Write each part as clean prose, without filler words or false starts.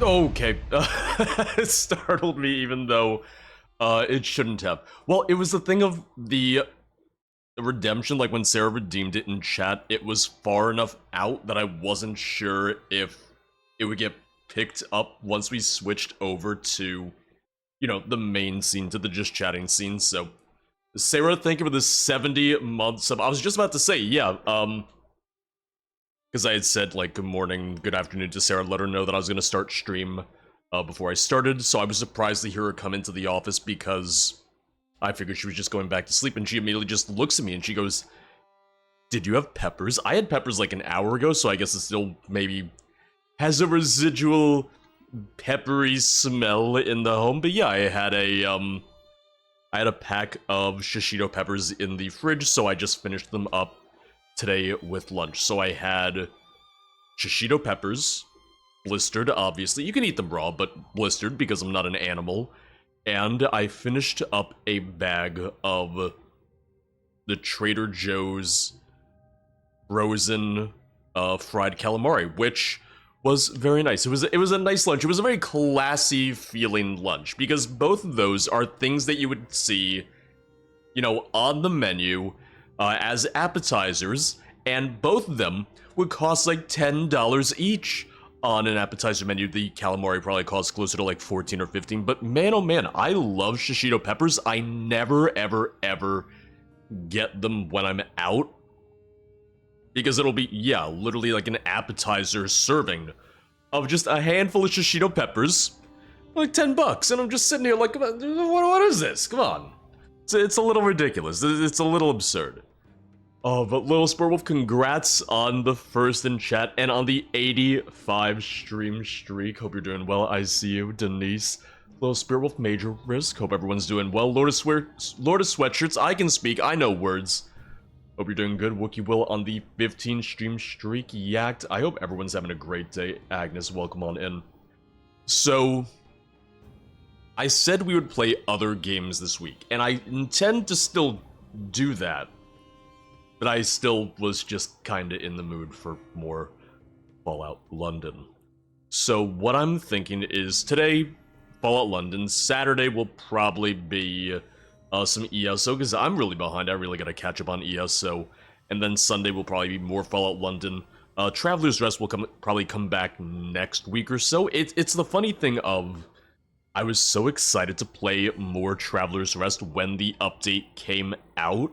Okay, it startled me even though it shouldn't have. Well, it was the thing of the redemption, like when Sarah redeemed it in chat, it was far enough out that I wasn't sure if it would get picked up once we switched over to, the main scene, to the just chatting scene. So, Sarah, thank you for the 70 months of. I was just about to say, yeah, because I had said, like, good morning, good afternoon to Sarah, let her know that I was going to start stream before I started, so I was surprised to hear her come into the office because I figured she was just going back to sleep, and she immediately just looks at me and she goes, did you have peppers? I had peppers like an hour ago, so I guess it still maybe has a residual peppery smell in the home, but yeah, I had a pack of shishito peppers in the fridge, so I just finished them up today with lunch. So I had shishito peppers, blistered, obviously. You can eat them raw, but blistered because I'm not an animal. And I finished up a bag of the Trader Joe's frozen fried calamari, which was very nice. It was a nice lunch. It was a very classy feeling lunch because both of those are things that you would see, on the menu as appetizers, and both of them would cost like $10 each on an appetizer menu. The calamari probably costs closer to like 14 or 15, but man oh man, I love shishito peppers. I never ever ever get them when I'm out because it'll be, yeah, literally like an appetizer serving of just a handful of shishito peppers, like $10, and I'm just sitting here like, what is this? Come on. It's a little ridiculous. It's a little absurd. Oh, but Little Spurwolf, congrats on the first in chat and on the 85 stream streak. Hope you're doing well. I see you, Denise. Little Spurwolf, Major Risk. Hope everyone's doing well. Lord of Sweatshirts, I can speak. I know words. Hope you're doing good. Wookie Will on the 15 stream streak. Yacked. I hope everyone's having a great day. Agnes, welcome on in. So, I said we would play other games this week, and I intend to still do that. But I still was just kinda in the mood for more Fallout London. So what I'm thinking is today, Fallout London. Saturday will probably be some ESO, because I'm really behind. I really gotta catch up on ESO. And then Sunday will probably be more Fallout London. Traveler's Rest will probably come back next week or so. It's the funny thing of, I was so excited to play more Traveler's Rest when the update came out.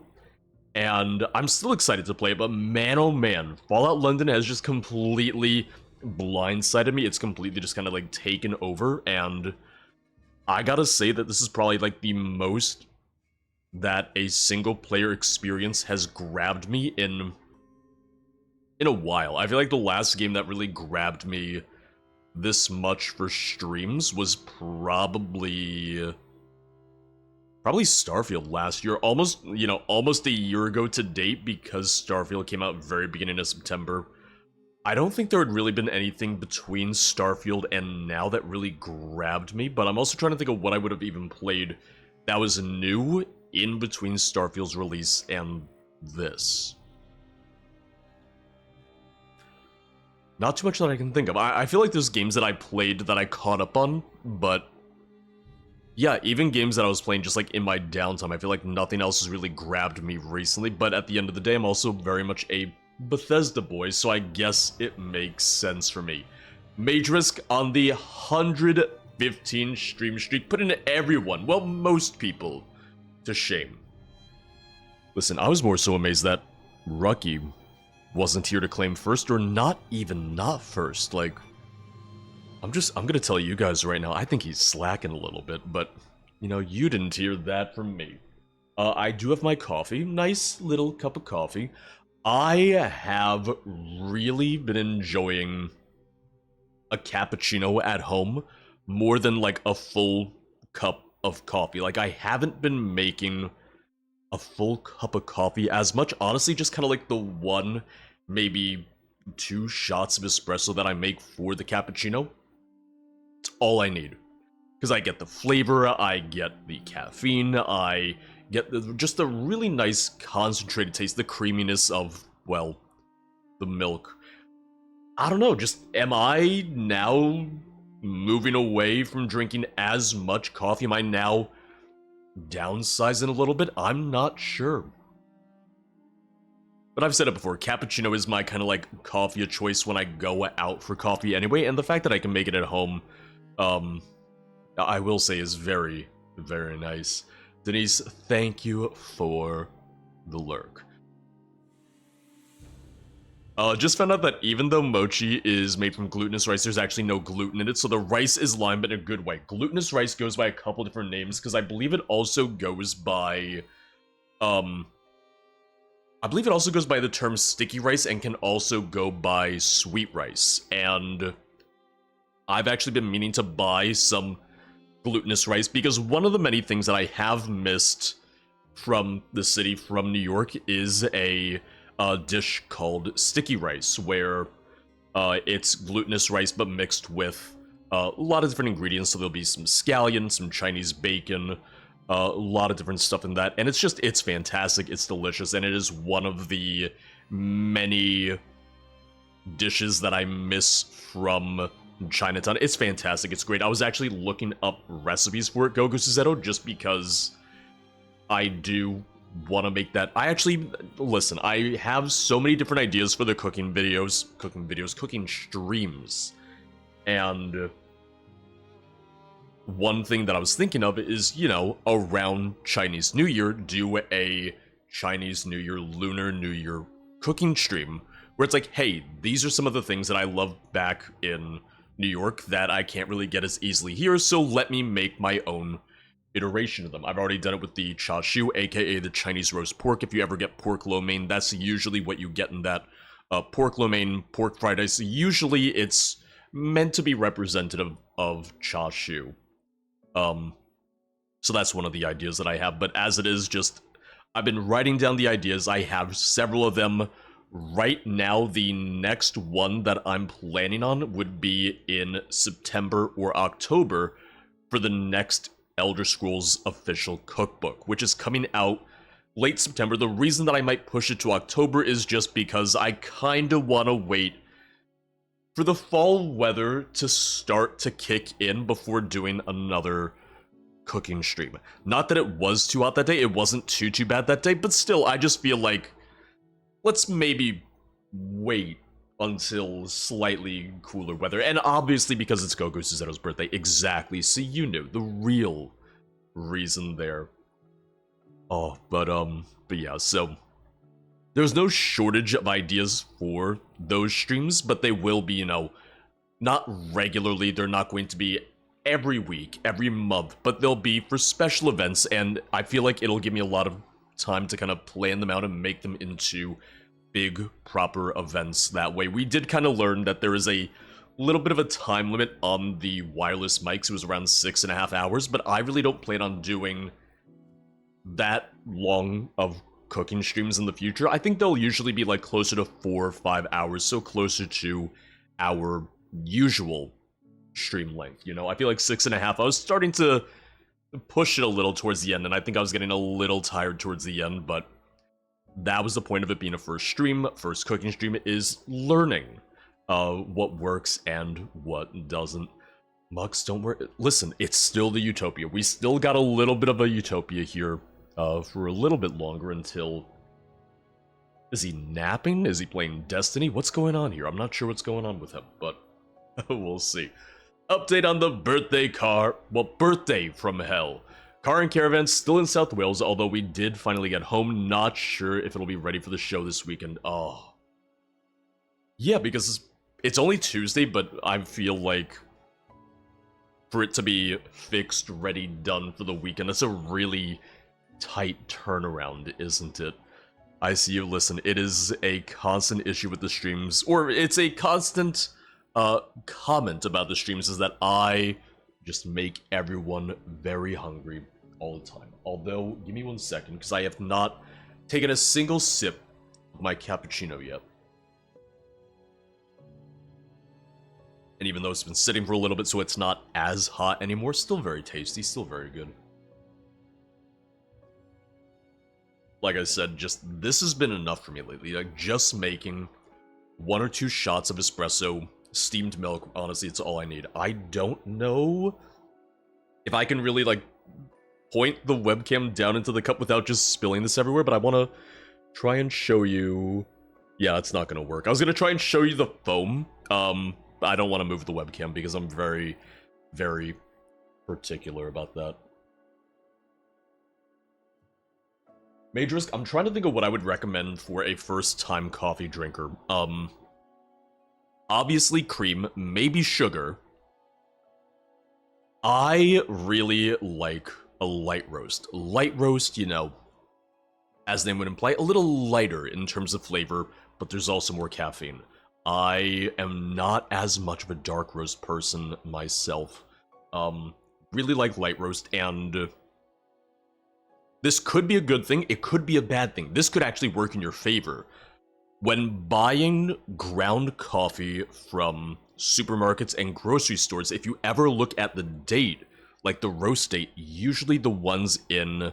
And I'm still excited to play it, but man oh man, Fallout London has just completely blindsided me. It's completely just kind of like taken over, and I gotta say that this is probably like the most that a single player experience has grabbed me in a while. I feel like the last game that really grabbed me this much for streams was probably Starfield last year, almost a year ago to date, because Starfield came out very beginning of September. I don't think there had really been anything between Starfield and now that really grabbed me, but I'm also trying to think of what I would have even played that was new in between Starfield's release and this. Not too much that I can think of. I feel like there's games that I played that I caught up on, but yeah, even games that I was playing just like in my downtime, I feel like nothing else has really grabbed me recently, but at the end of the day, I'm also very much a Bethesda boy, so I guess it makes sense for me. Majorisk on the 115 stream streak, putting everyone, well, most people, to shame. Listen, I was more so amazed that Rucky wasn't here to claim first, or not even not first, like, I'm gonna tell you guys right now, I think he's slacking a little bit, but, you didn't hear that from me. I do have my coffee, nice little cup of coffee. I have really been enjoying a cappuccino at home more than, like, a full cup of coffee. Like, I haven't been making a full cup of coffee as much, honestly, just kind of like the one, maybe 2 shots of espresso that I make for the cappuccino. It's all I need. Because I get the flavor, I get the caffeine, I get just a really nice concentrated taste, the creaminess of, well, the milk. I don't know, just am I now moving away from drinking as much coffee? Am I now downsizing a little bit? I'm not sure. But I've said it before, cappuccino is my kind of like coffee of choice when I go out for coffee anyway, and the fact that I can make it at home, I will say is very, very nice. Denise, thank you for the lurk. Just found out that even though mochi is made from glutinous rice, there's actually no gluten in it, so the rice is lime, but in a good way. Glutinous rice goes by a couple different names, because I believe it also goes by, I believe it also goes by the term sticky rice and can also go by sweet rice. And I've actually been meaning to buy some glutinous rice because one of the many things that I have missed from the city, from New York, is a dish called sticky rice, where it's glutinous rice but mixed with a lot of different ingredients. So there'll be some scallion, some Chinese bacon, a lot of different stuff in that, and it's fantastic, it's delicious, and it is one of the many dishes that I miss from Chinatown. It's fantastic, it's great. I was actually looking up recipes for it, Gogo Suzetto, just because I do want to make that. Listen, I have so many different ideas for the cooking streams, and one thing that I was thinking of is, you know, around Chinese New Year, do a Chinese New Year, Lunar New Year cooking stream, where it's like, hey, these are some of the things that I love back in New York that I can't really get as easily here, so let me make my own iteration of them. I've already done it with the cha shu, aka the Chinese roast pork. If you ever get pork lo mein, that's usually what you get in that pork lo mein, pork fried rice. Usually it's meant to be representative of cha shu. So that's one of the ideas that I have, but as it is, just, I've been writing down the ideas. I have several of them. Right now, the next one that I'm planning on would be in September or October for the next Elder Scrolls official cookbook, which is coming out late September. The reason that I might push it to October is just because I kinda wanna wait for the fall weather to start to kick in before doing another cooking stream. Not that it was too hot that day, it wasn't too bad that day, but still, I just feel like, let's maybe wait until slightly cooler weather. And obviously because it's Gogo Suzetto's birthday, exactly, so you knew, the real reason there. Oh, but yeah, so there's no shortage of ideas for those streams, but they will be, you know, not regularly. They're not going to be every week, every month, but they'll be for special events, and I feel like it'll give me a lot of time to kind of plan them out and make them into big, proper events that way. We did kind of learn that there is a little bit of a time limit on the wireless mics. It was around 6.5 hours, but I really don't plan on doing that long of cooking streams in the future. I think they'll usually be like closer to 4 or 5 hours, so closer to our usual stream length, you know? I feel like 6.5, I was starting to push it a little towards the end, and I think I was getting a little tired towards the end, but that was the point of it being a first stream. First cooking stream is learning what works and what doesn't. Mux, don't worry. Listen, it's still the Utopia. We still got a little bit of a Utopia here for a little bit longer until... Is he napping? Is he playing Destiny? What's going on here? I'm not sure what's going on with him, but we'll see. Update on the birthday car. Well, birthday from hell. Car and caravan still in South Wales, although we did finally get home. Not sure if it'll be ready for the show this weekend. Oh. Yeah, because it's only Tuesday, but I feel like for it to be fixed, ready, done for the weekend, that's a really tight turnaround, isn't it? I see you. Listen, it is a constant issue with the streams, or it's a constant comment about the streams, is that I just make everyone very hungry all the time. Although, give me 1 second, because I have not taken a single sip of my cappuccino yet. And even though it's been sitting for a little bit, so it's not as hot anymore, still very tasty, still very good. Like I said, this has been enough for me lately. Like, just making 1 or 2 shots of espresso steamed milk, honestly, it's all I need. I don't know if I can really, like, point the webcam down into the cup without just spilling this everywhere, but I want to try and show you... Yeah, it's not going to work. I was going to try and show you the foam. I don't want to move the webcam because I'm very, very particular about that. Major risk, I'm trying to think of what I would recommend for a first-time coffee drinker. Obviously cream, maybe sugar. I really like a light roast. Light roast, you know, as the name would imply, a little lighter in terms of flavor, but there's also more caffeine. I am not as much of a dark roast person myself. Really like light roast, and this could be a good thing, it could be a bad thing. This could actually work in your favor. When buying ground coffee from supermarkets and grocery stores, if you ever look at the date, like the roast date, usually the ones in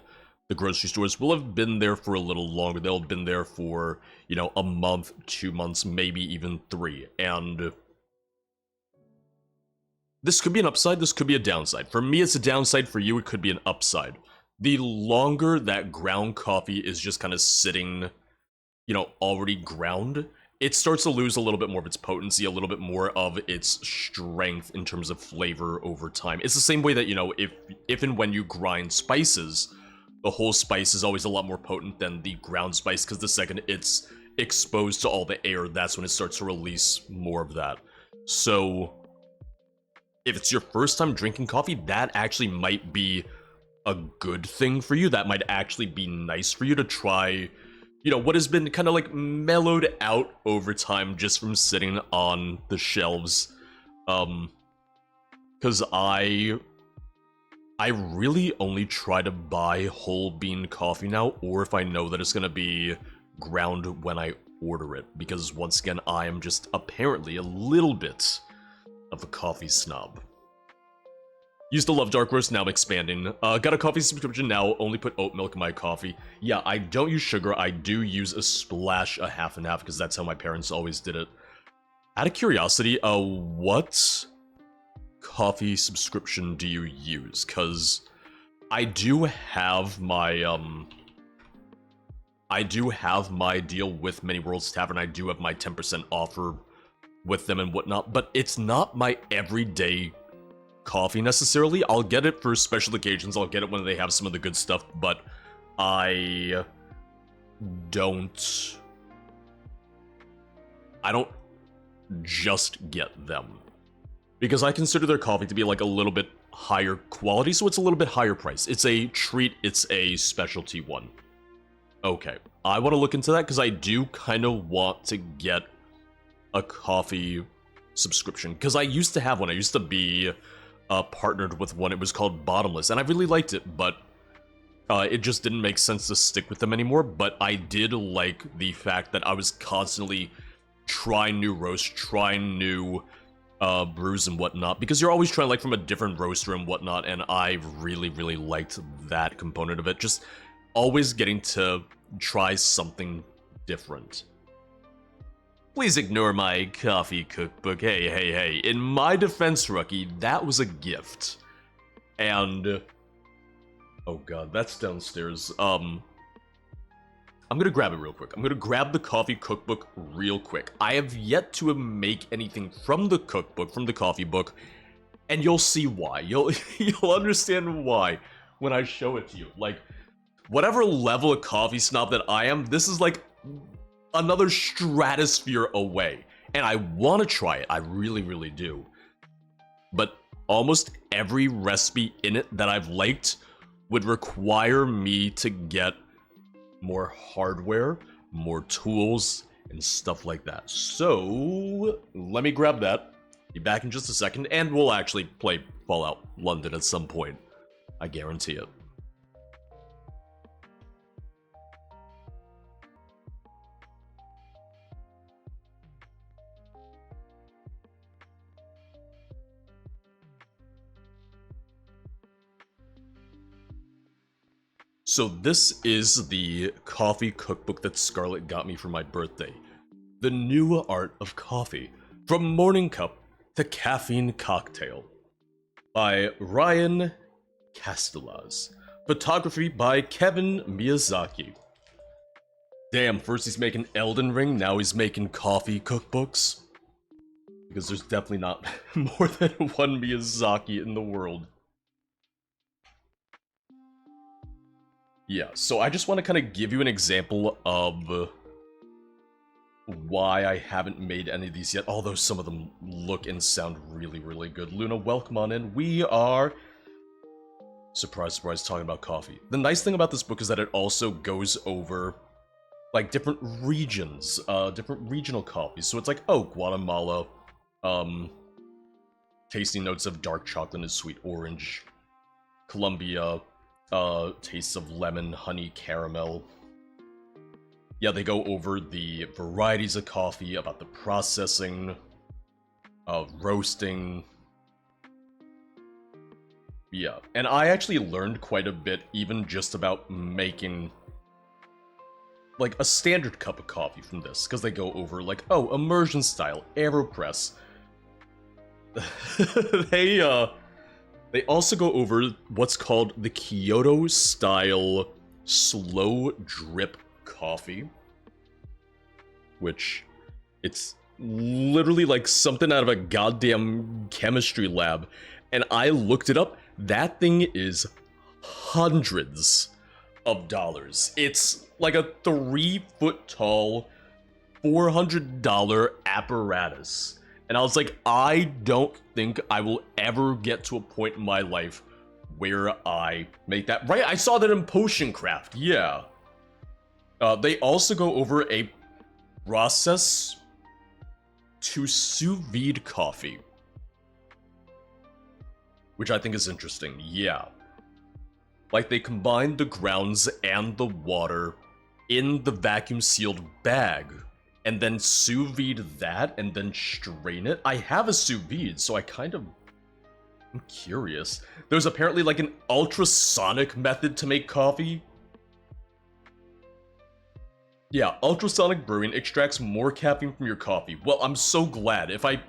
the grocery stores will have been there for a little longer. They'll have been there for, you know, a month, 2 months, maybe even 3. And this could be an upside, this could be a downside. For me, it's a downside. For you, it could be an upside. The longer that ground coffee is just kind of sitting, you know, already ground, it starts to lose a little bit more of its potency, a little bit more of its strength in terms of flavor over time. It's the same way that, you know, if and when you grind spices, the whole spice is always a lot more potent than the ground spice, because the second it's exposed to all the air, that's when it starts to release more of that. So, if it's your first time drinking coffee, that actually might be a good thing for you. That might actually be nice for you to try, you know, what has been kind of like mellowed out over time just from sitting on the shelves. Because I really only try to buy whole bean coffee now, or if I know that it's gonna be ground when I order it. Because once again, I am just apparently a little bit of a coffee snob. Used to love dark roast, now I'm expanding. Got a coffee subscription now, only put oat milk in my coffee. Yeah, I don't use sugar, I do use a splash, a half and half, because that's how my parents always did it. Out of curiosity, what coffee subscription do you use? Because I do have my, deal with Many Worlds Tavern, I do have my 10% offer with them and whatnot, but it's not my everyday coffee necessarily. I'll get it for special occasions, I'll get it when they have some of the good stuff, but I don't just get them. Because I consider their coffee to be like a little bit higher quality, so it's a little bit higher price. It's a treat, it's a specialty one. Okay, I want to look into that because I do kind of want to get a coffee subscription. Because I used to have one, I used to be partnered with one, it was called Bottomless, and I really liked it, but it just didn't make sense to stick with them anymore. But I did like the fact that I was constantly trying new roasts, trying new brews and whatnot, because you're always trying like from a different roaster and whatnot, and I really, really liked that component of it. Just always getting to try something different. Please ignore my coffee cookbook. Hey. In my defense, Rookie, that was a gift. And... oh god, that's downstairs. I'm gonna grab it real quick. I'm gonna grab the coffee cookbook real quick. I have yet to make anything from the cookbook, from the coffee book, and you'll see why. You'll understand why when I show it to you. Like, whatever level of coffee snob that I am, this is like another stratosphere away. And I want to try it. I really, really do. But almost every recipe in it that I've liked would require me to get more hardware, more tools, and stuff like that. So, let me grab that. Be back in just a second, and we'll actually play Fallout London at some point. I guarantee it. So this is the coffee cookbook that Scarlett got me for my birthday. The New Art of Coffee. From Morning Cup to Caffeine Cocktail by Ryan Castellas. Photography by Kevin Miyazaki. Damn, first he's making Elden Ring, now he's making coffee cookbooks. Because there's definitely not more than one Miyazaki in the world. Yeah, so I just want to kind of give you an example of why I haven't made any of these yet, although some of them look and sound really, really good. Luna, welcome on in. We are... Surprise, surprise, talking about coffee. The nice thing about this book is that it also goes over, like, different regions, different regional coffees. So it's like, oh, Guatemala, tasting notes of dark chocolate and sweet orange. Colombia, tastes of lemon, honey, caramel. Yeah, they go over the varieties of coffee, about the processing, roasting. Yeah, and I actually learned quite a bit even just about making, like, a standard cup of coffee from this, because they go over, like, oh, immersion style, AeroPress. They also go over what's called the Kyoto style slow drip coffee, which it's literally like something out of a goddamn chemistry lab, and I looked it up. That thing is hundreds of dollars. It's like a 3-foot tall, $400 apparatus. And I was like, I don't think I will ever get to a point in my life where I make that. Right, I saw that in Potion Craft, yeah. They also go over a process to sous vide coffee, which I think is interesting, yeah. Like, they combine the grounds and the water in the vacuum sealed bag, and then sous vide that, and then strain it. I have a sous vide, so I'm curious. There's apparently like an ultrasonic method to make coffee. Yeah, ultrasonic brewing extracts more caffeine from your coffee. Well, I'm so glad. If I'm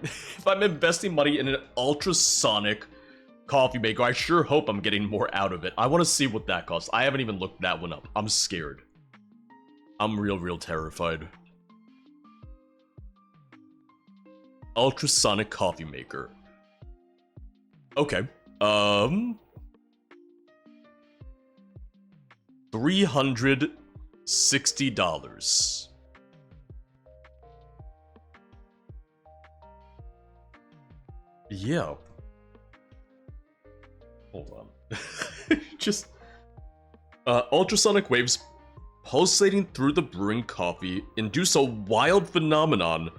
investing money in an ultrasonic coffee maker, I sure hope I'm getting more out of it. I want to see what that costs. I haven't even looked that one up. I'm scared. I'm real terrified. Ultrasonic coffee maker. Okay. $360. Yeah. Hold on. Just ultrasonic waves pulsating through the brewing coffee induce a wild phenomenon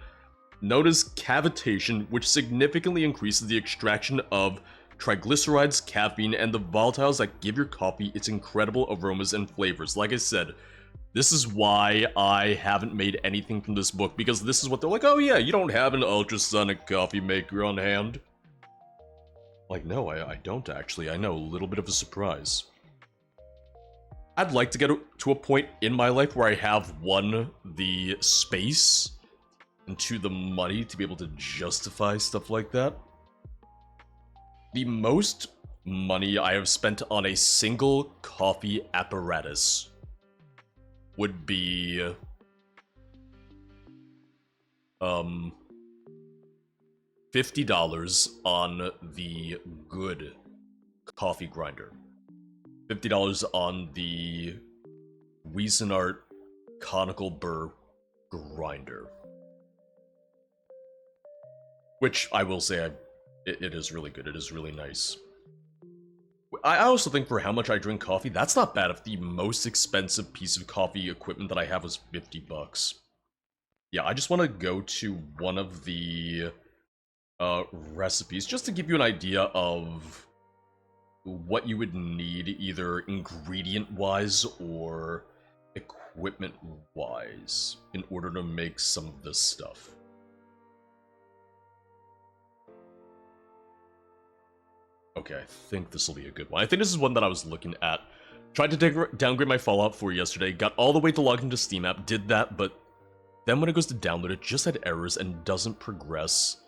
known as cavitation, which significantly increases the extraction of triglycerides, caffeine, and the volatiles that give your coffee its incredible aromas and flavors. Like I said, this is why I haven't made anything from this book, because this is what they're like, oh yeah, you don't have an ultrasonic coffee maker on hand. Like, no, I don't actually. I know, a little bit of a surprise. I'd like to get to a point in my life where I have, one, the space, and two, the money to be able to justify stuff like that. The most money I have spent on a single coffee apparatus would be $50 on the good coffee grinder. $50 on the Cuisinart conical burr grinder. Which, I will say, it is really good. It is really nice. I also think for how much I drink coffee, that's not bad if the most expensive piece of coffee equipment that I have was $50. Yeah, I just want to go to one of the recipes, just to give you an idea of what you would need, either ingredient-wise or equipment-wise, in order to make some of this stuff. Okay, I think this will be a good one. I think this is one that I was looking at. Tried to downgrade my Fallout 4 yesterday, got all the way to log into Steam app, did that, but Then when it goes to download, it just had errors and doesn't progress.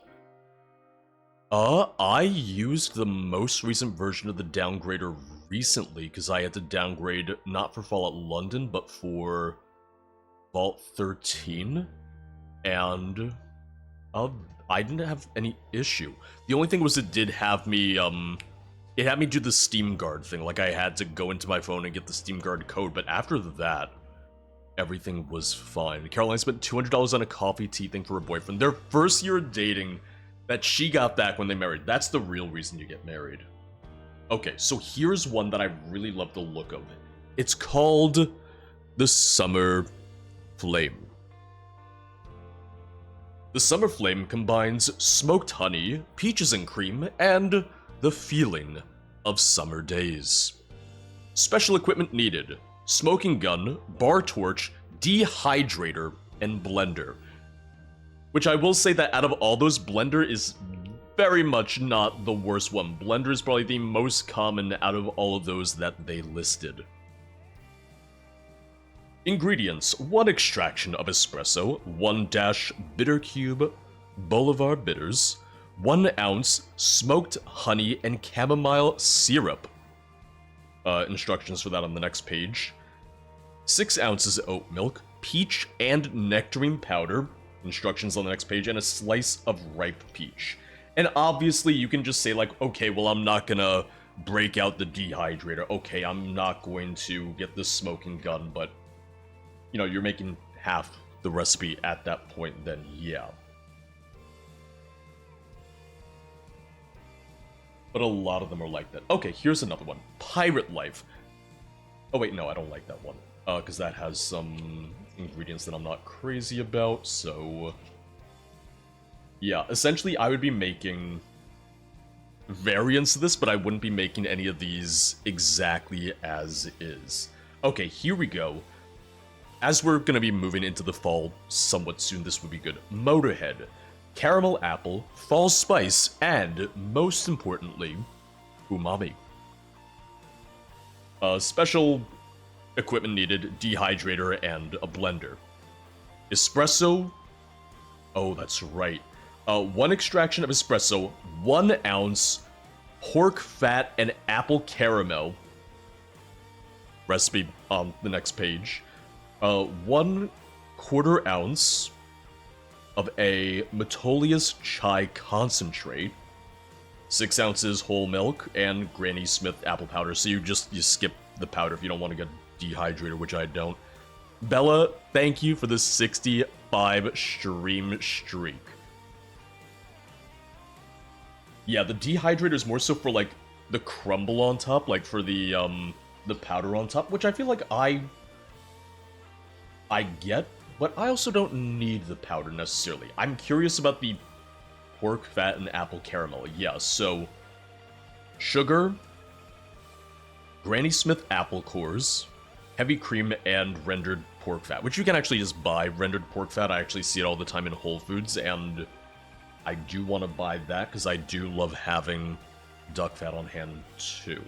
I used the most recent version of the downgrader recently because I had to downgrade not for Fallout London, but for Vault 13, and I didn't have any issue. The only thing was it did have me, it had me do the Steam Guard thing, like I had to go into my phone and get the Steam Guard code, but after that, everything was fine. Caroline spent $200 on a coffee tea thing for her boyfriend. Their first year of dating that she got back when they married. That's the real reason you get married. Okay, so here's one that I really love the look of. It's called the Summer Flame. The Summer Flame combines smoked honey, peaches and cream, and the feeling of summer days. Special equipment needed: smoking gun, bar torch, dehydrator, and blender. Which I will say that out of all those, blender is very much not the worst one. Blender is probably the most common out of all of those that they listed. Ingredients: 1 extraction of espresso, 1 dash bitter cube, Boulevard bitters, 1 ounce smoked honey and chamomile syrup. Instructions for that on the next page. 6 ounces oat milk, peach and nectarine powder. Instructions on the next page, and a slice of ripe peach. And obviously you can just say like, okay, well I'm not gonna break out the dehydrator. Okay, I'm not going to get the smoking gun, but you know, you're making half the recipe at that point, then yeah. But a lot of them are like that. Okay, here's another one. Pirate Life. Oh wait, no, I don't like that one. Because that has some ingredients that I'm not crazy about, so... yeah, essentially I would be making variants of this, but I wouldn't be making any of these exactly as is. Okay, here we go. As we're gonna be moving into the fall somewhat soon, this would be good. Motorhead, caramel apple, fall spice, and, most importantly, umami. Special equipment needed: dehydrator and a blender. Espresso, oh that's right. 1 extraction of espresso, 1 ounce pork fat and apple caramel. Recipe on the next page. 1/4 ounce of a Metolius chai concentrate, 6 ounces whole milk, and Granny Smith apple powder. So you skip the powder if you don't want to get dehydrated, which I don't. Bella, thank you for the 65 stream streak. Yeah, the dehydrator is more so for like the crumble on top, like for the powder on top, which I feel like I get, but I also don't need the powder necessarily. I'm curious about the pork fat and apple caramel. Yeah, so sugar, Granny Smith apple cores, heavy cream, and rendered pork fat, which you can actually just buy rendered pork fat. I actually see it all the time in Whole Foods, and I do want to buy that because I do love having duck fat on hand too.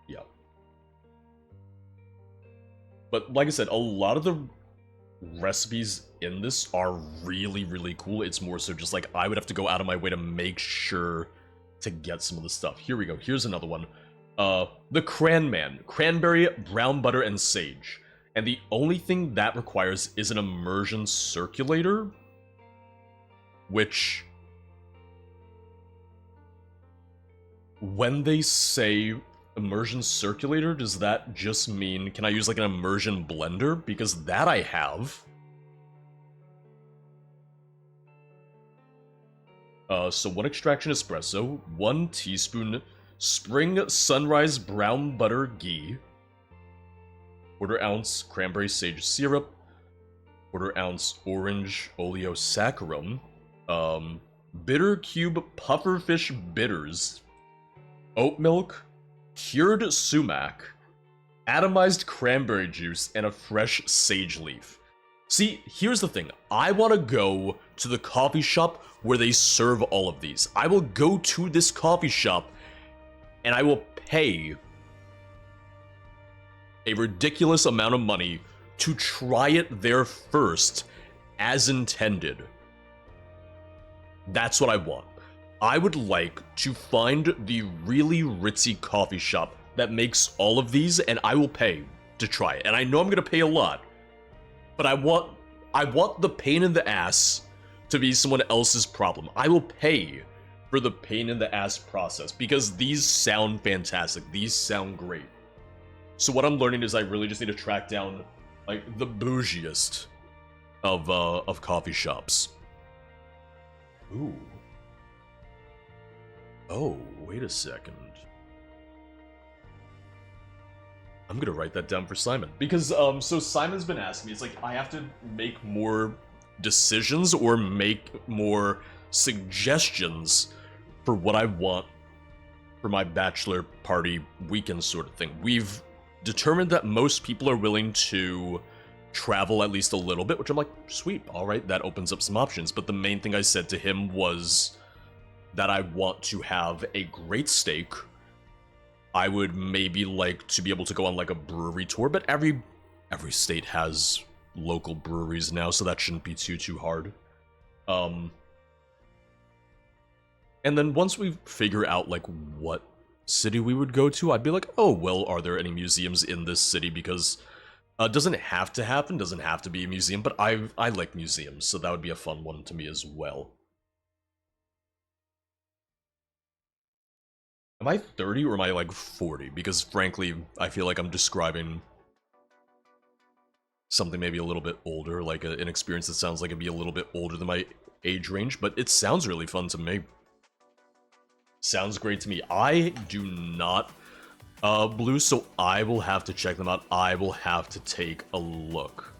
Yeah. But like I said, a lot of the recipes in this are really, really cool. It's more so just like I would have to go out of my way to make sure to get some of the stuff. Here we go. Here's another one. The Cranman. Cranberry, brown butter, and sage. And the only thing that requires is an immersion circulator, which, when they say immersion circulator, does that just mean, can I use like an immersion blender? Because that I have. So 1 extraction espresso, 1 teaspoon spring sunrise brown butter ghee, 1/4 ounce cranberry sage syrup, 1/4 ounce orange oleosaccharum, bitter cube pufferfish bitters, oat milk, cured sumac, atomized cranberry juice, and a fresh sage leaf. See, here's the thing. I want to go to the coffee shop where they serve all of these. I will go to this coffee shop and I will pay a ridiculous amount of money to try it there first, as intended. That's what I want. I would like to find the really ritzy coffee shop that makes all of these, and I will pay to try it. And I know I'm gonna pay a lot, but I want the pain in the ass to be someone else's problem. I will pay for the pain in the ass process because these sound fantastic. These sound great. So what I'm learning is I really just need to track down like the bougiest of coffee shops. Ooh. Oh, wait a second. I'm gonna write that down for Simon. Because, so Simon's been asking me, it's like, I have to make more decisions or make more suggestions for what I want for my bachelor party weekend sort of thing. We've determined that most people are willing to travel at least a little bit, which I'm like, sweet, alright, that opens up some options. But the main thing I said to him was that I want to have a great steak. I would maybe like to be able to go on like a brewery tour, but every state has local breweries now, so that shouldn't be too hard. And then once we figure out like what city we would go to, I'd be like, oh well, are there any museums in this city? Because doesn't have to happen, doesn't have to be a museum, but I like museums, so that would be a fun one to me as well. Am I 30 or am I like 40? Because frankly, I feel like I'm describing something maybe a little bit older, like an experience that sounds like it'd be a little bit older than my age range, but it sounds really fun to me. Sounds great to me. I do not Blue, so I will have to check them out. I will have to take a look.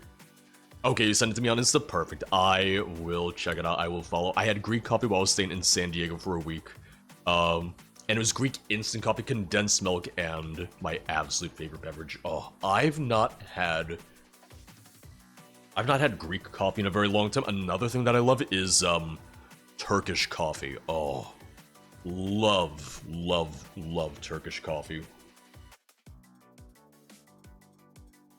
Okay, you sent it to me on Insta. Perfect. I will check it out. I will follow. I had Greek coffee while I was staying in San Diego for a week. And it was Greek instant coffee, condensed milk, and my absolute favorite beverage. Oh, I've not had Greek coffee in a very long time. Another thing that I love is Turkish coffee. Oh, love Turkish coffee.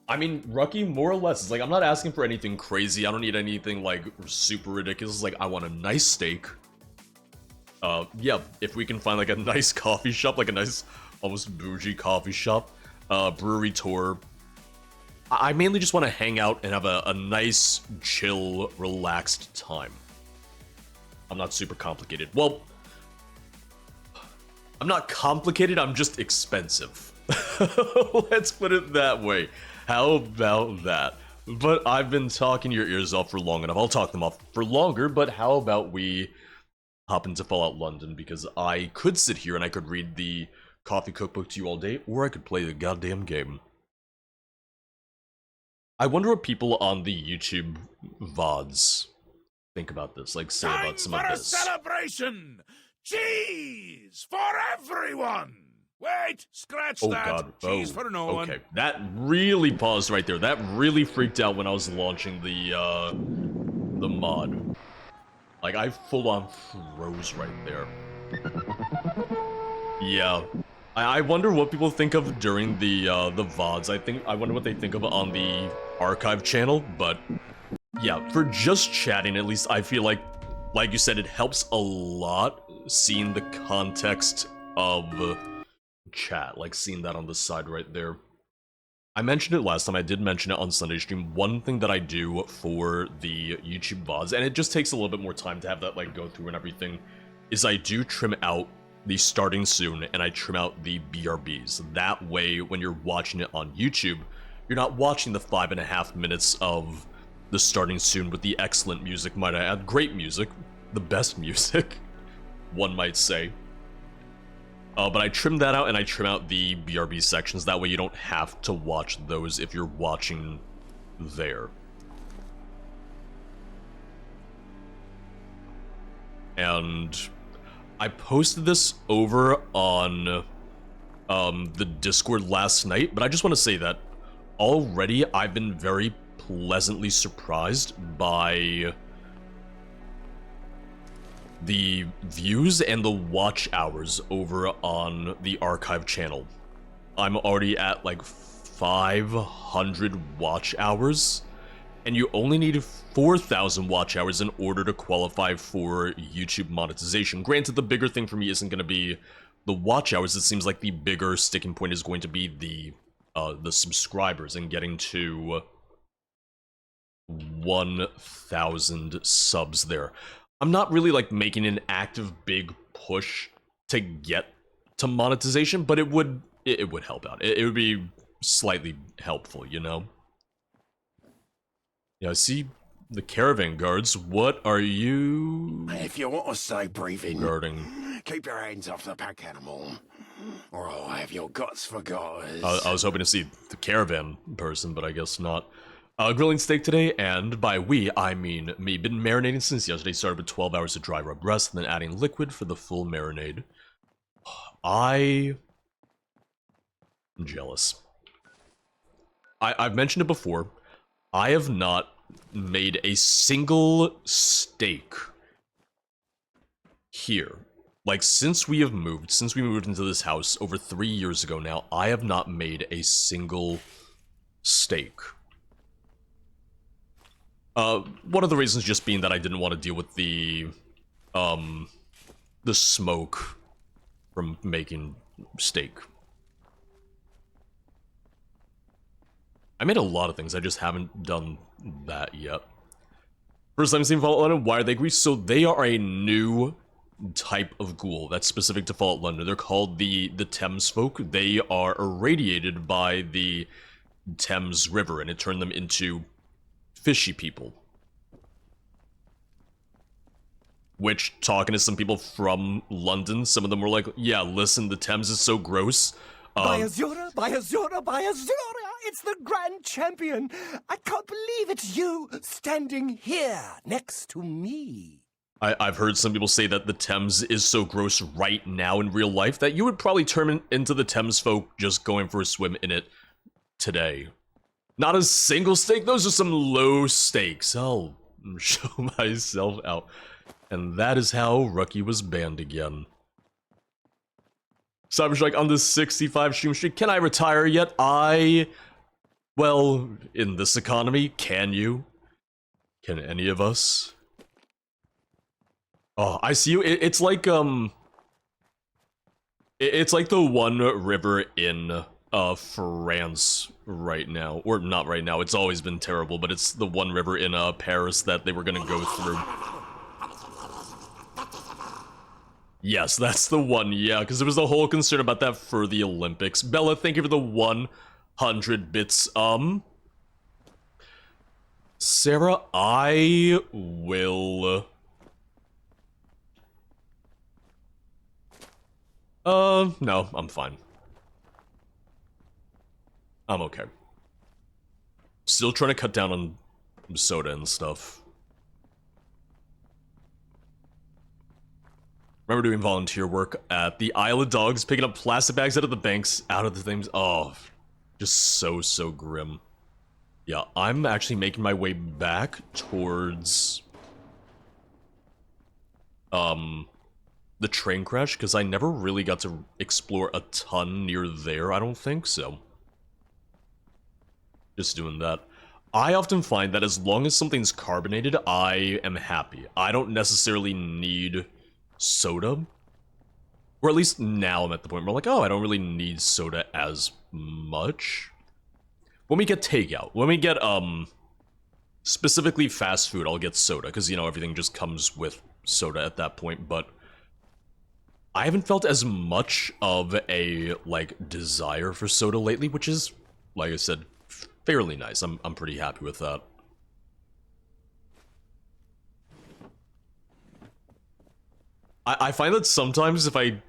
I mean, Rucky, more or less, it's like, I'm not asking for anything crazy. I don't need anything, like, super ridiculous. It's like, I want a nice steak. Yeah, if we can find, like, a nice coffee shop, like a nice, almost bougie coffee shop, brewery tour. I mainly just want to hang out and have a nice, chill, relaxed time. I'm not super complicated. Well, I'm not complicated, I'm just expensive. Let's put it that way. How about that? But I've been talking your ears off for long enough. I'll talk them off for longer, but how about we hop into Fallout London? Because I could sit here and I could read the coffee cookbook to you all day, or I could play the goddamn game. I wonder what people on the YouTube VODs think about this, like say about some of this. Time for a celebration! Cheese for everyone! Wait, scratch that. God. Cheese for no one. Okay, that really paused right there. That really freaked out when I was launching the mod. Like, I full-on froze right there. Yeah. I wonder what people think of during the VODs. I wonder what they think of on the archive channel, but yeah, for just chatting, at least I feel like you said, it helps a lot seeing the context of chat, like seeing that on the side right there. I mentioned it last time, I did mention it on Sunday stream. One thing that I do for the YouTube VODs, and it just takes a little bit more time to have that like go through and everything, is I do trim out the starting soon and I trim out the BRBs. That way, when you're watching it on YouTube, you're not watching the 5.5 minutes of the starting soon with the excellent music, might I add. Great music. The best music, one might say. But I trim that out and I trim out the BRB sections. That way you don't have to watch those if you're watching there. And I posted this over on the Discord last night, but I just want to say that already I've been very pleasantly surprised by the views and the watch hours over on the archive channel. I'm already at like 500 watch hours, and you only need 4,000 watch hours in order to qualify for YouTube monetization. Granted, the bigger thing for me isn't going to be the watch hours. It seems like the bigger sticking point is going to be the subscribers and getting to 1,000 subs there. I'm not really like making an active big push to get to monetization, but it would help out. It would be slightly helpful, you know? Yeah, I see the caravan guards. What are you If you want to stay breathing, guarding? keep your hands off the pack animal, or I'll have your guts for guys. I was hoping to see the caravan person, but I guess not. Grilling steak today, and by we, I mean me. Been marinating since yesterday. Started with 12 hours of dry rub rest, and then adding liquid for the full marinade. I'm jealous. I've mentioned it before. I have not made a single steak here. Like, since we moved into this house over 3 years ago now, I have not made a single steak. One of the reasons just being that I didn't want to deal with the smoke from making steak. I made a lot of things, I just haven't done that yet. First time seeing Fallout London, why are they greased? So they are a new type of ghoul that's specific to Fallout London. They're called the Thames folk. They are irradiated by the Thames River, and it turned them into fishy people. Which, talking to some people from London, some of them were like, yeah, listen, the Thames is so gross. By Azura, by Azura, by Azura! It's the Grand Champion! I can't believe it's you standing here next to me. I've heard some people say that the Thames is so gross right now in real life that you would probably turn into the Thames folk just going for a swim in it today. Not a single steak, those are some low stakes. I'll show myself out. And that is how Rookie was banned again. Cyberstrike on the 65 stream streak. Can I retire yet? Well, in this economy, can you? Can any of us? Oh, I see you. It's like, it's like the one river in, France right now. Or not right now, it's always been terrible, but it's the one river in, Paris that they were gonna go through. Yes, that's the one, yeah, because there was the whole concern about that for the Olympics. Bella, thank you for the 100 bits. Sarah, I will... no, I'm fine. I'm okay. Still trying to cut down on soda and stuff. Remember doing volunteer work at the Isle of Dogs, picking up plastic bags out of the banks, out of the things. Oh, just so grim. Yeah, I'm actually making my way back towards the train crash, because I never really got to explore a ton near there. I don't think so. Just doing that. I often find that as long as something's carbonated, I am happy. I don't necessarily need soda, or at least now I'm at the point where I'm like, oh, I don't really need soda as much. When we get takeout, when we get specifically fast food, I'll get soda, because, you know, everything just comes with soda at that point. But I haven't felt as much of a like desire for soda lately, which is, like I said, fairly nice. I'm pretty happy with that. I find that sometimes if I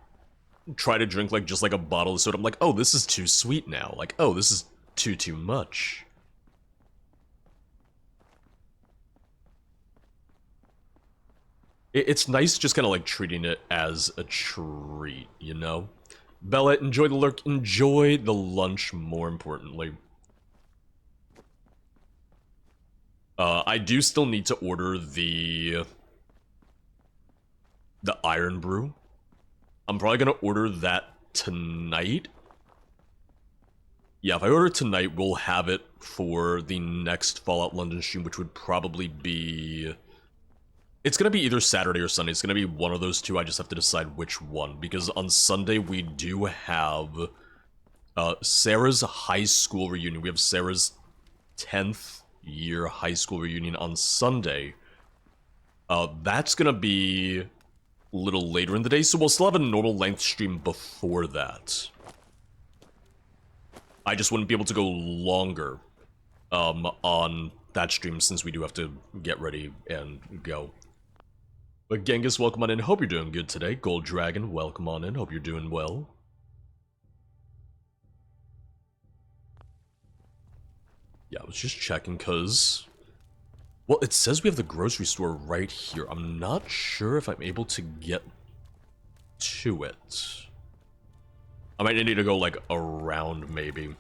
try to drink like just like a bottle of soda, I'm like, oh, this is too sweet now. Like, oh, this is too much. It's nice just kind of like treating it as a treat, you know? Bella, enjoy the lurk, enjoy the lunch, more importantly. I do still need to order the Iron Brew. I'm probably gonna order that tonight. Yeah, if I order tonight, we'll have it for the next Fallout London stream, which would probably be... It's gonna be either Saturday or Sunday. It's gonna be one of those two. I just have to decide which one, because on Sunday we do have Sarah's high school reunion. We have Sarah's 10th year high school reunion on Sunday. That's gonna be a little later in the day, so we'll still have a normal length stream before that. I just wouldn't be able to go longer on that stream since we do have to get ready and go. But Genghis, welcome on in. Hope you're doing good today. Gold Dragon, welcome on in. Hope you're doing well. Yeah, I was just checking because... Well, it says we have the grocery store right here. I'm not sure if I'm able to get to it. I might need to go, like, around, maybe.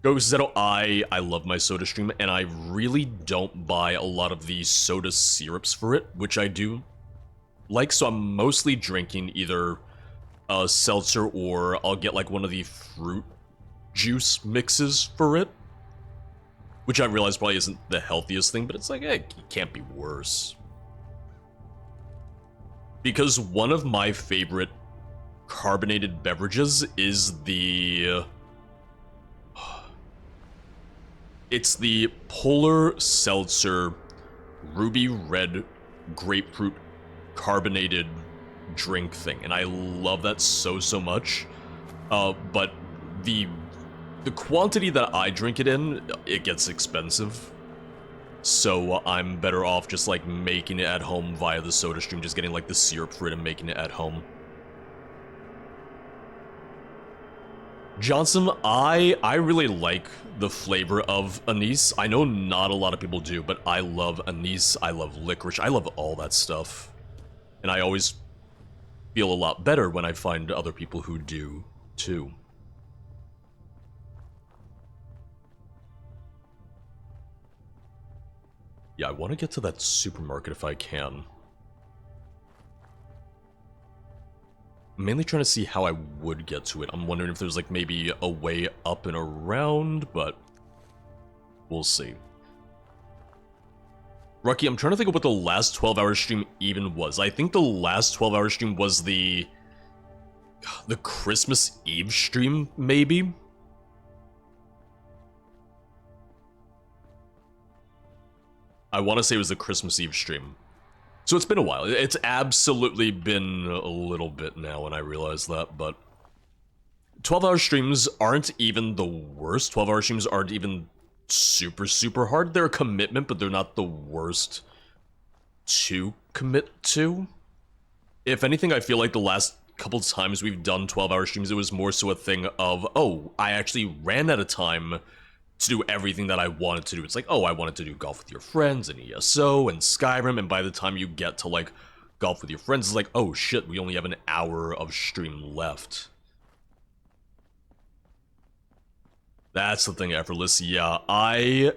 Go Zetto, I love my soda stream, and I really don't buy a lot of the soda syrups for it, which I do like, so I'm mostly drinking either a seltzer or I'll get, like, one of the fruit juice mixes for it. Which I realize probably isn't the healthiest thing, but it's like, hey, it can't be worse. Because one of my favorite carbonated beverages is the... It's the Polar Seltzer Ruby Red Grapefruit carbonated drink thing, and I love that so much. But the quantity that I drink it in, it gets expensive. So I'm better off just like making it at home via the soda stream, just getting like the syrup for it and making it at home. Johnson, I really like the flavor of anise. I know not a lot of people do, but I love anise, I love licorice, I love all that stuff. And I always feel a lot better when I find other people who do, too. Yeah, I want to get to that supermarket if I can. I'm mainly trying to see how I would get to it. I'm wondering if there's like maybe a way up and around, but we'll see. Rocky, I'm trying to think of what the last 12-hour stream even was. I think the last 12-hour stream was the Christmas Eve stream, maybe? I want to say it was the Christmas Eve stream. So it's been a while. It's absolutely been a little bit now, and I realize that, but 12-hour streams aren't even the worst. 12-hour streams aren't even super hard. They're a commitment, but they're not the worst to commit to. If anything, I feel like the last couple times we've done 12-hour streams, it was more so a thing of, oh, I actually ran out of time to do everything that I wanted to do. It's like, oh, I wanted to do golf with your friends and ESO and Skyrim, and by the time you get to like golf with your friends, it's like, oh shit, we only have an hour of stream left. That's the thing, Effortless. Yeah, I'm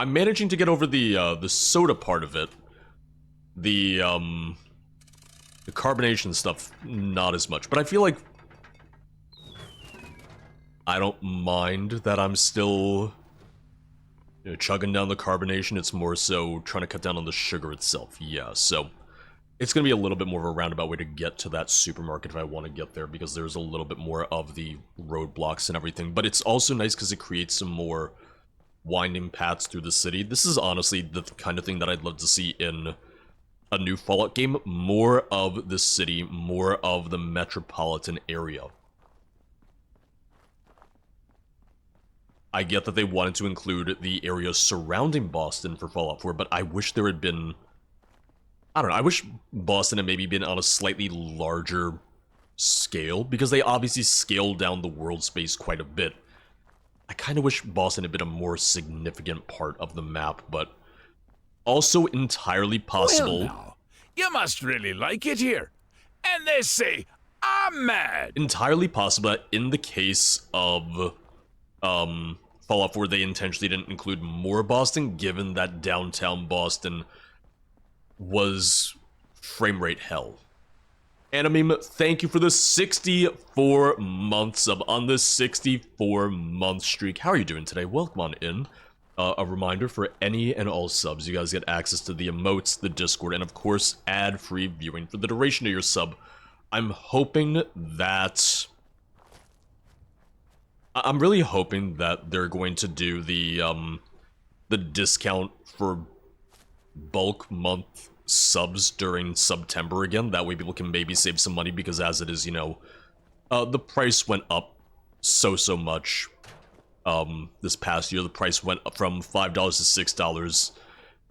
managing to get over the soda part of it. The carbonation stuff, not as much, but I feel like I don't mind that I'm still, you know, chugging down the carbonation. It's more so trying to cut down on the sugar itself. Yeah, so it's going to be a little bit more of a roundabout way to get to that supermarket if I want to get there, because there's a little bit more of the roadblocks and everything. But it's also nice because it creates some more winding paths through the city. This is honestly the kind of thing that I'd love to see in a new Fallout game. More of the city, more of the metropolitan area. I get that they wanted to include the area surrounding Boston for Fallout 4, but I wish there had been... I don't know, I wish Boston had maybe been on a slightly larger scale, because they obviously scaled down the world space quite a bit. I kind of wish Boston had been a more significant part of the map, but also entirely possible... Well now, you must really like it here. And they say, I'm mad! Entirely possible that in the case of... Fallout 4, they intentionally didn't include more Boston, given that downtown Boston was frame rate hell. Anime, thank you for the 64-month sub on the 64-month streak. How are you doing today? Welcome on in. A reminder for any and all subs, you guys get access to the emotes, the Discord, and of course, ad-free viewing for the duration of your sub. I'm hoping that... I'm really hoping that they're going to do the discount for bulk month subs during September again. That way people can maybe save some money, because as it is, you know, the price went up so much. This past year, the price went up from $5 to $6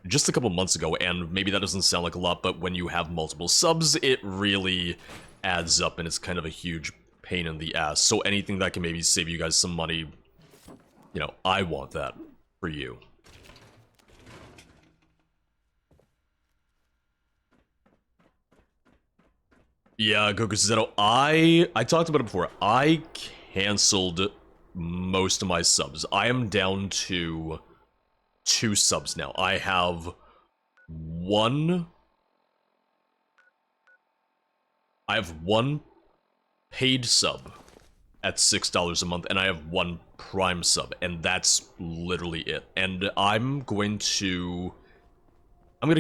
just a couple months ago, and maybe that doesn't sound like a lot, but when you have multiple subs, it really adds up, and it's kind of a huge pain in the ass. So anything that can maybe save you guys some money, you know, I want that for you. Yeah, Gokuzetto, I talked about it before. I canceled most of my subs. I am down to 2 subs now. I have one paid sub at $6 a month, and I have 1 Prime sub, and that's literally it. And I'm gonna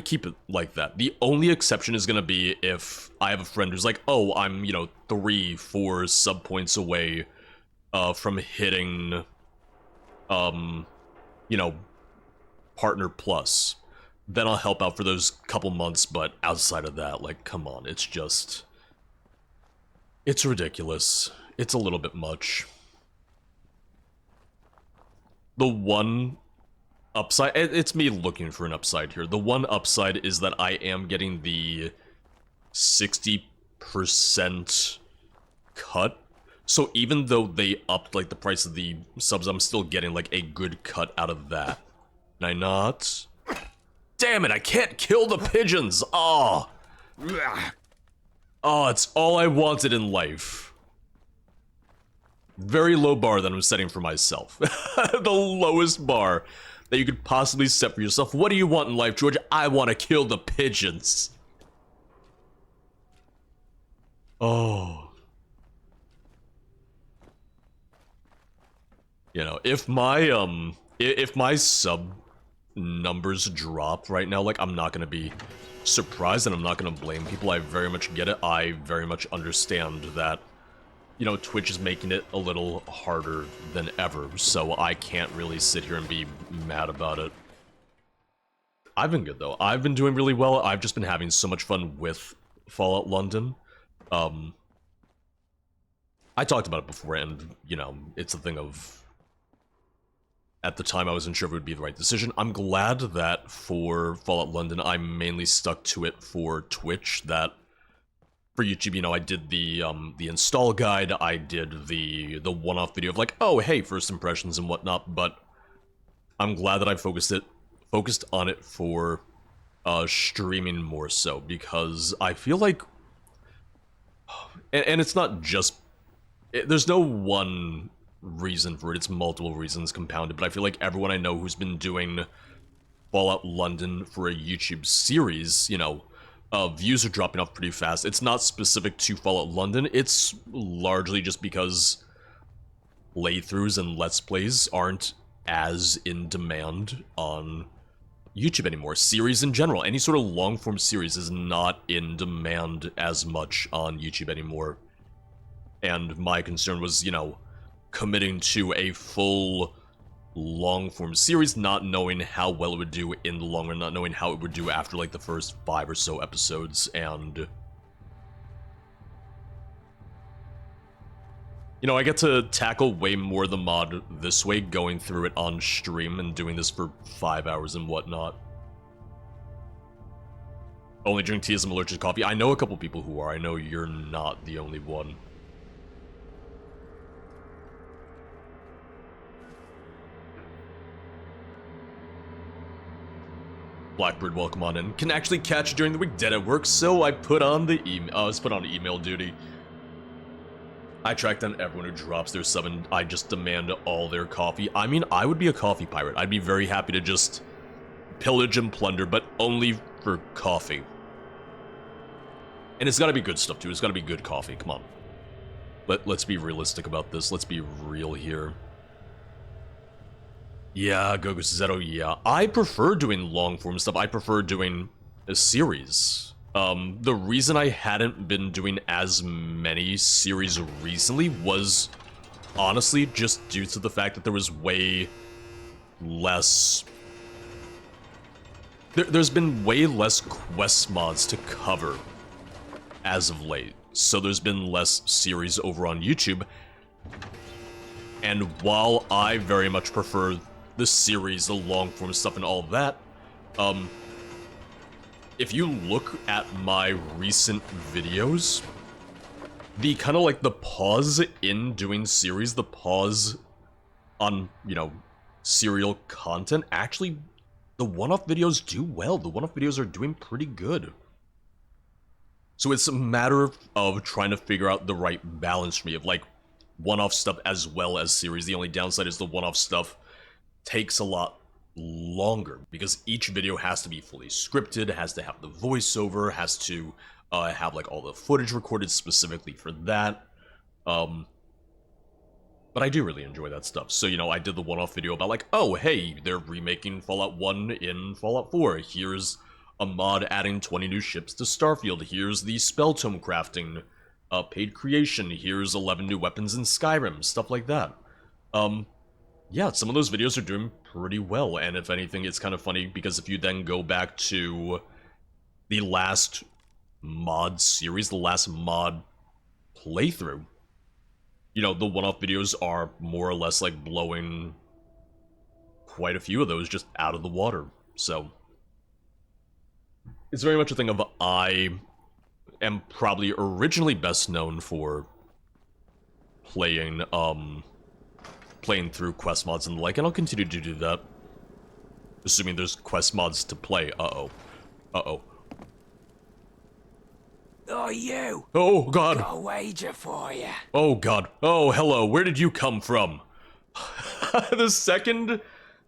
keep it like that. The only exception is gonna be if I have a friend who's like, oh, I'm, you know, 3-4 sub points away from hitting, you know, Partner Plus. Then I'll help out for those couple months, but outside of that, like, come on, it's just... It's ridiculous. It's a little bit much. The one upside... It's me looking for an upside here. The one upside is that I am getting the 60% cut. So even though they upped, like, the price of the subs, I'm still getting, like, a good cut out of that. Can I not? Damn it, I can't kill the pigeons! Oh! Oh, it's all I wanted in life. Very low bar that I'm setting for myself. The lowest bar that you could possibly set for yourself. What do you want in life, George? I want to kill the pigeons. Oh. You know, if my sub numbers drop right now, like, I'm not gonna be surprised, and I'm not gonna blame people. I very much get it. I very much understand that, you know, Twitch is making it a little harder than ever, so I can't really sit here and be mad about it. I've been good, though. I've been doing really well. I've just been having so much fun with Fallout London. I talked about it before, and, you know, it's a thing of... At the time, I wasn't sure if it would be the right decision. I'm glad that for Fallout London, I mainly stuck to it for Twitch. That for YouTube, you know, I did the install guide, I did the one-off video of like, oh, hey, first impressions and whatnot. But I'm glad that I focused on it for streaming more so, because I feel like, and it's not just, there's no one reason for it, it's multiple reasons compounded, but I feel like everyone I know who's been doing Fallout London for a YouTube series, you know, views are dropping off pretty fast. It's not specific to Fallout London, it's largely just because playthroughs and Let's Plays aren't as in demand on YouTube anymore. Series in general, any sort of long-form series is not in demand as much on YouTube anymore. And my concern was, you know, committing to a full long-form series, not knowing how well it would do in the long run, not knowing how it would do after, like, the first 5 or so episodes, and... You know, I get to tackle way more of the mod this way, going through it on stream and doing this for 5 hours and whatnot. Only drink tea as I'm allergic to coffee. I know a couple people who are. I know you're not the only one. Blackbird, welcome on in. Can actually catch during the week, dead at work, so I put on the email. I was put on email duty. I track down everyone who drops their sub, and I just demand all their coffee. I mean, I would be a coffee pirate. I'd be very happy to just pillage and plunder, but only for coffee. And it's gotta be good stuff, too. It's gotta be good coffee. Come on. Let's be realistic about this. Let's be real here. Yeah, Gogo Zeto, yeah. I prefer doing long-form stuff. I prefer doing a series. The reason I hadn't been doing as many series recently was honestly just due to the fact that there was way less... There's been way less quest mods to cover as of late. So there's been less series over on YouTube. And while I very much prefer the series, the long-form stuff and all of that, if you look at my recent videos, the kind of like the pause in doing series, the pause on, you know, serial content, actually, the one-off videos do well. The one-off videos are doing pretty good. So it's a matter of trying to figure out the right balance for me of like one-off stuff as well as series. The only downside is the one-off stuff takes a lot longer because each video has to be fully scripted, has to have the voiceover, has to have like all the footage recorded specifically for that. But I do really enjoy that stuff. So, you know, I did the one-off video about like, oh, hey, they're remaking Fallout 1 in Fallout 4. Here's a mod adding 20 new ships to Starfield. Here's the spell tome crafting paid creation. Here's 11 new weapons in Skyrim. Stuff like that. Yeah, some of those videos are doing pretty well, and if anything, it's kind of funny, because if you then go back to the last mod series, the last mod playthrough, you know, the one-off videos are more or less, like, blowing quite a few of those just out of the water, so... It's very much a thing of, I am probably originally best known for playing, playing through quest mods and the like, and I'll continue to do that. Assuming there's quest mods to play. Uh-oh. Uh-oh. Oh, you! Oh, God! Got a wager for you. Oh, God. Oh, hello. Where did you come from? The second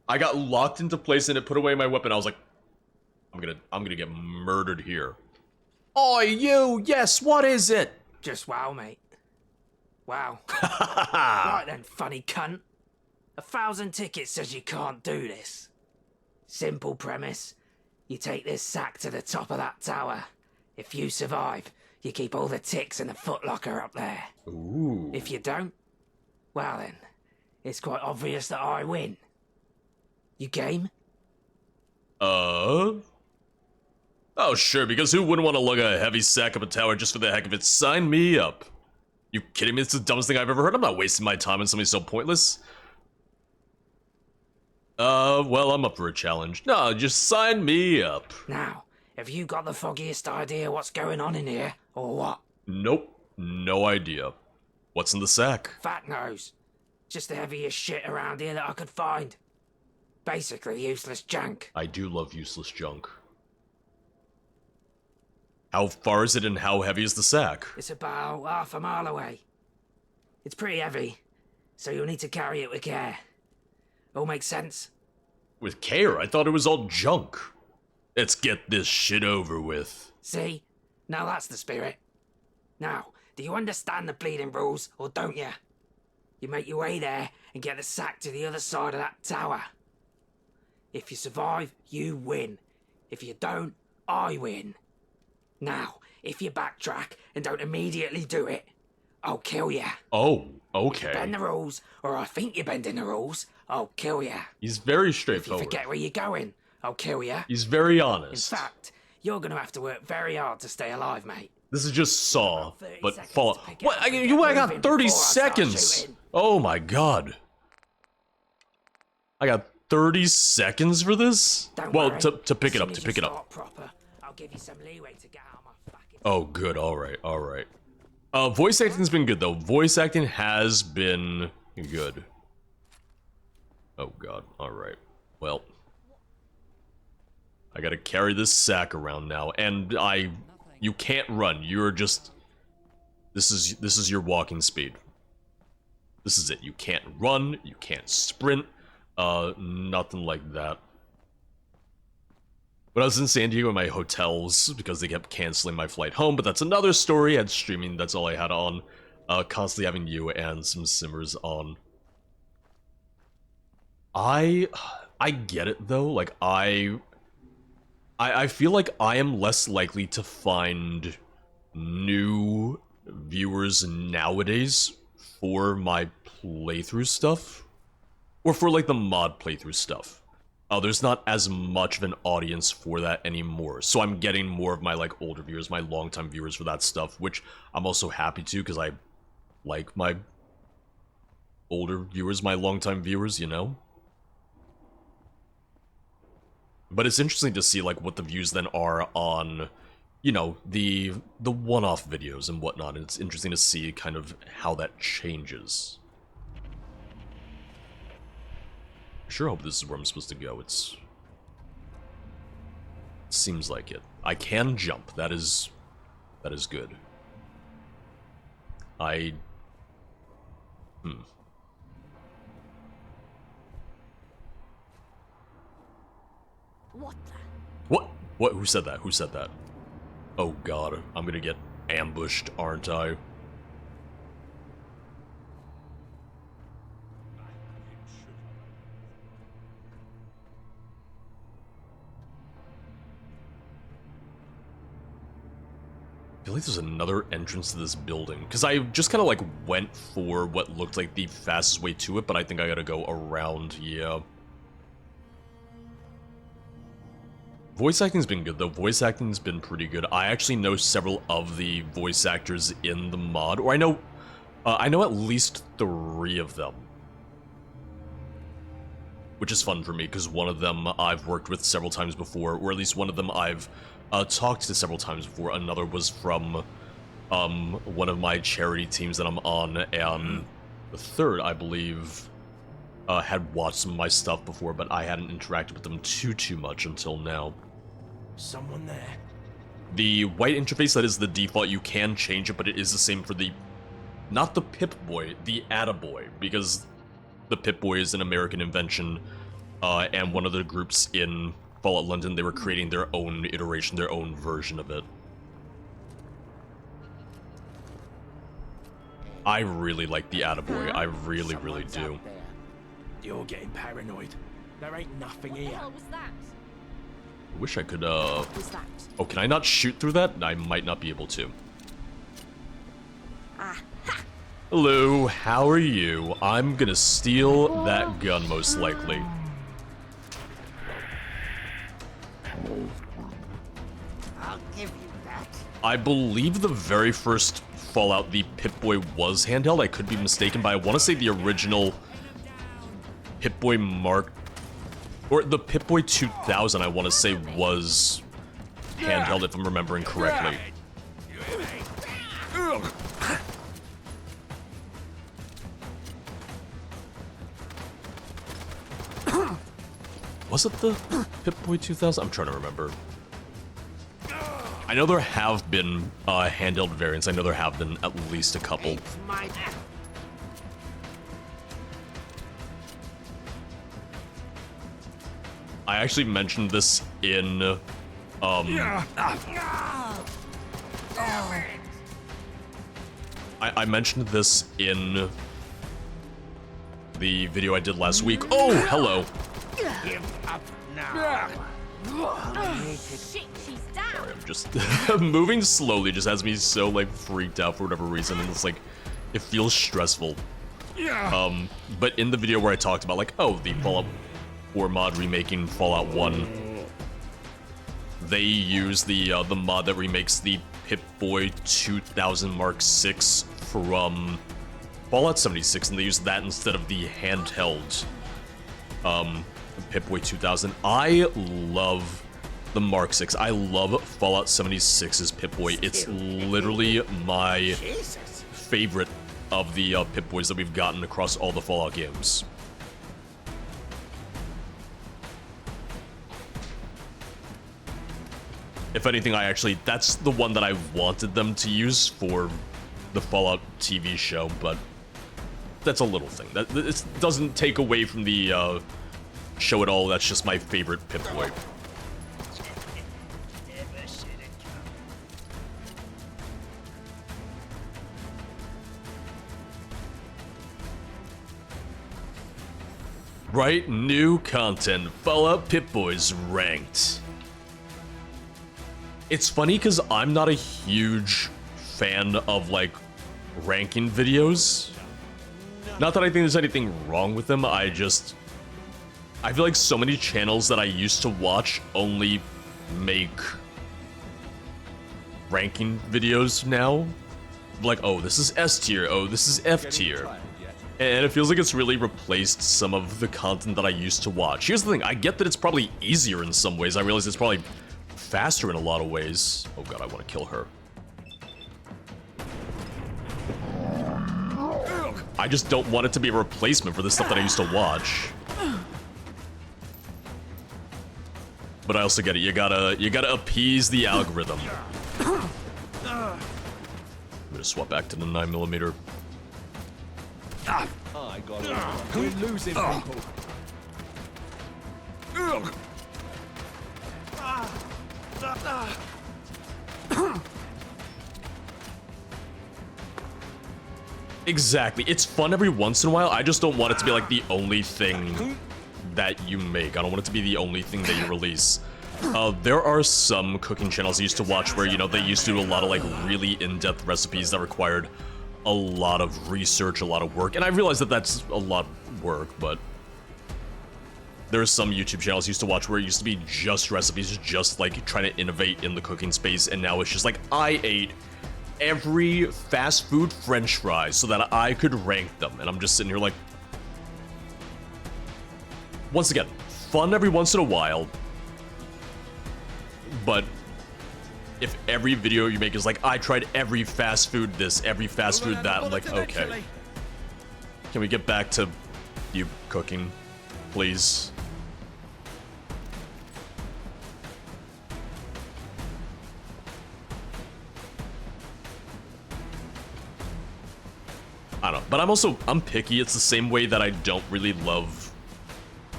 I got locked into place and it put away my weapon, I was like, I'm gonna get murdered here. Oi, you! Yes, what is it? Just wow, mate. Wow. Right then, funny cunt. 1,000 tickets says you can't do this. Simple premise. You take this sack to the top of that tower. If you survive, you keep all the ticks in the footlocker up there. Ooh. If you don't, well then, it's quite obvious that I win. You game? Oh, sure, because who wouldn't want to lug a heavy sack up a tower just for the heck of it? Sign me up. You kidding me? It's the dumbest thing I've ever heard. I'm not wasting my time on something so pointless. Well, I'm up for a challenge. No, just sign me up. Now, have you got the foggiest idea what's going on in here, or what? Nope, no idea. What's in the sack? Fat nose. Just the heaviest shit around here that I could find. Basically useless junk. I do love useless junk. How far is it and how heavy is the sack? It's about half a mile away. It's pretty heavy, so you'll need to carry it with care. All makes sense? With care? I thought it was all junk. Let's get this shit over with. See? Now that's the spirit. Now, do you understand the bleeding rules, or don't you? You make your way there and get the sack to the other side of that tower. If you survive, you win. If you don't, I win. Now, if you backtrack and don't immediately do it, I'll kill you. Oh, okay. Bend the rules, or I think you're bending the rules, I'll kill you. He's very If you straightforward. forget where you're going, I'll kill you. He's very In honest. fact, you're gonna have to work very hard to stay alive, mate. This is just Saw, 30 but seconds Fallout. to pick it What? up and get I moving got 30 before I start seconds. shooting. Oh my god. I got 30 seconds for this? Don't Well, worry. to pick it As up, soon to as pick you it up. start proper, I'll give you some leeway to get out of my fucking... Oh, good. All right. All right. Voice acting's been good though. Voice acting has been good. Oh god. All right. Well, I gotta carry this sack around now, and you can't run. You're just. This is your walking speed. This is it. You can't run. You can't sprint. Nothing like that. When I was in San Diego in my hotels, because they kept canceling my flight home, but that's another story. I had streaming, that's all I had on. Constantly having you and some simmers on. I get it though, like I feel like I am less likely to find new viewers nowadays for my playthrough stuff, or for like the mod playthrough stuff. There's not as much of an audience for that anymore, so I'm getting more of my like older viewers, my longtime viewers for that stuff, which I'm also happy to, because I like my older viewers, my longtime viewers, you know? But it's interesting to see like what the views then are on, you know, the one-off videos and whatnot, and it's interesting to see kind of how that changes. I sure hope this is where I'm supposed to go. It seems like it. I can jump. That is good. What the? What? Who said that? Who said that? Oh god, I'm gonna get ambushed, aren't I? I feel like there's another entrance to this building, because I just kind of like went for what looked like the fastest way to it, but I think I gotta go around, yeah. Voice acting's been good though, voice acting's been pretty good. I actually know several of the voice actors in the mod, or I know at least 3 of them. Which is fun for me, because one of them I've worked with several times before, or at least one of them I've talked to several times before. Another was from one of my charity teams that I'm on, and the third, I believe, had watched some of my stuff before, but I hadn't interacted with them too much until now. Someone there. The white interface, that is the default. You can change it, but it is the same for the, not the Pip-Boy, the Attaboy, because the Pip-Boy is an American invention, and one of the groups in Fallout London, they were creating their own iteration, their own version of it. I really like the Attaboy, I really do. Out there. You're getting paranoid. There ain't nothing What the here. hell was that? I wish I could, What was that? Oh, can I not shoot through that? I might not be able to. Ah, ha! Hello, how are you? I'm gonna steal that gun, most likely. I'll give you that. I believe the very first Fallout, the Pip-Boy was handheld. I could be mistaken, but I want to say the original Pip-Boy Mark... Or the Pip-Boy 2000, I want to say, was handheld, if I'm remembering correctly. Was it the Pip-Boy 2000? I'm trying to remember. I know there have been handheld variants. I know there have been at least a couple. I actually mentioned this in, I mentioned this in the video I did last week. Oh, hello. Give up now. Shit, she's down. Sorry, I'm just moving slowly just has me so like freaked out for whatever reason, and it's like it feels stressful. But in the video where I talked about like, oh, the Fallout 4 mod remaking Fallout 1, they use the mod that remakes the Pip-Boy 2000 Mark 6 from Fallout 76, and they use that instead of the handheld Pip-Boy 2000. I love the Mark 6. I love Fallout 76's Pip-Boy. It's literally my favorite of the Pip-Boys that we've gotten across all the Fallout games. If anything, that's the one that I wanted them to use for the Fallout TV show, but that's a little thing. It doesn't take away from the show at all. That's just my favorite Pip-Boy. Right? New content. Fallout Pip-Boys ranked. It's funny because I'm not a huge fan of, like, ranking videos. Not that I think there's anything wrong with them, I feel like so many channels that I used to watch only make ranking videos now. Like, oh, this is S tier, oh, this is F tier. And it feels like it's really replaced some of the content that I used to watch. Here's the thing, I get that it's probably easier in some ways. I realize it's probably faster in a lot of ways. Oh god, I want to kill her. I just don't want it to be a replacement for the stuff that I used to watch. But I also get it, you gotta appease the algorithm. I'm gonna swap back to the 9mm. I got it. We're losing people. Exactly. It's fun every once in a while. I just don't want it to be like the only thing that you make. I don't want it to be the only thing that you release. There are some cooking channels I used to watch where, you know, they used to do a lot of like really in-depth recipes that required a lot of research, a lot of work. And I realize that that's a lot of work, but there are some YouTube channels I used to watch where it used to be just recipes, just like trying to innovate in the cooking space. And now it's just like, I ate every fast food french fry so that I could rank them. And I'm just sitting here like, once again, fun every once in a while, but if every video you make is like, I tried every fast food this, every fast food that, I'm like, okay. Can we get back to you cooking, please? I don't know, but I'm picky. It's the same way that I don't really love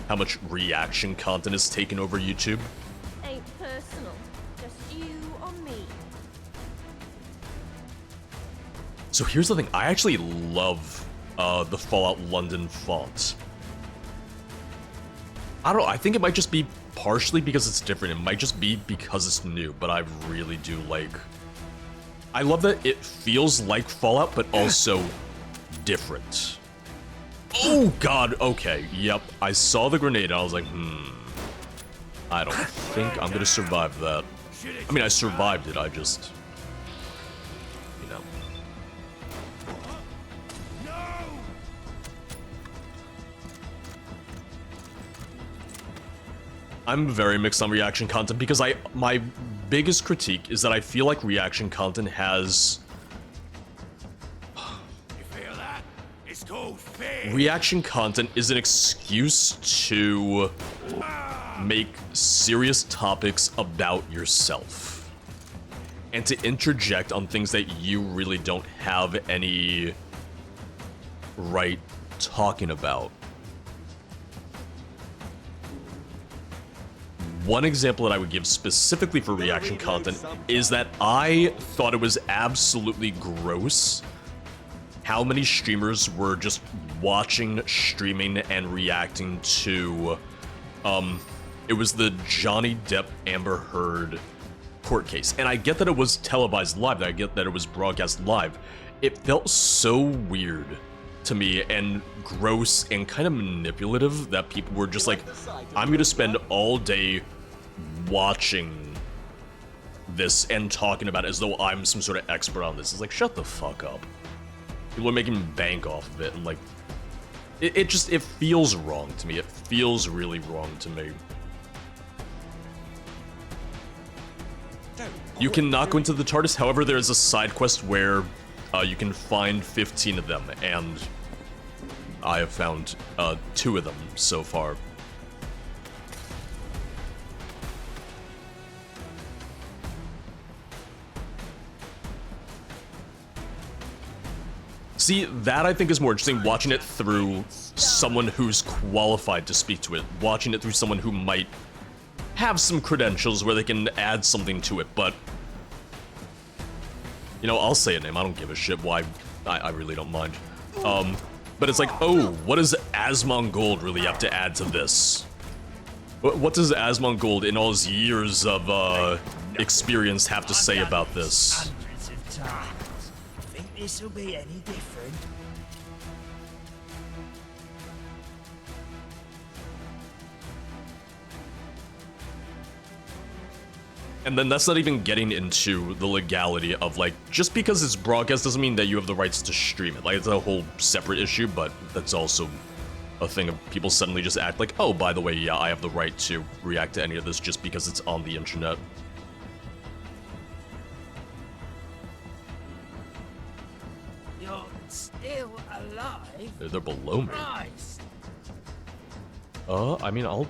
how much reaction content is taken over YouTube. Ain't personal, just you or me. So here's the thing, I actually love the Fallout London font. I don't know, I think it might just be partially because it's different, it might just be because it's new, but I really do like... I love that it feels like Fallout, but also different. Oh god, okay, yep, I saw the grenade and I was like, I don't think I'm gonna survive that. I mean, I survived it, I just... you know. I'm very mixed on reaction content because my biggest critique is that I feel like reaction content has... You feel that? It's called fear. Reaction content is an excuse to make serious topics about yourself. And to interject on things that you really don't have any right talking about. One example that I would give specifically for reaction content is that I thought it was absolutely gross how many streamers were just watching, streaming, and reacting to, it was the Johnny Depp Amber Heard court case. And I get that it was televised live, I get that it was broadcast live. It felt so weird to me and gross and kind of manipulative that people were just like, I'm gonna spend all day watching this and talking about it as though I'm some sort of expert on this. It's like, shut the fuck up. People are making bank off of it, and like, it just, it feels wrong to me. It feels really wrong to me. You cannot go into the TARDIS, however, there is a side quest where you can find 15 of them, and I have found 2 of them so far. See, that I think is more interesting, watching it through someone who's qualified to speak to it, watching it through someone who might have some credentials where they can add something to it, but... you know, I'll say a name, I don't give a shit why, I really don't mind. But it's like, oh, what does Asmongold really have to add to this? What does Asmongold, in all his years of experience, have to say about this? Hundreds of times. Think this'll be any different? And then that's not even getting into the legality of, like, just because it's broadcast doesn't mean that you have the rights to stream it. Like, it's a whole separate issue, but that's also a thing of people suddenly just act like, oh, by the way, yeah, I have the right to react to any of this just because it's on the internet. You're still alive? They're below me. Christ. I mean, I'll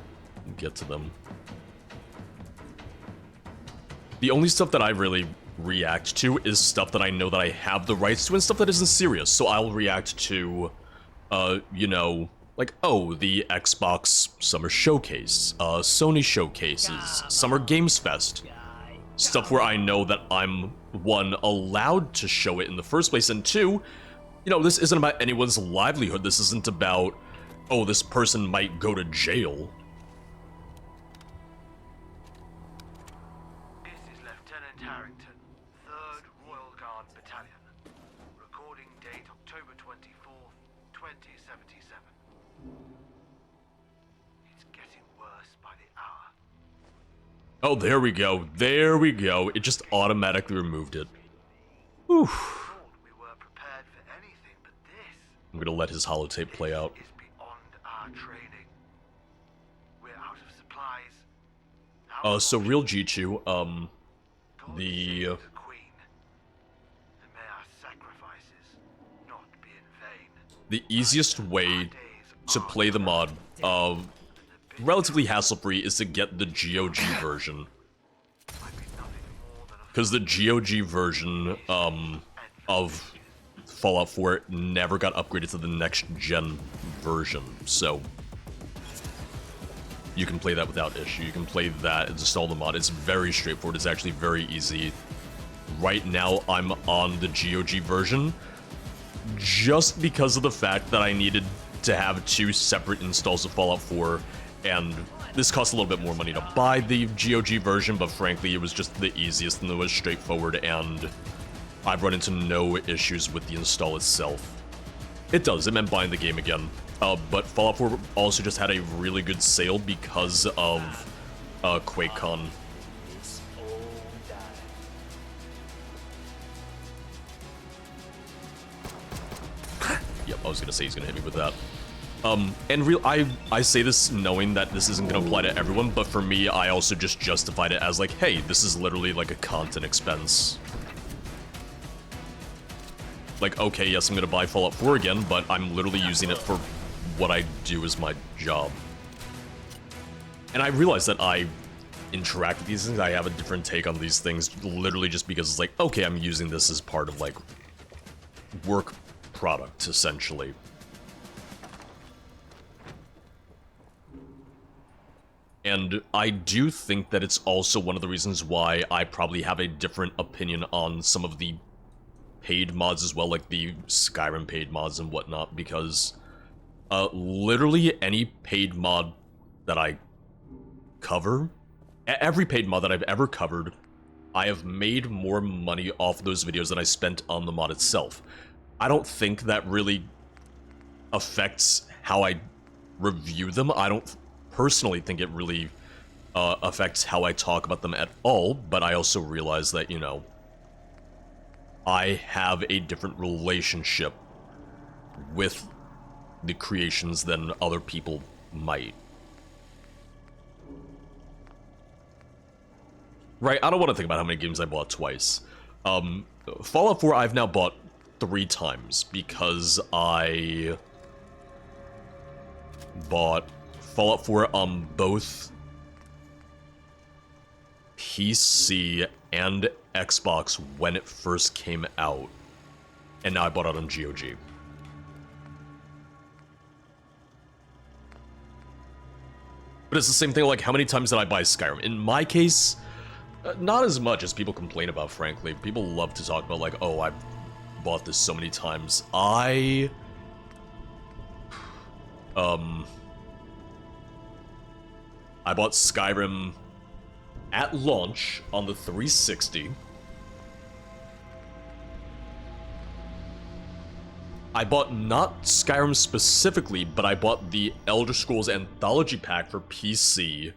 get to them. The only stuff that I really react to is stuff that I know that I have the rights to and stuff that isn't serious. So I'll react to, you know, like, oh, the Xbox Summer Showcase, Sony Showcases, Summer Games Fest. Stuff where I know that I'm, one, allowed to show it in the first place, and two, you know, this isn't about anyone's livelihood. This isn't about, oh, this person might go to jail. This is Lieutenant Harrington, 3rd Royal Guard Battalion. Recording date October 24th, 2077. It's getting worse by the hour. Oh, there we go. There we go. It just automatically removed it. Whew. Thought we were prepared for anything but this. I'm gonna let his holotape play out. Is beyond our training. We're out of supplies. So real Jichu, God the save the Queen. And may our sacrifices not be in vain. the easiest way to play the mod, relatively hassle-free, is to get the GOG version. Because the GOG version, of Fallout 4 never got upgraded to the next-gen version, so you can play that without issue. You can play that and install the mod. It's very straightforward. It's actually very easy. Right now, I'm on the GOG version, just because of the fact that I needed to have 2 separate installs of Fallout 4, and this costs a little bit more money to buy the GOG version, but frankly, it was just the easiest and the most straightforward, and I've run into no issues with the install itself. It does, it meant buying the game again. But Fallout 4 also just had a really good sale because of QuakeCon. It's all done. Yep, I was gonna say he's gonna hit me with that. And I say this knowing that this isn't gonna apply to everyone, but for me, I also just justified it as like, hey, this is literally like a content expense. Like, okay, yes, I'm gonna buy Fallout 4 again, but I'm literally using it for what I do as my job. And I realize that I interact with these things, I have a different take on these things, literally just because it's like, okay, I'm using this as part of, like, work product, essentially. And I do think that it's also one of the reasons why I probably have a different opinion on some of the paid mods as well, like the Skyrim paid mods and whatnot, because literally any paid mod that I cover, every paid mod that I've ever covered, I have made more money off those videos than I spent on the mod itself. I don't think that really affects how I review them. I don't personally think it really affects how I talk about them at all, but I also realize that, you know, I have a different relationship with the creations than other people might. Right, I don't want to think about how many games I bought twice. Fallout 4 I've now bought 3 times, because I bought Fallout 4 on both PC and Xbox when it first came out, and now I bought it on GOG. But it's the same thing, like, how many times did I buy Skyrim? In my case, not as much as people complain about, frankly. People love to talk about, like, oh, I've bought this so many times. I I bought Skyrim at launch on the 360. I bought not Skyrim specifically, but I bought the Elder Scrolls Anthology Pack for PC.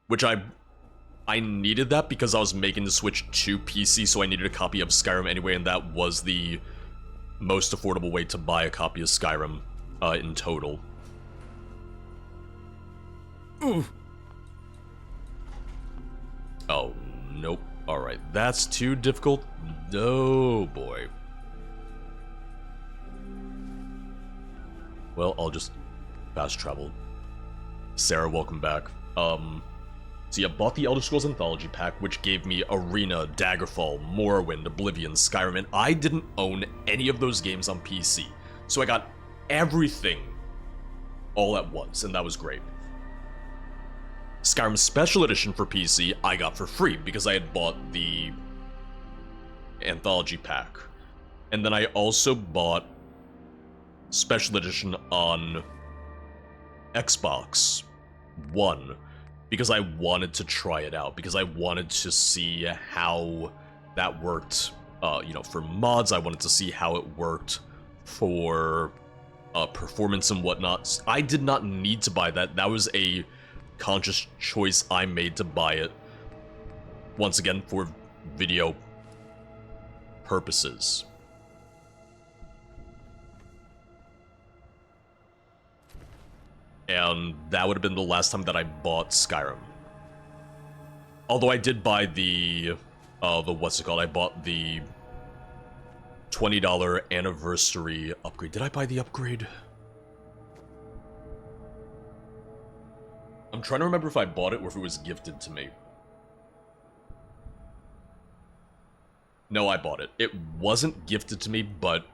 Which I needed that because I was making the switch to PC, so I needed a copy of Skyrim anyway, and that was the most affordable way to buy a copy of Skyrim in total. Oof. Oh, nope. Alright, that's too difficult. Oh, boy. Well, I'll just fast travel. Sarah, welcome back. So yeah, bought the Elder Scrolls Anthology Pack, which gave me Arena, Daggerfall, Morrowind, Oblivion, Skyrim, and I didn't own any of those games on PC. So I got everything all at once, and that was great. Skyrim Special Edition for PC, I got for free, because I had bought the Anthology Pack. And then I also bought Special Edition on Xbox One, because I wanted to try it out, because I wanted to see how that worked, you know, for mods. I wanted to see how it worked for performance and whatnot. I did not need to buy that. That was a conscious choice I made to buy it, once again, for video purposes. And that would have been the last time that I bought Skyrim. Although I did buy the what's it called? I bought the $20 anniversary upgrade. Did I buy the upgrade? I'm trying to remember if I bought it or if it was gifted to me. No, I bought it. It wasn't gifted to me, but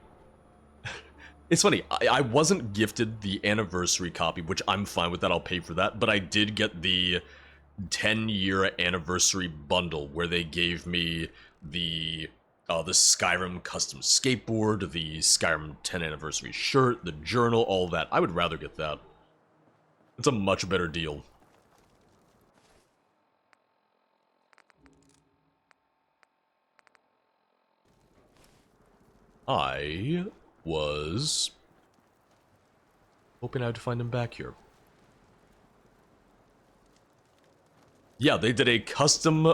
it's funny, I wasn't gifted the anniversary copy, which I'm fine with that, I'll pay for that, but I did get the 10-year anniversary bundle, where they gave me the Skyrim custom skateboard, the Skyrim 10 anniversary shirt, the journal, all that. I would rather get that. It's a much better deal. I was hoping I would find him back here. Yeah, they did a custom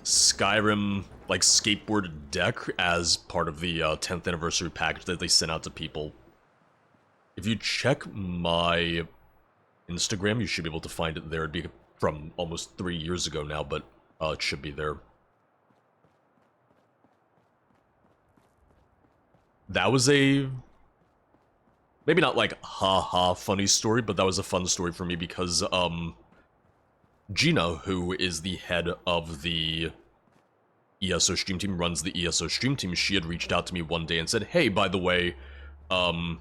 Skyrim like skateboard deck as part of the 10th anniversary package that they sent out to people. If you check my Instagram, you should be able to find it there. It'd be from almost 3 years ago now, but it should be there. That was a, maybe not like ha-ha funny story, but that was a fun story for me because, Gina, who is the head of the ESO stream team, runs the ESO stream team, she had reached out to me one day and said, hey, by the way, You're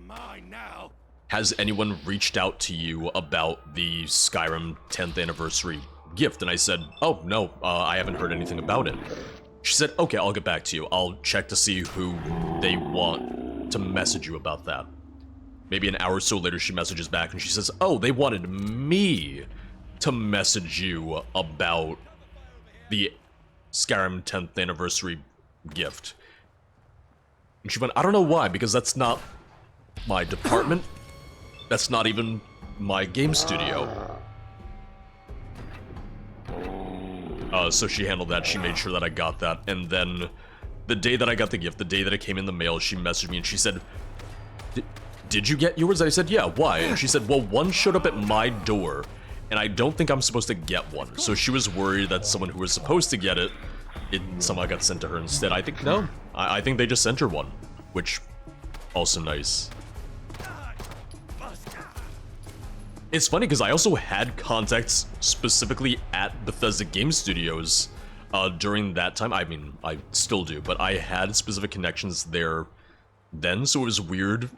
mine now. has anyone reached out to you about the Skyrim 10th anniversary gift? And I said, oh, no, I haven't heard anything about it. She said, okay, I'll get back to you. I'll check to see who they want to message you about that. Maybe an hour or so later, she messages back and she says, oh, they wanted me to message you about the Skyrim 10th anniversary gift. And she went, I don't know why, because that's not my department. That's not even my game studio. So she handled that, she made sure that I got that, and then the day that I got the gift, the day that it came in the mail, she messaged me and she said, did you get yours? I said, yeah, why? And she said, well, one showed up at my door, and I don't think I'm supposed to get one. So she was worried that someone who was supposed to get it, somehow got sent to her instead. I think, no, I think they just sent her one, which, also nice. It's funny because I also had contacts specifically at Bethesda Game Studios during that time. I mean, I still do, but I had specific connections there then, so it was weird.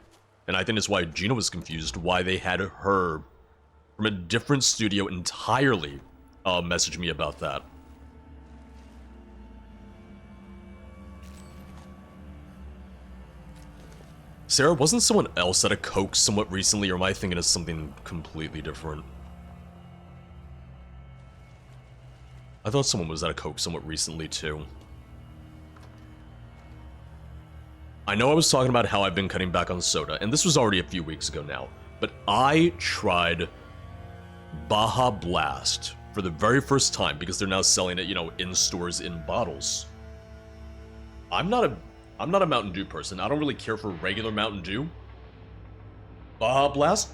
And I think that's why Gina was confused, why they had her from a different studio entirely message me about that. Sarah, wasn't someone else at a Coke somewhat recently, or am I thinking of something completely different? I thought someone was at a Coke somewhat recently, too. I know I was talking about how I've been cutting back on soda, and this was already a few weeks ago now, but I tried Baja Blast for the very first time because they're now selling it, you know, in stores in bottles. I'm not a Mountain Dew person. I don't really care for regular Mountain Dew. Baja Blast,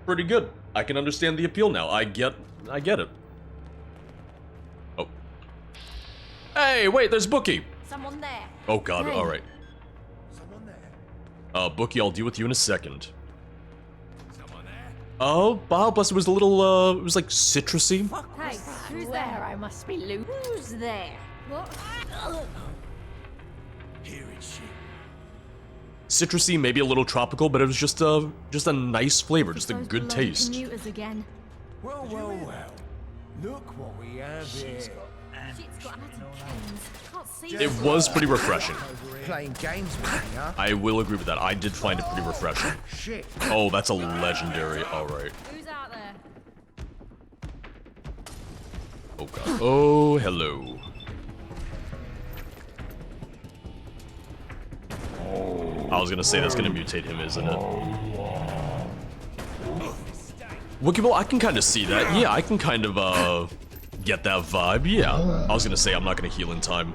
pretty good. I can understand the appeal now. I get it. Oh. Hey, wait, there's Bookie. Someone there. Oh god, Hey. alright. Someone there? Bookie, I'll deal with you in a second. Someone there? Oh, Baja Blast was a little, it was like citrusy. Hey, who's there? I must be loose. Who's there? What? Here it's shit. Citrusy, maybe a little tropical, but it was just a nice flavor, just a Those good bloody taste. commuters again. Well. Look what we have here. Shit's got out of pens. Can't see It was pretty refreshing. Playing games with me, huh? I will agree with that. I did find it pretty refreshing. Shit. Oh, that's a legendary. Alright. Who's out there? Oh god. Oh, hello. I was gonna say that's gonna mutate him, isn't it? Wookieball, I can kind of see that. Yeah, I can kind of, get that vibe. Yeah. I was gonna say I'm not gonna heal in time.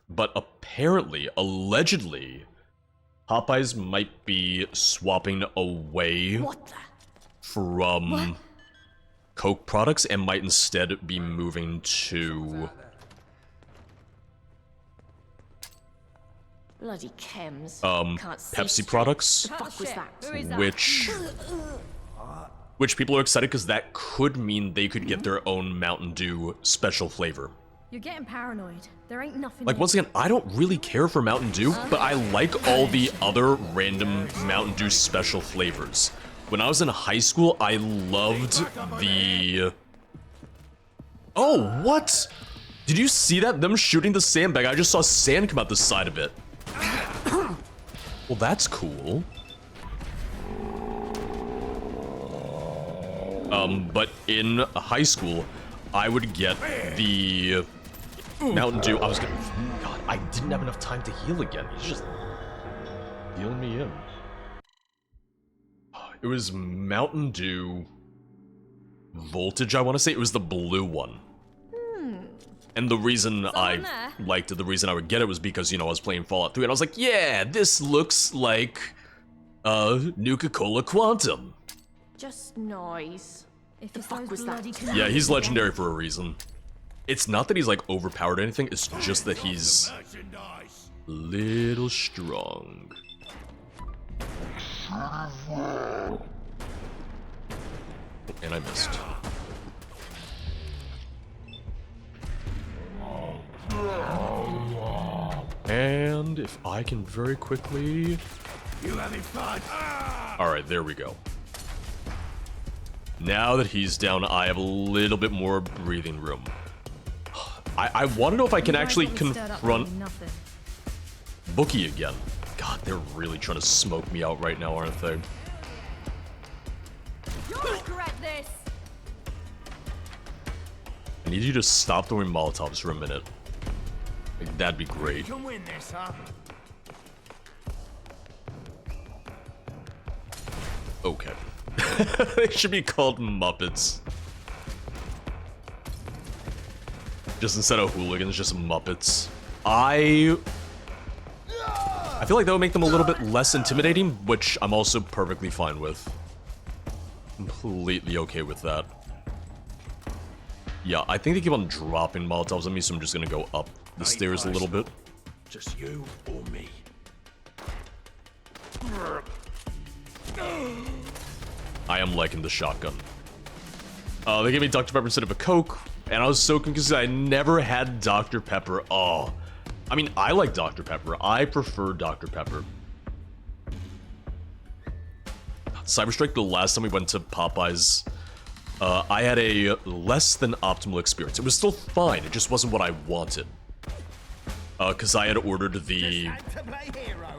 But apparently, allegedly, Popeyes might be swapping away What the? from Coke products and might instead be moving to Bloody chems. Can't see Pepsi straight. products, The fuck was that? Who is that? which people are excited because that could mean they could get their own Mountain Dew special flavor. You're getting paranoid. There ain't nothing. Like, here. once again, I don't really care for Mountain Dew, but I like all the other random Mountain Dew special flavors. When I was in high school, I loved the... Oh, what? Did you see that? Them shooting the sandbag. I just saw sand come out the side of it. Well, that's cool. But in high school, I would get the Mountain Dew. I was gonna... God, I didn't have enough time to heal again. He's just healing me in. It was Mountain Dew Voltage, I want to say. It was the blue one. And the reason I there? liked it, the reason I would get it was because, you know, I was playing Fallout 3 and I was like, yeah, this looks like Nuka-Cola Quantum. Just noise. If it's fuck those was that? bloody Yeah, commuters he's again. legendary for a reason. It's not that he's like overpowered or anything, it's just that he's Merchandise. a little strong. And I missed. And if I can very quickly... You having fun? Alright, there we go. Now that he's down, I have a little bit more breathing room. I want to know if I can You guys actually got me stirred up confront by nothing. Bookie again. God, they're really trying to smoke me out right now, aren't they? You'll regret this. I need you to stop throwing Molotovs for a minute. Like, that'd be great. Can win this, huh? Okay. They should be called Muppets. Just instead of hooligans, just Muppets. I feel like that would make them a little bit less intimidating, which I'm also perfectly fine with. Completely okay with that. Yeah, I think they keep on dropping Molotovs on me, so I'm just gonna go up the stairs a little bit. Just you or me. I am liking the shotgun. They gave me Dr. Pepper instead of a Coke, and I was so confused. I never had Dr. Pepper. Oh, I mean, I like Dr. Pepper. I prefer Dr. Pepper. Cyberstrike, the last time we went to Popeyes, I had a less than optimal experience. It was still fine, it just wasn't what I wanted. Because I had ordered the,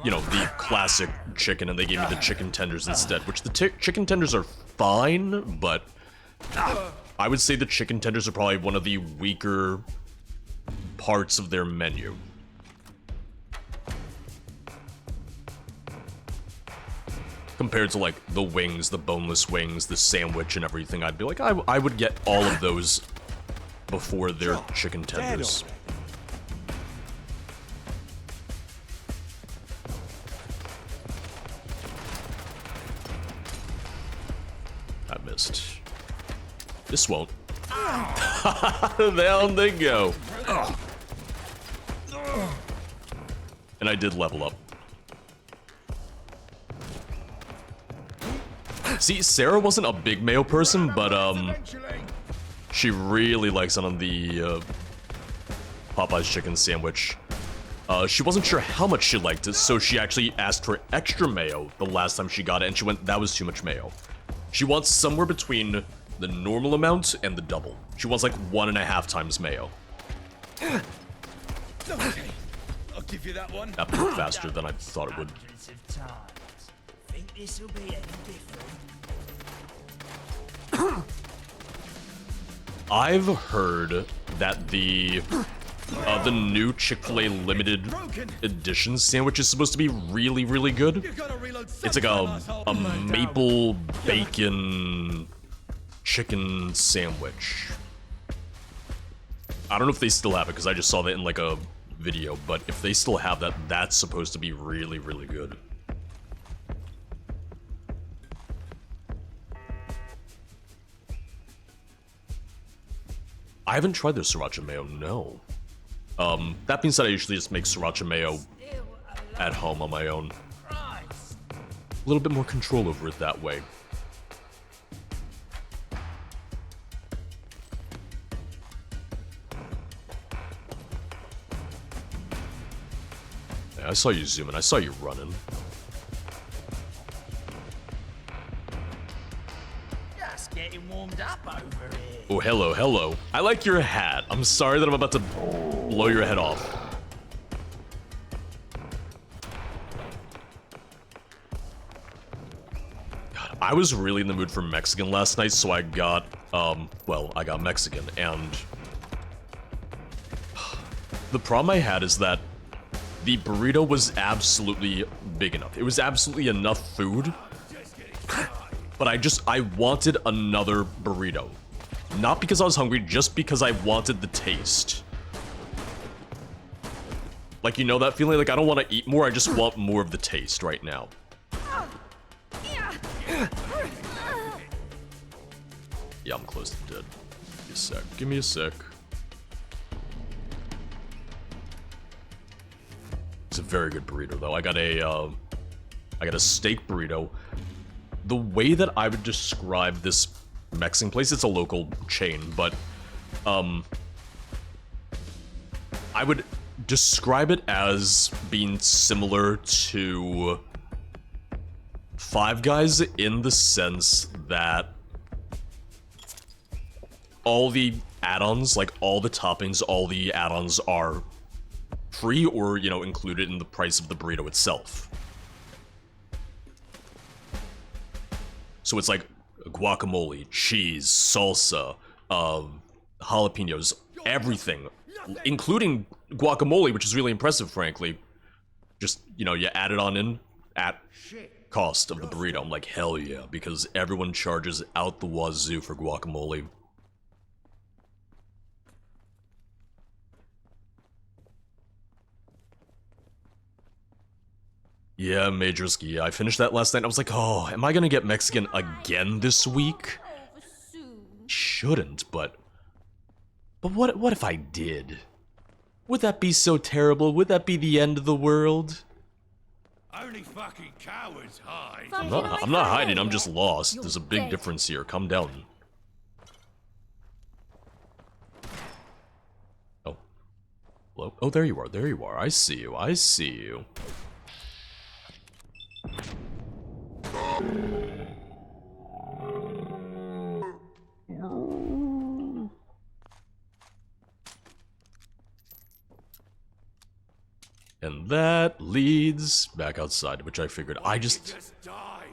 you know, the classic chicken, and they gave me the chicken tenders instead, which the chicken tenders are fine, but I would say the chicken tenders are probably one of the weaker parts of their menu. Compared to, like, the wings, the boneless wings, the sandwich, and everything, I'd be like, I would get all of those before their chicken tenders. I missed. This won't. Down they go. And I did level up. See, Sarah wasn't a big mayo person, but she really likes it on the Popeye's chicken sandwich. She wasn't sure how much she liked it, so she actually asked for extra mayo the last time she got it, and she went, that was too much mayo. She wants somewhere between the normal amount and the double. She wants like 1.5 times mayo. Okay, I'll give you that one. That moved faster than I thought it would. Hundreds of times. Think this'll be any different? I've heard that the new Chick-fil-A limited edition sandwich is supposed to be really, really good. It's like a maple bacon chicken sandwich. I don't know if they still have it, because I just saw that in like a video, but if they still have that, that's supposed to be really, really good. I haven't tried their sriracha mayo, no. That being said, I usually just make sriracha mayo at home on my own. A little bit more control over it that way. Yeah, I saw you zooming, I saw you running. Just getting warmed up over here. Oh, hello, hello. I like your hat. I'm sorry that I'm about to blow your head off. God, I was really in the mood for Mexican last night, so I got, well, I got Mexican, and the problem I had is that the burrito was absolutely big enough. It was absolutely enough food, but I wanted another burrito. Not because I was hungry, just because I wanted the taste. Like, you know that feeling? Like, I don't want to eat more, I just want more of the taste right now. Yeah, I'm close to dead. Give me a sec. Give me a sec. It's a very good burrito, though. I got a steak burrito. The way that I would describe this Mexican place, it's a local chain, but I would describe it as being similar to Five Guys in the sense that all the add-ons, like all the toppings, all the add-ons are free or, you know, included in the price of the burrito itself. So it's like guacamole, cheese, salsa, jalapenos, everything, including guacamole, which is really impressive, frankly. Just, you know, you add it on in at cost of the burrito. I'm like, hell yeah, because everyone charges out the wazoo for guacamole. Yeah, Majorski, I finished that last night. I was like, oh, am I gonna get Mexican again this week? Over soon. Shouldn't, but what if I did? Would that be so terrible? Would that be the end of the world? Only fucking cowards hide. I'm not hiding, I'm just lost. There's a big difference here. Calm down. Oh. Hello? Oh, there you are, there you are. I see you, I see you. And that leads back outside, which I figured. I just... die.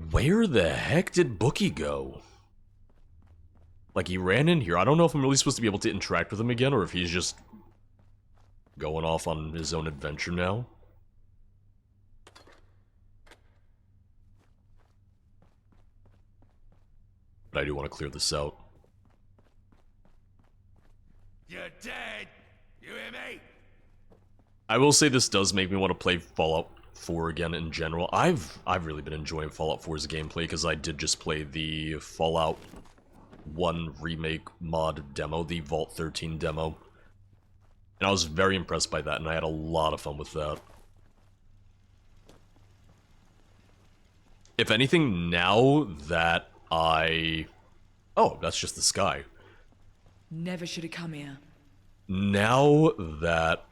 Where the heck did Bookie go? Like, he ran in here. I don't know if I'm really supposed to be able to interact with him again, or if he's just going off on his own adventure now. But I do want to clear this out. You're dead. You hear me? I will say this does make me want to play Fallout 4 again in general. I've really been enjoying Fallout 4's gameplay because I did just play the Fallout 1 remake mod demo, the Vault 13 demo. And I was very impressed by that, and I had a lot of fun with that. If anything, now that I... Oh, that's just the sky. Never should have come here. Now that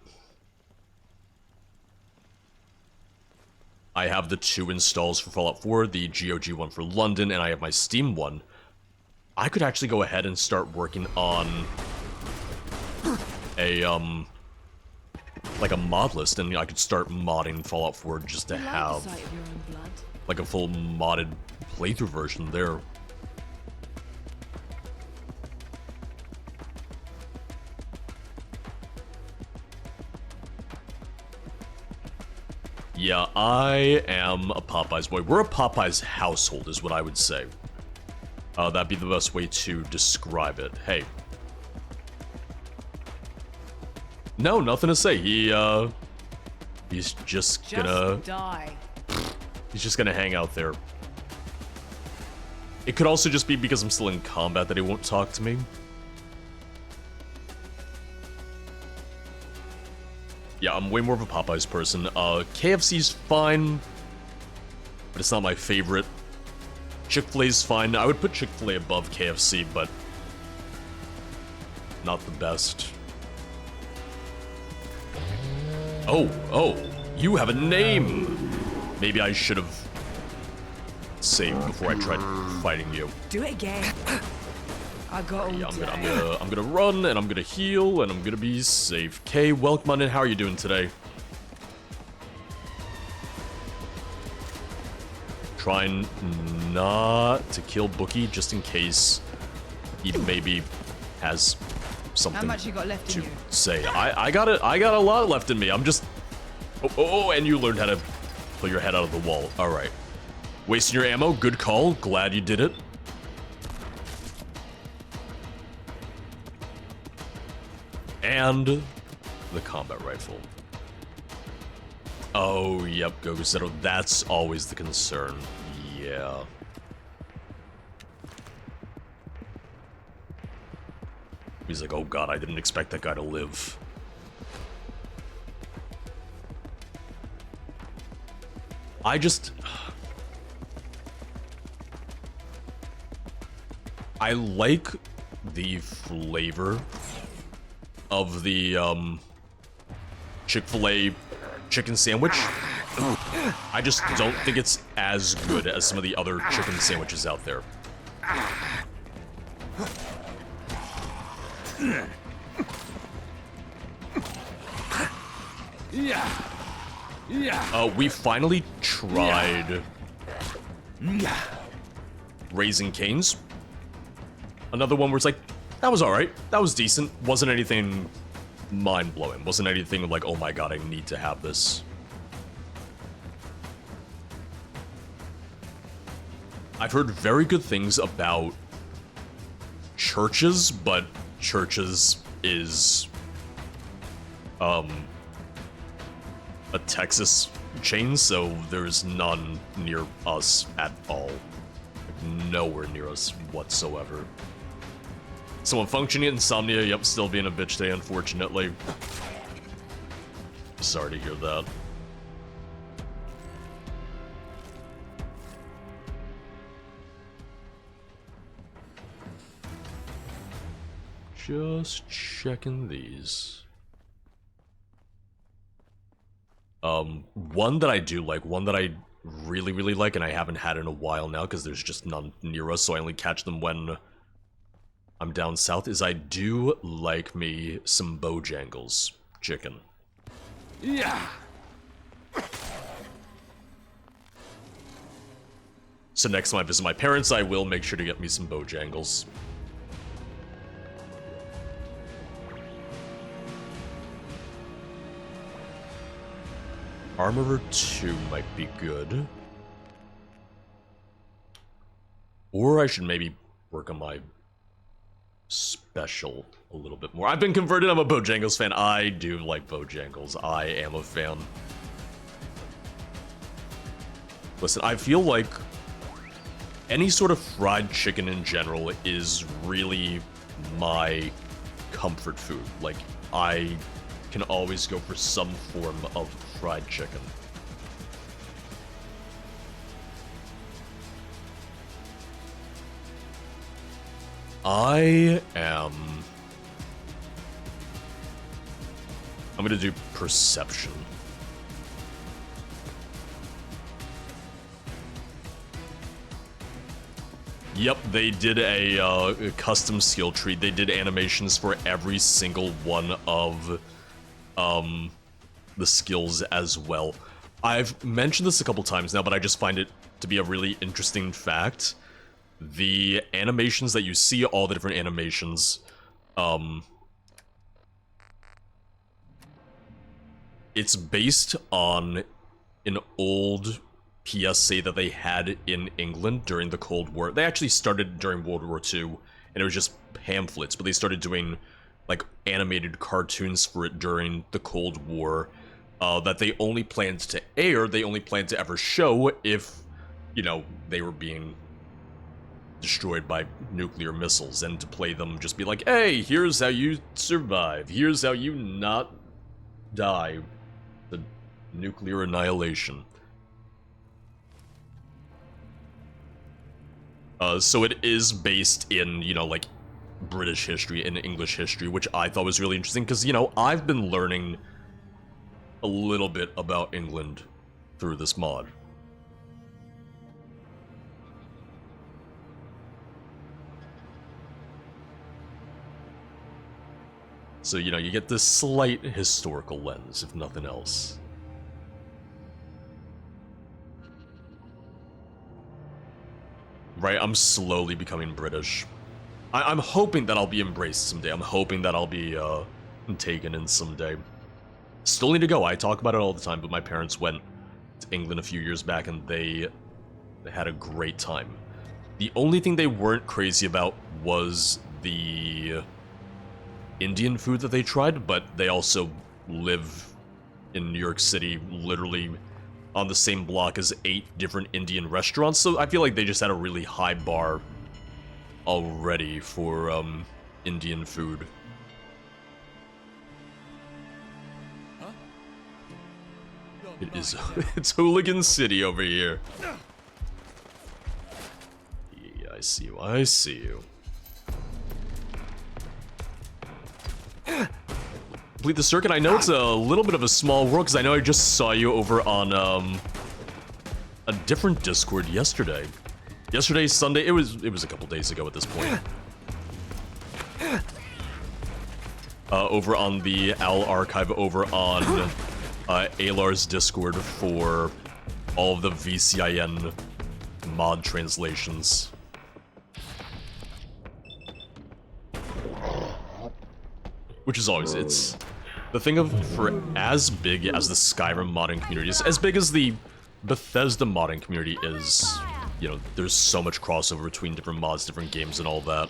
I have the 2 installs for Fallout 4, the GOG one for London, and I have my Steam one, I could actually go ahead and start working on a, like a mod list, and I could start modding Fallout 4 just to have, like, a full modded playthrough version there. Yeah, I am a Popeyes boy. We're a Popeyes household, is what I would say. That'd be the best way to describe it. Hey. No, nothing to say. He's just gonna... die. He's just gonna hang out there. It could also just be because I'm still in combat that he won't talk to me. Yeah, I'm way more of a Popeyes person. KFC's fine, but it's not my favorite. Chick-fil-A's fine. I would put Chick-fil-A above KFC, but not the best. Oh, you have a name! Maybe I should have saved before I tried fighting you. Do it again. I got all Yeah, day. I'm gonna run, and I'm gonna heal, and I'm gonna be safe. Kay, welcome on in. How are you doing today? Trying not to kill Bookie, just in case he maybe has something How much you got left to in you? say. I got a lot left in me. I'm just... Oh, and you learned how to pull your head out of the wall. Alright. Wasting your ammo, good call. Glad you did it. And the combat rifle. Oh, yep, Gogo Zero. That's always the concern. Yeah. He's like, oh god, I didn't expect that guy to live. I just... I like the flavor of the, Chick-fil-A chicken sandwich. I just don't think it's as good as some of the other chicken sandwiches out there. We finally tried Raising Cane's. Another one where it's like, that was alright, that was decent, wasn't anything mind-blowing, wasn't anything like, oh my god, I need to have this. I've heard very good things about Churches, but Churches is a Texas chain, so there's none near us at all. Like, nowhere near us whatsoever. Someone functioning insomnia, yep, still being a bitch today, unfortunately. Sorry to hear that. Just checking these. One that I do like, one that I really like, and I haven't had in a while now, because there's just none near us, so I only catch them when I'm down south, is I do like me some Bojangles chicken. Yeah. So next time I visit my parents, I will make sure to get me some Bojangles. Armorer 2 might be good. Or I should maybe work on my special a little bit more. I've been converted, I'm a Bojangles fan. I do like Bojangles. I am a fan. Listen, I feel like any sort of fried chicken in general is really my comfort food. Like, I can always go for some form of fried chicken. I'm gonna do perception. Yep, they did a custom skill tree. They did animations for every single one of the skills as well. I've mentioned this a couple times now, but I just find it to be a really interesting fact. The animations that you see, all the different animations, it's based on an old PSA that they had in England during the Cold War. They actually started during World War II, and it was just pamphlets, but they started doing, like, animated cartoons for it during the Cold War, that they only planned to air, they only planned to ever show if, you know, they were being destroyed by nuclear missiles, and to play them just be like, hey, here's how you survive, here's how you not die the nuclear annihilation. So it is based in, you know, like, British history and English history, which I thought was really interesting, because, you know, I've been learning a little bit about England through this mod. So, you know, you get this slight historical lens, if nothing else. Right, I'm slowly becoming British. I'm hoping that I'll be embraced someday. I'm hoping that I'll be taken in someday. Still need to go. I talk about it all the time, but my parents went to England a few years back and they had a great time. The only thing they weren't crazy about was the Indian food that they tried, but they also live in New York City, literally on the same block as 8 different Indian restaurants, so I feel like they just had a really high bar already for Indian food. It is it's Hooligan City over here. Yeah, I see you. I see you. Complete the circuit. I know it's a little bit of a small world because I know I just saw you over on a different Discord yesterday. Yesterday, Sunday. It was a couple days ago at this point. Over on the Owl Archive, over on Alar's Discord for all of the VCIN mod translations. Which is always, it's the thing of, for as big as the Skyrim modding community is, as big as the Bethesda modding community is, you know, there's so much crossover between different mods, different games, and all that.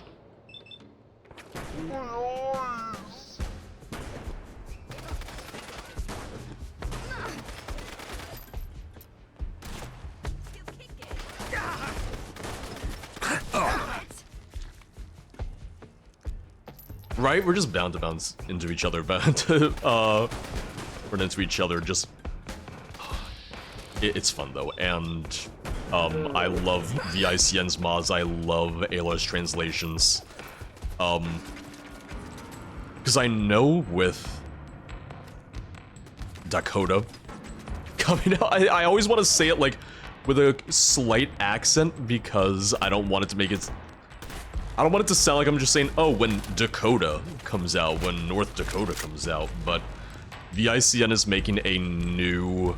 Right? We're just bound to bounce into each other, bound to run into each other, just... It's fun, though, and I love VICN's mods, I love Alar's translations. Because I know with Dakota coming out, I always want to say it, like, with a slight accent, because I don't want it to make it... I don't want it to sound like I'm just saying, oh, when Dakota comes out, when North Dakota comes out, but VICN is making a new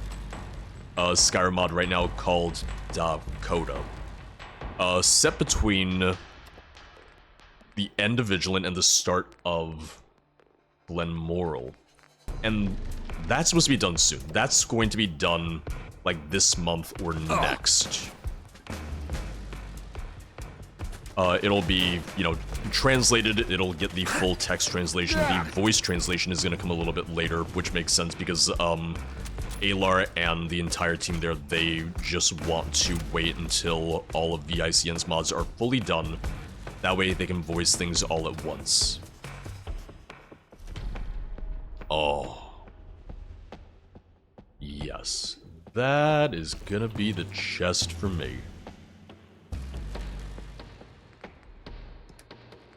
Skyrim mod right now called Dakota. Set between the end of Vigilant and the start of Glenmoral. And that's supposed to be done soon. That's going to be done like this month or next. It'll be, you know, translated, it'll get the full text translation. The voice translation is gonna come a little bit later, which makes sense because, Alar and the entire team there, they just want to wait until all of VICN's mods are fully done. That way they can voice things all at once. Oh. Yes. That is gonna be the chest for me.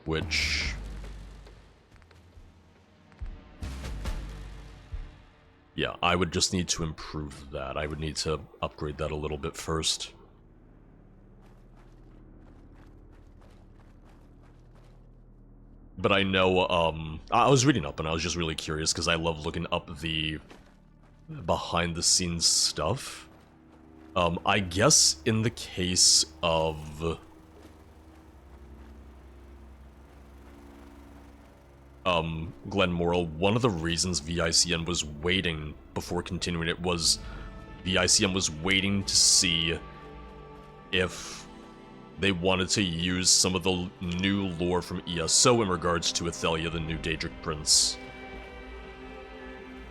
Which... yeah, I would just need to improve that. I would need to upgrade that a little bit first. But I know, I was reading up and I was just really curious because I love looking up the behind-the-scenes stuff. I guess in the case of... Glenmoral, one of the reasons VICN was waiting before continuing it was VICN was waiting to see if they wanted to use some of the new lore from ESO in regards to Athelia, the new Daedric Prince.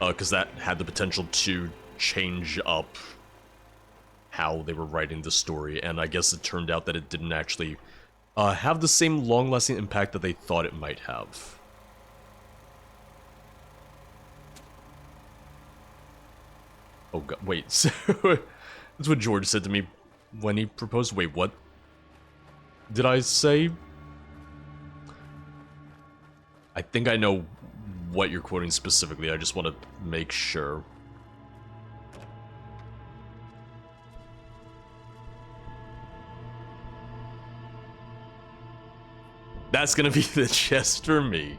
Because that had the potential to change up how they were writing the story, and I guess it turned out that it didn't actually have the same long-lasting impact that they thought it might have. Oh god, wait, so that's what George said to me when he proposed. Wait, what did I say? I think I know what you're quoting specifically, I just want to make sure. That's gonna be the chest for me.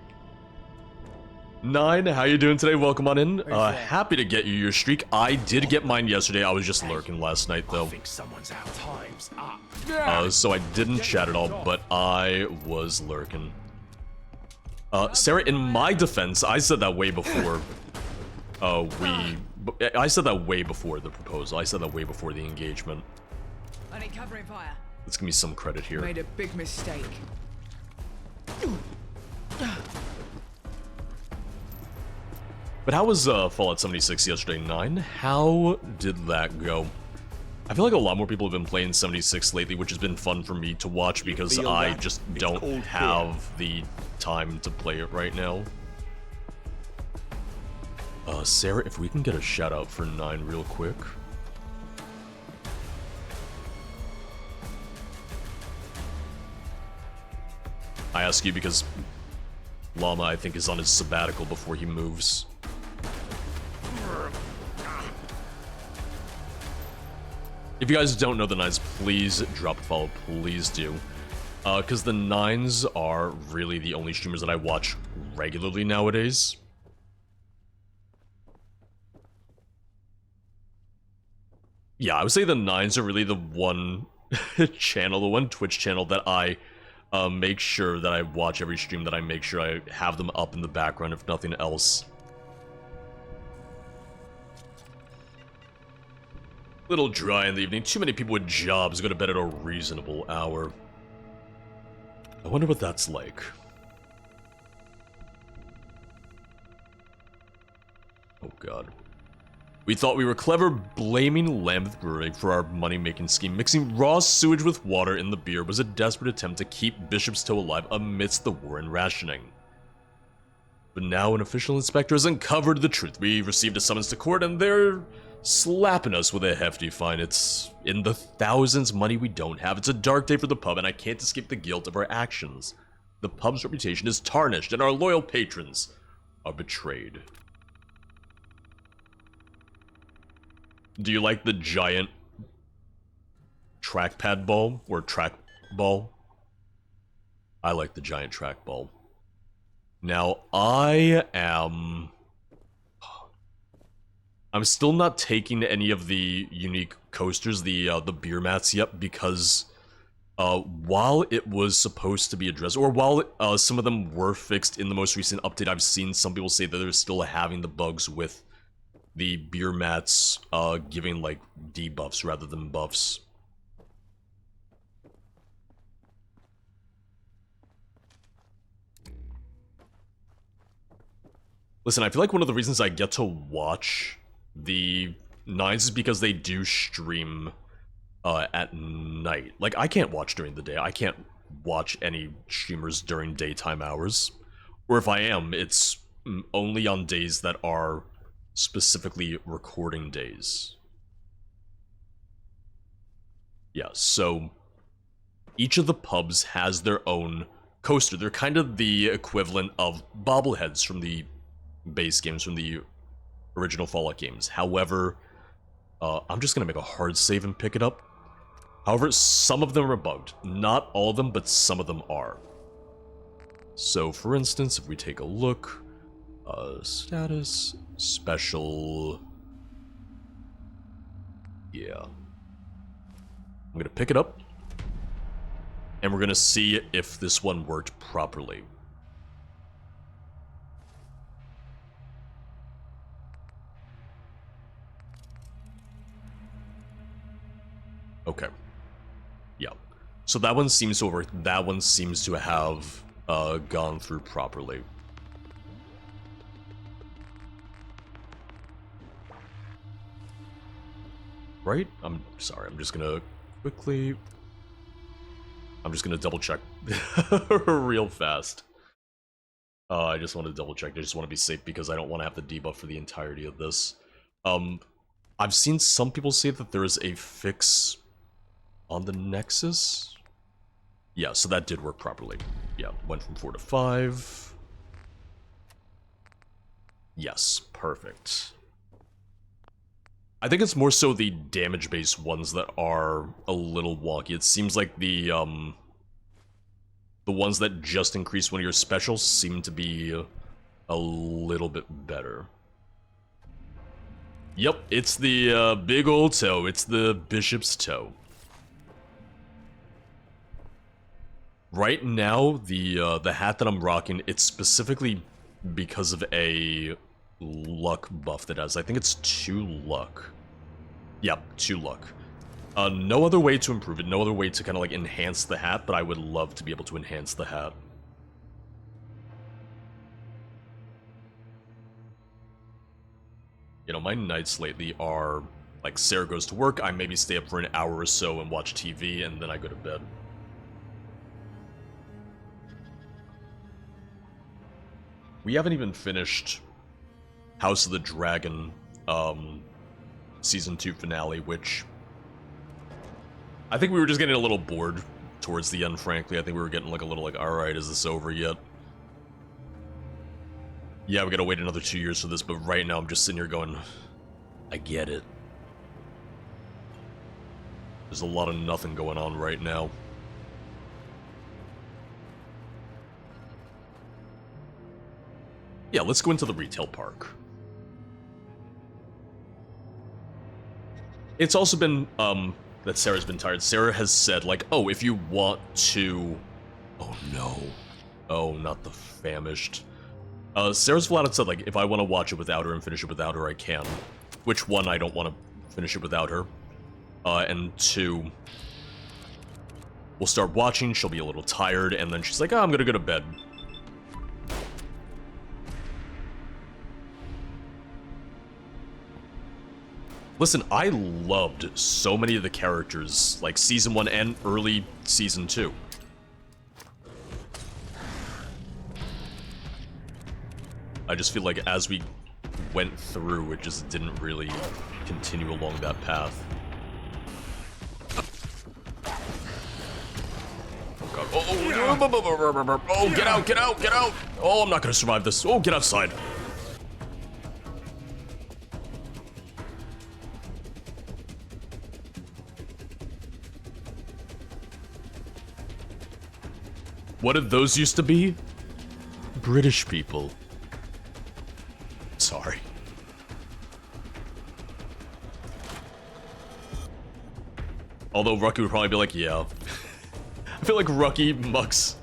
9, how you doing today? Welcome on in. Happy to get you your streak. I did get mine yesterday. I was just lurking last night, though. I think someone's out. Time's up. So I didn't chat at all, but I was lurking. Sarah, in my defense, I said that way before I said that way before the proposal. I said that way before the engagement. I need covering fire. Let's give me some credit here. Made a big mistake. But how was Fallout 76 yesterday? 9? How did that go? I feel like a lot more people have been playing 76 lately, which has been fun for me to watch because I just don't have the time to play it right now. Sarah, if we can get a shout out for 9 real quick. I ask you because Llama, I think, is on his sabbatical before he moves. If you guys don't know the 9s, please drop a follow, please do. Because the 9s are really the only streamers that I watch regularly nowadays. Yeah, I would say the 9s are really the one channel, the one Twitch channel that I make sure that I watch every stream, that I make sure I have them up in the background, if nothing else. Little dry in the evening. Too many people with jobs go to bed at a reasonable hour. I wonder what that's like. Oh god. We thought we were clever, blaming Lambeth Brewing for our money-making scheme. Mixing raw sewage with water in the beer was a desperate attempt to keep Bishop's Toe alive amidst the war and rationing. But now an official inspector has uncovered the truth. We received a summons to court and they're slapping us with a hefty fine. It's in the thousands, money we don't have. It's a dark day for the pub and I can't escape the guilt of our actions. The pub's reputation is tarnished and our loyal patrons are betrayed. Do you like the giant trackpad ball or track ball? I like the giant track ball. Now, I am I'm still not taking any of the unique coasters, the beer mats yet, because while it was supposed to be addressed, or while some of them were fixed in the most recent update, I've seen some people say that they're still having the bugs with the beer mats giving like debuffs rather than buffs. Listen, I feel like one of the reasons I get to watch the Nines is because they do stream at night. Like, I can't watch during the day. I can't watch any streamers during daytime hours. Or if I am, it's only on days that are specifically recording days. Yeah, so each of the pubs has their own coaster. They're kind of the equivalent of bobbleheads from the base games, from the original Fallout games. However, I'm just gonna make a hard save and pick it up. However, some of them are bugged. Not all of them, but some of them are. So, for instance, if we take a look, status, special, yeah. I'm gonna pick it up, and we're gonna see if this one worked properly. Okay. Yeah. So that one seems to work. That one seems to have gone through properly. Right? I'm sorry, I'm just gonna quickly... I'm just gonna double check real fast. I just want to double check. I just want to be safe because I don't want to have to debuff for the entirety of this. I've seen some people say that there is a fix on the Nexus. Yeah, so that did work properly. Yeah, went from 4 to 5. Yes, perfect. I think it's more so the damage-based ones that are a little wonky. It seems like the ones that just increase one of your specials seem to be a little bit better. Yep, it's the big old toe. It's the bishop's toe. Right now, the hat that I'm rocking, it's specifically because of a luck buff that has. I think it's 2 luck. Yep, 2 luck. No other way to improve it, no other way to kind of like enhance the hat, but I would love to be able to enhance the hat. You know, my nights lately are like Sarah goes to work, I maybe stay up for an hour or so and watch TV, and then I go to bed. We haven't even finished House of the Dragon, Season 2 finale, which... I think we were just getting a little bored towards the end, frankly. I think we were getting like a little like, alright, is this over yet? Yeah, we gotta wait another 2 years for this, but right now I'm just sitting here going, I get it. There's a lot of nothing going on right now. Yeah, let's go into the retail park. It's also been, that Sarah's been tired. Sarah has said, like, oh, if you want to... Oh, no. Oh, not the famished. Sarah's flat out said, like, if I want to watch it without her and finish it without her, I can. Which, 1, I don't want to finish it without her. And 2, we'll start watching, she'll be a little tired, and then she's like, oh, I'm gonna go to bed. Listen, I loved so many of the characters, like Season 1 and early Season 2. I just feel like as we went through, it just didn't really continue along that path. Oh god. Oh, get out, get out, get out! Oh, I'm not gonna survive this. Oh, get outside. What did those used to be? British people. Sorry. Although Rucky would probably be like, yeah. I feel like Rucky mucks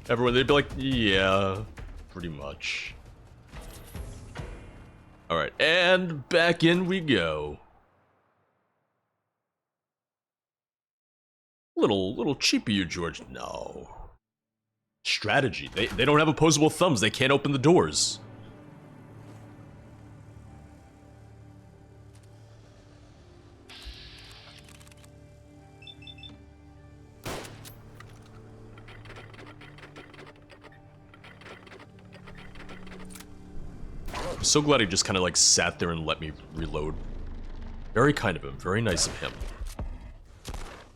everyone. They'd be like, yeah, pretty much. Alright, and back in we go. Little cheap of you, George. No. Strategy. They don't have opposable thumbs. They can't open the doors. I'm so glad he just kind of like sat there and let me reload. Very kind of him. Very nice of him.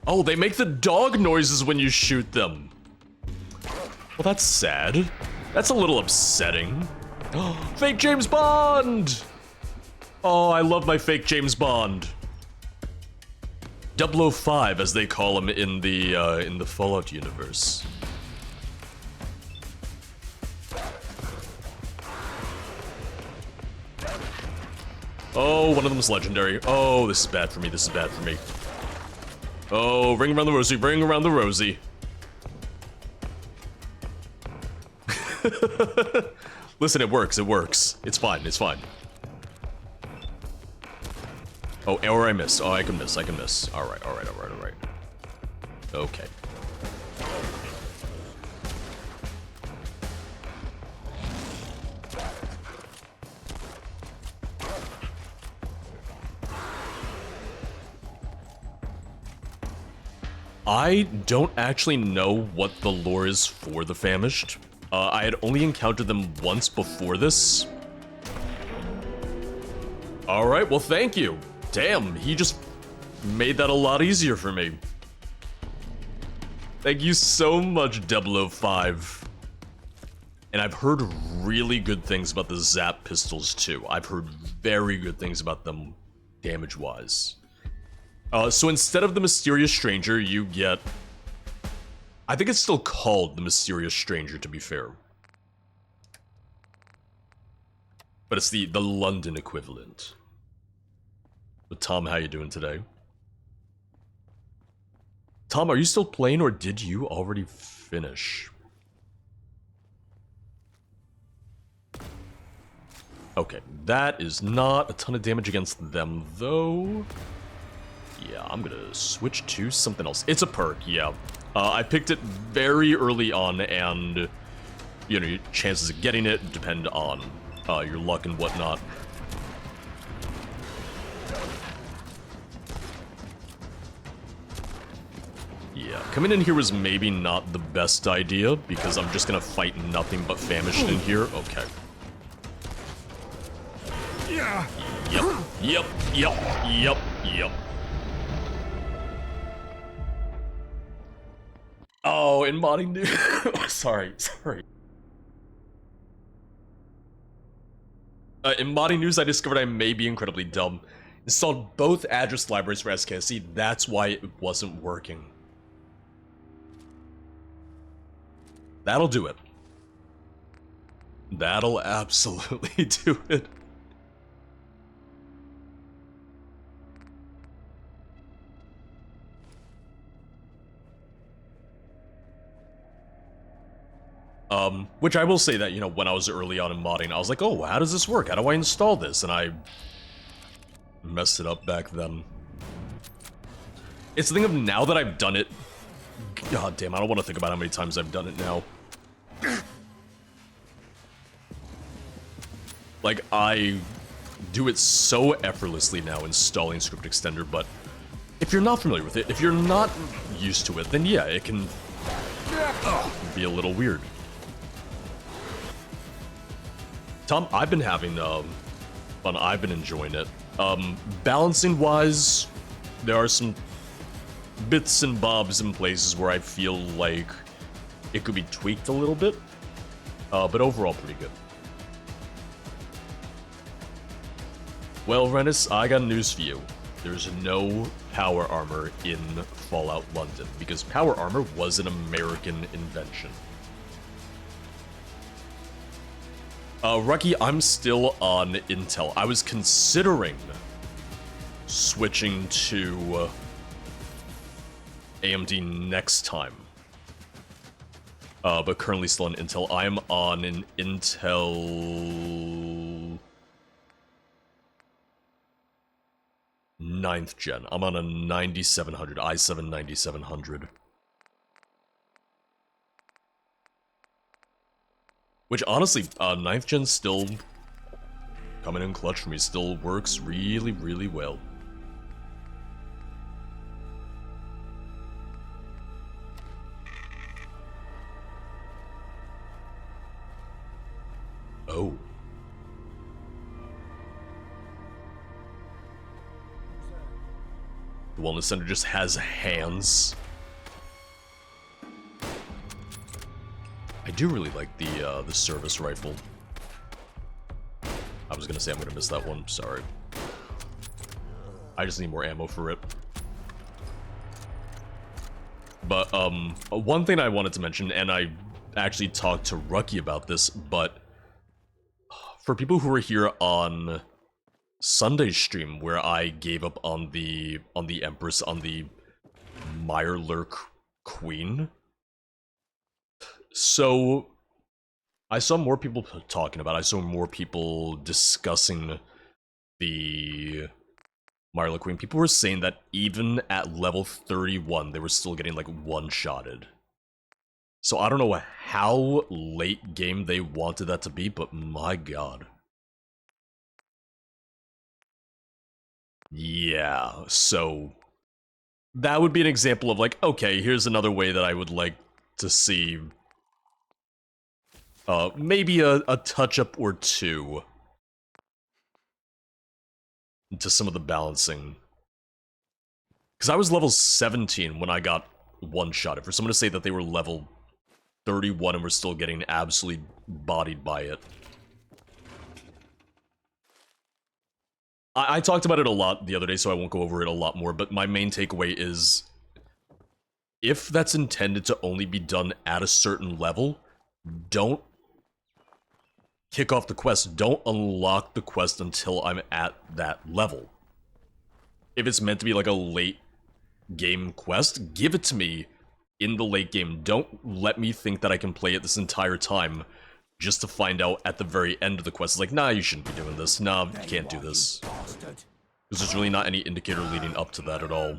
Oh, they make the dog noises when you shoot them. Well, that's sad. That's a little upsetting. Fake James Bond! Oh, I love my fake James Bond. 005, as they call him in the Fallout universe. Oh, one of them's legendary. Oh, this is bad for me. This is bad for me. Oh, ring around the rosy. Ring around the rosy. Listen, it works. It works. It's fine. It's fine. Oh, or I missed. Oh, I can miss. I can miss. All right. All right. All right. All right. Okay. I don't actually know what the lore is for the Famished. I had only encountered them once before this. Alright, well thank you. Damn, he just made that a lot easier for me. Thank you so much, 005. And I've heard really good things about the Zap pistols too. I've heard very good things about them damage-wise. So instead of the Mysterious Stranger, you get... I think it's still called the Mysterious Stranger, to be fair. But it's the London equivalent. But Tom, how you doing today? Tom, are you still playing, or did you already finish? Okay, that is not a ton of damage against them, though. Yeah, I'm gonna switch to something else. It's a perk, yeah. I picked it very early on, and, you know, your chances of getting it depend on your luck and whatnot. Yeah, coming in here was maybe not the best idea, because I'm just gonna fight nothing but Famished in here. Okay. Yeah. Yep. Oh, in modding news. sorry. In modding news, I discovered I may be incredibly dumb. Installed both address libraries for SKSE, that's why it wasn't working. That'll do it. That'll absolutely do it. Which I will say that, you know, when I was early on in modding, I was like, oh, how does this work? How do I install this? And I messed it up back then. It's the thing of now that I've done it, god damn, I don't want to think about how many times I've done it now. Like, I do it so effortlessly now, installing Script Extender, but if you're not familiar with it, if you're not used to it, then yeah, it can be a little weird. Tom, I've been having fun. I've been enjoying it. Balancing wise, there are some bits and bobs in places where I feel like it could be tweaked a little bit, but overall pretty good. Well, Rennis, I got news for you. There's no power armor in Fallout London, because power armor was an American invention. Rucky, I'm still on Intel. I was considering switching to AMD next time. But currently still on Intel. I'm on an Intel 9th gen. I'm on a 9700, i7 9700. Which honestly, 9th gen still coming in clutch for me. Still works really, really well. Oh. The Wellness Center just has hands. I do really like the service rifle. I was gonna say I'm gonna miss that one, sorry. I just need more ammo for it. But, one thing I wanted to mention, and I actually talked to Rucky about this, but for people who were here on Sunday's stream, where I gave up on the Empress, on the Mirelurk Queen, so I saw more people talking about it. I saw more people discussing the Mirelurk Queen. People were saying that even at level 31, they were still getting, like, one-shotted. So I don't know how late game they wanted that to be, but my god. Yeah, so that would be an example of, like, okay, here's another way that I would like to see maybe a touch-up or two to some of the balancing. Because I was level 17 when I got one-shotted. For someone to say that they were level 31 and were still getting absolutely bodied by it. I talked about it a lot the other day, so I won't go over it a lot more, but my main takeaway is, if that's intended to only be done at a certain level, don't kick off the quest. Don't unlock the quest until I'm at that level. If it's meant to be like a late game quest, give it to me in the late game. Don't let me think that I can play it this entire time just to find out at the very end of the quest. It's like, nah, you shouldn't be doing this. Nah, you can't do this. Because there's really not any indicator leading up to that at all.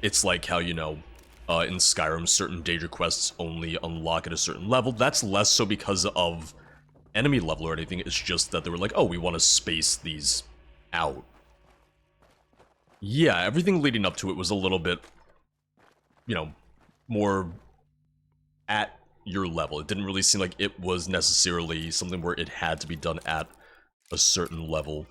It's like how, you know, in Skyrim, certain danger quests only unlock at a certain level. That's less so because of enemy level or anything. It's just that they were like, oh, we want to space these out. Yeah, everything leading up to it was a little bit, you know, more at your level. It didn't really seem like it was necessarily something where it had to be done at a certain level.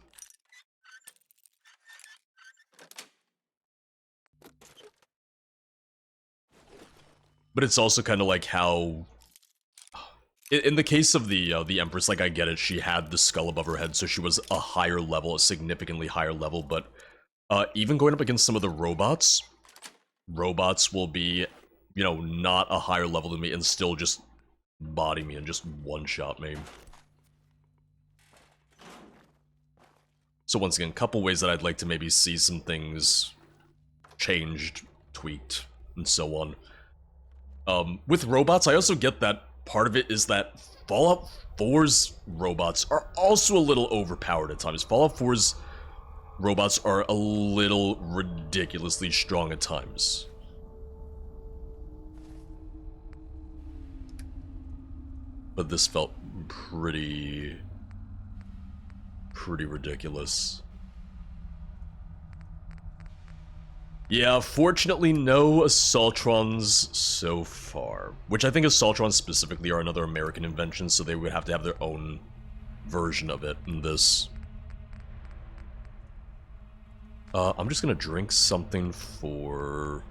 But it's also kind of like how, in the case of the Empress, like, I get it, she had the skull above her head, so she was a higher level, a significantly higher level, but even going up against some of the robots will be, you know, not a higher level than me and still just body me and just one-shot me. So once again, a couple ways that I'd like to maybe see some things changed, tweaked, and so on. With robots, I also get that part of it is that Fallout 4's robots are also a little overpowered at times. Fallout 4's robots are a little ridiculously strong at times. But this felt pretty ridiculous. Yeah, fortunately no Assaultrons so far. Which I think Assaultrons specifically are another American invention, so they would have to have their own version of it in this. I'm just gonna drink something for...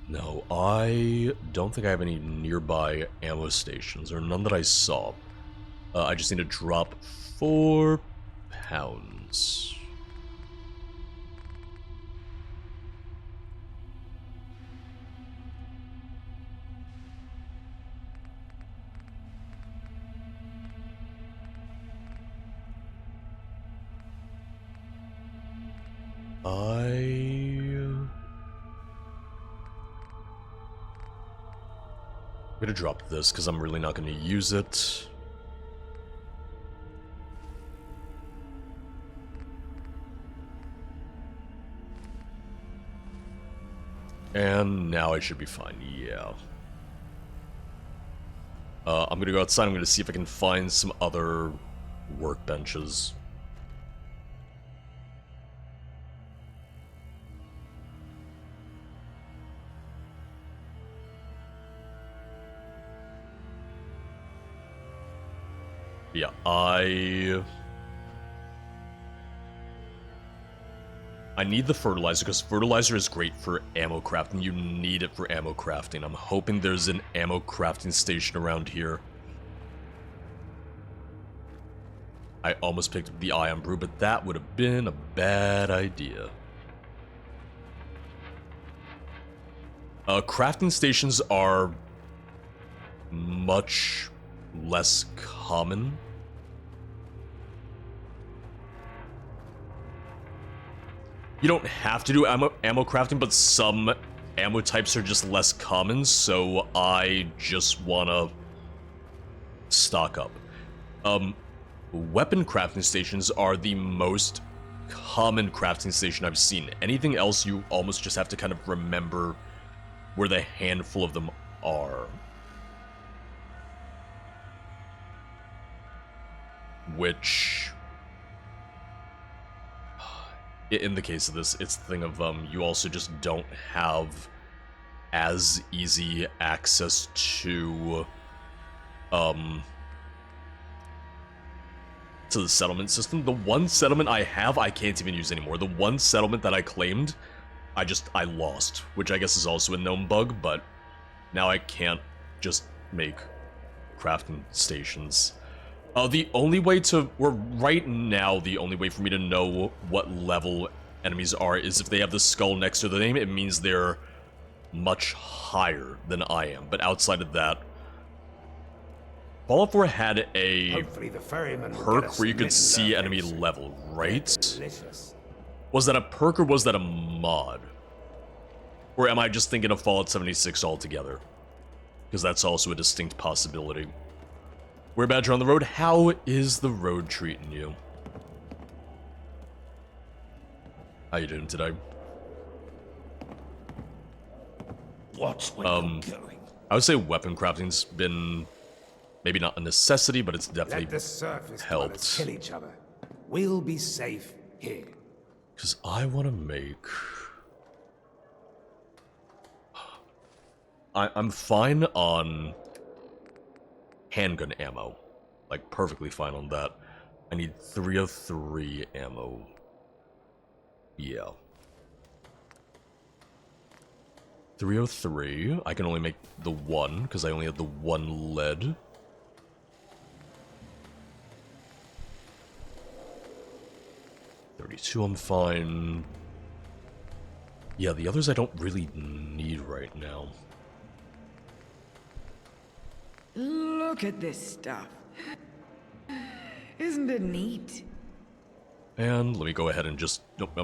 No, I don't think I have any nearby ammo stations, or none that I saw. I just need to drop 4 pounds. I'm gonna drop this because I'm really not gonna use it. And now I should be fine, yeah. I'm gonna go outside, I'm gonna see if I can find some other workbenches. Yeah, I need the fertilizer, because fertilizer is great for ammo crafting. You need it for ammo crafting. I'm hoping there's an ammo crafting station around here. I almost picked up the ion brew, but that would have been a bad idea. Crafting stations are much less common. You don't have to do ammo crafting, but some ammo types are just less common, so I just wanna stock up. Weapon crafting stations are the most common crafting station I've seen. Anything else, you almost just have to kind of remember where the handful of them are. Which, in the case of this, it's the thing of, you also just don't have as easy access to the settlement system. The one settlement I have, I can't even use anymore. The one settlement that I claimed, I lost, which I guess is also a known bug, but now I can't just make crafting stations. The only way to, right now, the only way for me to know what level enemies are is if they have the skull next to the name. It means they're much higher than I am, but outside of that, Fallout 4 had a Hopefully the ferryman will get perk us where you could some see in enemy there. level, right? Delicious. Was that a perk or was that a mod? Or am I just thinking of Fallout 76 altogether? Because that's also a distinct possibility. We're about to on the road. How is the road treating you? How you doing today? Watch where you're going. I would say weapon crafting's been maybe not a necessity, but it's Let definitely the surface helped. dwellers kill each other. We'll be safe here. Because I want to make... I'm fine on handgun ammo. Like, perfectly fine on that. I need 303 ammo. Yeah. 303. I can only make the one, because I only have the one lead. .32, I'm fine. Yeah, the others I don't really need right now. Look at this stuff. Isn't it neat? And let me go ahead and just...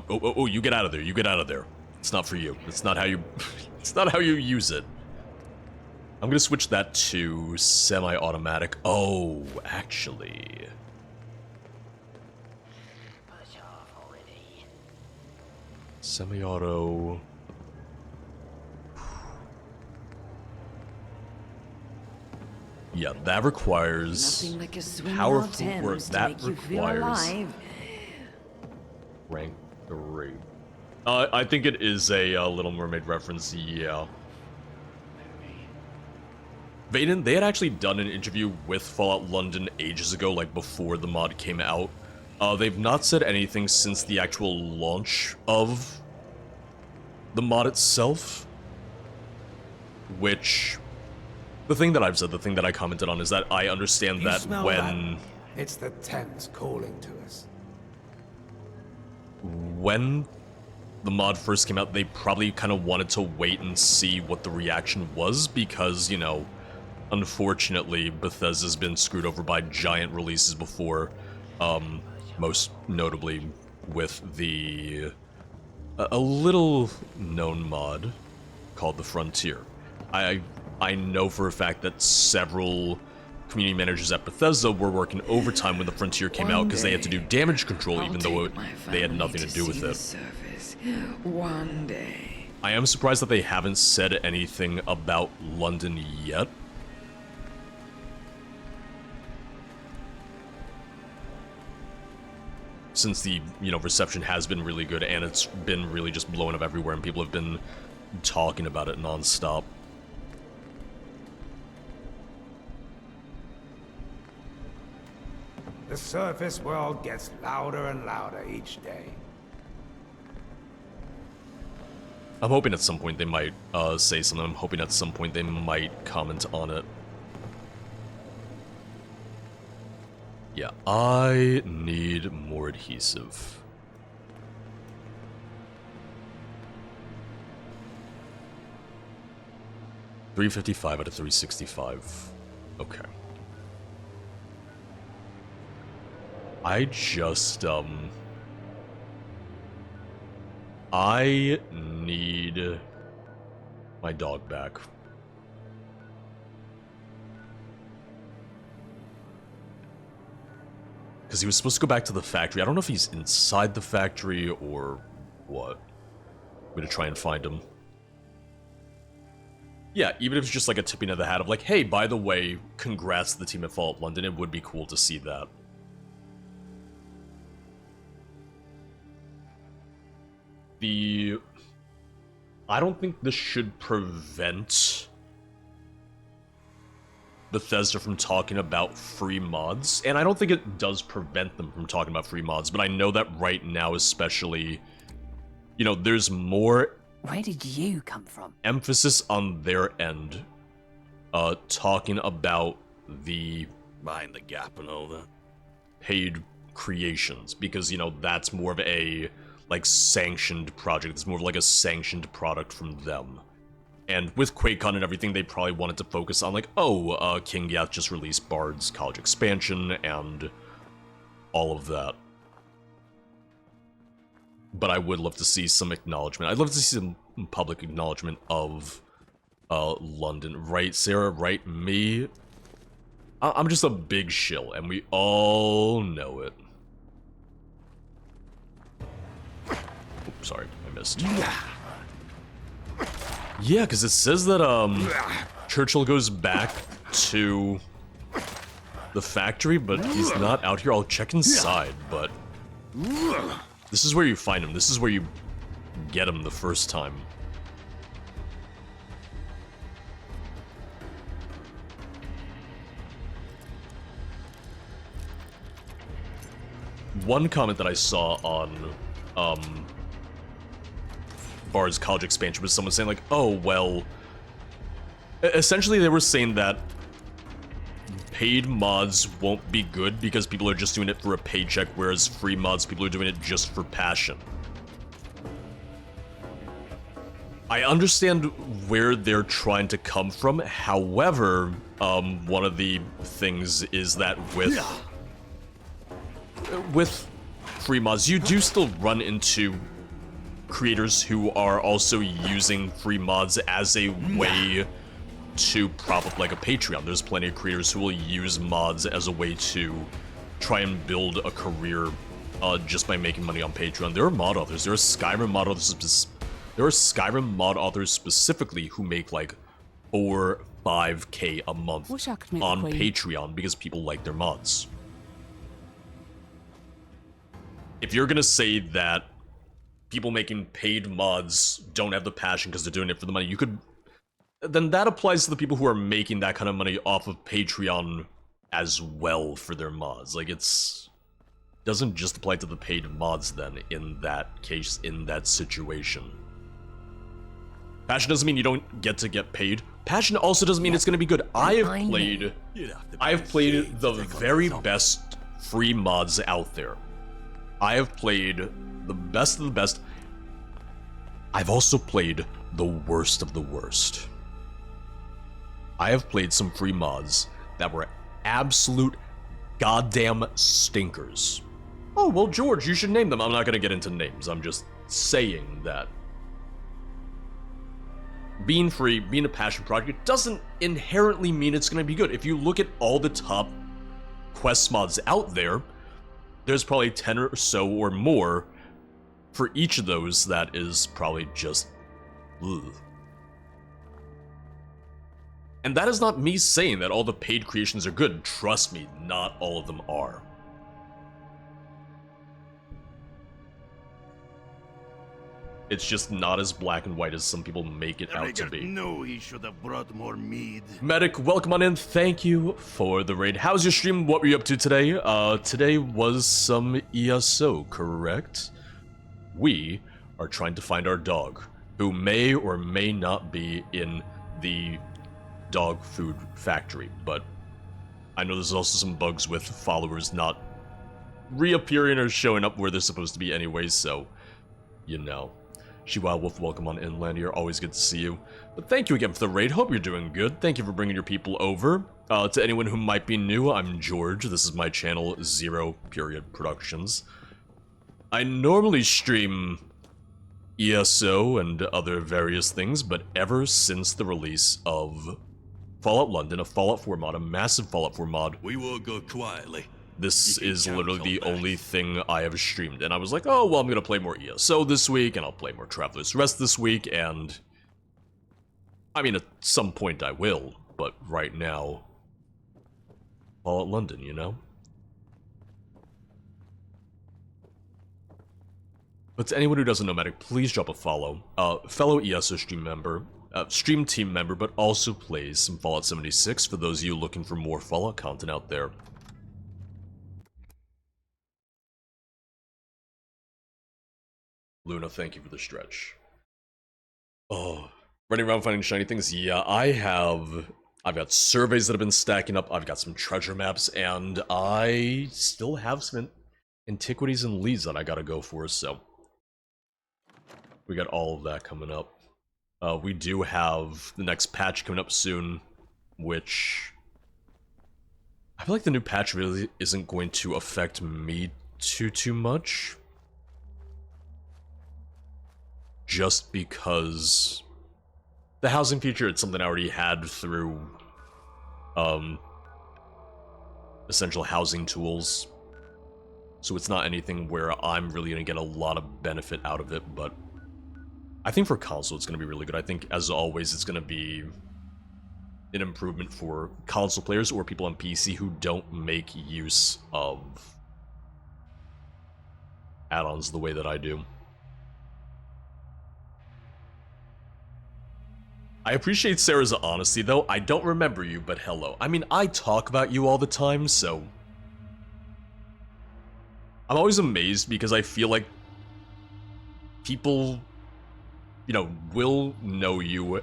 Oh, you get out of there, you get out of there. It's not for you. It's not how you... it's not how you use it. I'm gonna switch that to semi-automatic. Oh, actually... Semi-auto... Yeah, that requires Nothing like a swim powerful in our work. Thames to That make you feel requires alive. rank 3. I think it is a Little Mermaid reference, yeah. Vaden, they had actually done an interview with Fallout London ages ago, like before the mod came out. They've not said anything since the actual launch of the mod itself. Which, the thing that I've said, the thing that I commented on is that I understand You that smell when... that? It's the Thames calling to us. When the mod first came out, they probably kind of wanted to wait and see what the reaction was because, you know, unfortunately, Bethesda's been screwed over by giant releases before, most notably with the a little known mod called the Frontier. I know for a fact that several community managers at Bethesda were working overtime when the Frontier came out because they had to do damage control even though they had nothing to do with it. One day. I am surprised that they haven't said anything about London yet. Since the, reception has been really good and it's been really just blowing up everywhere and people have been talking about it non-stop. The surface world gets louder and louder each day. I'm hoping at some point they might say something. I'm hoping at some point they might comment on it. Yeah, I need more adhesive. $355 out of $365. Okay. I just, I need my dog back. Because he was supposed to go back to the factory. I don't know if he's inside the factory or what. I'm gonna try and find him. Yeah, even if it's just like a tipping of the hat of like, hey, by the way, congrats to the team at Fallout London, it would be cool to see that. I don't think this should prevent Bethesda from talking about free mods, and I don't think it does prevent them from talking about free mods, but I know that right now especially, there's more... Where did you come from? Emphasis on their end, talking about the... Mind the gap and all that. Paid creations, because, that's more of a... like sanctioned project. It's more of like a sanctioned product from them. And with QuakeCon and everything, they probably wanted to focus on like, King Yath just released Bard's College expansion and all of that. But I would love to see some acknowledgement. I'd love to see some public acknowledgement of London. Right, Sarah? Right, me? I'm just a big shill, and we all know it. Sorry, I missed. Yeah, because it says that, Churchill goes back to the factory, but he's not out here. I'll check inside, but... This is where you find him. This is where you get him the first time. One comment that I saw on, Bard's College expansion was someone saying like, oh, well... Essentially, they were saying that paid mods won't be good because people are just doing it for a paycheck, whereas free mods, people are doing it just for passion. I understand where they're trying to come from, however, one of the things is that with free mods, you do still run into creators who are also using free mods as a way to prop up like a Patreon. There's plenty of creators who will use mods as a way to try and build a career just by making money on Patreon. There are mod authors. There are Skyrim mod authors. There are Skyrim mod authors specifically who make like 4-5K a month on Patreon because people like their mods. If you're gonna say that people making paid mods don't have the passion because they're doing it for the money, then that applies to the people who are making that kind of money off of Patreon as well for their mods. Like, doesn't just apply to the paid mods then, in that case, in that situation. Passion doesn't mean you don't get to get paid. Passion also doesn't mean it's gonna be good. I have played the very best free mods out there. I have played the best of the best. I've also played the worst of the worst. I have played some free mods that were absolute goddamn stinkers. Oh, well, George, you should name them. I'm not gonna get into names. I'm just saying that being free, being a passion project, doesn't inherently mean it's gonna be good. If you look at all the top quest mods out there, there's probably 10 or so or more for each of those that is probably just ugh. And that is not me saying that all the paid creations are good. Trust me, not all of them are. It's just not as black and white as some people make it out to be. No, he should have brought more mead. Medic, welcome on in. Thank you for the raid. How's your stream? What were you up to today? Today was some ESO, correct? We are trying to find our dog, who may or may not be in the dog food factory, but I know there's also some bugs with followers not reappearing or showing up where they're supposed to be anyways, so, you know. Chihuahua Wolf, welcome on Inland here. Always good to see you. But thank you again for the raid. Hope you're doing good. Thank you for bringing your people over. To anyone who might be new, I'm George. This is my channel, Zero Period Productions. I normally stream ESO and other various things, but ever since the release of Fallout London, a Fallout 4 mod, a massive Fallout 4 mod, We will go quietly. this is literally the only thing I have streamed, and I was like, oh, well, I'm gonna play more ESO this week, and I'll play more Traveler's Rest this week, and I mean, at some point I will, but right now, Fallout London, you know? But to anyone who doesn't know Medic, please drop a follow. Fellow ESO stream team member, but also plays some Fallout 76 for those of you looking for more Fallout content out there. Luna, thank you for the stretch. Oh, running around finding shiny things? Yeah, I've got surveys that have been stacking up, I've got some treasure maps, and I still have some antiquities and leads that I gotta go for, so we got all of that coming up. We do have the next patch coming up soon, which I feel like the new patch really isn't going to affect me too much. Just because the housing feature, it's something I already had through essential housing tools. So it's not anything where I'm really gonna get a lot of benefit out of it, but I think for console it's gonna be really good. I think, as always, it's gonna be an improvement for console players or people on PC who don't make use of add-ons the way that I do. I appreciate Sarah's honesty, though. I don't remember you, but hello. I mean, I talk about you all the time, so I'm always amazed because I feel like people, you know, will know you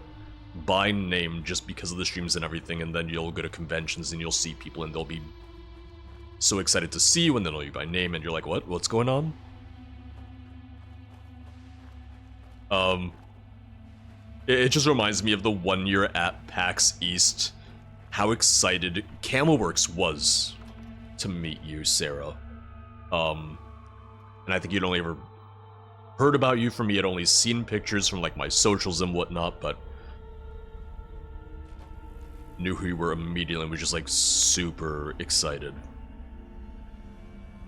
by name just because of the streams and everything, and then you'll go to conventions and you'll see people and they'll be so excited to see you, and they'll know you by name, and you're like, what? What's going on? It just reminds me of the 1 year at PAX East, how excited Camelworks was to meet you, Sarah. And I think you'd only ever heard about you from me, I'd only seen pictures from like my socials and whatnot, but knew who you were immediately and was just like super excited.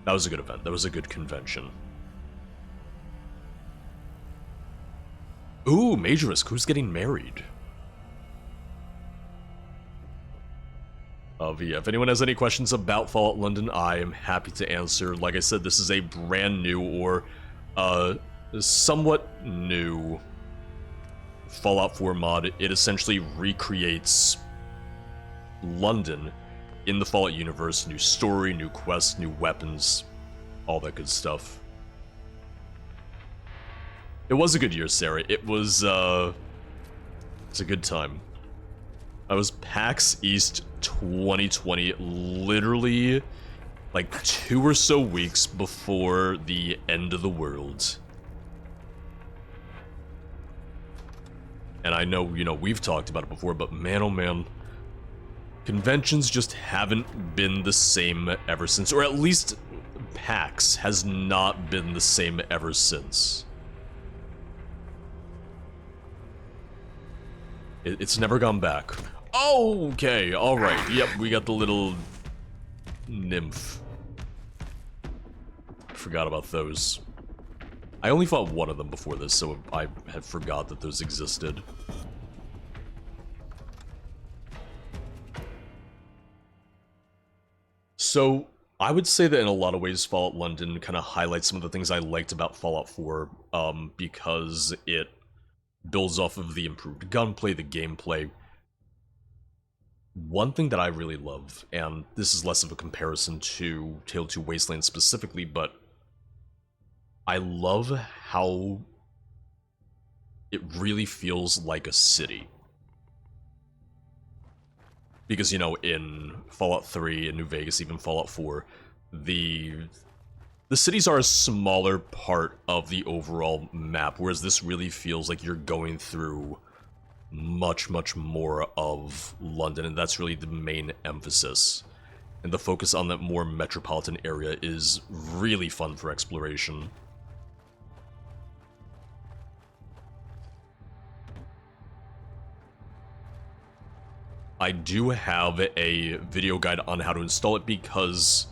That was a good event, that was a good convention. Ooh, Major Risk, who's getting married? Yeah, if anyone has any questions about Fallout London, I am happy to answer. Like I said, this is a brand new or somewhat new Fallout 4 mod. It essentially recreates London in the Fallout universe. New story, new quests, new weapons, all that good stuff. It was a good year, Sarah. It was, it's a good time. I was PAX East 2020, literally, like 2 or so weeks before the end of the world. And I know, you know, we've talked about it before, but man, oh man, conventions just haven't been the same ever since, or at least PAX has not been the same ever since. It's never gone back. Okay, alright. Yep, we got the little nymph. Forgot about those. I only fought one of them before this, so I had forgot that those existed. So, I would say that in a lot of ways Fallout London kind of highlights some of the things I liked about Fallout 4, because it builds off of the improved gunplay, the gameplay. One thing that I really love, and this is less of a comparison to Tale 2 Wasteland specifically, but I love how it really feels like a city. Because, you know, in Fallout 3, in New Vegas, even Fallout 4, the cities are a smaller part of the overall map, whereas this really feels like you're going through much, much more of London, and that's really the main emphasis. And the focus on that more metropolitan area is really fun for exploration. I do have a video guide on how to install it because,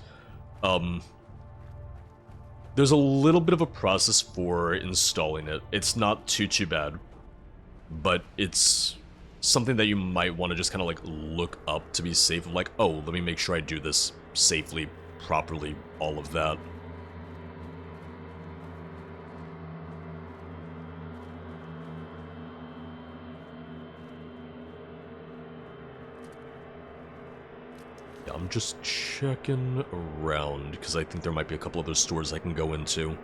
there's a little bit of a process for installing it. It's not too bad, but it's something that you might want to just kind of like look up to be safe. Like, oh, let me make sure I do this safely, properly, all of that. I'm just checking around, because I think there might be a couple other stores I can go into.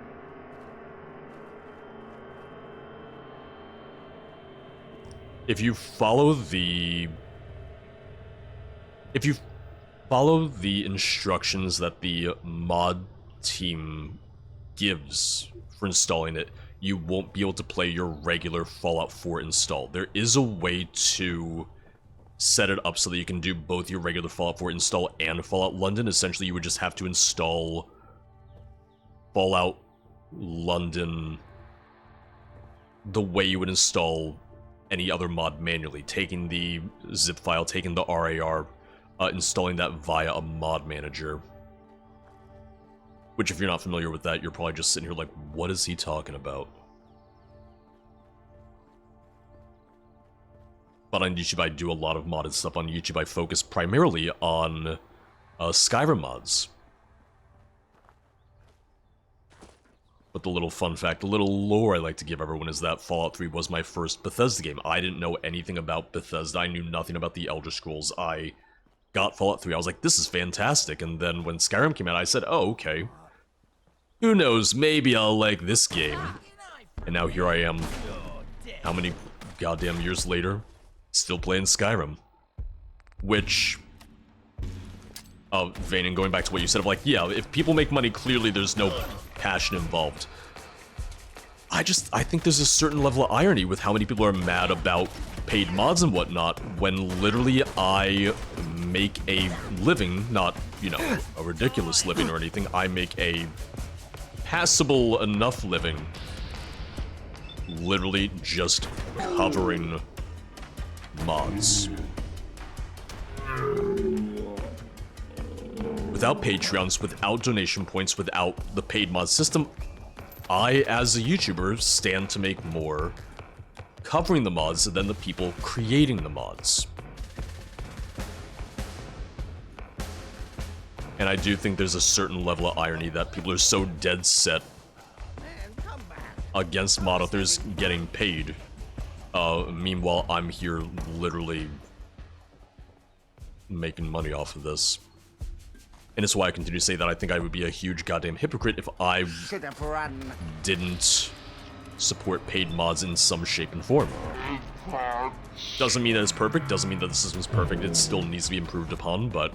If you follow the instructions that the mod team gives for installing it, you won't be able to play your regular Fallout 4 install. There is a way to set it up so that you can do both your regular Fallout 4 install and Fallout London. Essentially, you would just have to install Fallout London the way you would install any other mod manually, taking the zip file, taking the RAR, installing that via a mod manager. Which, if you're not familiar with that, you're probably just sitting here like, what is he talking about? But on YouTube, I do a lot of modded stuff on YouTube. I focus primarily on Skyrim mods. But the little fun fact, the little lore I like to give everyone is that Fallout 3 was my first Bethesda game. I didn't know anything about Bethesda. I knew nothing about the Elder Scrolls. I got Fallout 3. I was like, this is fantastic. And then when Skyrim came out, I said, oh, okay. Who knows, maybe I'll like this game. And now here I am, how many goddamn years later? Still playing Skyrim. Which, Vayne, and going back to what you said of like, yeah, if people make money, clearly there's no passion involved. I think there's a certain level of irony with how many people are mad about paid mods and whatnot, when literally I make a living, not, you know, a ridiculous living or anything, I make a passable enough living, literally just covering mods. Without Patreons, without donation points, without the paid mod system, I, as a YouTuber, stand to make more covering the mods than the people creating the mods. And I do think there's a certain level of irony that people are so dead set against mod authors getting paid. Meanwhile, I'm here literally making money off of this. And it's why I continue to say that I think I would be a huge goddamn hypocrite if I didn't support paid mods in some shape and form. Doesn't mean that it's perfect, doesn't mean that the system's perfect, it still needs to be improved upon, but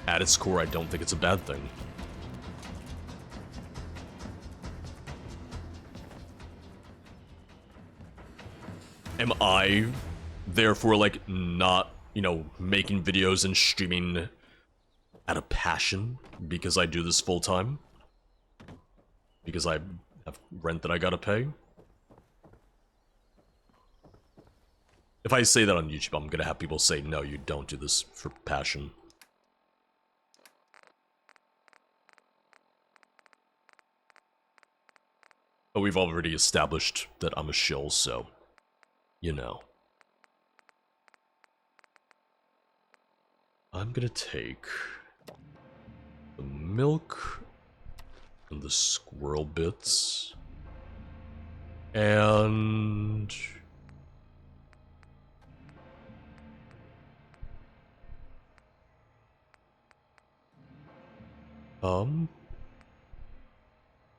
at its core, I don't think it's a bad thing. Am I, therefore, like, not, you know, making videos and streaming out of passion because I do this full time. Because I have rent that I gotta pay. If I say that on YouTube, I'm gonna have people say, no, you don't do this for passion. But we've already established that I'm a shill, so, you know. I'm gonna take the milk and the squirrel bits and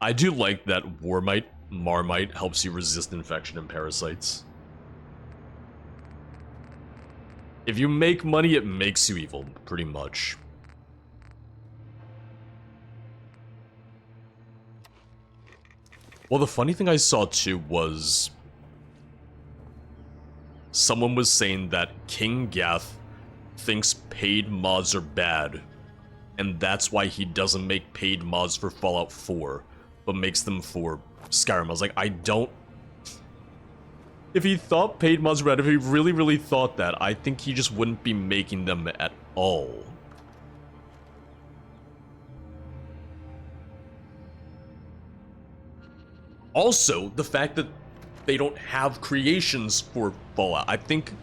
I do like that Marmite helps you resist infection and parasites. If you make money, it makes you evil, pretty much. Well, the funny thing I saw too was someone was saying that King Gath thinks paid mods are bad, and that's why he doesn't make paid mods for Fallout 4, but makes them for Skyrim. I was like, I don't... If he thought paid mods were bad, if he really, really thought that, I think he just wouldn't be making them at all. Also, the fact that they don't have creations for Fallout, I think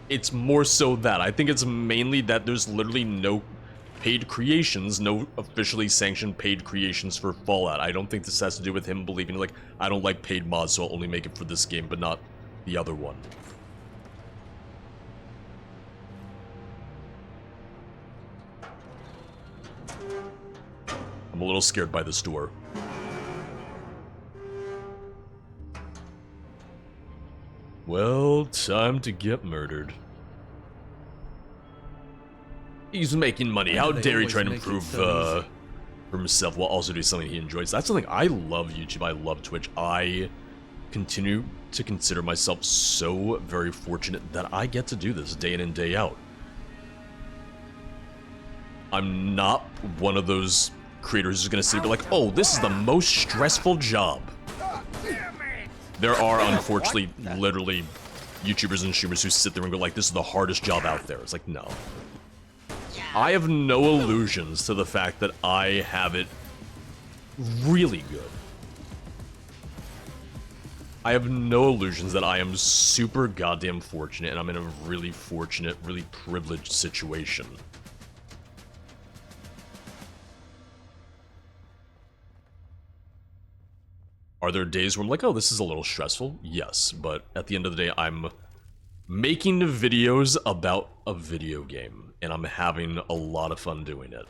it's more so that. I think it's mainly that there's literally no paid creations, no officially sanctioned paid creations for Fallout. I don't think this has to do with him believing, like, I don't like paid mods, so I'll only make it for this game, but not the other one. I'm a little scared by this door. Well, time to get murdered. He's making money. How dare he try to improve for himself while also doing something he enjoys. That's something I love YouTube. I love Twitch. I continue to consider myself so very fortunate that I get to do this day in and day out. I'm not one of those creators who's gonna sit here like, oh, this is the most stressful job. There are, unfortunately, literally YouTubers and streamers who sit there and go like, this is the hardest job out there. It's like, no. I have no illusions to the fact that I have it really good. I have no illusions that I am super goddamn fortunate and I'm in a really fortunate, really privileged situation. Are there days where I'm like, oh, this is a little stressful? Yes, but at the end of the day, I'm making videos about a video game, and I'm having a lot of fun doing it.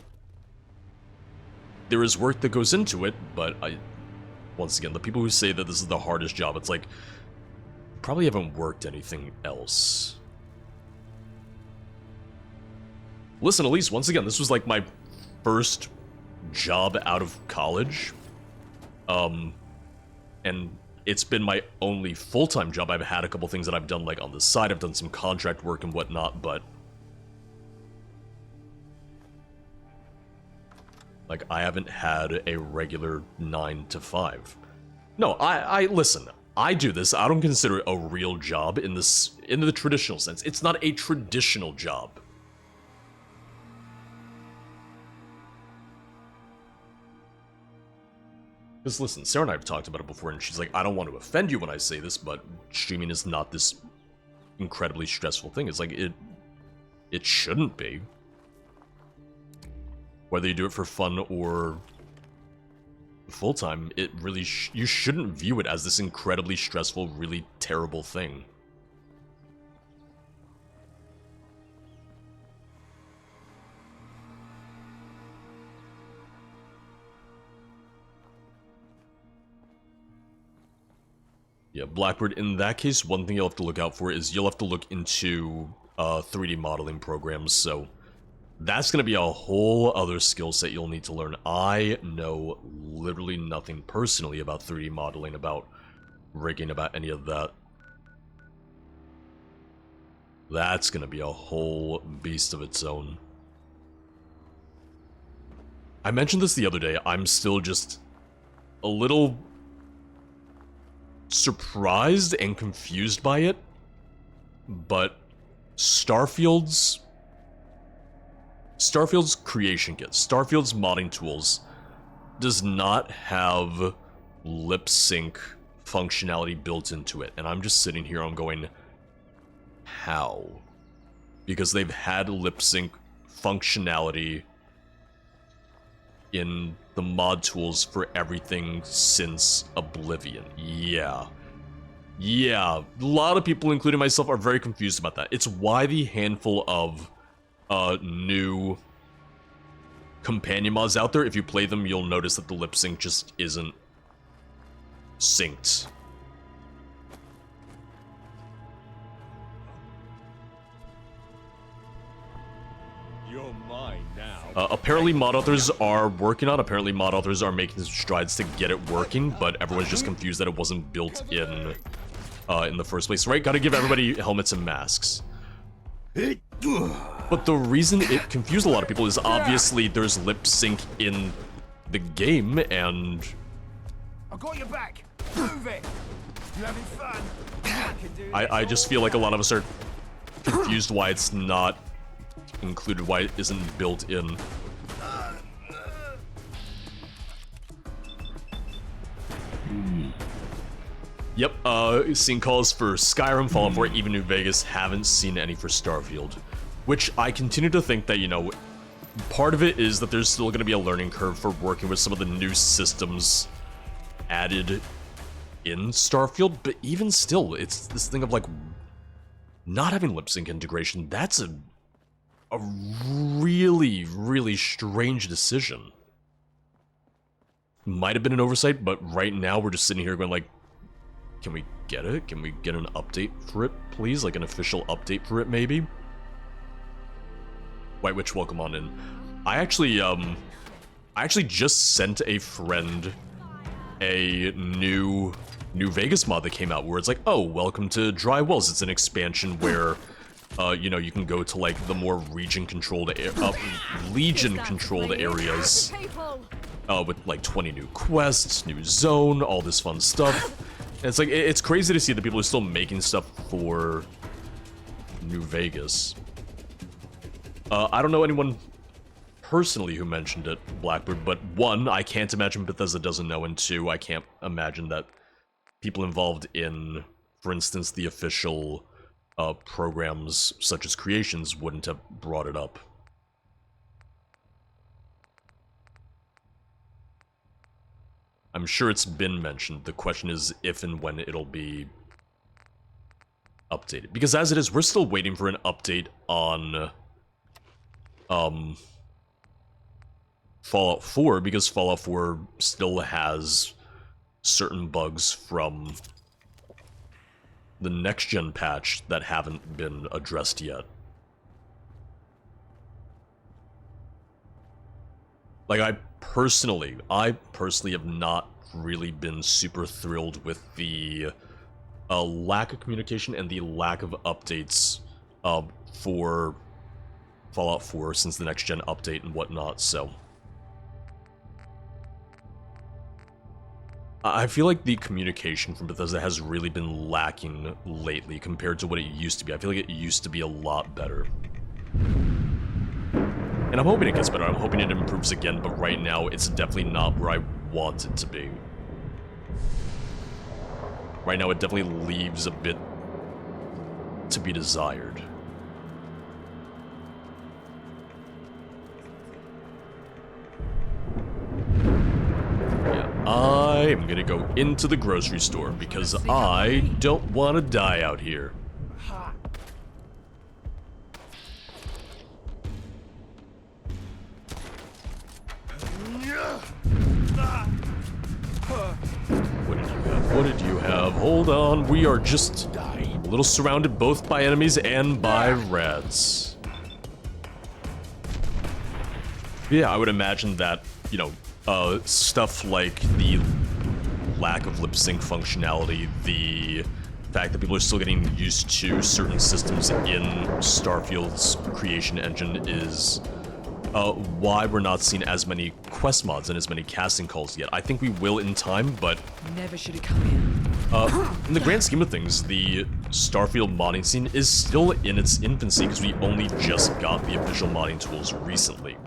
There is work that goes into it, but once again, the people who say that this is the hardest job, it's like, probably haven't worked anything else. Listen, at least, once again, this was like my first job out of college. And it's been my only full-time job. I've had a couple things that I've done like on the side. I've done some contract work and whatnot, but like I haven't had a regular 9 to 5. No, I listen. I do this. I don't consider it a real job in the traditional sense. It's not a traditional job. Because listen, Sarah and I have talked about it before, and she's like, I don't want to offend you when I say this, but streaming is not this incredibly stressful thing. It's like, it shouldn't be. Whether you do it for fun or full-time, it really, you shouldn't view it as this incredibly stressful, really terrible thing. Yeah, Blackbird, in that case, one thing you'll have to look out for is you'll have to look into 3D modeling programs, so that's going to be a whole other skill set you'll need to learn. I know literally nothing personally about 3D modeling, about rigging, about any of that. That's going to be a whole beast of its own. I mentioned this the other day, I'm still just a little surprised and confused by it, but Starfield's creation kit, Starfield's modding tools, does not have lip sync functionality built into it, and I'm just sitting here, I'm going, how? Because they've had lip sync functionality in the mod tools for everything since Oblivion. Yeah, a lot of people, including myself, are very confused about that. It's why the handful of new companion mods out there, if you play them, you'll notice that the lip sync just isn't synced. You're mine now. Apparently mod authors are working on it. Apparently mod authors are making strides to get it working, but everyone's just confused that it wasn't built in the first place, right? Gotta give everybody helmets and masks. But the reason it confused a lot of people is obviously there's lip sync in the game, and I got your back. Move it. You having fun? I just feel like a lot of us are confused why it's not included, why it isn't built in. Yep, seeing calls for Skyrim, Fallout 4, even New Vegas, haven't seen any for Starfield. Which I continue to think that, you know, part of it is that there's still going to be a learning curve for working with some of the new systems added in Starfield, but even still, it's this thing of, like, not having lip sync integration. That's a really, really strange decision. Might have been an oversight, but right now we're just sitting here going like, can we get it? Can we get an update for it, please? Like an official update for it, maybe? White Witch, welcome on in. I actually just sent a friend a new Vegas mod that came out where it's like, oh, welcome to Dry Wells. It's an expansion where you know, you can go to like the more Legion-controlled areas with like 20 new quests, new zone, all this fun stuff. And it's like, it's crazy to see the people who are still making stuff for New Vegas. I don't know anyone personally who mentioned it, Blackbird, but one, I can't imagine Bethesda doesn't know, and two, I can't imagine that people involved in, for instance, the official programs such as Creations wouldn't have brought it up. I'm sure it's been mentioned. The question is if and when it'll be updated. Because as it is, we're still waiting for an update on Fallout 4, because Fallout 4 still has certain bugs from the next-gen patch that haven't been addressed yet. Like, I personally have not really been super thrilled with the lack of communication and the lack of updates for Fallout 4 since the next-gen update and whatnot, so I feel like the communication from Bethesda has really been lacking lately compared to what it used to be. I feel like it used to be a lot better. And I'm hoping it gets better. I'm hoping it improves again, but right now it's definitely not where I want it to be. Right now it definitely leaves a bit to be desired. I'm gonna go into the grocery store because I don't want to die out here. What did you have? What did you have? Hold on, we are just a little surrounded both by enemies and by rats. Yeah, I would imagine that, you know, stuff like the lack of lip sync functionality, the fact that people are still getting used to certain systems in Starfield's creation engine is why we're not seeing as many quest mods and as many casting calls yet. I think we will in time, but Never should have come here. in the grand scheme of things, the Starfield modding scene is still in its infancy because we only just got the official modding tools recently.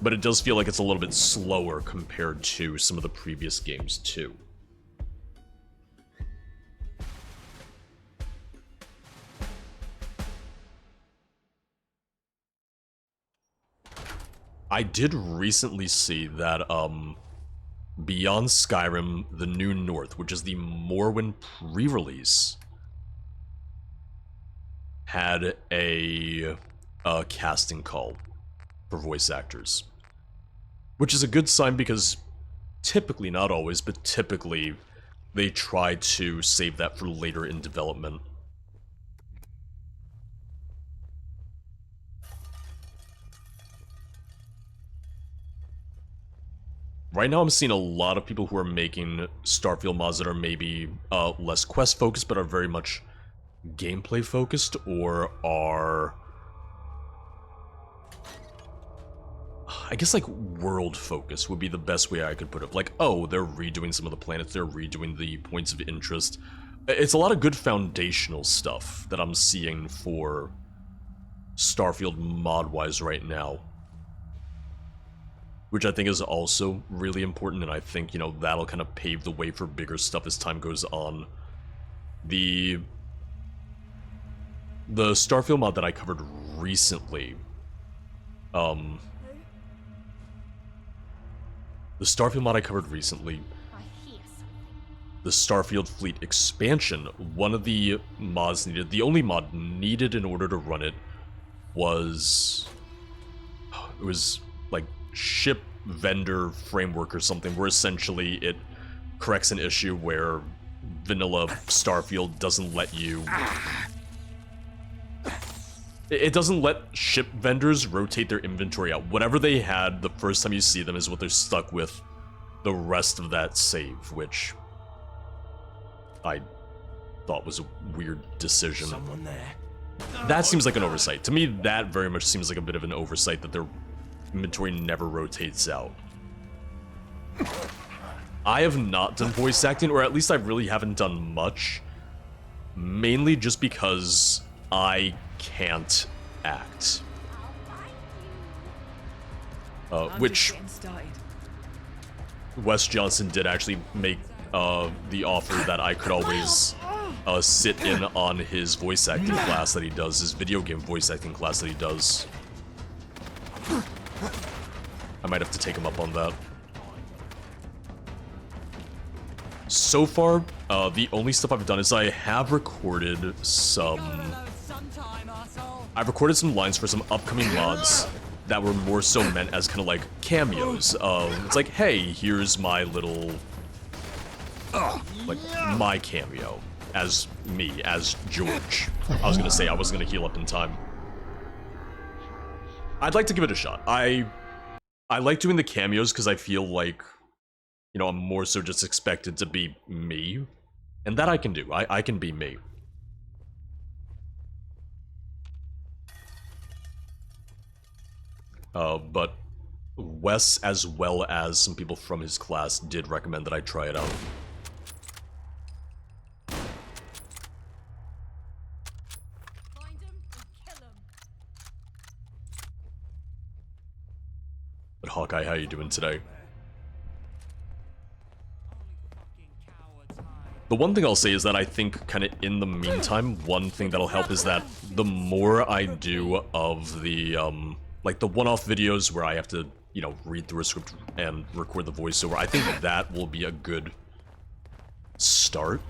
But it does feel like it's a little bit slower compared to some of the previous games too. I did recently see that, Beyond Skyrim, The New North, which is the Morrowind pre-release, had a casting call for voice actors. Which is a good sign because typically, not always, but typically, they try to save that for later in development. Right now I'm seeing a lot of people who are making Starfield mods that are maybe less quest focused, but are very much gameplay focused, or are, I guess, like, world focused would be the best way I could put it. Like, oh, they're redoing some of the planets, they're redoing the points of interest. It's a lot of good foundational stuff that I'm seeing for Starfield mod-wise right now. Which I think is also really important, and I think, you know, that'll kind of pave the way for bigger stuff as time goes on. The Starfield mod that I covered recently, the Starfield Fleet expansion, one of the mods needed, the only mod needed in order to run it was, it was like ship vendor framework or something, where essentially it corrects an issue where vanilla Starfield doesn't let you, it doesn't let ship vendors rotate their inventory out. Whatever they had the first time you see them is what they're stuck with the rest of that save, which I thought was a weird decision. Someone there. That seems like an oversight. To me, that very much seems like a bit of an oversight, that their inventory never rotates out. I have not done voice acting, or at least I really haven't done much, mainly just because I can't act. Which Wes Johnson did actually make the offer that I could always sit in on his voice acting class that he does, his video game voice acting class that he does. I might have to take him up on that. So far, the only stuff I've done is I have recorded some... I've recorded some lines for some upcoming mods that were more so meant as kind of like cameos. It's like, hey, here's my little... like, my cameo. As me, as George. I was gonna say I wasn't gonna heal up in time. I'd like to give it a shot. I like doing the cameos because I feel like, you know, I'm more so just expected to be me. And that I can do. I can be me. But Wes, as well as some people from his class, did recommend that I try it out. But Hawkeye, how you doing today? The one thing I'll say is that I think, kind of in the meantime, one thing that'll help is that the more I do of the, like the one-off videos where I have to, you know, read through a script and record the voiceover, I think that will be a good start.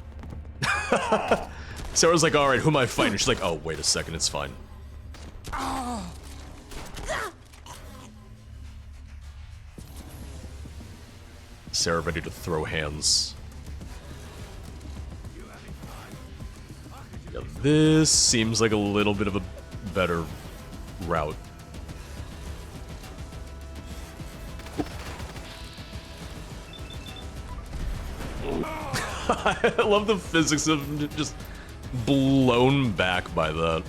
Sarah's like, alright, who am I fighting? She's like, oh, wait a second, it's fine. Sarah ready to throw hands. Yeah, this seems like a little bit of a better route. I love the physics of just blown back by that.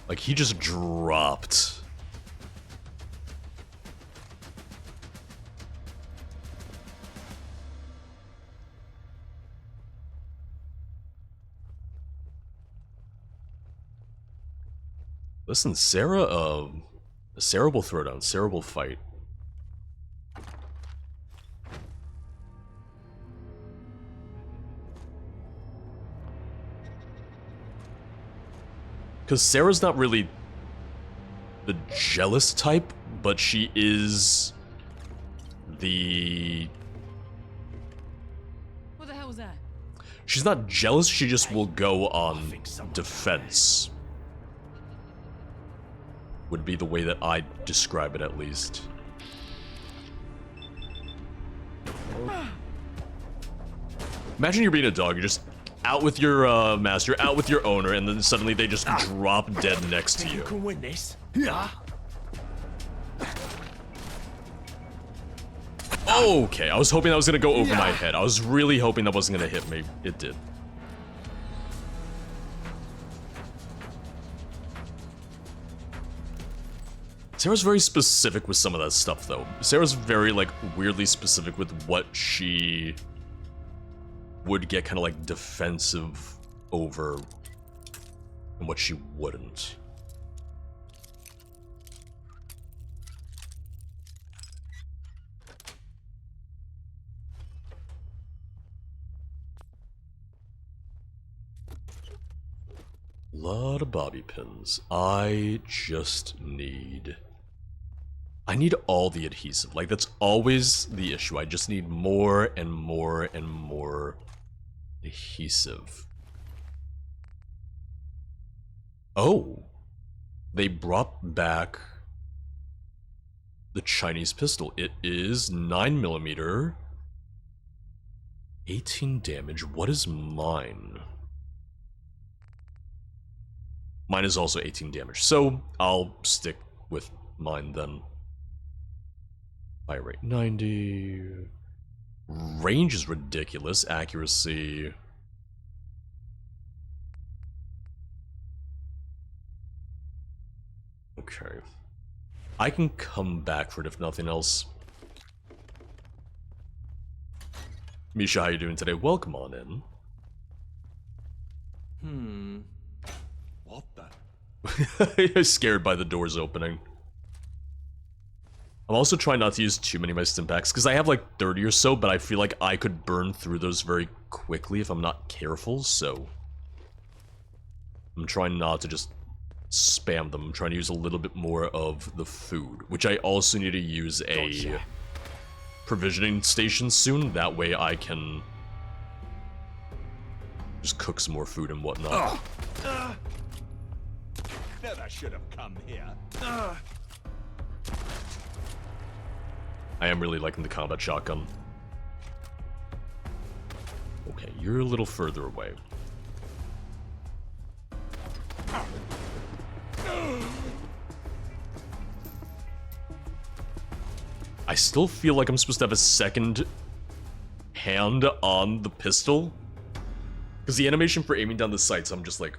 Like, he just dropped. Listen, Sarah will throw down. Sarah will fight. Because Sarah's not really the jealous type, but she is the... What the hell was that? She's not jealous, she just will go on defense. Would be the way that I describe it, at least. Imagine you're being a dog, you're just out with your master, out with your owner, and then suddenly they just drop dead next to you. You can win this. Yeah. Okay, I was hoping that was gonna go over my head. I was really hoping that wasn't gonna hit me. It did. Sarah's very specific with some of that stuff, though. Sarah's very, like, weirdly specific with what she would get kind of, like, defensive over and what she wouldn't. Lot of bobby pins. I need all the adhesive. Like, that's always the issue. I just need more and more and more adhesive. Oh, they brought back the Chinese pistol. It is 9mm, 18 damage. What is mine? Mine is also 18 damage, so I'll stick with mine then. Fire rate 90. Range is ridiculous. Accuracy. Okay. I can come back for it if nothing else. Misha, how you doing today? Welcome on in. What the? I'm scared by the doors opening. I'm also trying not to use too many of my stim packs, because I have like 30 or so, but I feel like I could burn through those very quickly if I'm not careful, so... I'm trying not to just spam them. I'm trying to use a little bit more of the food, which I also need to use a provisioning station soon, that way I can just cook some more food and whatnot. Never should have come here. I am really liking the combat shotgun. Okay, you're a little further away. I still feel like I'm supposed to have a second hand on the pistol. Because the animation for aiming down the sights, I'm just like,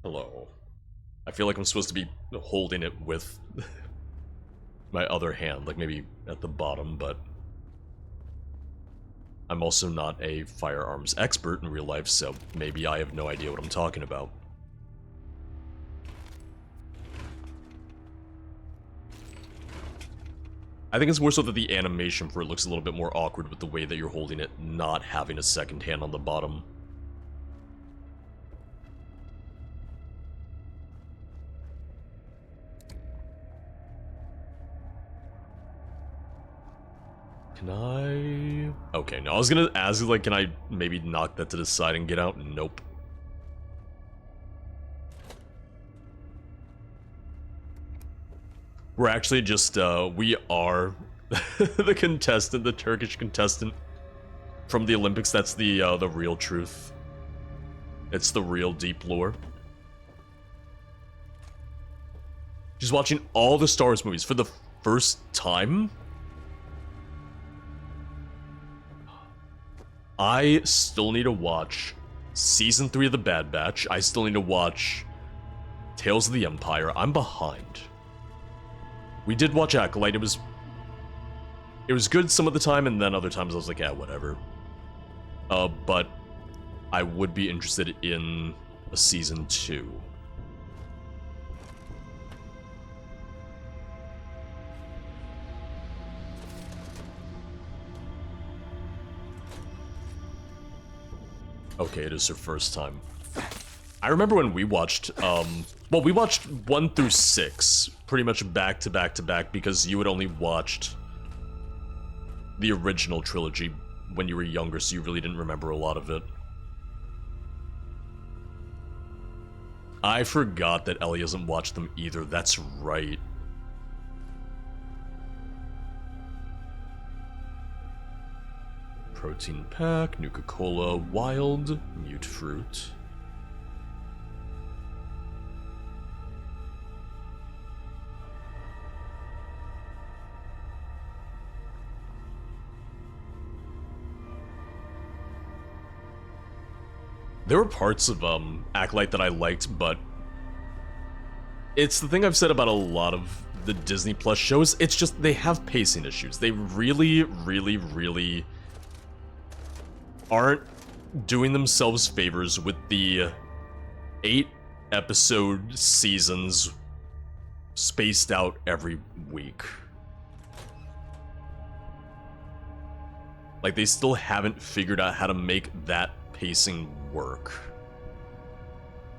hello. I feel like I'm supposed to be holding it with my other hand, like maybe at the bottom, but I'm also not a firearms expert in real life, so maybe I have no idea what I'm talking about. I think it's more so that the animation for it looks a little bit more awkward with the way that you're holding it, not having a second hand on the bottom. Can I... Okay, no, I was gonna ask, like, can I maybe knock that to the side and get out? Nope. We're actually just, we are the contestant, the Turkish contestant from the Olympics. That's the real truth. It's the real deep lore. Just watching all the Star Wars movies for the first time. I still need to watch Season 3 of The Bad Batch. I still need to watch Tales of the Empire. I'm behind. We did watch Acolyte. It was good some of the time, and then other times I was like, yeah, whatever. But I would be interested in a Season 2. Okay, it is her first time. I remember when we watched, well, we watched 1 through 6 pretty much back to back to back because you had only watched the original trilogy when you were younger, so you really didn't remember a lot of it. I forgot that Ellie hasn't watched them either, that's right. Protein pack, Nuka-Cola, wild, mute fruit. There were parts of Acolyte that I liked, but it's the thing I've said about a lot of the Disney Plus shows, it's just they have pacing issues. They really, really, really aren't doing themselves favors with the 8-episode seasons spaced out every week. Like, they still haven't figured out how to make that pacing work.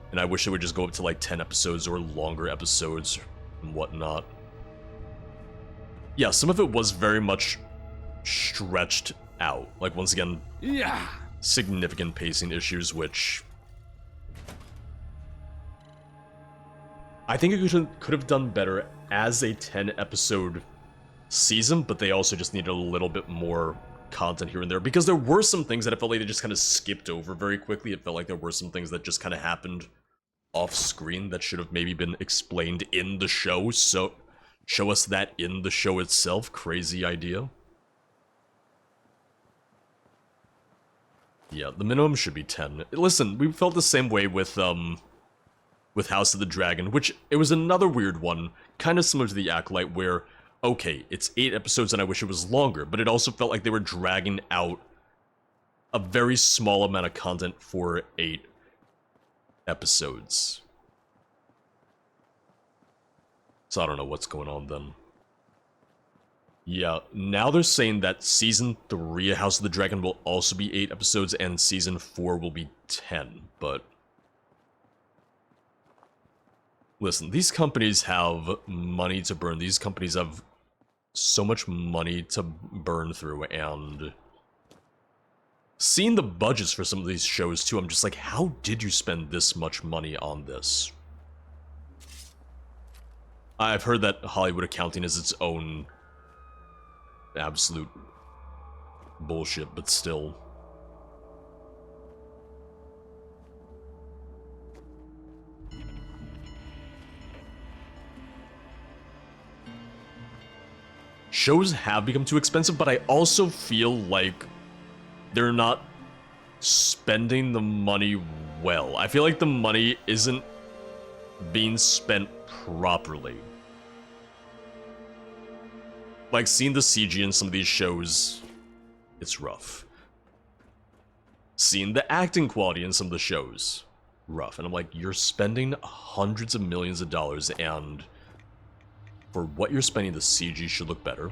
And I wish it would just go up to like 10 episodes or longer episodes and whatnot. Yeah, some of it was very much stretched out. Like, once again, Yeah. significant pacing issues, which I think it could have done better as a 10-episode season, but they also just needed a little bit more content here and there, because there were some things that I felt like they just kind of skipped over very quickly. It felt like there were some things that just kind of happened off screen that should have maybe been explained in the show, so show us that in the show itself. Crazy idea. Yeah, the minimum should be 10. Listen, we felt the same way with House of the Dragon, which it was another weird one, kind of similar to the Acolyte, where okay, it's 8 episodes and I wish it was longer, but it also felt like they were dragging out a very small amount of content for 8 episodes. So I don't know what's going on then. Yeah, now they're saying that Season 3 of House of the Dragon will also be 8 episodes and Season 4 will be 10, but listen, these companies have money to burn. These companies have so much money to burn through, and seeing the budgets for some of these shows too, I'm just like, how did you spend this much money on this? I've heard that Hollywood accounting is its own absolute bullshit, but still. Shows have become too expensive, but I also feel like they're not spending the money well. I feel like the money isn't being spent properly. Like, seeing the CG in some of these shows, it's rough. Seeing the acting quality in some of the shows, rough. And I'm like, you're spending hundreds of millions of dollars, and for what you're spending, the CG should look better.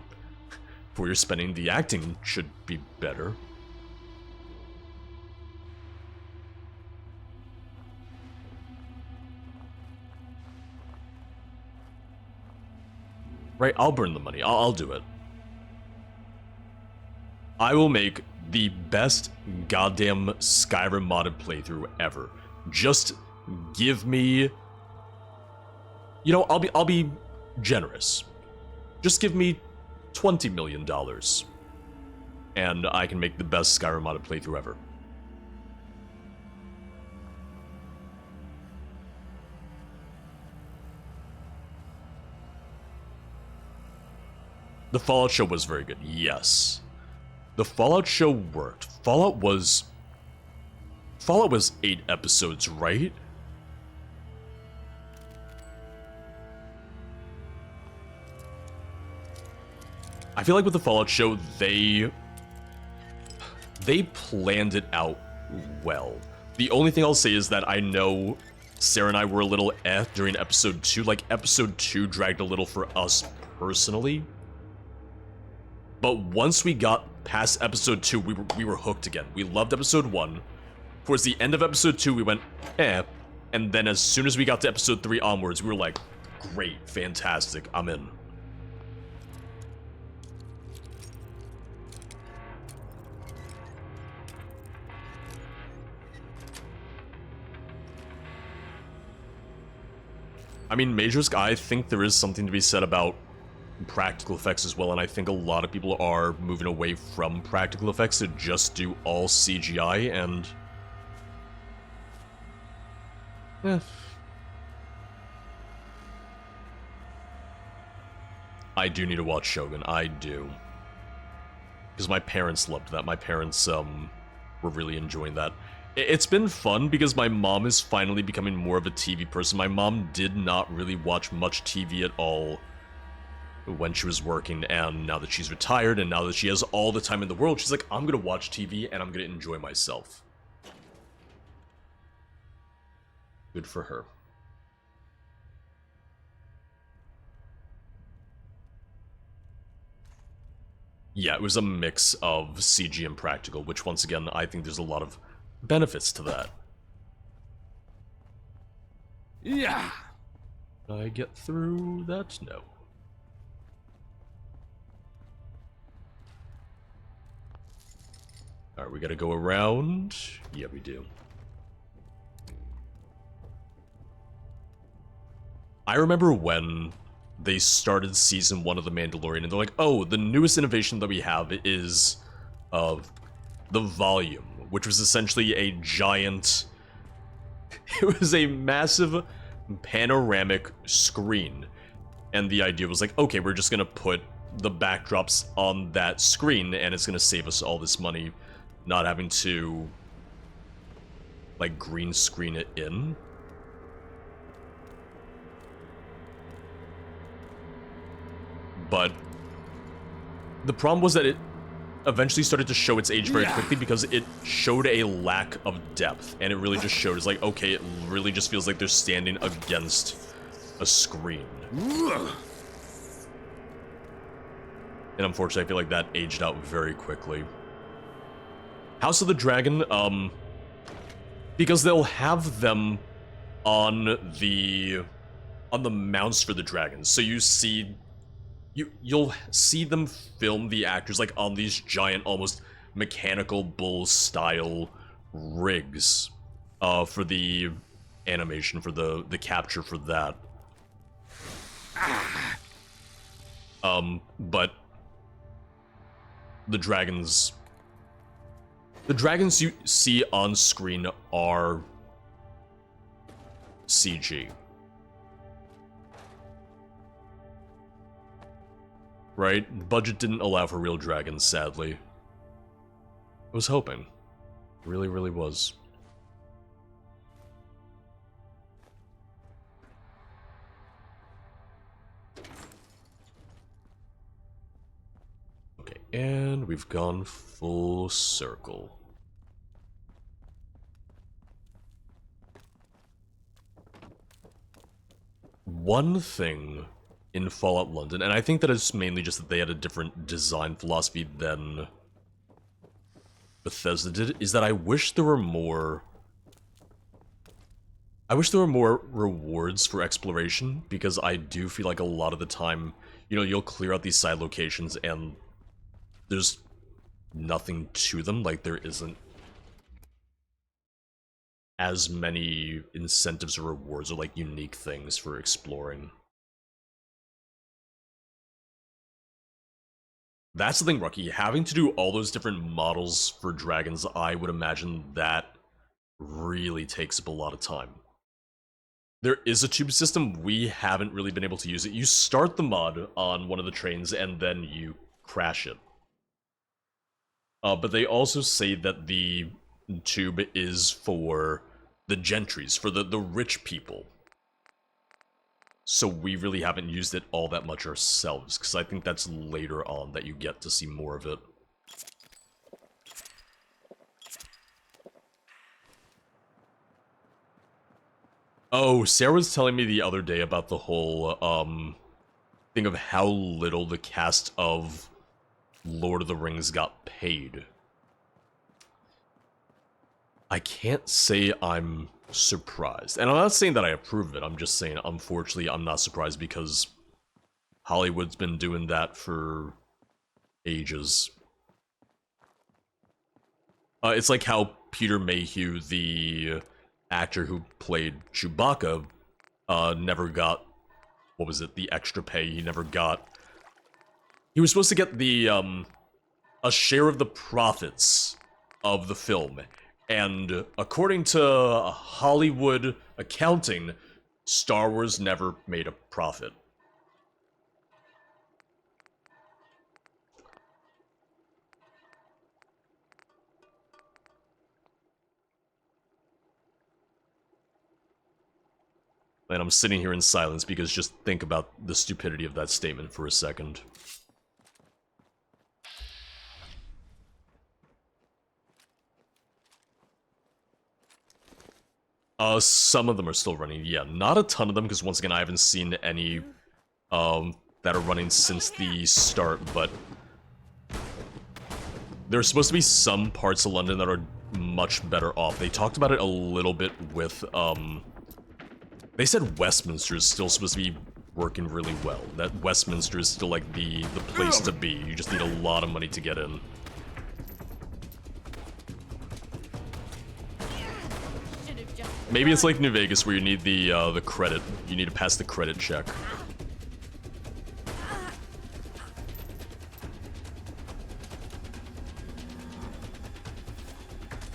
For what you're spending, the acting should be better. Right, I'll burn the money. I'll do it. I will make the best goddamn Skyrim modded playthrough ever. Just give me, you know, I'll be generous. Just give me $20 million, and I can make the best Skyrim modded playthrough ever. The Fallout show was very good, yes. The Fallout show worked. Fallout was 8 episodes, right? I feel like with the Fallout show, they planned it out well. The only thing I'll say is that I know Sarah and I were a little during episode 2. Like, episode 2 dragged a little for us personally. But once we got past episode 2, we were hooked again. We loved episode 1. Towards the end of episode 2, we went, eh. And then as soon as we got to episode 3 onwards, we were like, great, fantastic, I'm in. I mean, Majorsk, I think there is something to be said about practical effects as well, and I think a lot of people are moving away from practical effects to just do all CGI, and... I do need to watch Shogun, I do. Because my parents loved that, my parents, were really enjoying that. It's been fun because my mom is finally becoming more of a TV person. My mom did not really watch much TV at all when she was working, and now that she's retired and now that she has all the time in the world, she's like, I'm gonna watch TV and I'm gonna enjoy myself. Good for her. Yeah, it was a mix of CG and practical, which once again, I think there's a lot of benefits to that. Yeah. Did I get through that? No. Alright, we gotta go around. Yeah, we do. I remember when they started season 1 of The Mandalorian, and they're like, oh, the newest innovation that we have is the volume, which was essentially a giant... It was a massive panoramic screen. And the idea was like, okay, we're just gonna put the backdrops on that screen, and it's gonna save us all this money, not having to, like, green screen it in. But the problem was that it eventually started to show its age very quickly because it showed a lack of depth, and it really just showed, it's like, okay, it really just feels like they're standing against a screen. And unfortunately, I feel like that aged out very quickly. House of the Dragon, because they'll have them on the mounts for the dragons, so you'll see them film the actors like on these giant, almost mechanical bull style rigs, for the animation, for the capture for that. But the dragons you see on screen are CG. Right? Budget didn't allow for real dragons, sadly. I was hoping. Really, really was. Okay, and we've gone full circle. One thing in Fallout London, and I think that it's mainly just that they had a different design philosophy than Bethesda did, is that I wish there were more rewards for exploration, because I do feel like a lot of the time, you know, you'll clear out these side locations and there's nothing to them, like there isn't as many incentives or rewards or like unique things for exploring. That's the thing, Rocky. Having to do all those different models for dragons, I would imagine that really takes up a lot of time. There is a tube system. We haven't really been able to use it. You start the mod on one of the trains and then you crash it. But they also say that the tube is for the gentries, for the rich people. So we really haven't used it all that much ourselves, because I think that's later on that you get to see more of it. Oh, Sarah was telling me the other day about the whole, thing of how little the cast of Lord of the Rings got paid. I can't say I'm surprised. And I'm not saying that I approve of it, I'm just saying, unfortunately, I'm not surprised because Hollywood's been doing that for ages. It's like how Peter Mayhew, the actor who played Chewbacca, never got, what was it, the extra pay. He never got... He was supposed to get the, a share of the profits of the film. And according to Hollywood accounting, Star Wars never made a profit. And I'm sitting here in silence because just think about the stupidity of that statement for a second. Some of them are still running. Yeah, not a ton of them, because once again, I haven't seen any, that are running since the start, but there's supposed to be some parts of London that are much better off. They talked about it a little bit with, they said Westminster is still supposed to be working really well. That Westminster is still, like, the place to be. You just need a lot of money to get in. Maybe it's like New Vegas where you need the credit. You need to pass the credit check.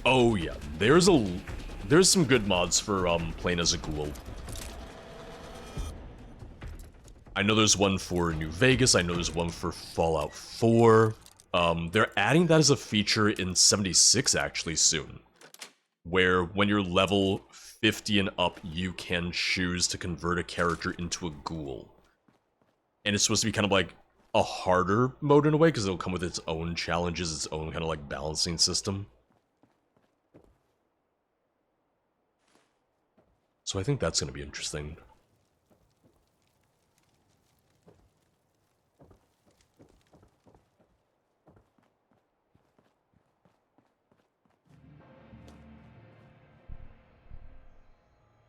Oh yeah, there's some good mods for playing as a ghoul. I know there's one for New Vegas. I know there's one for Fallout 4. They're adding that as a feature in 76 actually soon, where when you're level 50 and up, you can choose to convert a character into a ghoul. And it's supposed to be kind of like a harder mode in a way, because it'll come with its own challenges, its own kind of like balancing system. So I think that's going to be interesting.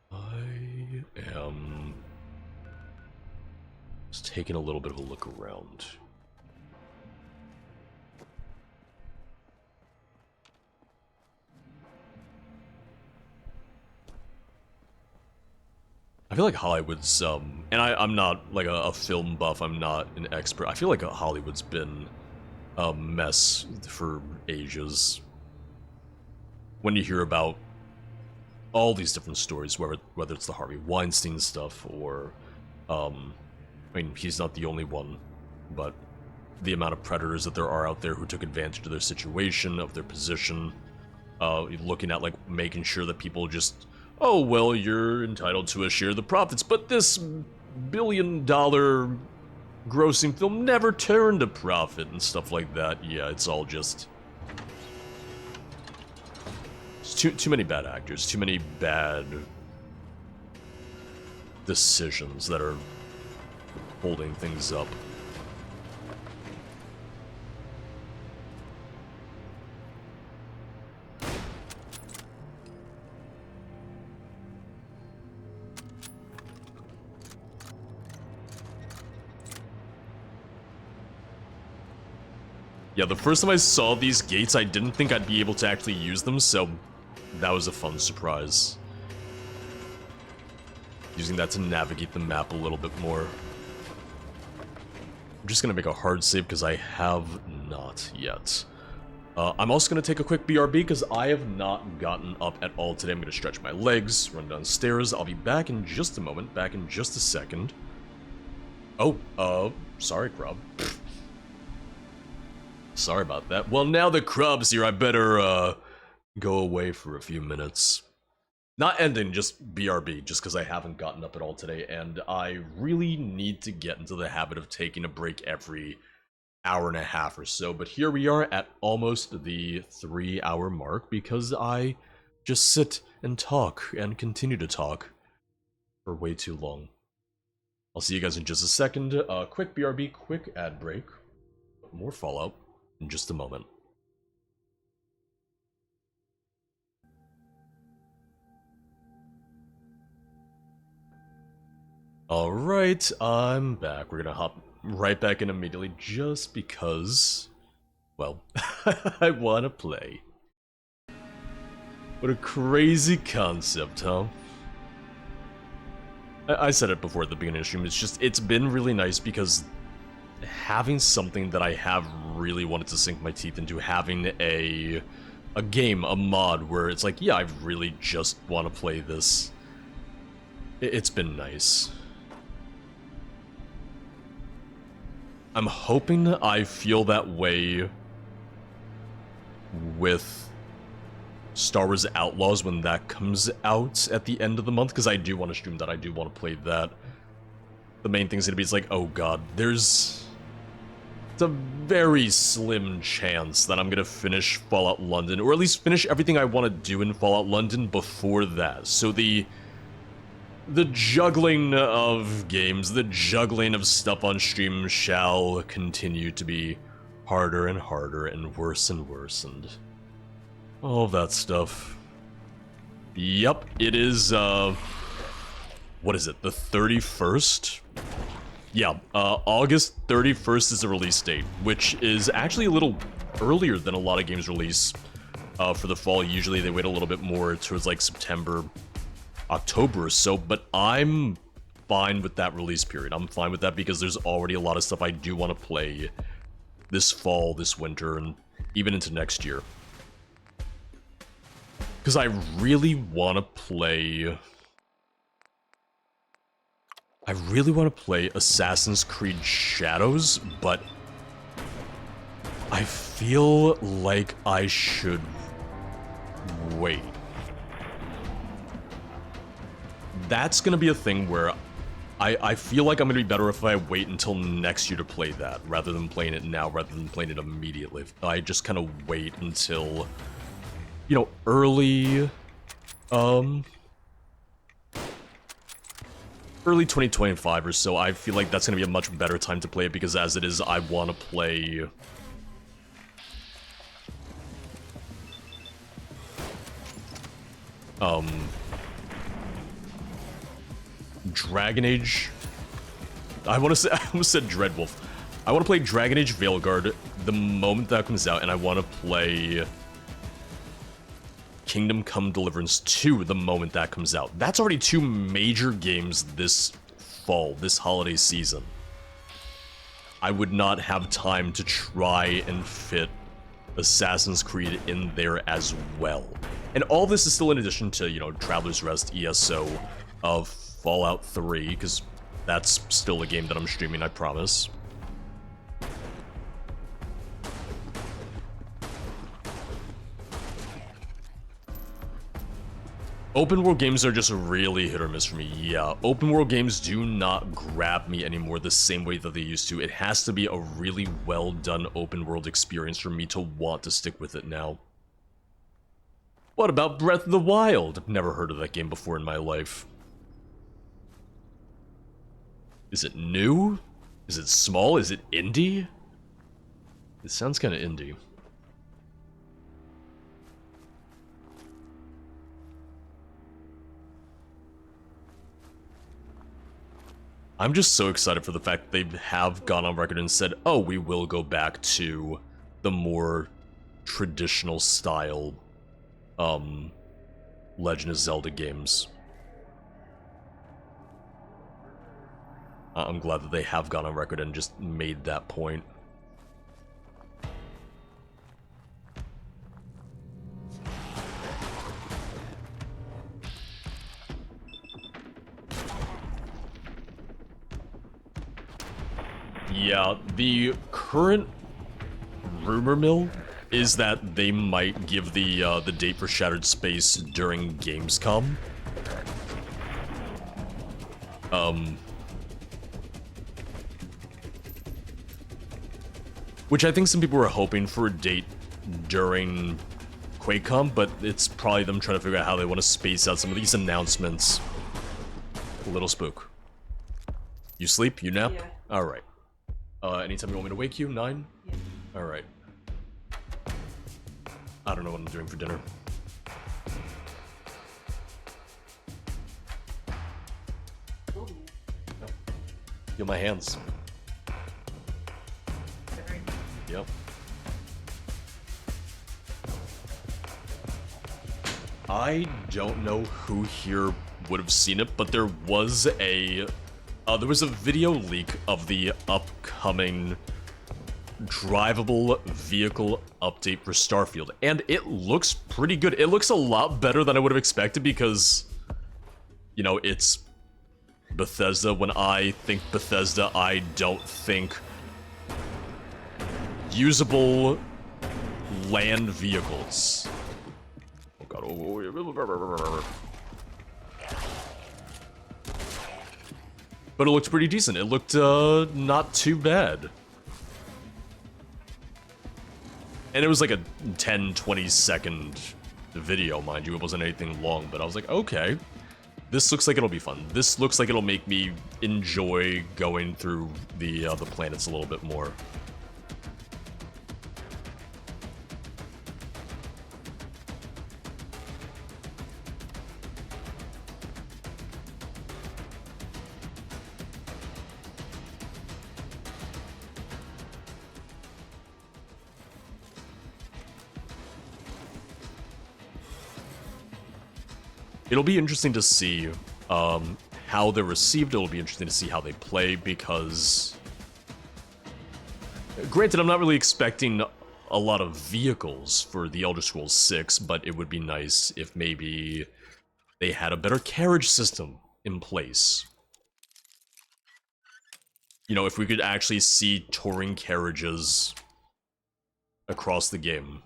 I am just taking a little bit of a look around. I feel like Hollywood's, and I'm not like a film buff, I'm not an expert. I feel like Hollywood's been a mess for ages. When you hear about all these different stories, whether it's the Harvey Weinstein stuff or, I mean, he's not the only one, but the amount of predators that there are out there who took advantage of their situation, of their position, looking at, like, making sure that people just, oh, well, you're entitled to a share of the profits, but this billion-dollar grossing film never turned a profit and stuff like that. Yeah, it's all just... Too many bad actors, too many bad decisions that are holding things up. Yeah, the first time I saw these gates, I didn't think I'd be able to actually use them, so that was a fun surprise. Using that to navigate the map a little bit more. I'm just gonna make a hard save because I have not yet. I'm also gonna take a quick BRB because I have not gotten up at all today. I'm gonna stretch my legs, run downstairs. I'll be back in just a moment, back in just a second. Oh, sorry, Crub. Sorry about that. Well, now the Crub's here, I better, go away for a few minutes. Not ending, just BRB, just because I haven't gotten up at all today, and I really need to get into the habit of taking a break every hour and a half or so, but here we are at almost the 3-hour mark, because I just sit and talk, and continue to talk, for way too long. I'll see you guys in just a second. Quick BRB, quick ad break. More Fallout in just a moment. Alright, I'm back. We're gonna hop right back in immediately just because, well, I wanna play. What a crazy concept, huh? I said it before at the beginning of the stream, it's been really nice because having something that I have really wanted to sink my teeth into, having a game, a mod, where it's like, yeah, I really just want to play this. It's been nice. I'm hoping I feel that way with Star Wars Outlaws when that comes out at the end of the month, because I do want to stream that, I do want to play that. The main thing's gonna be, it's like, oh god, it's a very slim chance that I'm gonna finish Fallout London, or at least finish everything I want to do in Fallout London before that. So the juggling of games, the juggling of stuff on stream shall continue to be harder and harder and worse and all of that stuff. Yep, it is, what is it, the 31st? Yeah, August 31st is the release date, which is actually a little earlier than a lot of games release for the fall. Usually they wait a little bit more towards like September, October or so, but I'm fine with that release period. I'm fine with that because there's already a lot of stuff I do want to play this fall, this winter, and even into next year. Because I really want to play... Assassin's Creed Shadows, but I feel like I should wait. That's gonna be a thing where I feel like I'm gonna be better if I wait until next year to play that, rather than playing it now, rather than playing it immediately. I just kind of wait until, you know, early 2025 or so. I feel like that's gonna be a much better time to play it, because as it is, I want to play Dragon Age. I almost said Dreadwolf. I want to play Dragon Age Veilguard the moment that comes out, and I want to play Kingdom Come Deliverance 2 the moment that comes out. That's already two major games this fall, this holiday season. I would not have time to try and fit Assassin's Creed in there as well. And all this is still in addition to, you know, Traveler's Rest, ESO, of Fallout 3, because that's still a game that I'm streaming, I promise. Open world games are just really hit or miss for me. Yeah, open world games do not grab me anymore the same way that they used to. It has to be a really well done open world experience for me to want to stick with it now. What about Breath of the Wild? I've never heard of that game before in my life. Is it new? Is it small? Is it indie? It sounds kind of indie. I'm just so excited for the fact that they have gone on record and said, oh, we will go back to the more traditional style, Legend of Zelda games. I'm glad that they have gone on record and just made that point. Yeah, the current rumor mill is that they might give the date for Shattered Space during Gamescom. Which I think some people were hoping for a date during QuakeCon, but it's probably them trying to figure out how they want to space out some of these announcements. A little spook. You sleep? You nap? Yeah. Alright. Anytime you want me to wake you? 9? Yeah. Alright. I don't know what I'm doing for dinner. Feel my hands. Yep. I don't know who here would have seen it, but there was a video leak of the upcoming drivable vehicle update for Starfield, and it looks pretty good. It looks a lot better than I would have expected because, you know, it's Bethesda. When I think Bethesda, I don't think usable land vehicles. Oh god. But it looked pretty decent. It looked not too bad. And it was like a 10-20 second video, mind you. It wasn't anything long, but I was like, okay. This looks like it'll be fun. This looks like it'll make me enjoy going through the planets a little bit more. It'll be interesting to see how they're received. It'll be interesting to see how they play because, granted, I'm not really expecting a lot of vehicles for the Elder Scrolls 6, but it would be nice if maybe they had a better carriage system in place. You know, if we could actually see touring carriages across the game.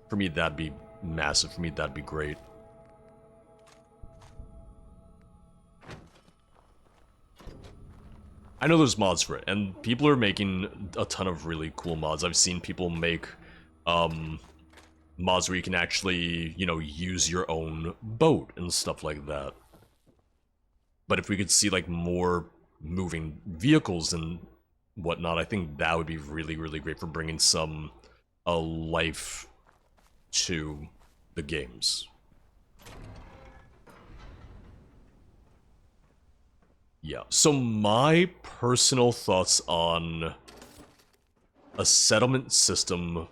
For me, that'd be massive. For me, that'd be great. I know there's mods for it, and people are making a ton of really cool mods. I've seen people make mods where you can actually, you know, use your own boat and stuff like that. But if we could see, like, more moving vehicles and whatnot, I think that would be really, really great for bringing some life to the games. Yeah, so my personal thoughts on a settlement system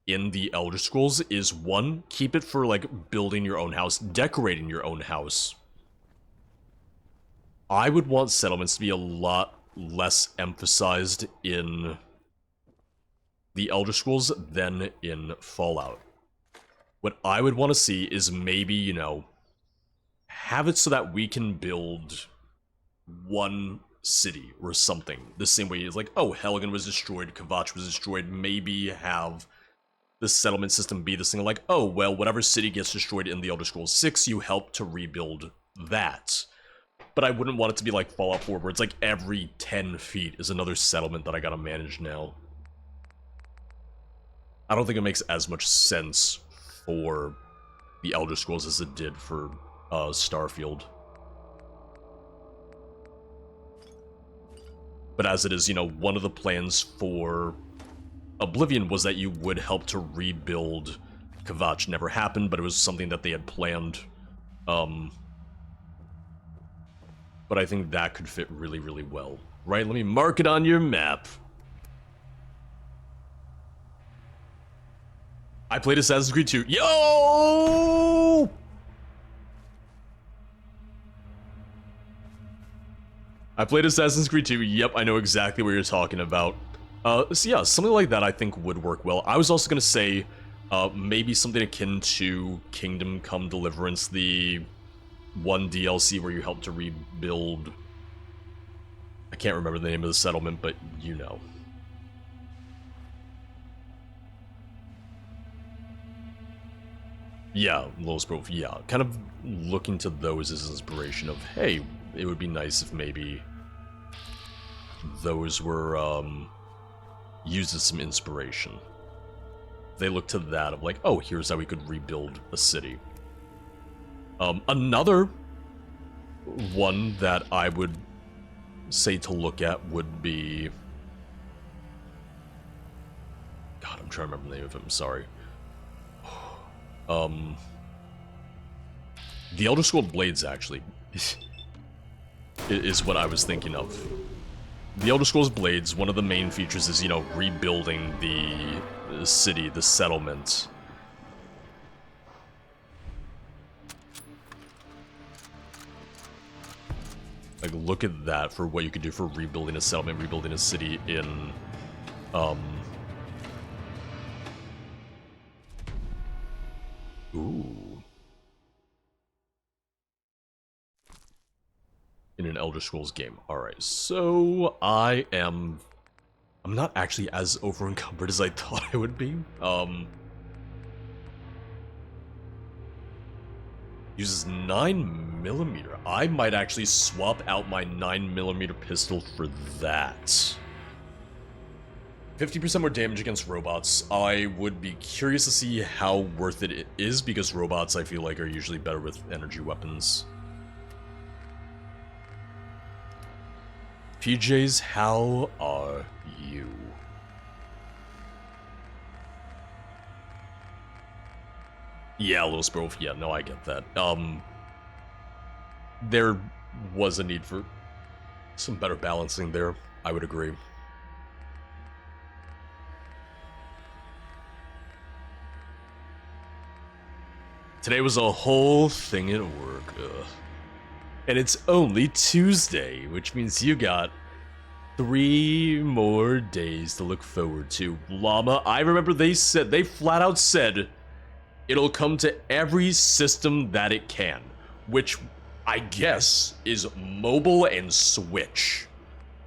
in the Elder Scrolls is, one, keep it for, like, building your own house, decorating your own house. I would want settlements to be a lot less emphasized in the Elder Scrolls than in Fallout. What I would want to see is maybe, you know, have it so that we can build one city or something. The same way it's like, oh, Helgen was destroyed, Kvatch was destroyed, maybe have the settlement system be this thing like, oh, well, whatever city gets destroyed in the Elder Scrolls 6, you help to rebuild that. But I wouldn't want it to be like Fallout 4, where it's like every 10 feet is another settlement that I gotta manage now. I don't think it makes as much sense for the Elder Scrolls as it did for Starfield. But as it is, you know, one of the plans for Oblivion was that you would help to rebuild Kvatch. Never happened, but it was something that they had planned. But I think that could fit really, really well. Right, let me mark it on your map. I played Assassin's Creed 2. Yo! I played Assassin's Creed 2. Yep, I know exactly what you're talking about. So yeah, something like that I think would work well. I was also going to say maybe something akin to Kingdom Come Deliverance, the one DLC where you help to rebuild... I can't remember the name of the settlement, but you know. Yeah, Lowell's Proof, yeah. Kind of looking to those as inspiration of, hey, it would be nice if maybe those were used as some inspiration. They look to that of like, oh, here's how we could rebuild a city. Another one that I would say to look at would be... God, I'm trying to remember the name of him, sorry. The Elder Scrolls Blades, actually, is what I was thinking of. The Elder Scrolls Blades, one of the main features is, you know, rebuilding the city, the settlement. Like, look at that for what you could do for rebuilding a settlement, rebuilding a city in, Ooh. In an Elder Scrolls game. Alright, so I'm not actually as over-encumbered as I thought I would be. Uses 9mm. I might actually swap out my 9mm pistol for that. 50% more damage against robots. I would be curious to see how worth it is, because robots, I feel like, are usually better with energy weapons. PJs, how are you? Yeah, Little Sparrow. Yeah, no, I get that. There was a need for some better balancing there. I would agree. Today was a whole thing at work. Ugh. And it's only Tuesday, which means you got 3 more days to look forward to. Llama, I remember they flat out said it'll come to every system that it can, which I guess is mobile and Switch.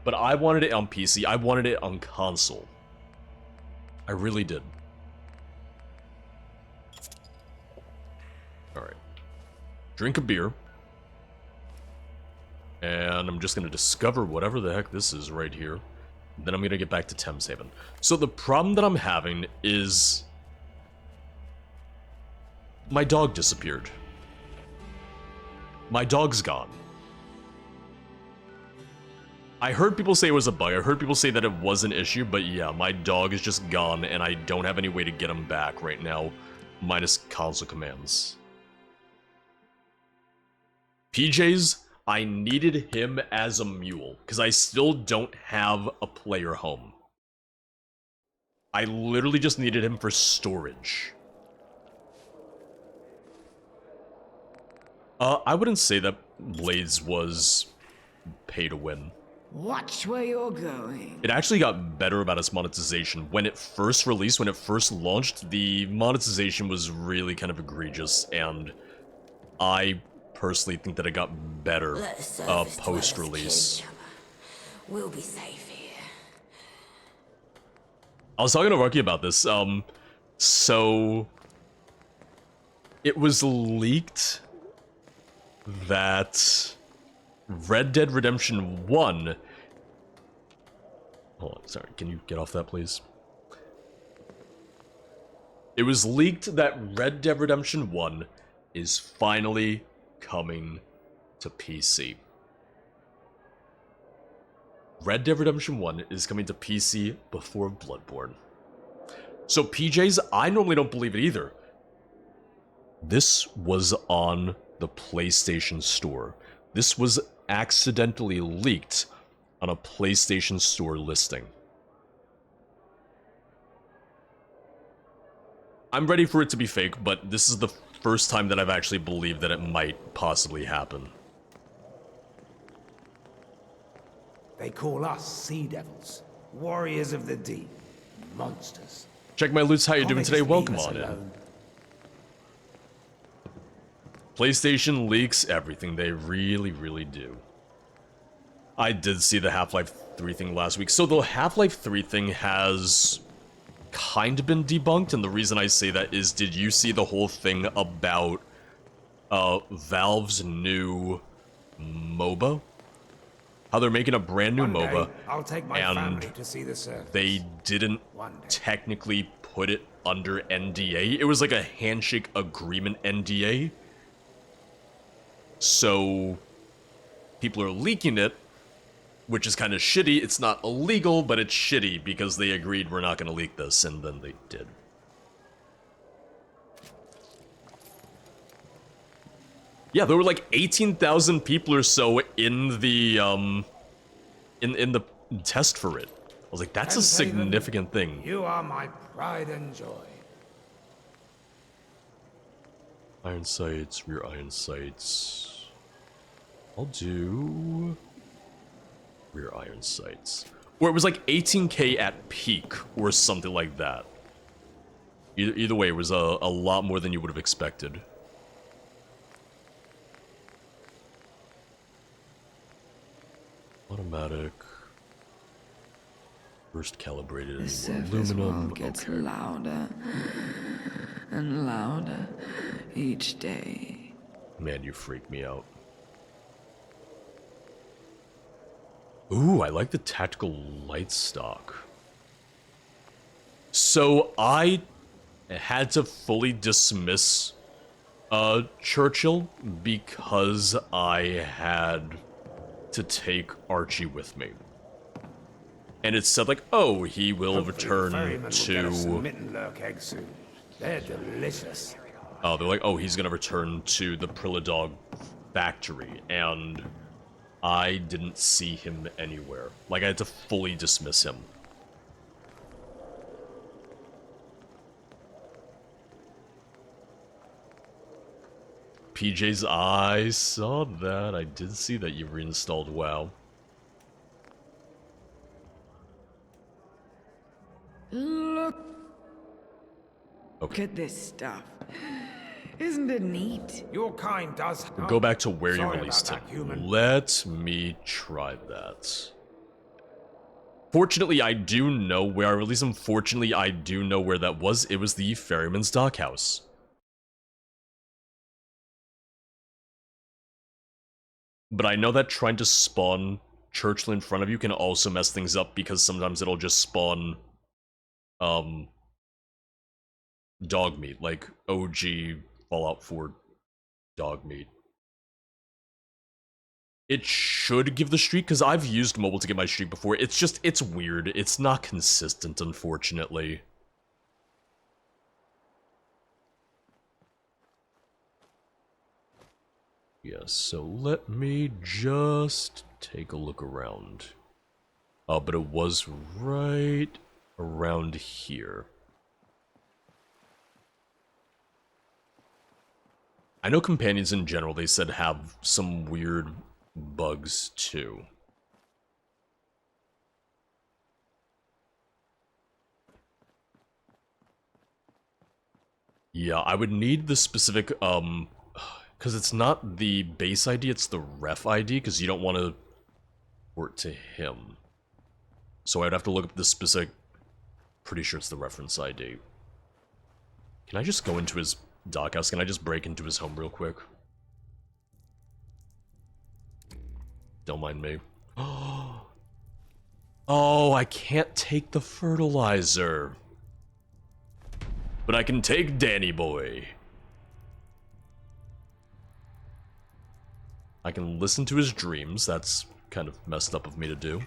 But I wanted it on PC, I wanted it on console. I really did. Alright. Drink a beer. And I'm just gonna discover whatever the heck this is right here. Then I'm gonna get back to Thames Haven. So the problem that I'm having is my dog disappeared. My dog's gone. I heard people say it was a bug. I heard people say that it was an issue, but yeah, my dog is just gone, and I don't have any way to get him back right now, minus console commands. PJs, I needed him as a mule, because I still don't have a player home. I literally just needed him for storage. I wouldn't say that Blades was pay to win. Watch where you're going. It actually got better about its monetization. When it first released, when it first launched, the monetization was really kind of egregious, and I personally think that it got better post-release. We'll be safe here. I was talking to Rocky about this. So it was leaked that Red Dead Redemption 1... Hold on, sorry, can you get off that, please? It was leaked that Red Dead Redemption 1 is finally coming to PC. Red Dead Redemption 1 is coming to PC before Bloodborne. So PJs, I normally don't believe it either. This was on the PlayStation Store. This was accidentally leaked on a PlayStation Store listing. I'm ready for it to be fake, but this is the first time that I've actually believed that it might possibly happen. They call us Sea Devils, warriors of the deep, monsters. Check my loots, how you doing Comics today? leave Welcome us on in. alone. PlayStation leaks everything, they really, really do. I did see the Half-Life 3 thing last week. So the Half-Life 3 thing has kind of been debunked, and the reason I say that is, did you see the whole thing about Valve's new MOBA? How they're making a brand new One day, MOBA, I'll take my and family to see the surface. they didn't One day. technically put it under NDA. It was like a handshake agreement NDA. So people are leaking it, which is kind of shitty. It's not illegal, but it's shitty because they agreed we're not going to leak this, and then they did. Yeah, there were like 18,000 people or so in the in the test for it. I was like, that's a Tenhaven, significant thing. You are my pride and joy. Iron sights, rear iron sights. I'll do rear iron sights. Or it was like 18k at peak, or something like that. Either way, it was a lot more than you would have expected. Automatic. First calibrated. The surface Aluminum. world gets louder and louder each day. Man, you freak me out. Ooh, I like the tactical light stock. So I had to fully dismiss Churchill because I had to take Archie with me. And it said like, oh, he will return to... eggs soon. They're delicious. Oh, they're like, oh, he's gonna return to the Prilladog factory, and I didn't see him anywhere. Like, I had to fully dismiss him. PJ's, I saw that. I did see that you reinstalled WoW. Look Okay. at this stuff. Isn't it neat? Your kind does. We'll go back to where you Sorry released about it. that, human. Let me try that. Fortunately, I do know where I released him. Fortunately, I do know where that was. It was the Ferryman's Dockhouse. But I know that trying to spawn Churchill in front of you can also mess things up because sometimes it'll just spawn, dog meat, like OG Fallout 4 dog meat. It should give the streak, because I've used mobile to get my streak before. It's just, it's weird. It's not consistent, unfortunately. Yes, so let me just take a look around. But it was right around here. I know companions in general, they said, have some weird bugs too. Yeah, I would need the specific, because it's not the base ID, it's the ref ID, because you don't want to port to him. So I'd have to look up the specific, pretty sure it's the reference ID. Can I just go into his dockhouse? Can I just break into his home real quick? Don't mind me. Oh, I can't take the fertilizer. But I can take Danny Boy. I can listen to his dreams. That's kind of messed up of me to do.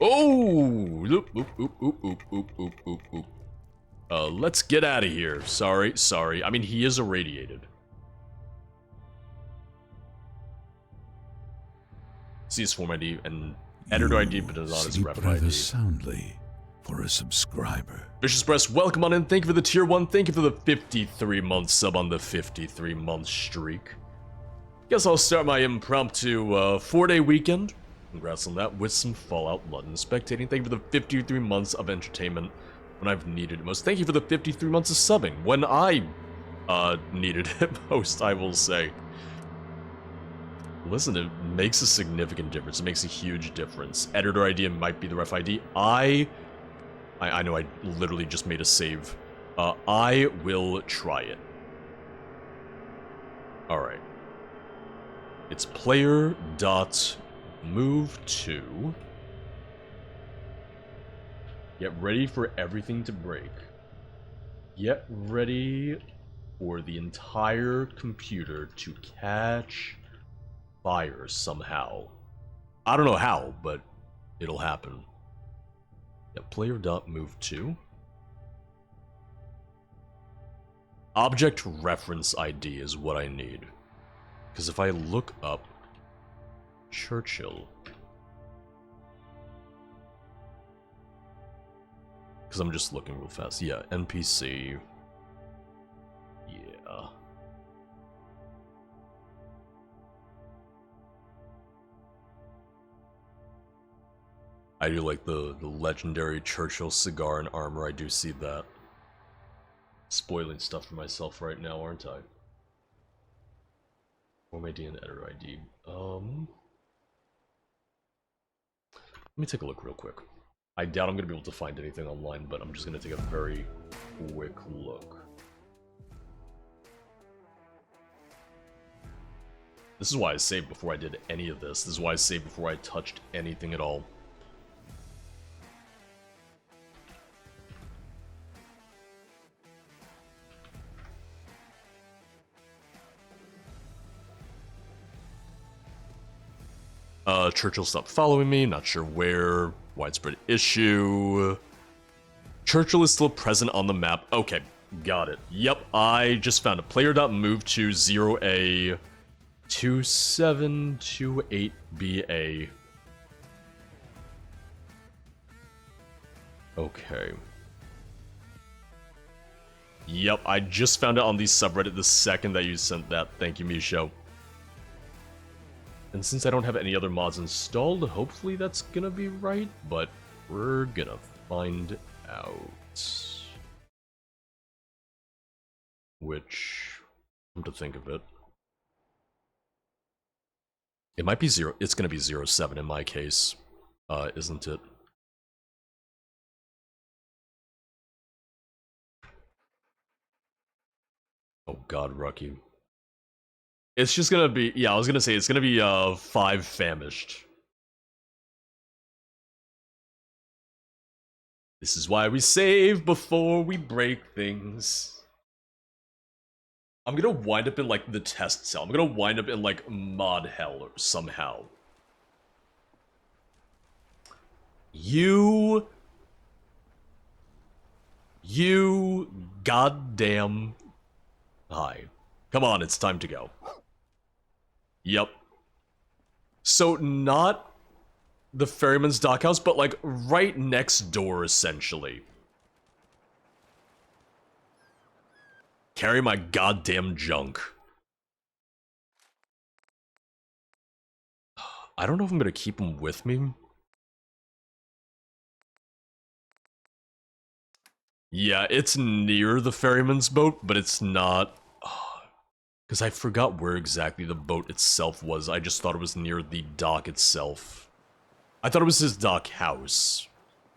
Oh! Oop, oop, oop, oop, oop, oop, oop, oop, oop. Let's get out of here. Sorry. I mean, he is irradiated. See his form ID and editor ID, but it's not his rep Sleep rather ID. soundly for a subscriber. Vicious Breast, welcome on in. Thank you for the tier 1. Thank you for the 53-month sub on the 53-month streak. Guess I'll start my impromptu 4-day weekend. Congrats on that with some Fallout London spectating. Thank you for the 53 months of entertainment when I've needed it most. Thank you for the 53 months of subbing when I needed it most, I will say. Listen, it makes a significant difference. It makes a huge difference. Editor ID might be the ref ID. I know I literally just made a save. I will try it. Alright. It's player.move2. Get ready for everything to break. Get ready for the entire computer to catch fire somehow. I don't know how, but it'll happen. Yeah, player.move2. Object reference ID is what I need. Because if I look up Churchill, Because I'm just looking real fast. Yeah, NPC. Yeah. I do like the legendary Churchill cigar and armor. I do see that. Spoiling stuff for myself right now, aren't I? Form ID and editor ID. Let me take a look real quick. I doubt I'm going to be able to find anything online, but I'm just going to take a very quick look. This is why I saved before I did any of this. This is why I saved before I touched anything at all. Churchill stopped following me, not sure where. Widespread issue. Churchill is still present on the map. Okay, got it. Yep, I just found a player.move to 0A 2728BA. Okay. Yep, I just found it on the subreddit the second that you sent that. Thank you, Misho. And since I don't have any other mods installed, hopefully that's gonna be right, but we're gonna find out. Which, come to think of it, it might be zero. It's gonna be 07 in my case, isn't it? Oh God, Rucky. It's just gonna be, yeah, I was gonna say, it's gonna be, 5 famished. This is why we save before we break things. I'm gonna wind up in, like, the test cell. I'm gonna wind up in, like, mod hell or somehow. You goddamn... Hi. Come on, it's time to go. Yep. So, not the ferryman's dockhouse, but, like, right next door, essentially. Carry my goddamn junk. I don't know if I'm gonna keep him with me. Yeah, it's near the ferryman's boat, but it's not... Because I forgot where exactly the boat itself was. I just thought it was near the dock itself. I thought it was his dock house.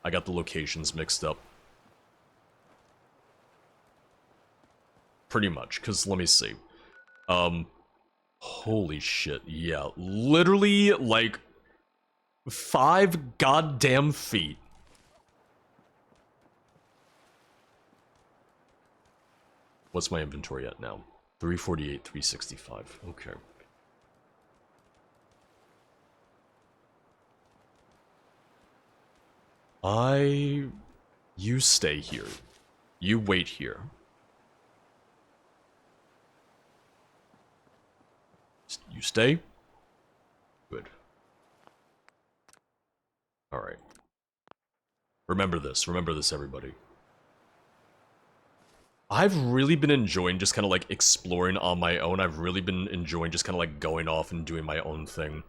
I got the locations mixed up. Pretty much, because let me see. Holy shit, yeah. Literally, like, 5 goddamn feet. What's my inventory at now? 348, 365. Okay. You stay here. You wait here. You stay? Good. Alright. Remember this, everybody. I've really been enjoying just kind of like exploring on my own. I've really been enjoying just kind of like going off and doing my own thing.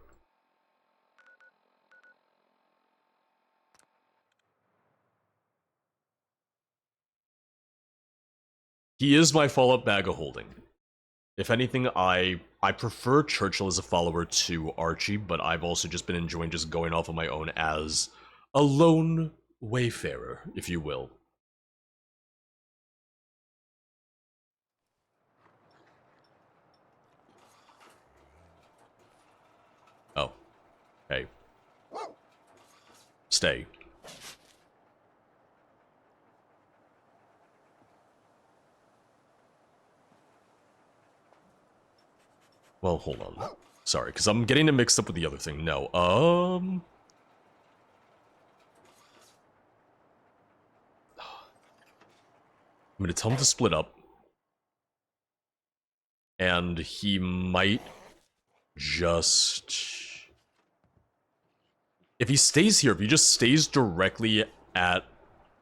He is my follow-up bag of holding. If anything, I prefer Churchill as a follower to Archie, but I've also just been enjoying just going off on my own as a lone wayfarer, if you will. Oh. Hey. Stay. Well, hold on. Sorry, because I'm getting it mixed up with the other thing. No, I'm gonna tell him to split up. And he might just... If he stays here, if he just stays directly at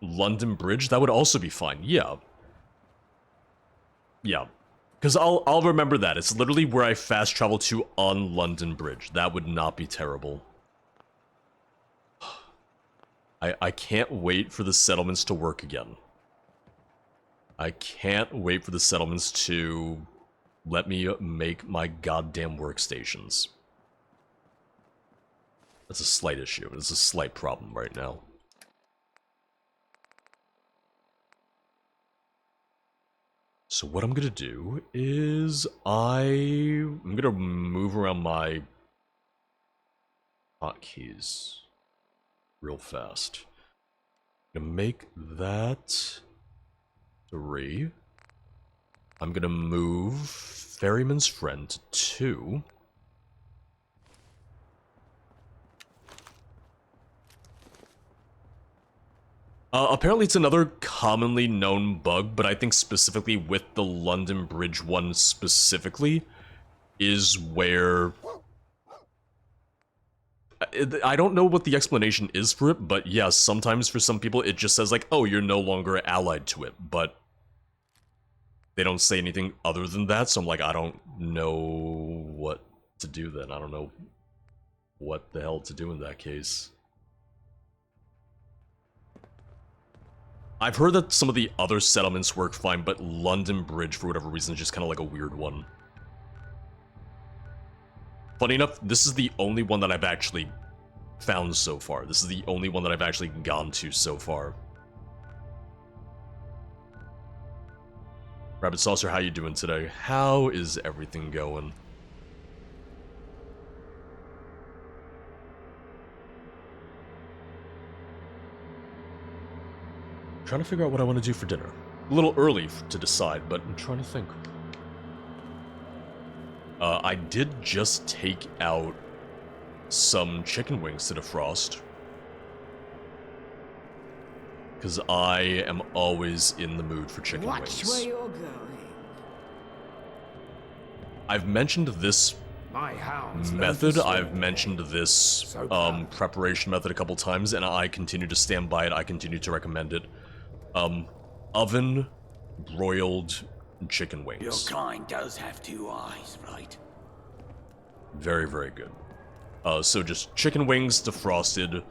London Bridge, that would also be fine. Yeah. Yeah. Because I'll remember that. It's literally where I fast travel to on London Bridge. That would not be terrible. I can't wait for the settlements to work again. I can't wait for the settlements to let me make my goddamn workstations. That's a slight issue. It's a slight problem right now. So what I'm gonna do is I'm gonna move around my hotkeys real fast. I'm gonna make that 3. I'm gonna move Ferryman's Friend to 2. Apparently it's another commonly known bug, but I think specifically with the London Bridge one specifically, is where... I don't know what the explanation is for it, but yeah, sometimes for some people it just says like, oh, you're no longer allied to it, but they don't say anything other than that, so I'm like, I don't know what to do then. I don't know what the hell to do in that case. I've heard that some of the other settlements work fine, but London Bridge, for whatever reason, is just kind of like a weird one. Funny enough, this is the only one that I've actually found so far. This is the only one that I've actually gone to so far. Rabbit Saucer, how you doing today? How is everything going? Trying to figure out what I want to do for dinner. A little early to decide, but I'm trying to think. I did just take out some chicken wings to defrost. Because I am always in the mood for chicken wings. Watch where you're going. I've mentioned this My hounds method, don't I've disturb mentioned me. this So proud. preparation method a couple times, and I continue to stand by it, I continue to recommend it. Oven broiled chicken Your wings. kind does have 2 eyes, right? Very, very good. So just chicken wings defrosted,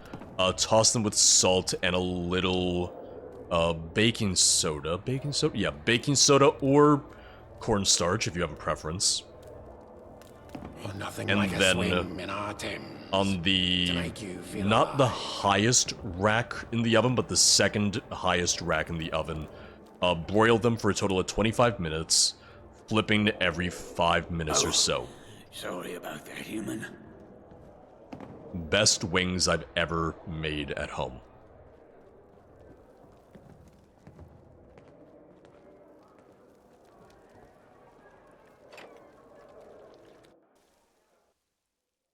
toss them with salt and a little baking soda. Baking soda? Yeah, baking soda or cornstarch if you have a preference. Nothing And like a then, swim in our Thames. On the, make you feel not the alive. highest rack in the oven, but the second highest rack in the oven, broil them for a total of 25 minutes, flipping every 5 minutes or so. Sorry about that, human. Best wings I've ever made at home.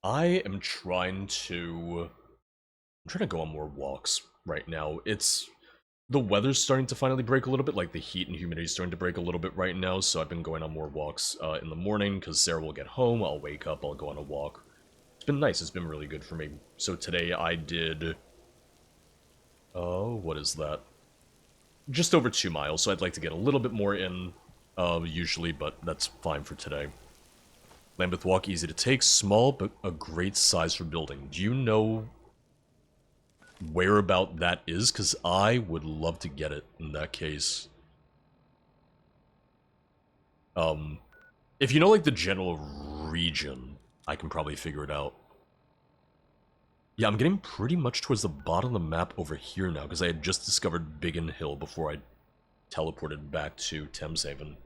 I am trying to go on more walks right now. The weather's starting to finally break a little bit, like the heat and humidity is starting to break a little bit right now, so I've been going on more walks in the morning, because Sarah will get home, I'll wake up, I'll go on a walk. It's been nice, it's been really good for me. So today I did... what is that? Just over 2 miles, so I'd like to get a little bit more in, usually, but that's fine for today. Lambeth Walk, easy to take, small, but a great size for building. Do you know where about that is? Because I would love to get it in that case. If you know, like, the general region, I can probably figure it out. Yeah, I'm getting pretty much towards the bottom of the map over here now, because I had just discovered Biggin Hill before I teleported back to Thameshaven.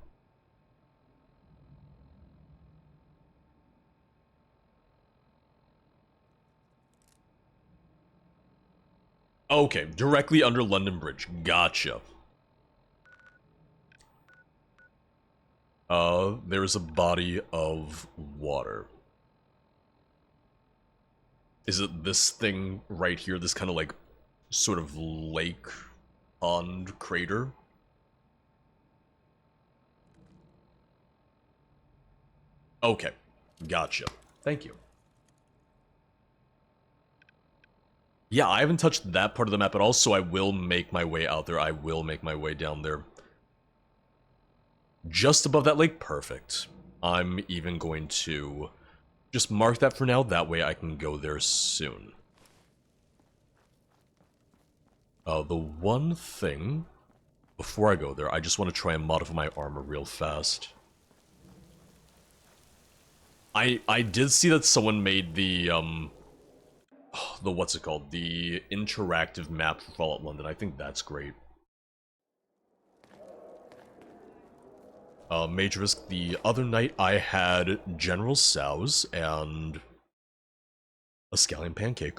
Okay, directly under London Bridge. Gotcha. There's a body of water. Is it this thing right here? This kind of like, sort of lake, pond, crater? Okay, gotcha. Thank you. Yeah, I haven't touched that part of the map at all, so I will make my way out there. I will make my way down there. Just above that lake, perfect. I'm even going to just mark that for now, that way I can go there soon. The one thing, before I go there, I just want to try and modify my armor real fast. I did see that someone made the what's it called? The interactive map for Fallout London. I think that's great. Major Risk, the other night I had General Tso's and a scallion pancake.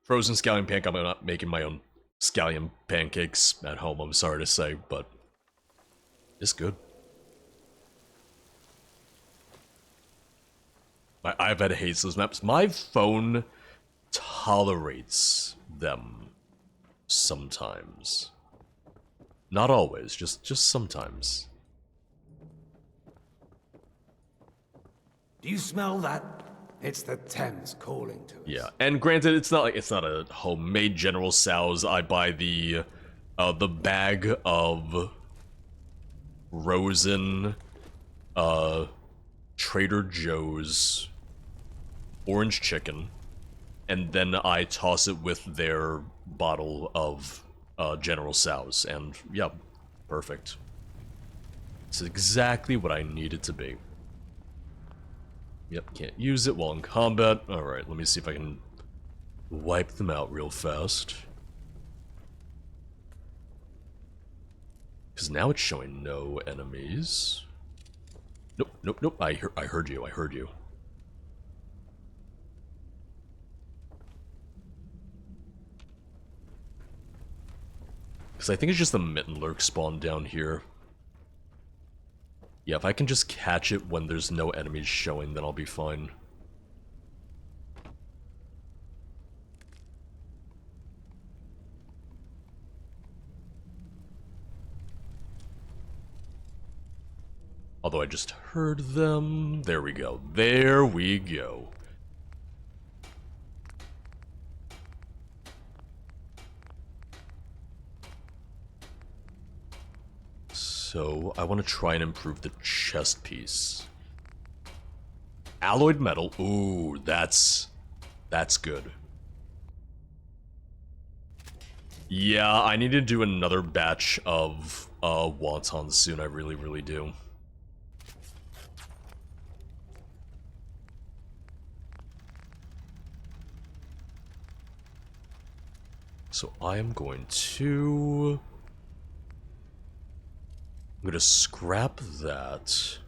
Frozen scallion pancake. I'm not making my own scallion pancakes at home, I'm sorry to say, but it's good. My iPad hates those maps. My phone tolerates them sometimes. Not always, just sometimes. Do you smell that? It's the Thames calling to us. Yeah, and granted, it's not a homemade General Tso's. I buy the bag of Rosen, Trader Joe's orange chicken, and then I toss it with their bottle of General Tso's, and yeah, perfect. It's exactly what I need it to be. Yep, can't use it while in combat. Alright, let me see if I can wipe them out real fast. Because now it's showing no enemies. Nope, nope, nope, I heard you, I heard you. Because I think it's just the Mitten Lurk spawn down here. Yeah, if I can just catch it when there's no enemies showing, then I'll be fine. Although I just heard them. There we go. There we go. So, I want to try and improve the chest piece. Alloyed metal. Ooh, that's good. Yeah, I need to do another batch of wontons soon. I really, really do. So I am going to... I'm gonna scrap that.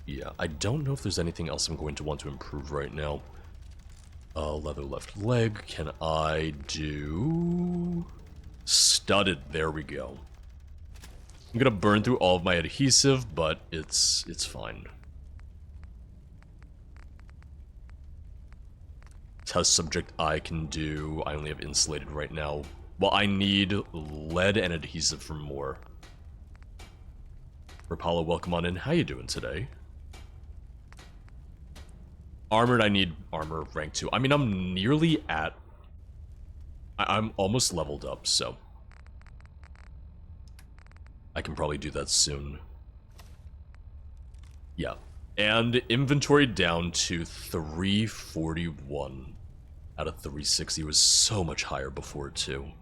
Yeah, I don't know if there's anything else I'm going to want to improve right now. Leather left leg. Can I do... Studded, there we go. I'm gonna burn through all of my adhesive, but it's fine. Test subject I can do. I only have insulated right now. Well, I need lead and adhesive for more. Rapala, welcome on in. How you doing today? Armored, I need armor rank 2. I mean, I'm nearly at... I'm almost leveled up, so... I can probably do that soon. Yeah. And inventory down to 341 out of 360 was so much higher before, too.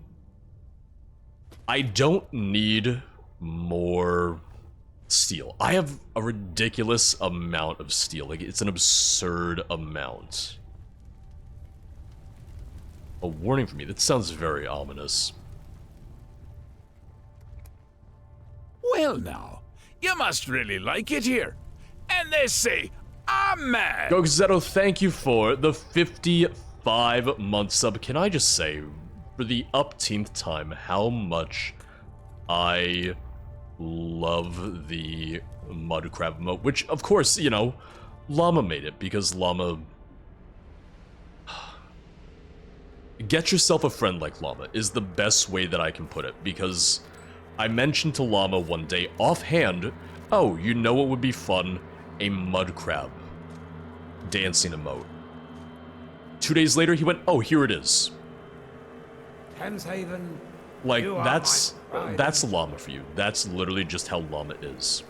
I don't need more steel. I have a ridiculous amount of steel. Like, it's an absurd amount. A warning for me. That sounds very ominous. Well now, you must really like it here. And they say, I'm mad. Gokuzetto, thank you for the 55-month sub. Can I just say, for the upteenth time, how much I love the Mud Crab emote, which, of course, you know, Llama made it, because Llama... Get yourself a friend like Llama is the best way that I can put it, because I mentioned to Llama one day, offhand, oh, you know what would be fun? a mud crab dancing emote. 2 days later, he went, oh, here it is. Thameshaven. Like, You are that's my pride. that's llama for you. That's literally just how llama is.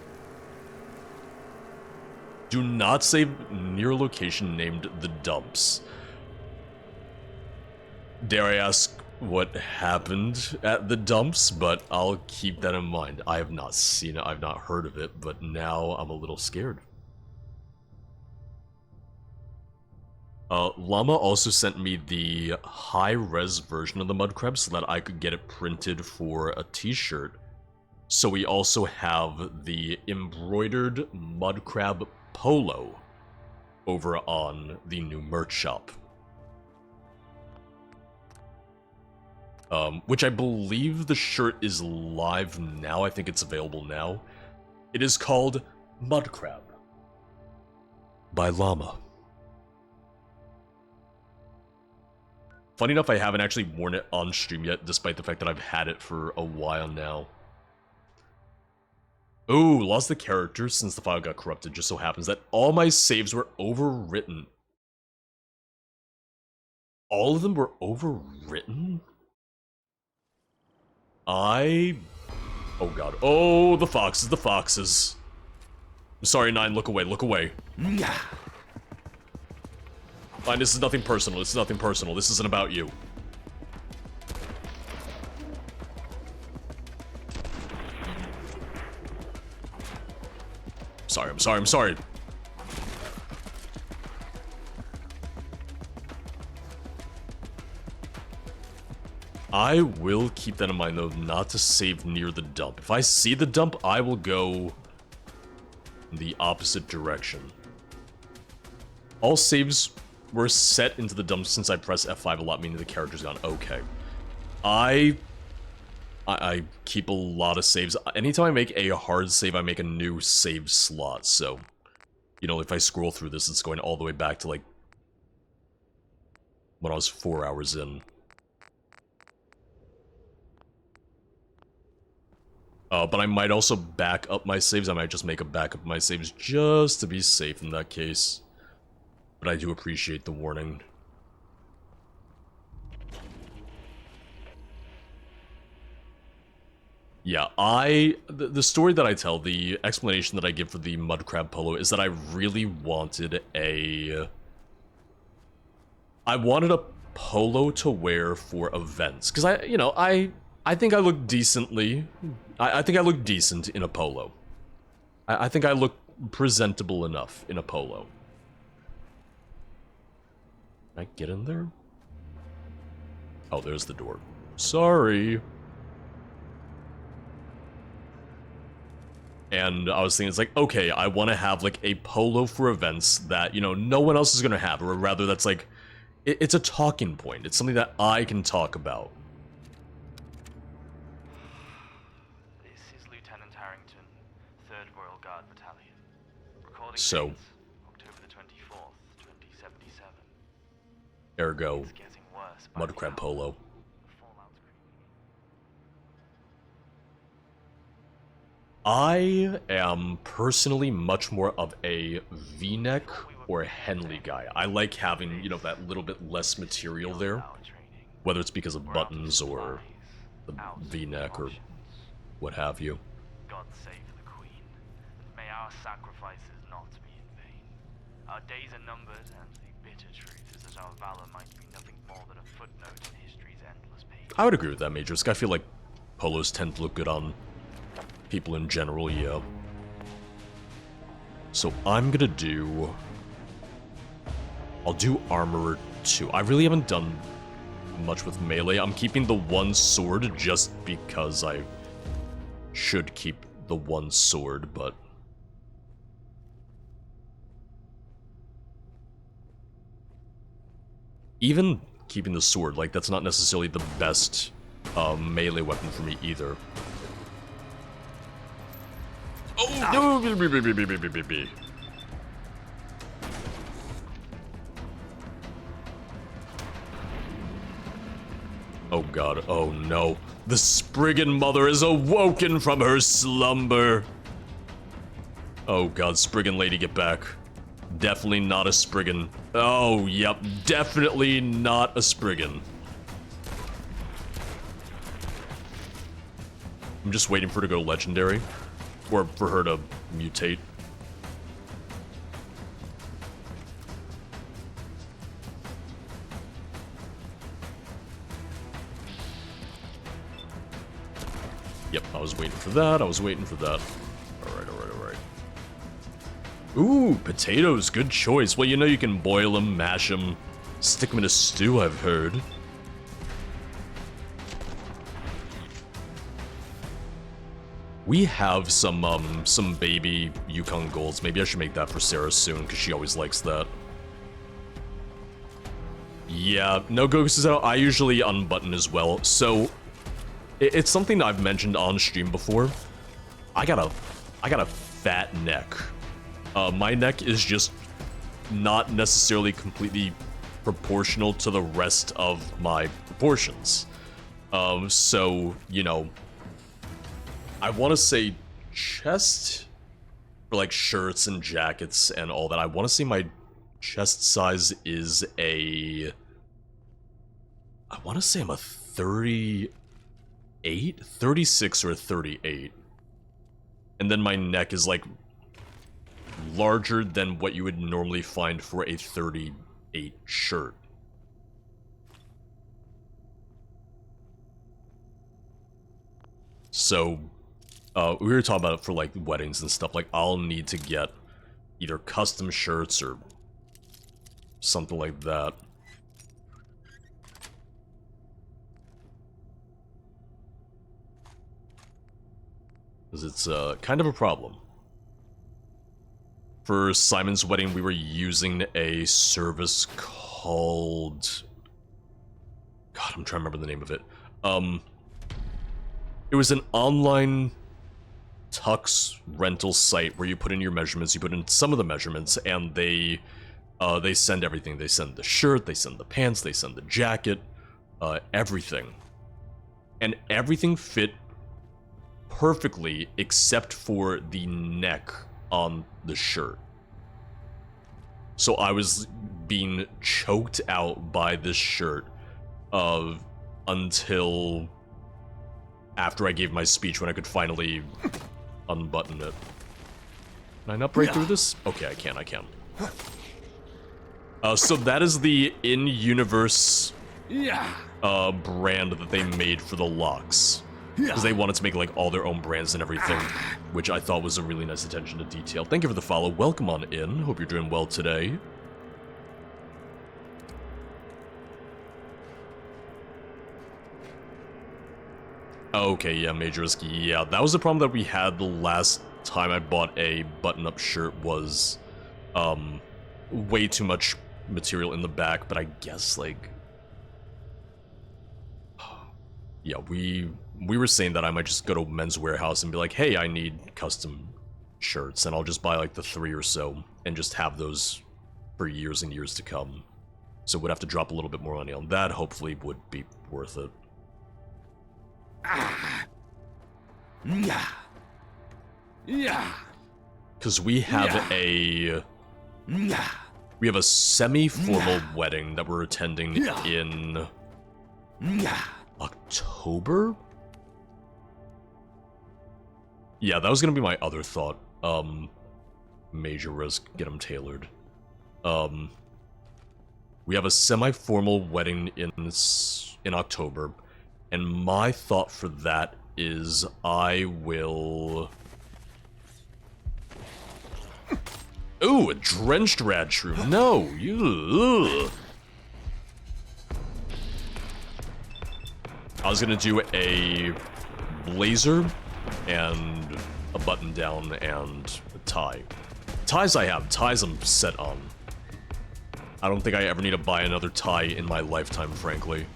Do not save near a location named the dumps. Dare I ask what happened at the dumps, but I'll keep that in mind. I have not seen it, I've not heard of it, but now I'm a little scared. Llama also sent me the high-res version of the mud crab so that I could get it printed for a t-shirt. So we also have the embroidered mud crab polo over on the new merch shop. Which I believe the shirt is live now. I think it's available now. It is called Mud Crab by Llama. Funny enough, I haven't actually worn it on stream yet, despite the fact that I've had it for a while now. Ooh, lost the character since the file got corrupted. Just so happens that all my saves were overwritten. All of them were overwritten? Oh god. Oh, the foxes, the foxes. I'm sorry, Nine, look away, look away. Fine, this is nothing personal, this is nothing personal, this isn't about you. I'm sorry. I will keep that in mind, though, not to save near the dump. If I see the dump, I will go the opposite direction. All saves were set into the dump since I pressed F5 a lot, meaning the character's gone. Okay. I keep a lot of saves. Anytime I make a hard save, I make a new save slot, so... You know, if I scroll through this, it's going all the way back to, like... when I was 4 hours in. But I might also back up my saves. I might just make a backup of my saves just to be safe in that case. But I do appreciate the warning. Yeah, the story that I tell, the explanation that I give for the mud crab polo is that I really wanted a polo to wear for events. Because I think I look decently. I think I look decent in a polo. I think I look presentable enough in a polo. Can I get in there? Oh, there's the door. Sorry. And I was thinking, it's like, okay, I want to have, like, a polo for events that, you know, no one else is going to have. Or rather, that's, like, it's a talking point. It's something that I can talk about. This is Lieutenant Harrington, 3rd Royal Guard Battalion. Recording So, dates, October the 24th, 2077. Ergo, It's getting worse by mud the crab hour. polo. The fallout's creeping I am personally much more of a V-neck or a Henley guy. I like having, you know, that little bit less material there, whether it's because of buttons or the V-neck or what have you. God save the Queen, and may our sacrifices not be in vain. Our days are numbered, and the bitter truth is that our valor might be nothing more than a footnote in history's endless pages. I would agree with that, Majorsk. I feel like polos tend to look good on people in general, yeah. So I'm gonna do... I'll do Armorer 2. I really haven't done much with melee. I'm keeping the one sword just because I should keep the one sword, but... Even keeping the sword, like, that's not necessarily the best melee weapon for me either. Oh, no! Oh god, oh no. The Spriggan Mother is awoken from her slumber. Oh god, Spriggan lady, get back. Definitely not a Spriggan. Oh, yep, definitely not a Spriggan. I'm just waiting for her to go legendary. Or for her to mutate. Yep, I was waiting for that, Alright. Ooh, potatoes, good choice. Well, you know you can boil them, mash them, stick them in a stew, I've heard. We have some baby Yukon Golds. Maybe I should make that for Sarah soon, because she always likes that. Yeah, no Gokus is out. I usually unbutton as well, so it's something I've mentioned on stream before. I got a fat neck. My neck is just not necessarily completely proportional to the rest of my proportions. So, you know, I want to say chest for like shirts and jackets and all that. I want to say my chest size is I want to say I'm a 38, 36 or a 38. And then my neck is like larger than what you would normally find for a 38 shirt. So, we were talking about it for like weddings and stuff. Like, I'll need to get either custom shirts or something like that. Because it's kind of a problem. For Simon's wedding, we were using a service called... God, I'm trying to remember the name of it. It was an online tux rental site where you put in your measurements, you put in some of the measurements, and they send everything. They send the shirt, they send the pants, they send the jacket, everything. And everything fit perfectly except for the neck on the shirt. So I was being choked out by this shirt until after I gave my speech when I could finally unbutton it. Can I not break through this? Okay, I can. So that is the in-universe brand that they made for the locks. Because they wanted to make like all their own brands and everything, which I thought was a really nice attention to detail. Thank you for the follow. Welcome on in. Hope you're doing well today. Okay, yeah, Major Risk. Yeah, that was the problem that we had the last time I bought a button-up shirt was way too much material in the back, but I guess like yeah, we were saying that I might just go to Men's Warehouse and be like, hey, I need custom shirts, and I'll just buy like the 3 or so, and just have those for years and years to come. So we'd have to drop a little bit more money on that, hopefully would be worth it. Because we have a semi-formal wedding that we're attending in October? Yeah, that was gonna be my other thought. Major Risk, get them tailored. We have a semi-formal wedding in October, and my thought for that is I will... Ooh, a drenched rad shroom. No, you. I was gonna do a blazer and a button down and a tie. Ties I have. Ties I'm set on. I don't think I ever need to buy another tie in my lifetime, frankly.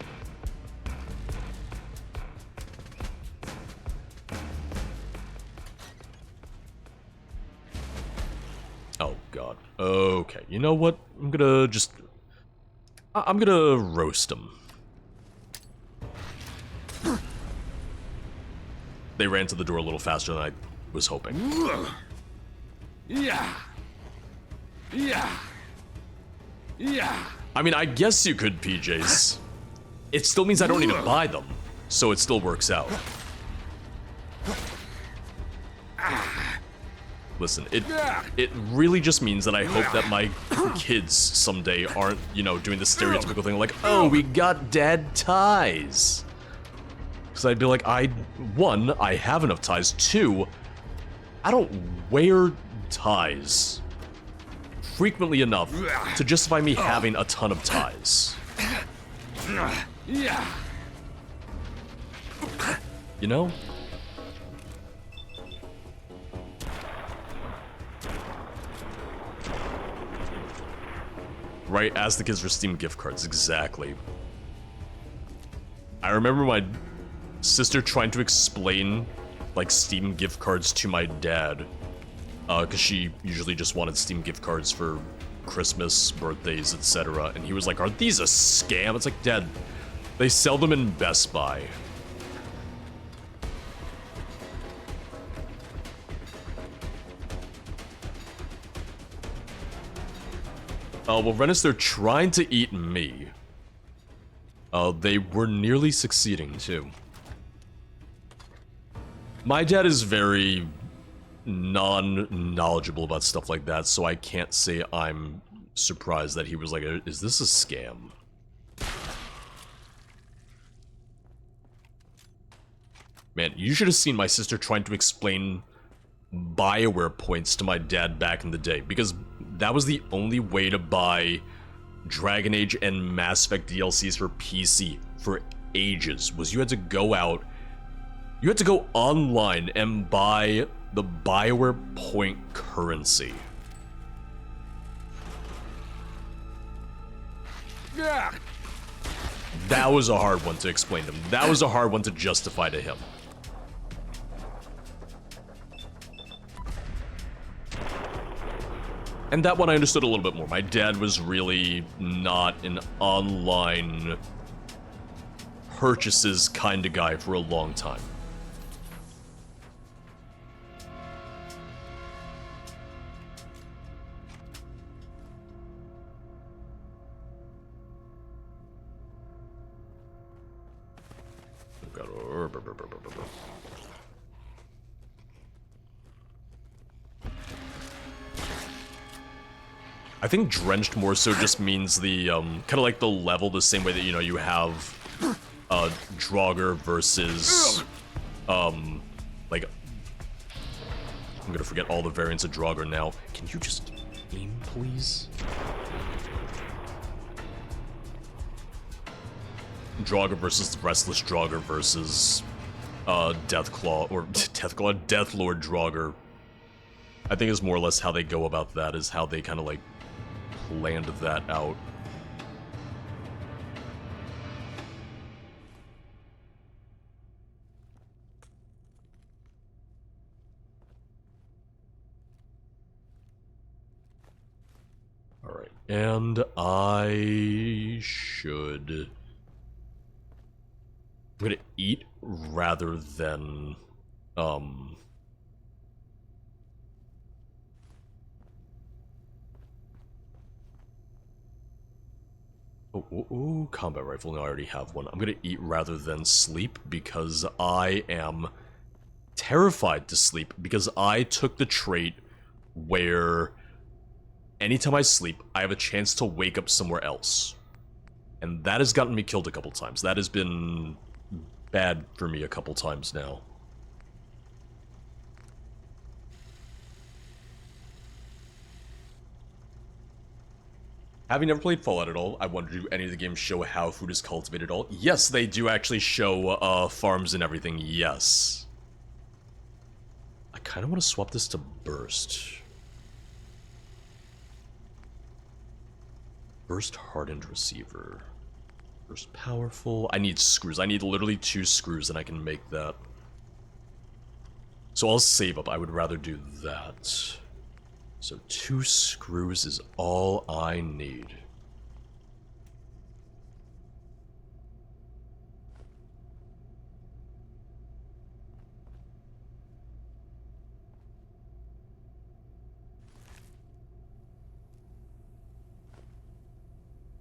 Oh god. Okay, you know what? I'm gonna roast them. They ran to the door a little faster than I was hoping. Yeah. Yeah. Yeah. I mean, I guess you could, PJs. It still means I don't need to buy them, so it still works out. Listen, it really just means that I hope that my kids someday aren't, you know, doing the stereotypical thing like, oh, we got dad ties. Because I'd be like, one, I have enough ties. Two, I don't wear ties frequently enough to justify me having a ton of ties. Yeah. You know? Right, as the kids for Steam gift cards, exactly. I remember my sister trying to explain, like, Steam gift cards to my dad. Because she usually just wanted Steam gift cards for Christmas, birthdays, etc. And he was like, are these a scam? It's like, Dad, they sell them in Best Buy. Well, Rennis, they're trying to eat me. They were nearly succeeding, too. My dad is very non-knowledgeable about stuff like that, so I can't say I'm surprised that he was like, is this a scam? Man, you should have seen my sister trying to explain BioWare points to my dad back in the day, because that was the only way to buy Dragon Age and Mass Effect DLCs for PC for ages, was you had to go out, you had to go online and buy the BioWare point currency. Yeah. That was a hard one to explain to him. That was a hard one to justify to him. And that one I understood a little bit more. My dad was really not an online purchases kind of guy for a long time. I think drenched more so just means the kind of like the level, the same way that, you know, you have Draugr versus like, I'm gonna forget all the variants of Draugr now. Can you just aim, please? Draugr versus Restless Draugr versus Deathclaw, or Deathlord Draugr. I think is more or less how they go about that, is how they kind of like planned that out. Alright, and I should... I'm gonna eat rather than, Oh, combat rifle. No, I already have one. I'm gonna eat rather than sleep because I am terrified to sleep because I took the trait where anytime I sleep, I have a chance to wake up somewhere else. And that has gotten me killed a couple times. That has been bad for me a couple times now. Having never played Fallout at all, I wonder, do any of the games show how food is cultivated at all? Yes, they do actually show farms and everything, yes. I kind of want to swap this to Burst. Burst hardened receiver. Burst powerful. I need screws. I need literally 2 screws and I can make that. So I'll save up. I would rather do that. So 2 screws is all I need.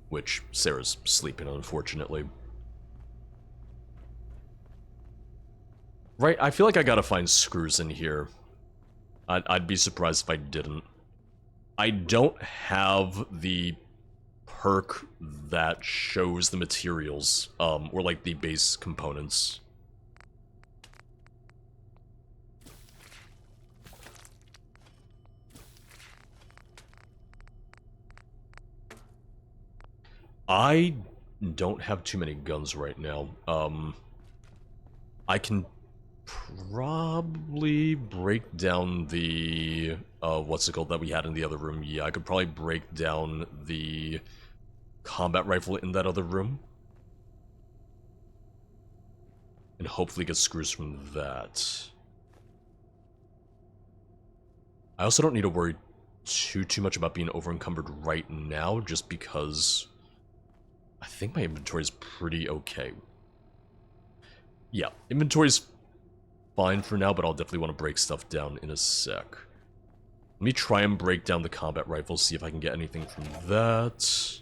which Sarah's sleeping, unfortunately. Right, I feel like I gotta find screws in here. I'd be surprised if I didn't. I don't have the perk that shows the materials, or like the base components. I don't have too many guns right now. I can probably break down the, what's it called that we had in the other room? Yeah, I could probably break down the combat rifle in that other room. And hopefully get screws from that. I also don't need to worry too much about being over-encumbered right now, just because I think my inventory is pretty okay. Yeah, inventory's fine for now, but I'll definitely want to break stuff down in a sec. Let me try and break down the combat rifle, see if I can get anything from that.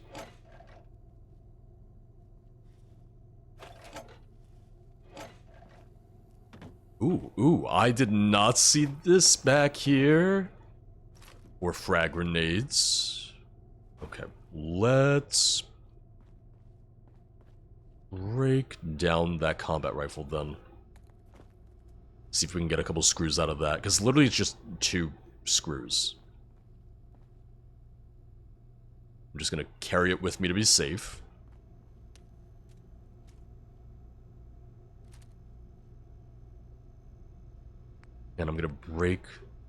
Ooh, I did not see this back here. Or frag grenades. Okay, let's break down that combat rifle then. See if we can get a couple screws out of that, because literally it's just 2 screws. I'm just gonna carry it with me to be safe. And I'm gonna break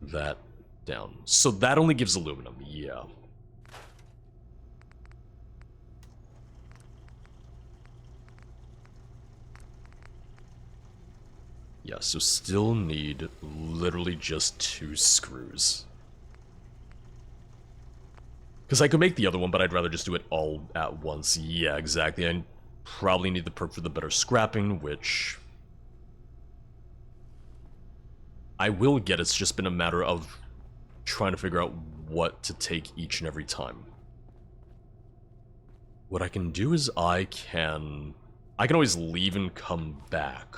that down. So that only gives aluminum, yeah. Yeah, so still need literally just 2 screws. Because I could make the other one, but I'd rather just do it all at once. Yeah, exactly. I probably need the perk for the better scrapping, which I will get. It's just been a matter of trying to figure out what to take each and every time. What I can do is I can always leave and come back.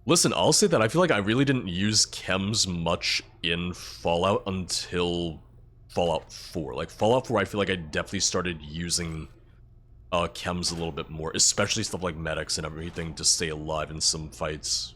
Listen, I'll say that I feel like I really didn't use chems much in Fallout until Fallout 4. Like, Fallout 4, I feel like I definitely started using chems a little bit more, especially stuff like medics and everything to stay alive in some fights.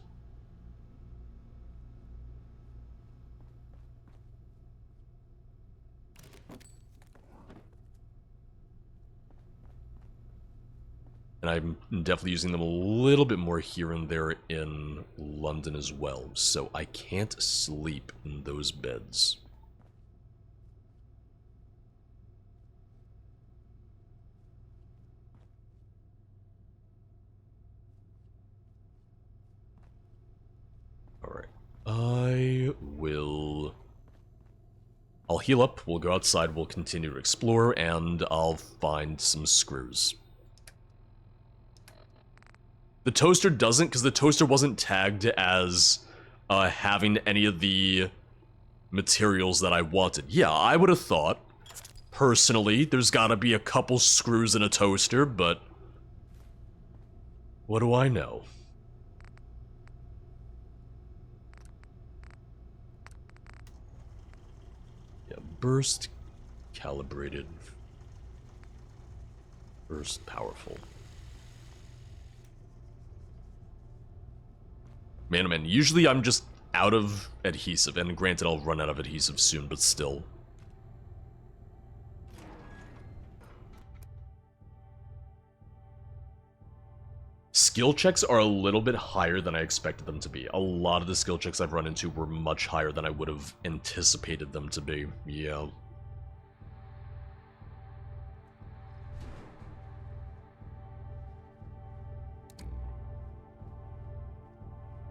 And I'm definitely using them a little bit more here and there in London as well, so I can't sleep in those beds. Alright, I'll heal up, we'll go outside, we'll continue to explore, and I'll find some screws. The toaster doesn't, because the toaster wasn't tagged as having any of the materials that I wanted. Yeah, I would have thought, personally, there's gotta be a couple screws in a toaster, but what do I know? Yeah, burst, calibrated, burst, powerful. Man, oh man, usually I'm just out of adhesive, and granted I'll run out of adhesive soon, but still. Skill checks are a little bit higher than I expected them to be. A lot of the skill checks I've run into were much higher than I would have anticipated them to be. Yeah.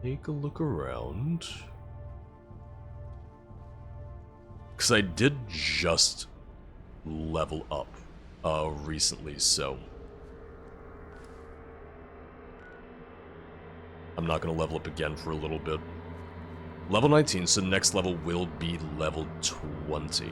Take a look around. Because I did just level up recently, so I'm not going to level up again for a little bit. Level 19, so the next level will be level 20.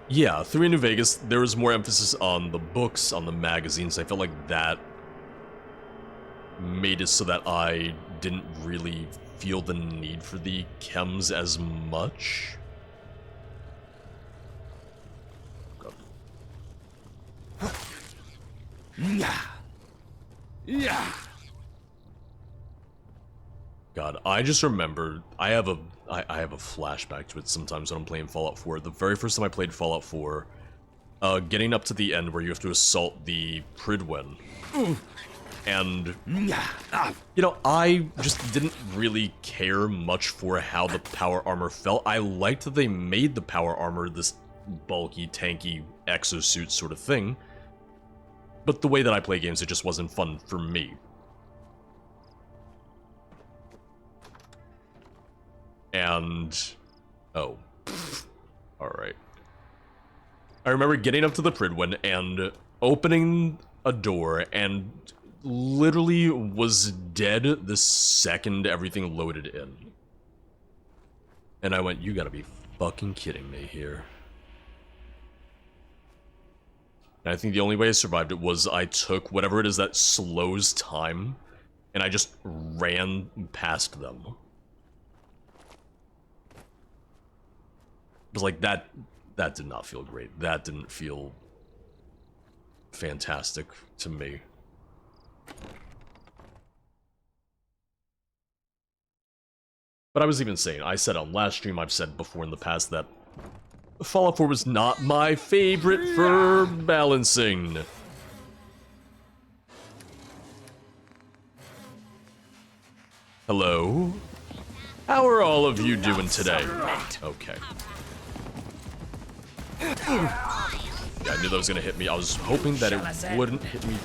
Yeah, 3 in New Vegas, there was more emphasis on the books, on the magazines. I felt like that made it so that I didn't really feel the need for the chems as much. Yeah. God, I just remember I have a flashback to it sometimes when I'm playing Fallout 4. The very first time I played Fallout 4, getting up to the end where you have to assault the Pridwen. And, you know, I just didn't really care much for how the power armor felt. I liked that they made the power armor this bulky, tanky exosuit sort of thing. But the way that I play games, it just wasn't fun for me. And... oh. Alright. I remember getting up to the Pridwen and opening a door and literally was dead the second everything loaded in. And I went, you gotta be fucking kidding me here. And I think the only way I survived it was I took whatever it is that slows time, and I just ran past them. It was like, that did not feel great. That didn't feel fantastic to me. But I was even saying, I said on last stream, I've said before in the past that Fallout 4 was not my favorite for balancing. Hello? How are all of you doing today? Okay. Yeah, I knew that was gonna hit me. I was hoping that it wouldn't hit me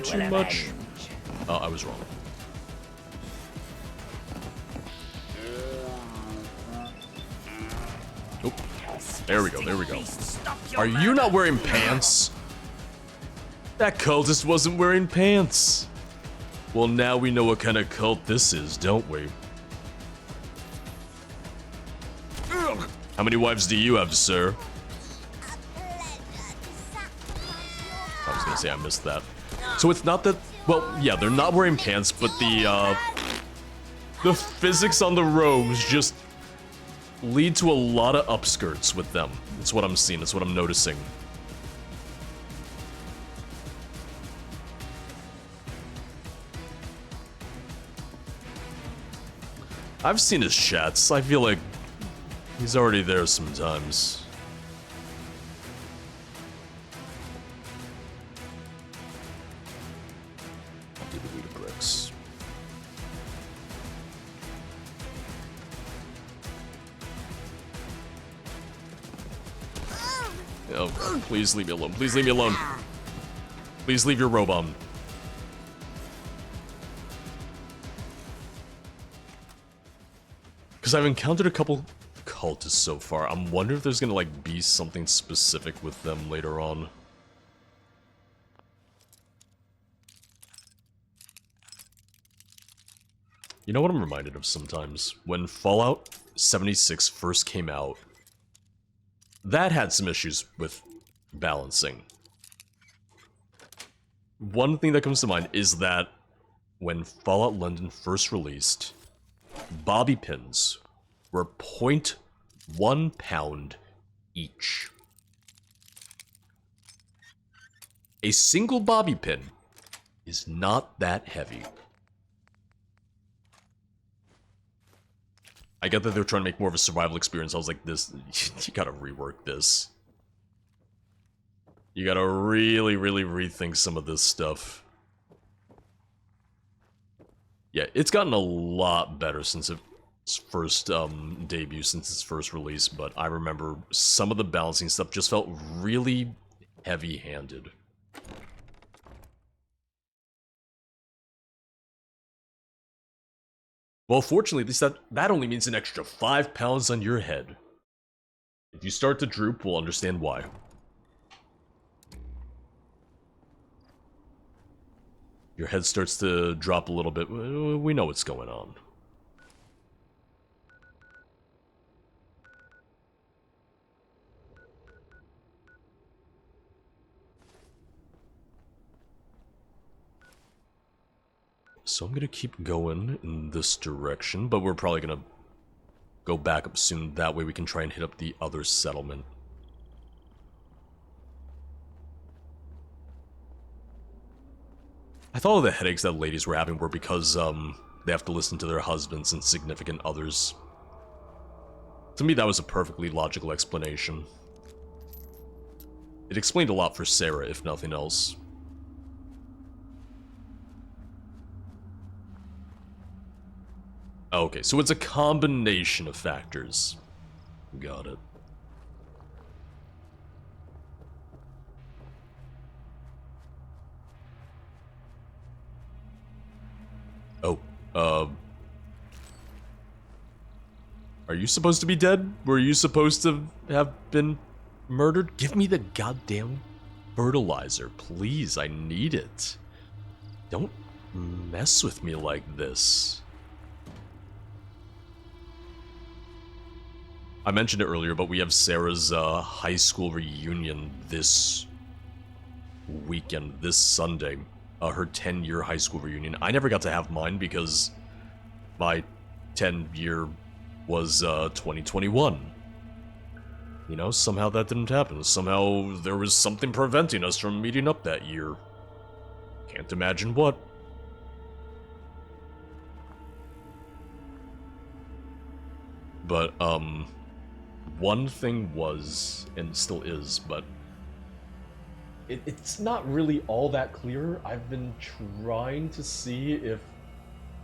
too much. Oh, I was wrong. Oop. There we go, there we go. Are you not wearing pants? That cultist wasn't wearing pants. Well, now we know what kind of cult this is, don't we? How many wives do you have, sir? I was gonna say I missed that. So it's not that, well, yeah, they're not wearing pants, but the physics on the robes just lead to a lot of upskirts with them. That's what I'm seeing, that's what I'm noticing. I've seen his chats. I feel like he's already there sometimes. Do the weed bricks. Oh God, please leave me alone. Please leave me alone. Please leave your robe on. Because I've encountered a couple cultists so far. I'm wondering if there's gonna like be something specific with them later on. You know what I'm reminded of sometimes? When Fallout 76 first came out, that had some issues with balancing. One thing that comes to mind is that when Fallout London first released, bobby pins were 0.1 pound each. A single bobby pin is not that heavy. I get that they're trying to make more of a survival experience. I was like, this, you gotta rework this. You gotta really, really rethink some of this stuff. Yeah, it's gotten a lot better since its first debut, since its first release, but I remember some of the balancing stuff just felt really heavy-handed. Well, fortunately, at least that only means an extra 5 pounds on your head. If you start to droop, we'll understand why. Your head starts to drop a little bit. We know what's going on. So I'm gonna keep going in this direction, but we're probably gonna go back up soon. That way we can try and hit up the other settlement. I thought all the headaches that ladies were having were because, they have to listen to their husbands and significant others. To me, that was a perfectly logical explanation. It explained a lot for Sarah, if nothing else. Okay, so it's a combination of factors. Got it. Oh, are you supposed to be dead? Were you supposed to have been murdered? Give me the goddamn fertilizer, please. I need it. Don't mess with me like this. I mentioned it earlier, but we have Sarah's high school reunion this weekend, this Sunday. Her 10-year high school reunion. I never got to have mine because my 10-year was 2021. You know, somehow that didn't happen. Somehow there was something preventing us from meeting up that year. Can't imagine what. But, one thing was, and still is, but it's not really all that clear. I've been trying to see if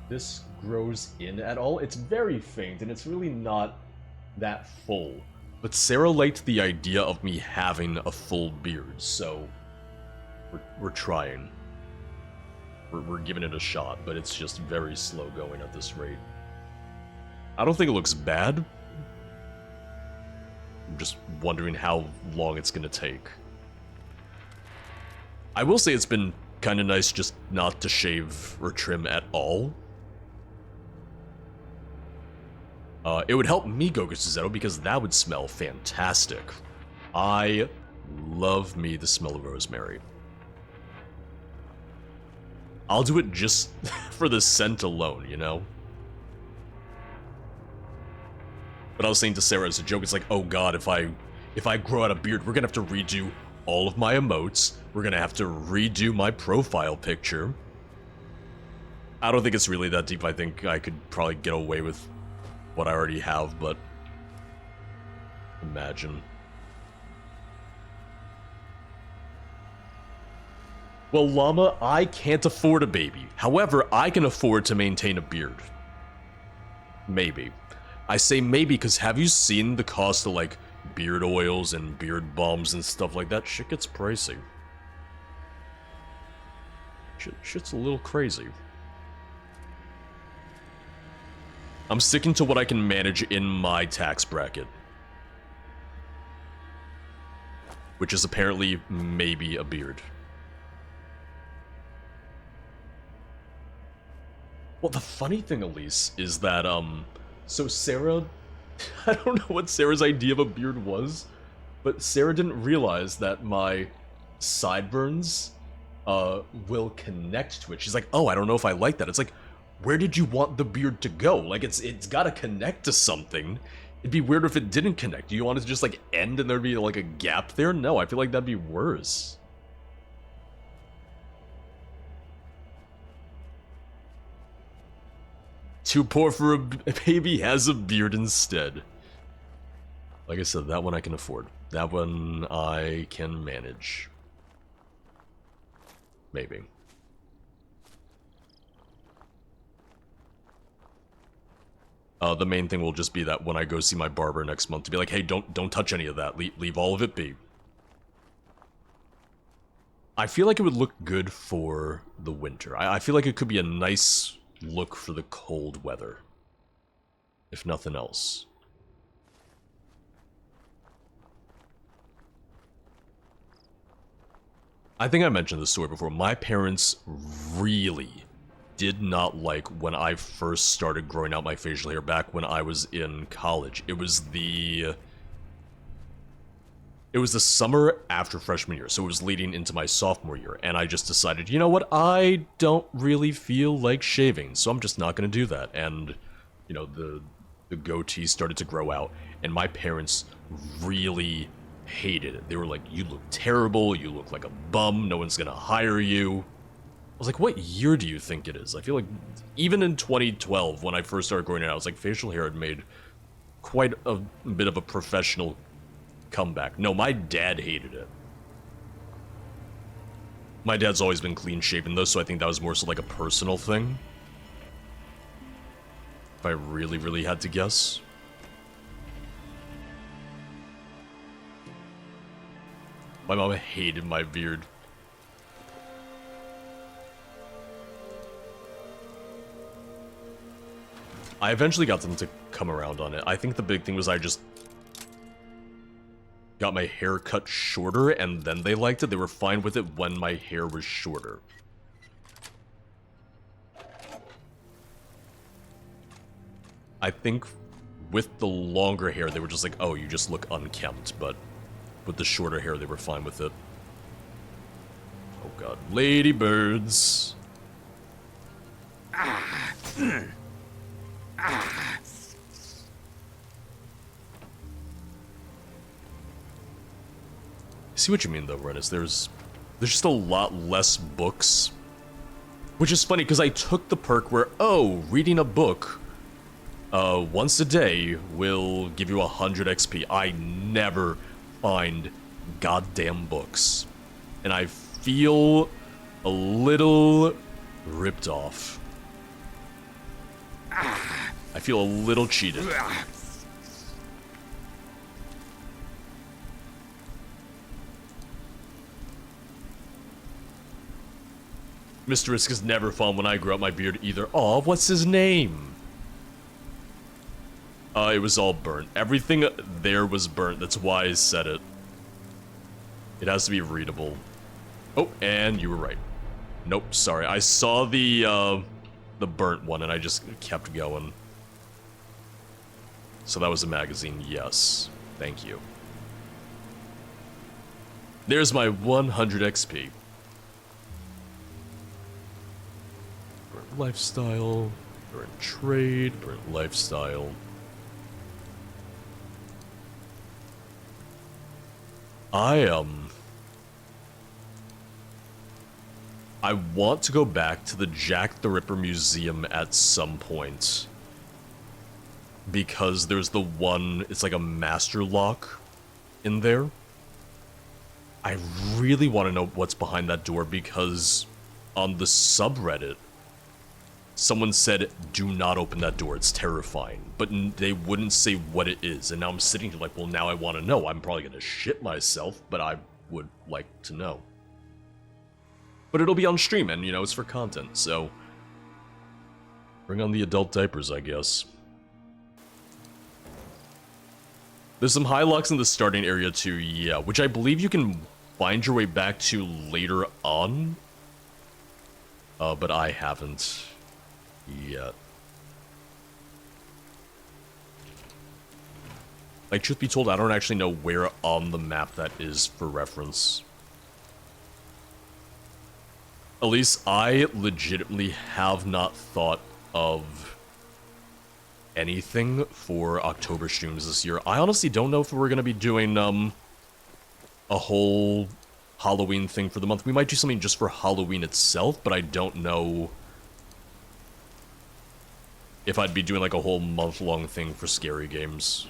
this grows in at all. It's very faint, and it's really not that full. But Sarah liked the idea of me having a full beard, so we're trying. We're giving it a shot, but it's just very slow going at this rate. I don't think it looks bad. I'm just wondering how long it's gonna take. I will say it's been kind of nice just not to shave or trim at all. It would help me go Gustavo because that would smell fantastic. I love me the smell of rosemary. I'll do it just for the scent alone, you know? But I was saying to Sarah as a joke, it's like, oh god, if I grow out a beard, we're gonna have to redo all of my emotes. We're gonna have to redo my profile picture. I don't think it's really that deep. I think I could probably get away with what I already have, but imagine. Well, Llama, I can't afford a baby. However, I can afford to maintain a beard. Maybe. I say maybe because have you seen the cost of, like, beard oils and beard balms and stuff like that? Shit gets pricey. Shit's a little crazy. I'm sticking to what I can manage in my tax bracket. Which is apparently maybe a beard. Well, the funny thing, Elise, is that, so Sarah, I don't know what Sarah's idea of a beard was, but Sarah didn't realize that my sideburns, will connect to it. She's like, oh, I don't know if I like that. It's like, where did you want the beard to go? Like, it's gotta connect to something. It'd be weird if it didn't connect. Do you want it to just, like, end and there'd be, like, a gap there? No, I feel like that'd be worse. Too poor for a baby has a beard instead. Like I said, that one I can afford. That one I can manage. Maybe. The main thing will just be that when I go see my barber next month, to be like, hey, don't touch any of that. Leave all of it be. I feel like it would look good for the winter. I feel like it could be a nice look for the cold weather. If nothing else. I think I mentioned this story before. My parents really did not like when I first started growing out my facial hair back when I was in college. It was the summer after freshman year, so it was leading into my sophomore year, and I just decided, you know what, I don't really feel like shaving, so I'm just not gonna do that. And, you know, the goatee started to grow out, and my parents really hated it. They were like, you look terrible, you look like a bum, no one's gonna hire you. I was like, what year do you think it is? I feel like even in 2012, when I first started growing it out, I was like, facial hair had made quite a bit of a professional comeback. No, my dad hated it. My dad's always been clean shaven though, so I think that was more so like a personal thing. If I really, really had to guess. My mom hated my beard. I eventually got them to come around on it. I think the big thing was I just got my hair cut shorter, and then they liked it. They were fine with it when my hair was shorter. I think with the longer hair, they were just like, oh, you just look unkempt, but with the shorter hair, they were fine with it. Oh god, ladybirds. I see what you mean though, Rennis. There's just a lot less books. Which is funny, because I took the perk where, oh, reading a book once a day will give you 100 XP. I never find goddamn books. And I feel a little ripped off. I feel a little cheated. Mr. Risk is never fun when I grew out my beard either. Aw, what's his name? It was all burnt. Everything there was burnt. That's why I said it. It has to be readable. Oh, and you were right. Nope, sorry. I saw the burnt one and I just kept going. So that was a magazine, yes. Thank you. There's my 100 XP. Burnt lifestyle, burnt trade, burnt lifestyle. I want to go back to the Jack the Ripper Museum at some point. Because there's the one, it's like a master lock in there. I really want to know what's behind that door because on the subreddit, someone said, do not open that door, it's terrifying. But they wouldn't say what it is. And now I'm sitting here like, well, now I want to know. I'm probably going to shit myself, but I would like to know. But it'll be on stream, and, you know, it's for content, so... bring on the adult diapers, I guess. There's some high locks in the starting area, too, yeah, which I believe you can find your way back to later on. But I haven't yet. Like, truth be told, I don't actually know where on the map that is for reference. At least I legitimately have not thought of anything for October streams this year. I honestly don't know if we're going to be doing a whole Halloween thing for the month. We might do something just for Halloween itself, but I don't know if I'd be doing like a whole month-long thing for scary games.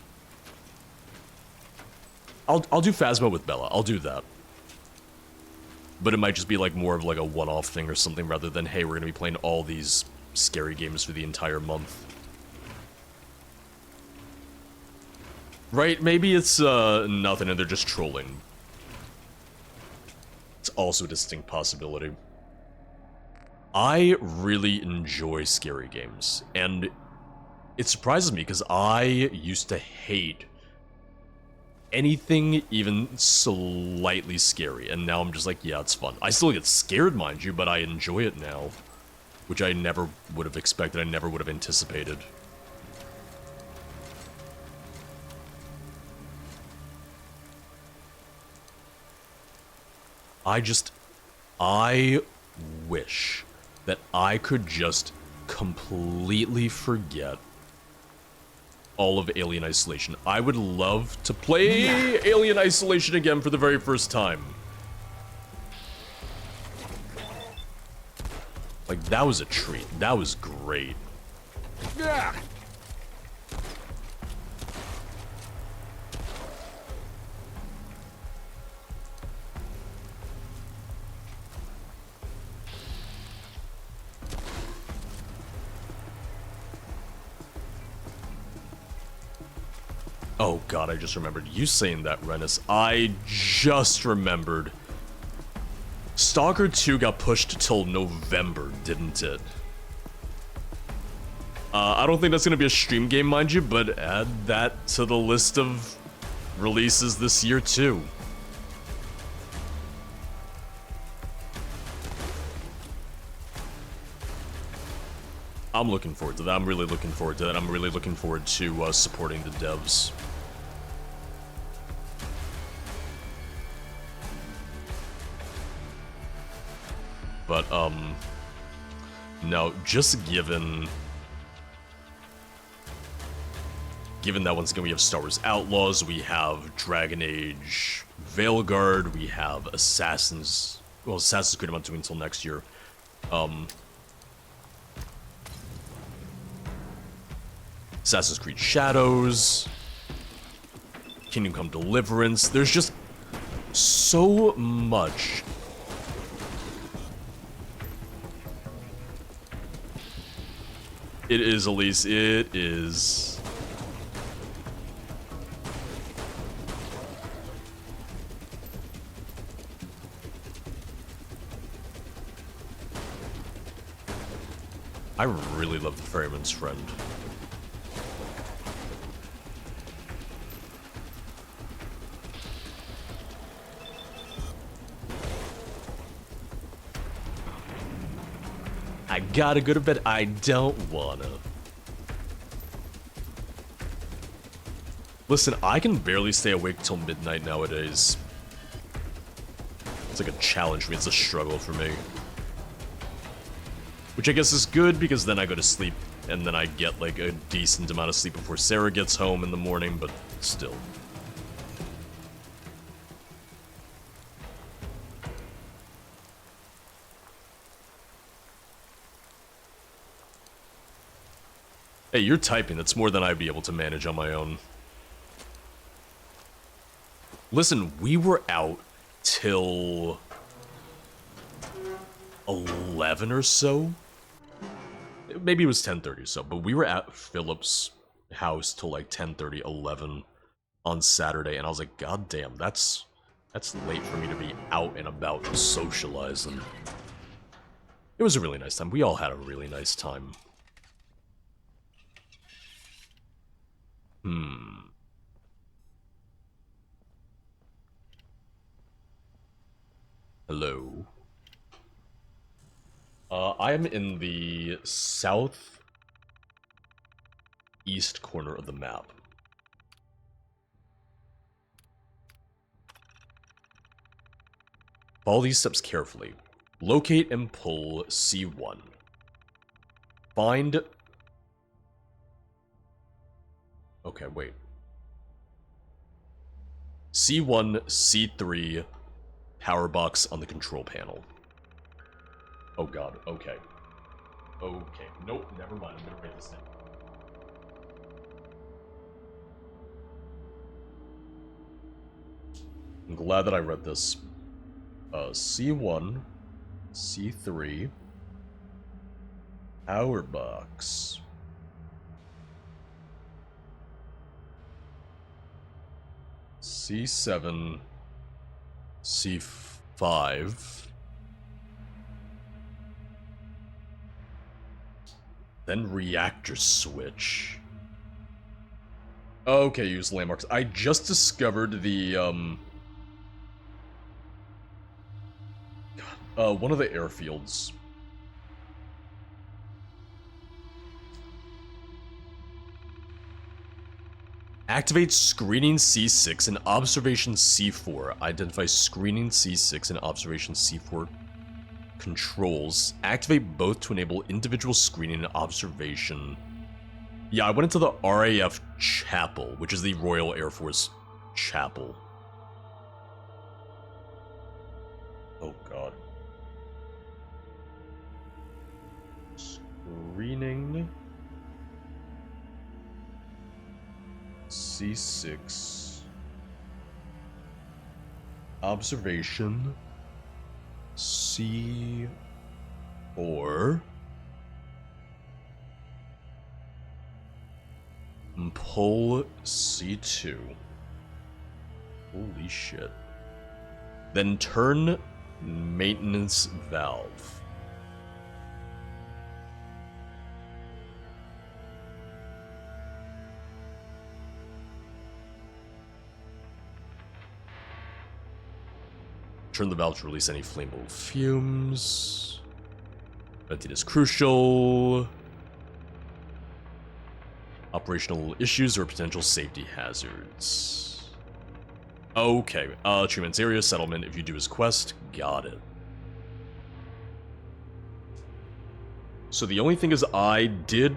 I'll do Phasma with Bella. I'll do that. But it might just be like more of like a one-off thing or something rather than, hey, we're going to be playing all these scary games for the entire month. Right? Maybe it's nothing and they're just trolling. It's also a distinct possibility. I really enjoy scary games, and it surprises me because I used to hate anything even slightly scary, and now I'm just like, yeah, it's fun. I still get scared, mind you, but I enjoy it now, which I never would have expected, I never would have anticipated. I wish that I could just completely forget all of Alien Isolation. I would love to play Alien Isolation again for the very first time. Like, that was a treat. That was great. Yeah. Oh god, I just remembered. You saying that, Rennis. I just remembered. Stalker 2 got pushed till November, didn't it? I don't think that's gonna be a stream game, mind you, but add that to the list of releases this year, too. I'm looking forward to that. I'm really looking forward to that. I'm really looking forward to supporting the devs. But, no, just given that once again we have Star Wars Outlaws, we have Dragon Age Veilguard, we have Assassin's Creed I'm not doing until next year. Assassin's Creed Shadows, Kingdom Come Deliverance, there's just so much. It is, Elise, it is. I really love the Ferryman's Friend. I gotta go to bed. I don't wanna. Listen, I can barely stay awake till midnight nowadays. It's like a challenge for me. It's a struggle for me. Which I guess is good, because then I go to sleep, and then I get, like, a decent amount of sleep before Sarah gets home in the morning, but still. Hey, you're typing. That's more than I'd be able to manage on my own. Listen, we were out till 11 or so. Maybe it was 10:30 or so, but we were at Philip's house till like 10:30, 11 on Saturday, and I was like, God damn, that's late for me to be out and about socializing. It was a really nice time. We all had a really nice time. Hello. I am in the southeast corner of the map. Follow these steps carefully. Locate and pull C1. Find... Okay, wait. C1, C3, power box on the control panel. Oh god, okay. Okay, nope, never mind, I'm gonna write this down. I'm glad that I read this. C1, C3, power box. C7, C5. Then reactor switch. Okay, use landmarks. I just discovered the, one of the airfields. Activate Screening C6 and Observation C4. Identify Screening C6 and Observation C4 controls. Activate both to enable individual screening and observation. Yeah, I went into the RAF Chapel, which is the Royal Air Force Chapel. Oh god. Screening C6. Observation C4. Pull C2. Holy shit. Then turn maintenance valve. Turn the valve to release any flammable fumes. Venting is crucial. Operational issues or potential safety hazards. Okay, treatment's area, settlement, if you do his quest, got it. So the only thing is I did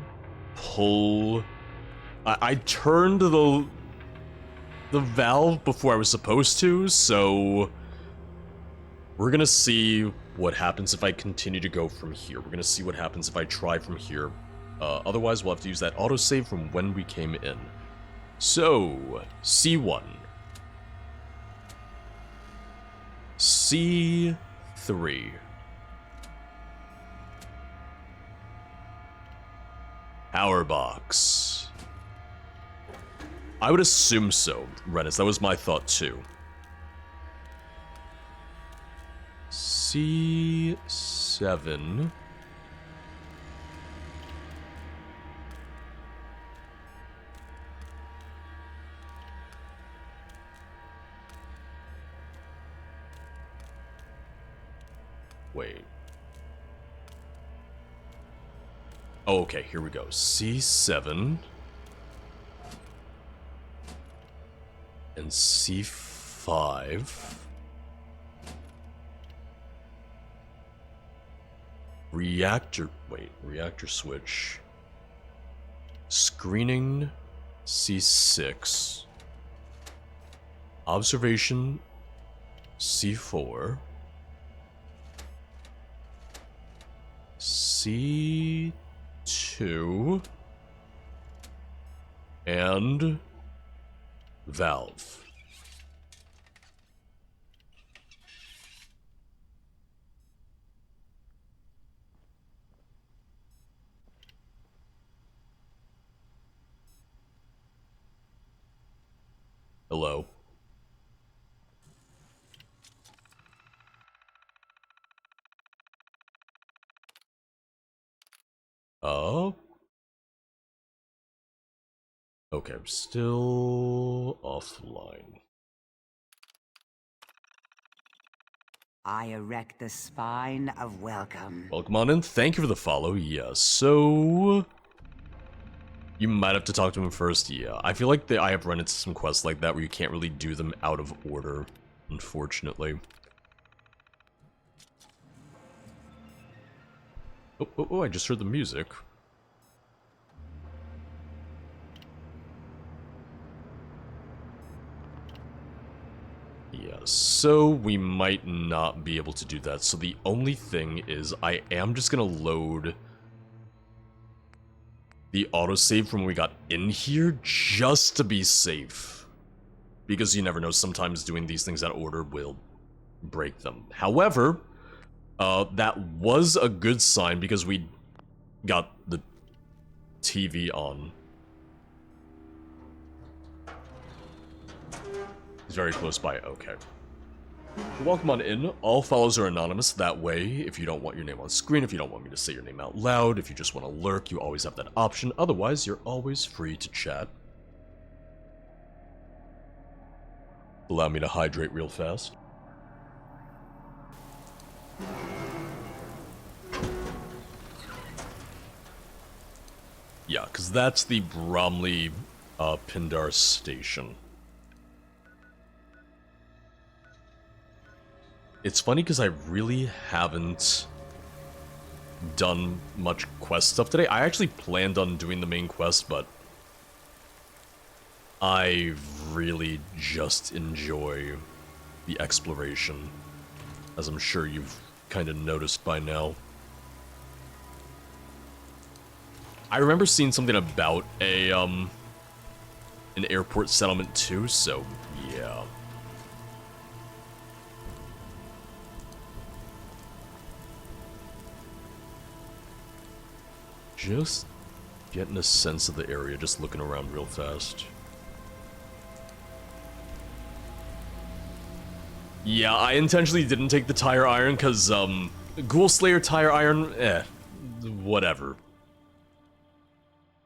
pull... I turned the valve before I was supposed to, so... We're gonna see what happens if I continue to go from here. We're gonna see what happens if I try from here. Otherwise, we'll have to use that autosave from when we came in. So, C1. C3. Power box. I would assume so, Rennis. That was my thought too. C7. Wait. Oh, okay, here we go. C7. And C5. Reactor switch. Screening C6. Observation C4. C2. And valve. Hello. Oh. Okay, I'm still offline. I erect the spine of welcome. Welcome on in. Thank you for the follow. Yes, so... You might have to talk to him first. Yeah, I feel like I have run into some quests like that where you can't really do them out of order, unfortunately. Oh, I just heard the music. Yeah, so we might not be able to do that. So the only thing is I am just gonna load the autosave from when we got in here just to be safe. Because you never know, sometimes doing these things out of order will break them. However, that was a good sign because we got the TV on. It's very close by, okay. Welcome on in. All follows are anonymous. That way, if you don't want your name on screen, if you don't want me to say your name out loud, if you just want to lurk, you always have that option. Otherwise, you're always free to chat. Allow me to hydrate real fast. Yeah, because that's the Bromley Pindar station. It's funny because I really haven't done much quest stuff today. I actually planned on doing the main quest, but I really just enjoy the exploration, as I'm sure you've kind of noticed by now. I remember seeing something about an airport settlement too, so yeah. Just getting a sense of the area, just looking around real fast. Yeah, I intentionally didn't take the tire iron because, Ghoul Slayer tire iron, whatever.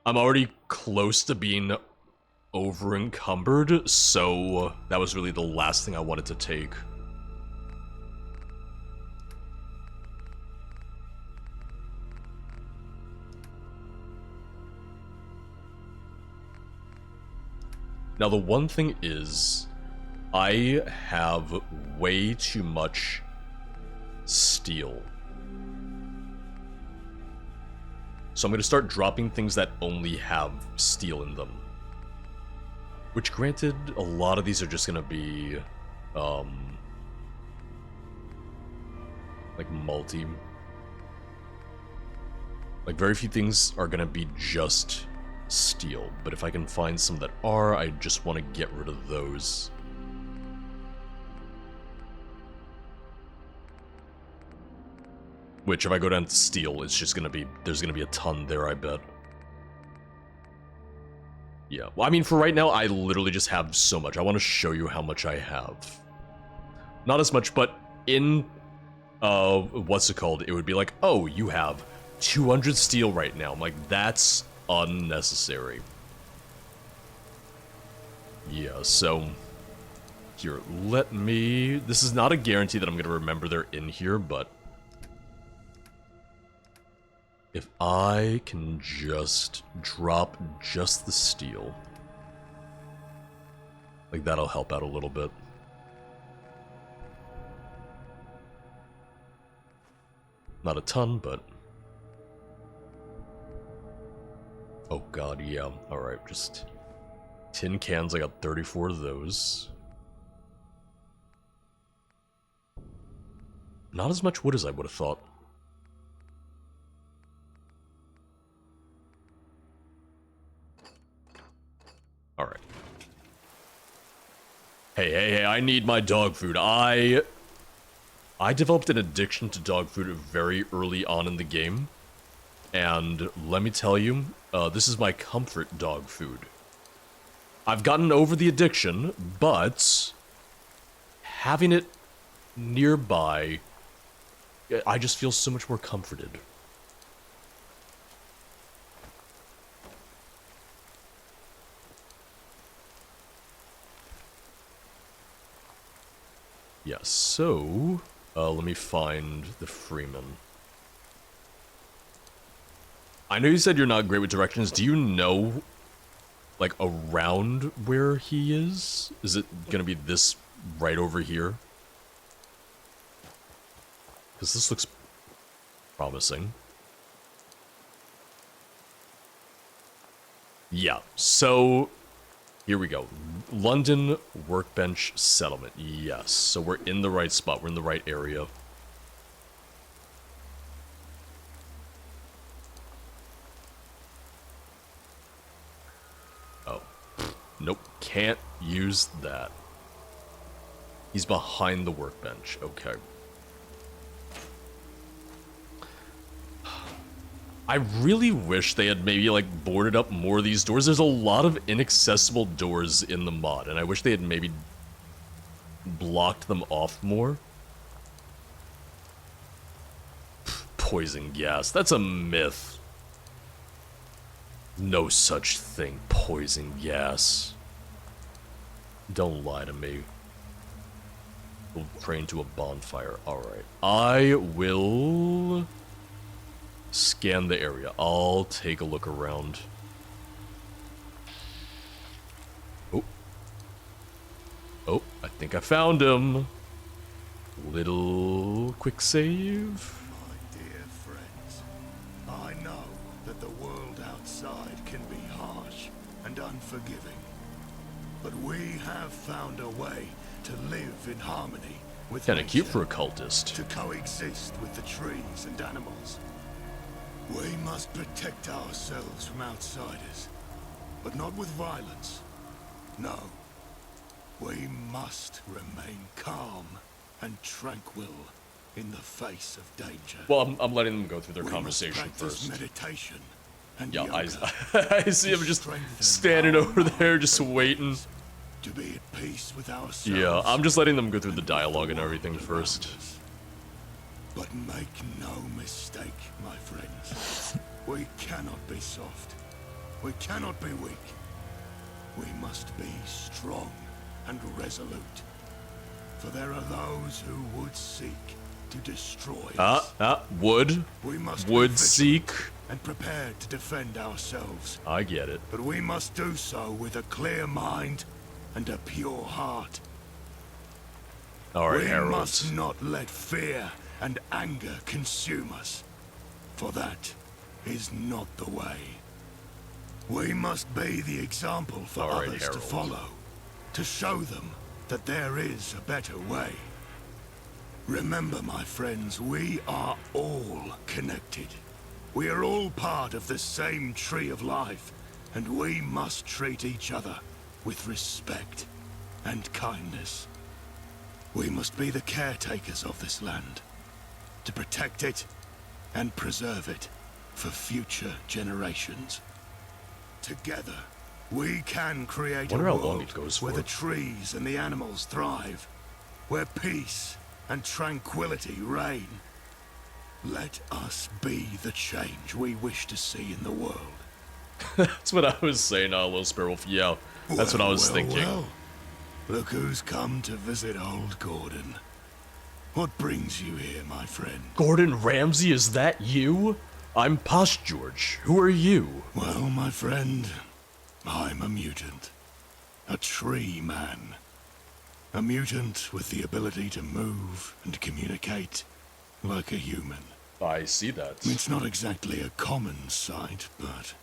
I'm already close to being over encumbered, so that was really the last thing I wanted to take. Now the one thing is, I have way too much steel. So I'm going to start dropping things that only have steel in them. Which, granted, a lot of these are just going to be, like, multi. Like, very few things are going to be just steel. But if I can find some that are, I just want to get rid of those. Which, if I go down to steel, it's just gonna be, there's gonna be a ton there, I bet. Yeah, well, I mean, for right now, I literally just have so much. I want to show you how much I have. Not as much, but in, what's it called? It would be like, oh, you have 200 steel right now. I'm like, that's unnecessary. Yeah, so, here, let me, this is not a guarantee that I'm gonna remember they're in here, but if I can just drop just the steel, like, that'll help out a little bit. Not a ton, but... oh god, yeah. Alright, just... tin cans, I got 34 of those. Not as much wood as I would have thought. Alright. Hey, I need my dog food. I developed an addiction to dog food very early on in the game. And let me tell you, this is my comfort dog food. I've gotten over the addiction, but having it nearby, I just feel so much more comforted. Yeah, so, let me find the Freeman. I know you said you're not great with directions. Do you know, like, around where he is? Is it gonna be this right over here? Because this looks promising. Yeah, so... here we go. London Workbench Settlement. Yes, so we're in the right spot. We're in the right area. Oh. Nope, can't use that. He's behind the workbench. Okay. I really wish they had maybe, like, boarded up more of these doors. There's a lot of inaccessible doors in the mod, and I wish they had maybe blocked them off more. Poison gas. That's a myth. No such thing. Poison gas. Don't lie to me. We'll pray into a bonfire. Alright. I will scan the area. I'll take a look around. Oh. Oh, I think I found him. Little quick save. My dear friends, I know that the world outside can be harsh and unforgiving. But we have found a way to live in harmony with Kinda cute nature, for a cultist. to coexist with the trees and animals. We must protect ourselves from outsiders, but not with violence. No. We must remain calm and tranquil in the face of danger. Well, I'm letting them go through their We conversation must practice first. meditation and Yeah, yoga I see him just strengthen standing our over there, minds just and waiting. bodies, to be at peace with ourselves. Yeah, I'm just letting them go through the and with dialogue and world everything around first. us. But make no mistake, my friends. We cannot be soft. We cannot be weak. We must be strong and resolute. For there are those who would seek to destroy us. Would We must be would vigilant seek. and prepared to defend ourselves. I get it. But we must do so with a clear mind and a pure heart. Alright, We Harold. must not let fear and anger consume us, for that is not the way. We must be the example for All right, others Harold. to follow, to show them that there is a better way. Remember, my friends, we are all connected. We are all part of the same tree of life, and we must treat each other with respect and kindness. We must be the caretakers of this land, to protect it and preserve it for future generations. Together, we can create a Wonder how long world it goes where for. the trees and the animals thrive, where peace and tranquility reign. Let us be the change we wish to see in the world. That's what I was saying, Little Sparewolf. Yeah, that's what I was thinking. Well. Look who's come to visit old Gordon. What brings you here, my friend? Gordon Ramsay, is that you? I'm Posh George. Who are you? Well, my friend, I'm a mutant. A tree man. A mutant with the ability to move and communicate like a human. I see that. It's not exactly a common sight, but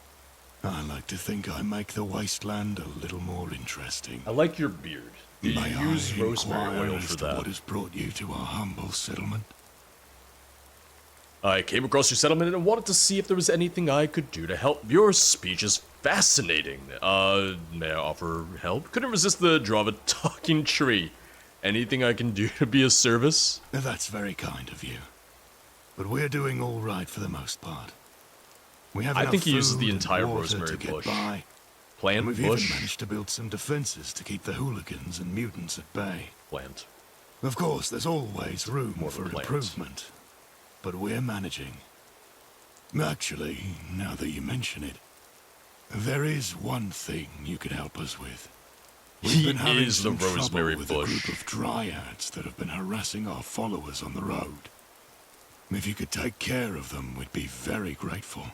I like to think I make the wasteland a little more interesting. I like your beard. Do you May use I rosemary inquire oil as for to that? what has brought you to our humble settlement? I came across your settlement and wanted to see if there was anything I could do to help. Your speech is fascinating. May I offer help? Couldn't resist the draw of a talking tree. Anything I can do to be of service? That's very kind of you. But we're doing all right for the most part. We have I enough think he uses food the and entire water rosemary to get bush. by, and Plant we've bush. even managed to build some defenses to keep the hooligans and mutants at bay. Plant. Of course, there's always room More of a for plant. improvement, but we're managing. Actually, now that you mention it, there is one thing you could help us with. We've He been having is the some trouble rosemary with a bush. group of dryads that have been harassing our followers on the road. If you could take care of them, we'd be very grateful.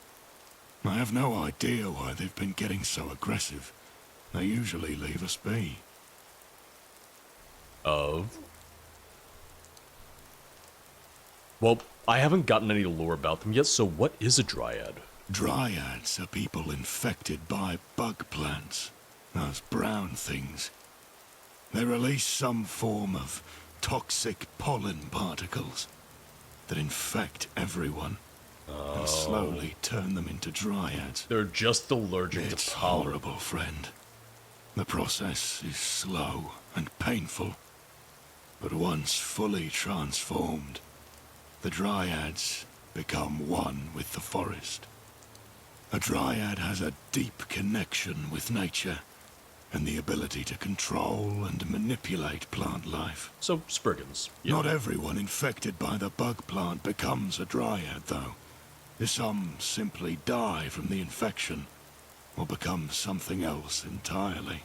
I have no idea why they've been getting so aggressive. They usually leave us be. Well, I haven't gotten any lore about them yet, so what is a dryad? Dryads are people infected by bug plants. Those brown things. They release some form of toxic pollen particles that infect everyone and slowly turn them into dryads. They're just allergic It's to pollen. horrible, friend. The process is slow and painful. But once fully transformed, the dryads become one with the forest. A dryad has a deep connection with nature and the ability to control and manipulate plant life. So, Spriggans. Yeah. Not everyone infected by the bug plant becomes a dryad, though. Some simply die from the infection or become something else entirely.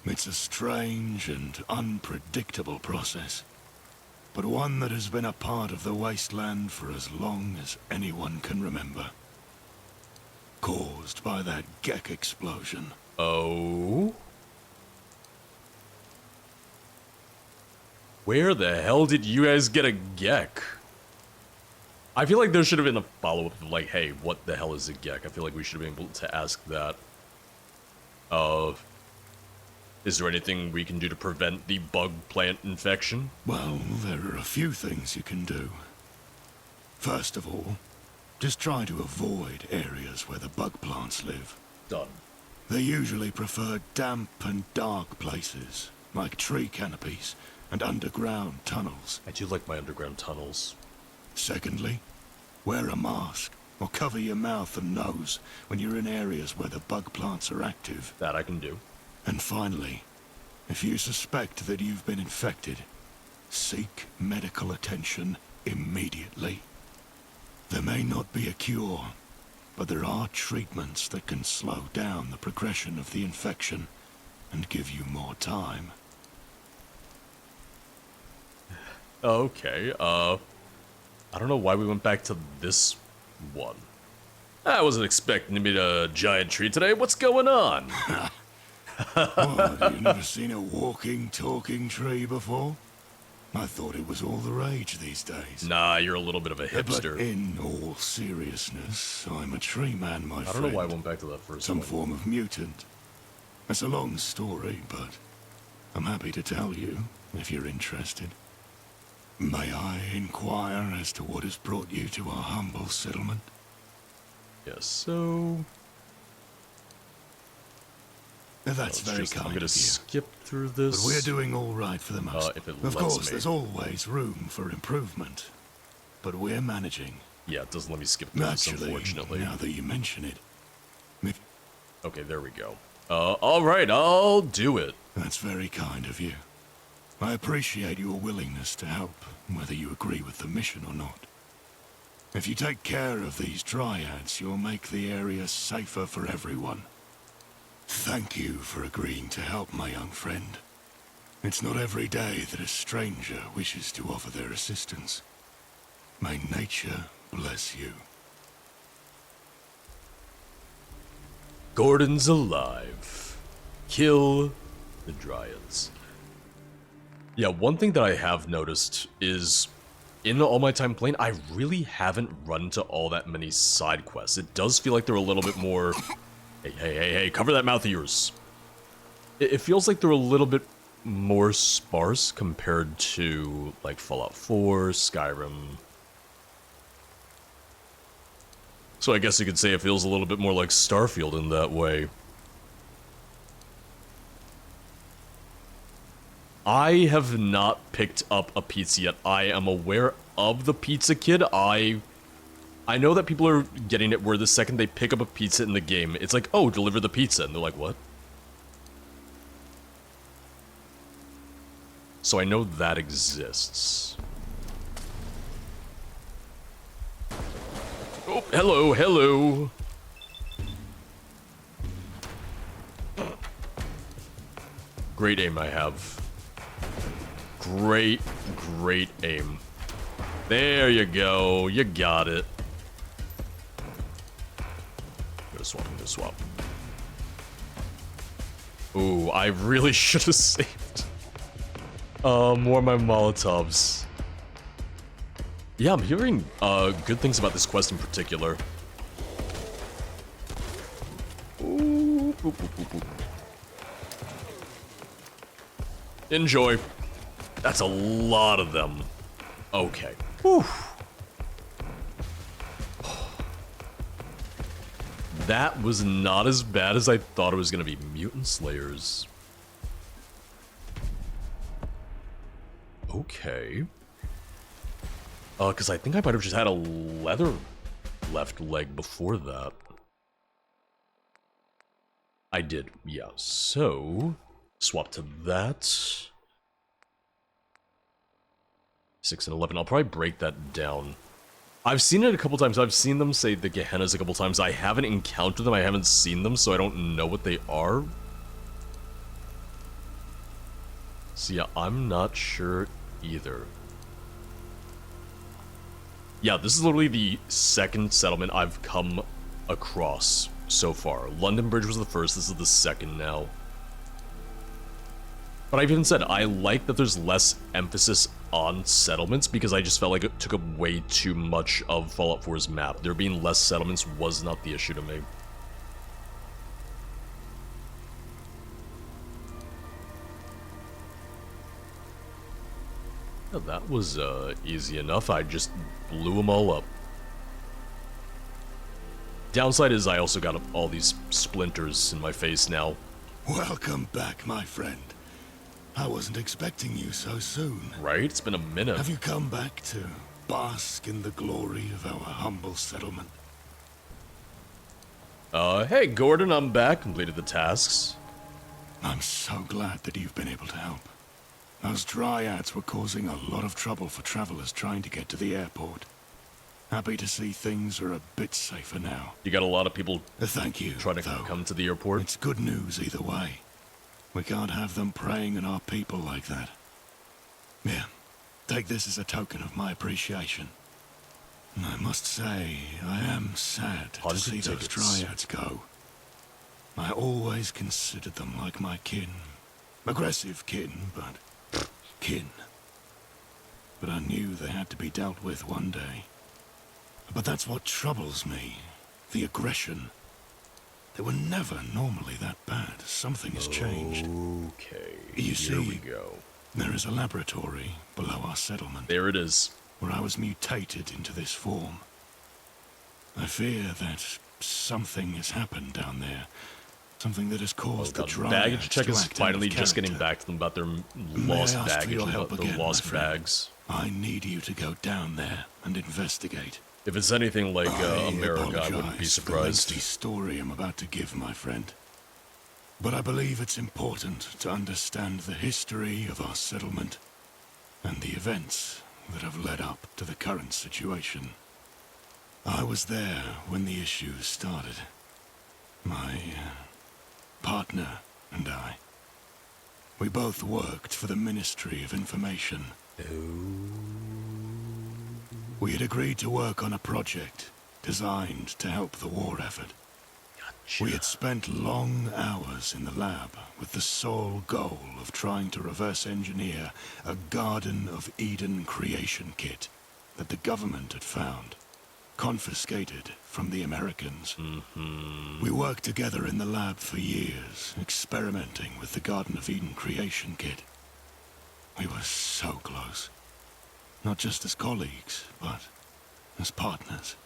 It's a strange and unpredictable process, but one that has been a part of the wasteland for as long as anyone can remember. Caused by that Gek explosion. Oh? Where the hell did you guys get a Gek? I feel like there should have been a follow-up of like, hey, what the hell is a Gek? I feel like we should have been able to ask that. Is there anything we can do to prevent the bug plant infection? Well, there are a few things you can do. First of all, just try to avoid areas where the bug plants live. Done. They usually prefer damp and dark places, like tree canopies and underground tunnels. I do like my underground tunnels. Secondly, wear a mask or cover your mouth and nose when you're in areas where the bug plants are active. That I can do. And finally, if you suspect that you've been infected, seek medical attention immediately. There may not be a cure, but there are treatments that can slow down the progression of the infection and give you more time. Okay, I don't know why we went back to this one. I wasn't expecting to meet a giant tree today. What's going on? What, you've never seen a walking, talking tree before? I thought it was all the rage these days. Nah, you're a little bit of a hipster. But in all seriousness, I'm a tree man, my friend. I don't know why I went back to that first Some one. form of mutant. It's a long story, but I'm happy to tell you, if you're interested. May I inquire as to what has brought you to our humble settlement? Yes, so... That's very kind I'm gonna of you. skip through this. But we're doing all right for the most. If it of lets course, me. there's always room for improvement. But we're managing. Yeah, it doesn't let me skip through this, Naturally, unfortunately. now that you mention it. Okay, there we go. Alright, I'll do it. That's very kind of you. I appreciate your willingness to help, whether you agree with the mission or not. If you take care of these dryads, you'll make the area safer for everyone. Thank you for agreeing to help, my young friend. It's not every day that a stranger wishes to offer their assistance. May nature bless you. Gordon's alive. Kill the dryads. Yeah, one thing that I have noticed is, in all my time playing, I really haven't run to all that many side quests. It does feel like they're a little bit more... Hey, cover that mouth of yours. It feels like they're a little bit more sparse compared to, like, Fallout 4, Skyrim. So I guess you could say it feels a little bit more like Starfield in that way. I have not picked up a pizza yet. I am aware of the pizza kid. I know that people are getting it where the second they pick up a pizza in the game, it's like, oh, deliver the pizza. And they're like, what? So I know that exists. Oh, hello. Great aim I have. Great aim. There you go. You got it. I'm gonna swap. Ooh, I really should have saved. More of my Molotovs. Yeah, I'm hearing good things about this quest in particular. Ooh, boop, boop, boop, boop. Enjoy. That's a lot of them. Okay. Whew. That was not as bad as I thought it was gonna be. Mutant Slayers. Okay. Because I think I might have just had a leather left leg before that. I did, yeah. So, swap to that. 6 and 11. I'll probably break that down. I've seen it a couple times. I've seen them say the Gehennas a couple times. I haven't encountered them. I haven't seen them, so I don't know what they are. So yeah, I'm not sure either. Yeah, this is literally the second settlement I've come across so far. London Bridge was the first, this is the second now. But I've even said, I like that there's less emphasis on settlements because I just felt like it took up way too much of Fallout 4's map. There being less settlements was not the issue to me. Oh, that was easy enough. I just blew them all up. Downside is I also got all these splinters in my face now. Welcome back, my friend. I wasn't expecting you so soon. Right? It's been a minute. Have you come back to bask in the glory of our humble settlement? Hey, Gordon, I'm back. Completed the tasks. I'm so glad that you've been able to help. Those dryads were causing a lot of trouble for travelers trying to get to the airport. Happy to see things are a bit safer now. You got a lot of people Thank you, trying to come to the airport? It's good news either way. We can't have them preying on our people like that. Yeah, take this as a token of my appreciation. And I must say, I am sad to see those dryads go. I always considered them like my kin. Aggressive kin, but kin. But I knew they had to be dealt with one day. But that's what troubles me. The aggression. They were never normally that bad. Something has changed. Okay, you here see, we go. There is a laboratory below our settlement. There it is. Where I was mutated into this form. I fear that something has happened down there. Something that has caused the dryads baggage check to is act finally out of just getting character. back to them about their May I lost ask for baggage, your help the again, lost my friend? bags. I need you to go down there and investigate. If it's anything like America, I wouldn't be apologize for the surprised. lengthy story I'm about to give, my friend. But I believe it's important to understand the history of our settlement and the events that have led up to the current situation. I was there when the issues started. My partner and I. We both worked for the Ministry of Information. We had agreed to work on a project designed to help the war effort. We had spent long hours in the lab with the sole goal of trying to reverse engineer a Garden of Eden creation kit that the government had found, confiscated from the Americans. We worked together in the lab for years, experimenting with the Garden of Eden creation kit. We were so close. Not just as colleagues, but as partners,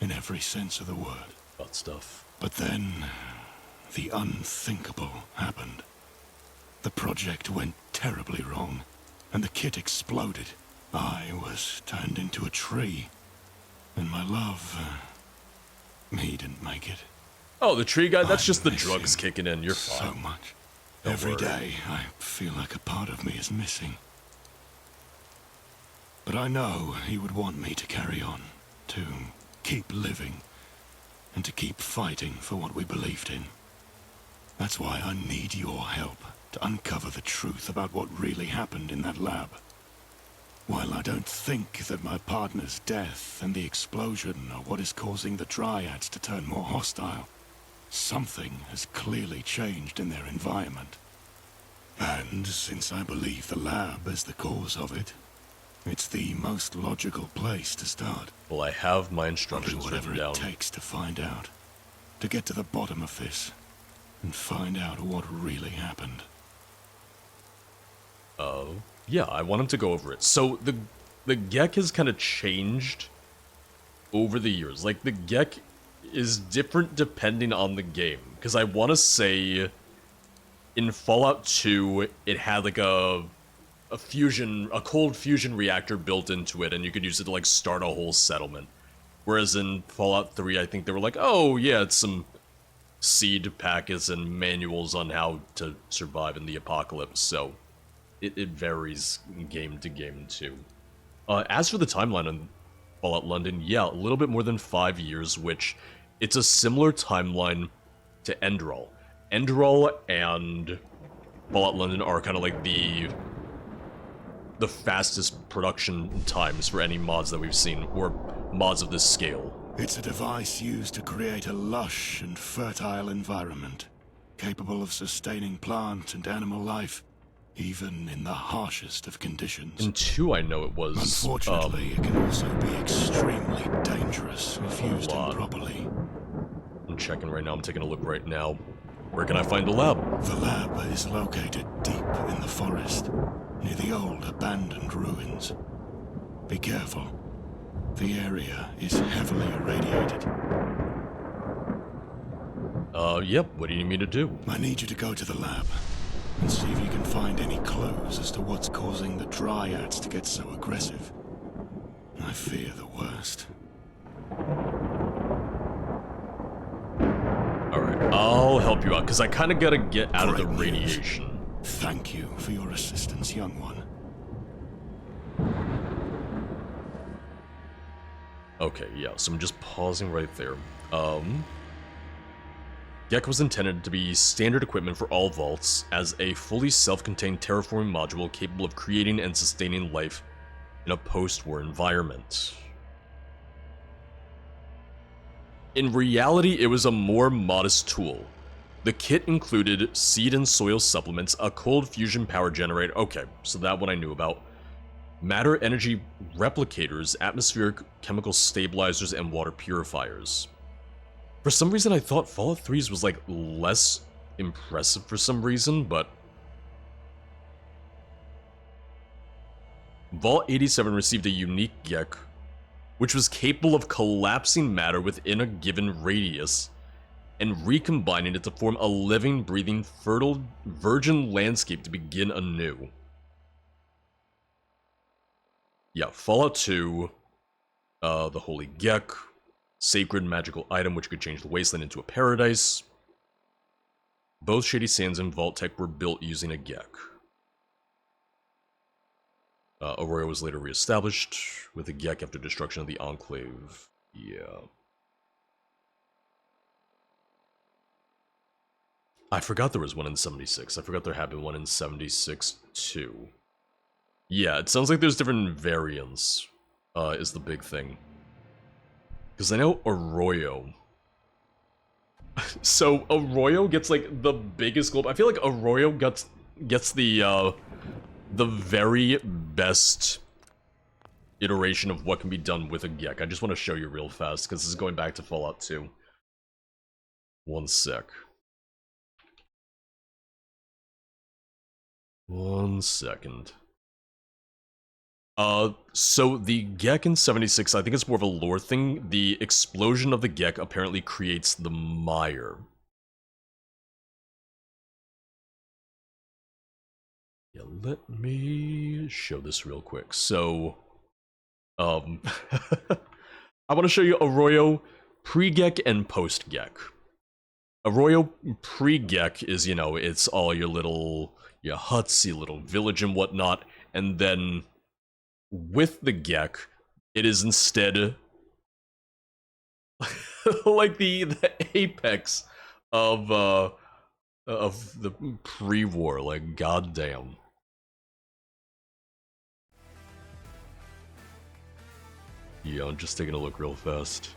in every sense of the word. That stuff. But then, the unthinkable happened. The project went terribly wrong, and the kit exploded. I was turned into a tree, and my love, he didn't make it. Oh, the tree guy? That's I just the miss drugs him kicking in. You're fine. So much. Don't Every worry. day, I feel like a part of me is missing. But I know he would want me to carry on, to keep living, and to keep fighting for what we believed in. That's why I need your help to uncover the truth about what really happened in that lab. While I don't think that my partner's death and the explosion are what is causing the dryads to turn more hostile, something has clearly changed in their environment. And since I believe the lab is the cause of it, it's the most logical place to start. Well, I have my I'll do instructions whatever written down. it takes to find out, to get to the bottom of this, and find out what really happened. Yeah, I want him to go over it. So the Gek has kind of changed over the years. Like, the Gek is different depending on the game. Because I want to say, in Fallout 2, it had like a cold fusion reactor built into it, and you could use it to like start a whole settlement. Whereas in Fallout 3, I think they were like, oh yeah, it's some seed packets and manuals on how to survive in the apocalypse. So it varies game to game too. As for the timeline on Fallout London, yeah, a little bit more than 5 years, which it's a similar timeline to Enderal. Enderal and Fallout London are kind of like the fastest production times for any mods that we've seen, or mods of this scale. It's a device used to create a lush and fertile environment, capable of sustaining plant and animal life, even in the harshest of conditions. And 2, I know it was... Unfortunately, it can also be extremely dangerous if used improperly. I'm checking right now, I'm taking a look right now. Where can I find the lab? The lab is located deep in the forest, near the old abandoned ruins. Be careful. The area is heavily irradiated. Yep, what do you need me to do? I need you to go to the lab and see if you can find any clues as to what's causing the dryads to get so aggressive. I fear the worst. Alright, I'll help you out, because I kind of gotta get out of the radiation. Thank you for your assistance, young one. Okay, yeah, so I'm just pausing right there. Gek was intended to be standard equipment for all vaults as a fully self-contained terraforming module capable of creating and sustaining life in a post-war environment. In reality, it was a more modest tool. The kit included seed and soil supplements, a cold fusion power generator, okay, so that one I knew about, matter energy replicators, atmospheric chemical stabilizers, and water purifiers. For some reason, I thought Fallout 3's was, like, less impressive for some reason, but... Vault 87 received a unique Gek, which was capable of collapsing matter within a given radius, and recombining it to form a living, breathing, fertile, virgin landscape to begin anew. Yeah, Fallout 2, the Holy Gek, sacred magical item which could change the wasteland into a paradise. Both Shady Sands and Vault Tech were built using a Gek. Aurora was later reestablished with a Gek after destruction of the Enclave. Yeah. I forgot there was one in 76. I forgot there had been one in 76 too. Yeah, it sounds like there's different variants, is the big thing. Because I know Arroyo. So, Arroyo gets, like, the biggest globe. I feel like Arroyo gets the very best iteration of what can be done with a Gek. I just want to show you real fast, because this is going back to Fallout 2. One sec. One second. So the Gek in 76, I think it's more of a lore thing. The explosion of the Gek apparently creates the mire. Yeah, let me show this real quick. So, I want to show you Arroyo pre-Gek and post-Gek. Arroyo pre-Gek is, you know, it's all your little, your huts, your little village and whatnot, and then with the Gek, it is instead like the apex of the pre-war, like goddamn. Yeah, I'm just taking a look real fast.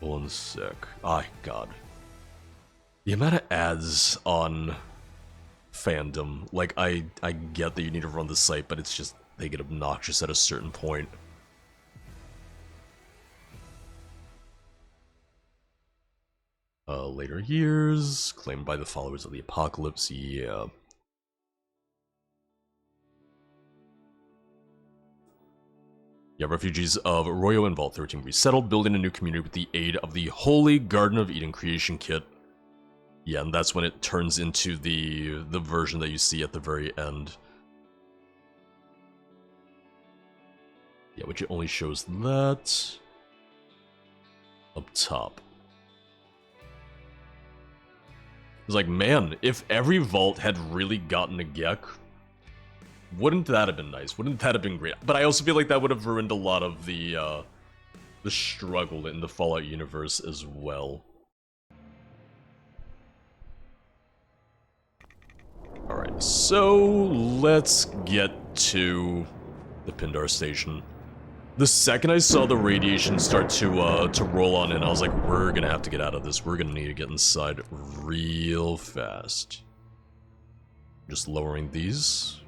One sec. Ah, God. The amount of ads on fandom, like, I get that you need to run the site, but it's just, they get obnoxious at a certain point. Later years, claimed by the followers of the apocalypse, yeah. Yeah, refugees of Arroyo and Vault 13 resettled, building a new community with the aid of the Holy Garden of Eden creation kit. Yeah, and that's when it turns into the version that you see at the very end. Yeah, which it only shows that up top. It's like, man, if every vault had really gotten a Gek, wouldn't that have been nice? Wouldn't that have been great? But I also feel like that would have ruined a lot of the struggle in the Fallout universe as well. So let's get to the Pindar station. The second I saw the radiation start to roll on in, I was like, we're gonna have to get out of this. We're gonna need to get inside real fast. Just lowering these.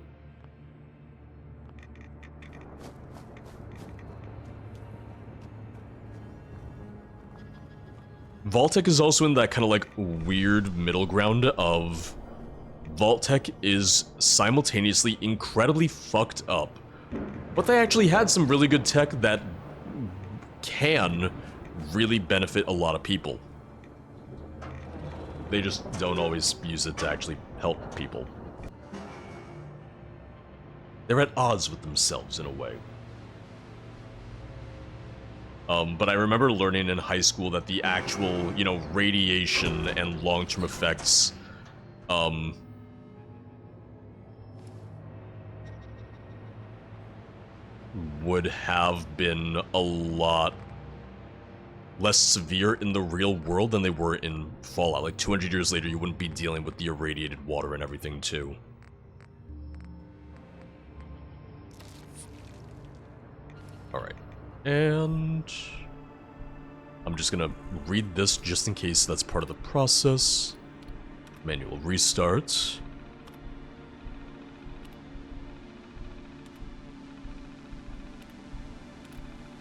Vault-Tec is also in that kind of like weird middle ground of Vault-Tec is simultaneously incredibly fucked up, but they actually had some really good tech that can really benefit a lot of people. They just don't always use it to actually help people. They're at odds with themselves in a way. But I remember learning in high school that the actual, you know, radiation and long-term effects, would have been a lot less severe in the real world than they were in Fallout. Like 200 years later, you wouldn't be dealing with the irradiated water and everything too. Alright. And I'm just gonna read this just in case that's part of the process. Manual restart.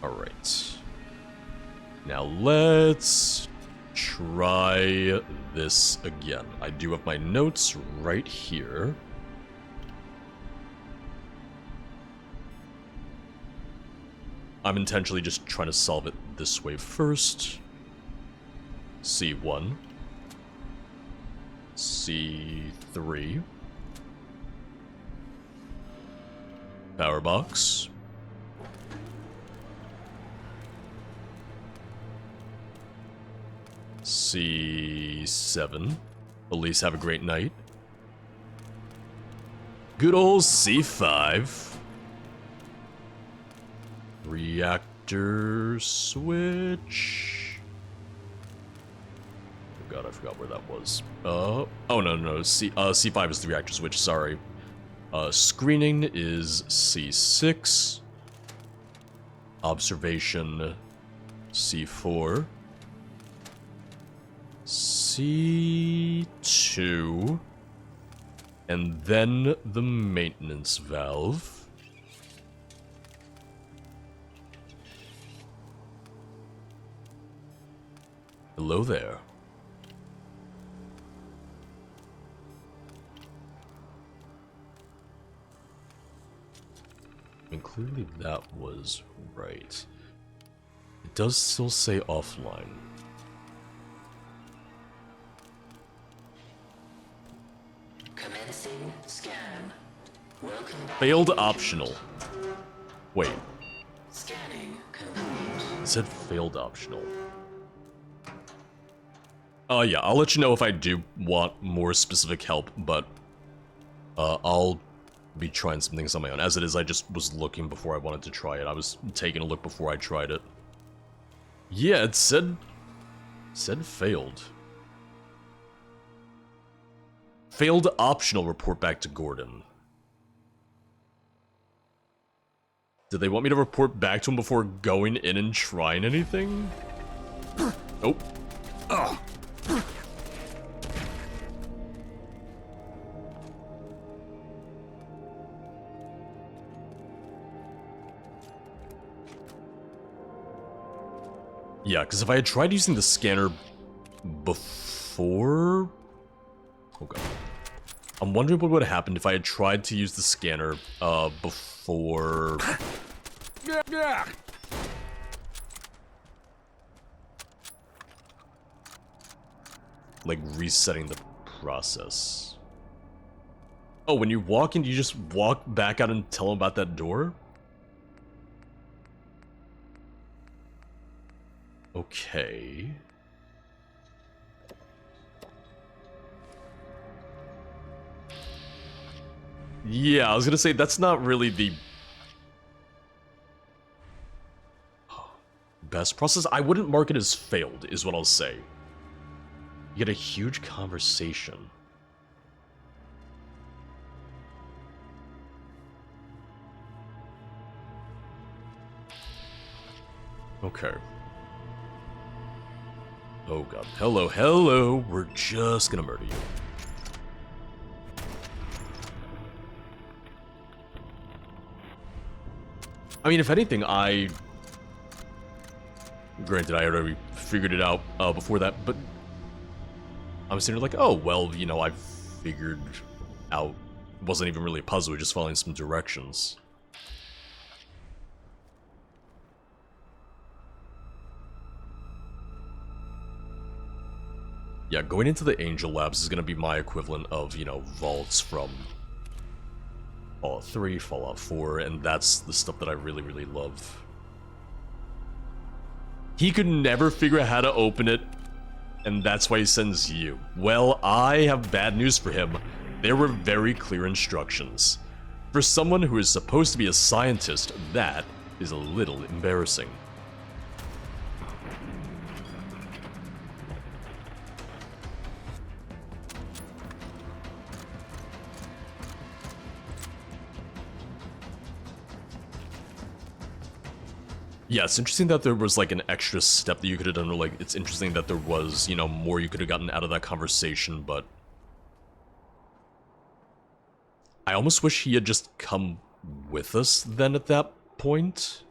Alright. Now let's try this again. I do have my notes right here. I'm intentionally just trying to solve it this way first. C1. C3. Power box. C7. Elise, have a great night. Good old C5. Reactor switch. Oh god, I forgot where that was. Oh no, C5 is the reactor switch, sorry. Screening is C6. Observation C4. C2. And then the maintenance valve. Hello there. I mean, clearly that was right. It does still say offline. Commencing scan. Welcome back. Failed optional. Wait. Scanning complete. It said failed optional. Yeah, I'll let you know if I do want more specific help, but I'll be trying some things on my own. As it is, I just was looking before I wanted to try it. I was taking a look before I tried it. Yeah, it said failed. Failed optional, report back to Gordon. Did they want me to report back to him before going in and trying anything? Nope. Ugh. Yeah, because if I had tried using the scanner before... Oh god. I'm wondering what would have happened if I had tried to use the scanner, before... like, resetting the process. Oh, when you walk in, you just walk back out and tell them about that door? Okay. Yeah, I was gonna say, that's not really the best process. I wouldn't mark it as failed, is what I'll say. You get a huge conversation. Okay. Oh god. Hello, hello. We're just gonna murder you. I mean, if anything, granted, I already figured it out before that, but I was sitting there like, oh, well, you know, I figured out. It wasn't even really a puzzle, we were just following some directions. Yeah, going into the Angel Labs is going to be my equivalent of, you know, vaults from Fallout 3, Fallout 4, and that's the stuff that I really, really love. He could never figure out how to open it, and that's why he sends you. Well, I have bad news for him. There were very clear instructions. For someone who is supposed to be a scientist, that is a little embarrassing. Yeah, it's interesting that there was like an extra step that you could have done, or like, it's interesting that there was, you know, more you could have gotten out of that conversation, but I almost wish he had just come with us then at that point.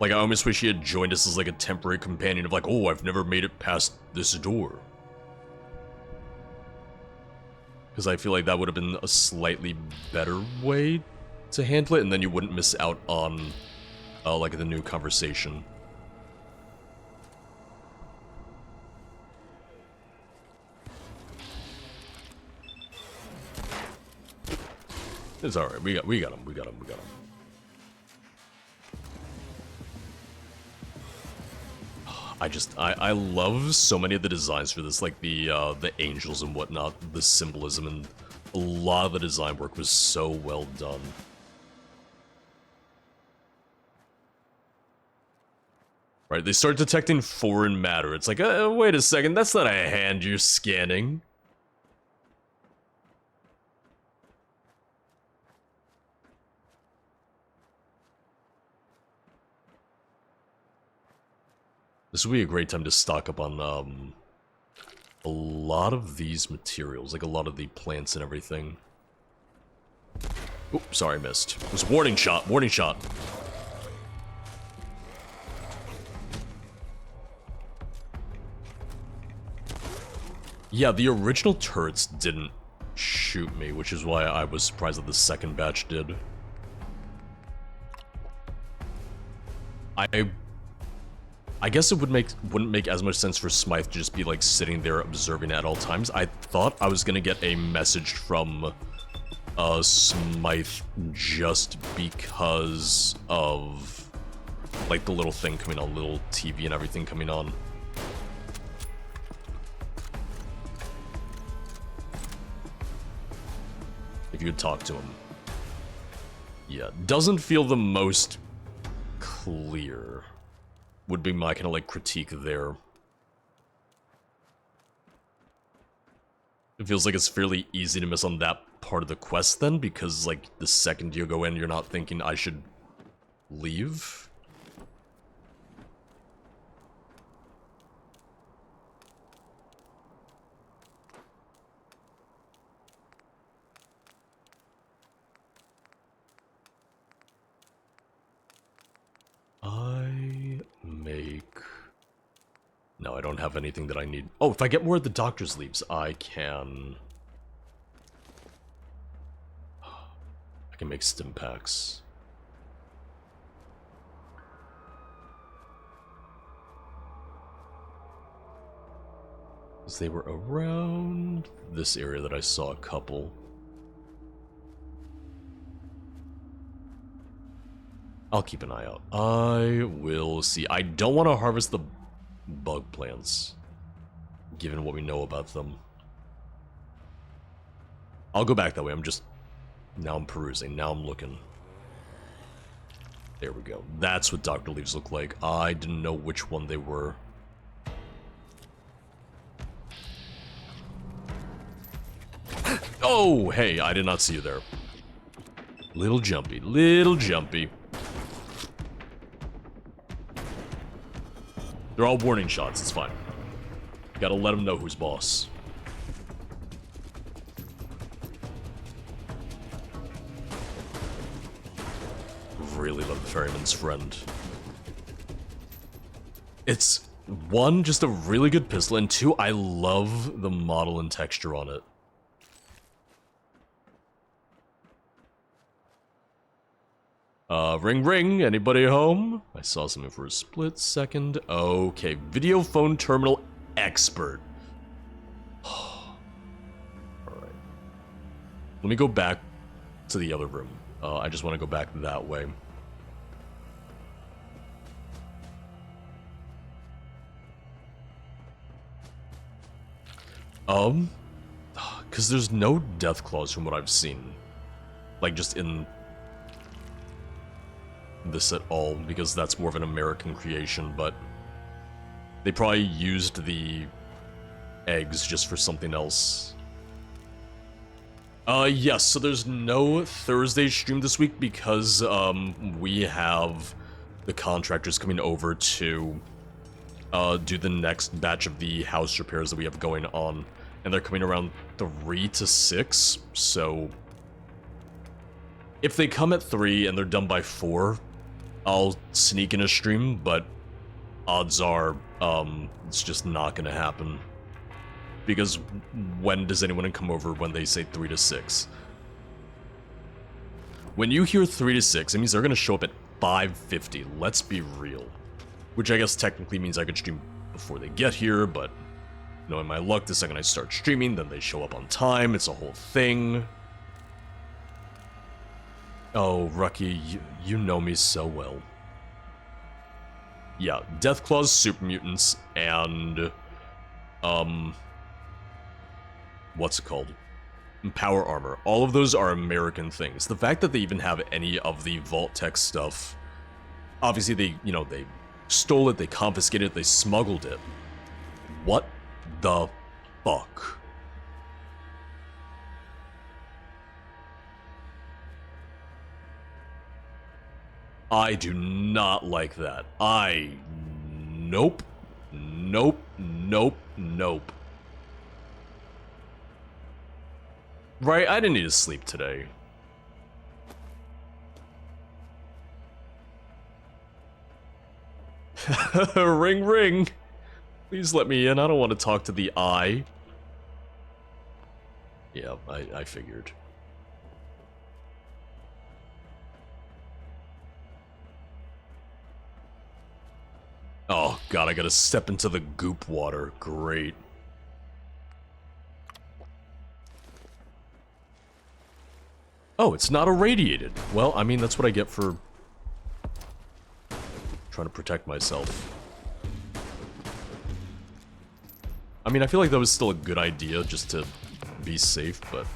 Like, I almost wish he had joined us as like a temporary companion of like, oh, I've never made it past this door. Because I feel like that would have been a slightly better way to handle it, and then you wouldn't miss out on, like, the new conversation. It's alright, we got him. I love so many of the designs for this, like the angels and whatnot, the symbolism, and a lot of the design work was so well done. Right, they start detecting foreign matter. It's like, wait a second, that's not a hand you're scanning. This would be a great time to stock up on, a lot of these materials, like a lot of the plants and everything. Oops, sorry, missed. It was warning shot, warning shot. Yeah, the original turrets didn't shoot me, which is why I was surprised that the second batch did. I guess it wouldn't make as much sense for Smythe to just be like sitting there observing at all times. I thought I was gonna get a message from Smythe just because of like the little thing coming on, little TV and everything coming on. If you could talk to him. Yeah, doesn't feel the most clear. Would be my kind of like critique there. It feels like it's fairly easy to miss on that part of the quest then, because like the second you go in, you're not thinking I should leave. No, I don't have anything that I need. Oh, if I get more of the doctor's leaves, I can make stim packs. Because they were around this area that I saw a couple. I'll keep an eye out. I will see. I don't want to harvest the bug plants, given what we know about them. I'll go back that way. Now I'm perusing. Now I'm looking. There we go. That's what Dr. Leaves look like. I didn't know which one they were. Oh, hey, I did not see you there. Little jumpy, little jumpy. They're all warning shots, it's fine. Gotta let them know who's boss. Really love the ferryman's friend. It's, one, just a really good pistol, and two, I love the model and texture on it. Ring ring, anybody home? I saw something for a split second. Okay, video phone terminal expert. Alright. Let me go back to the other room. I just want to go back that way. Because there's no death clause from what I've seen. Like, just in this at all, because that's more of an American creation, but they probably used the eggs just for something else. Yes, so there's no Thursday stream this week because, we have the contractors coming over to, do the next batch of the house repairs that we have going on, and they're coming around 3 to 6, so if they come at 3 and they're done by 4, I'll sneak in a stream, but odds are, it's just not gonna happen. Because when does anyone come over when they say 3 to 6? When you hear 3 to 6, it means they're gonna show up at 5:50, let's be real. Which I guess technically means I could stream before they get here, but knowing my luck, the second I start streaming, then they show up on time, it's a whole thing. Oh, Rucky, you know me so well. Yeah, Deathclaws, Super Mutants, and, what's it called? Power Armor. All of those are American things. The fact that they even have any of the Vault Tech stuff, obviously they, you know, they stole it, they confiscated it, they smuggled it. What the fuck? I do not like that. Nope. Nope. Nope. Nope. Right, I didn't need to sleep today. Ring ring. Please let me in, I don't want to talk to the eye. Yeah, I figured. Oh god, I gotta step into the goop water. Great. Oh, it's not irradiated. Well, I mean, that's what I get for trying to protect myself. I mean, I feel like that was still a good idea, just to be safe, but...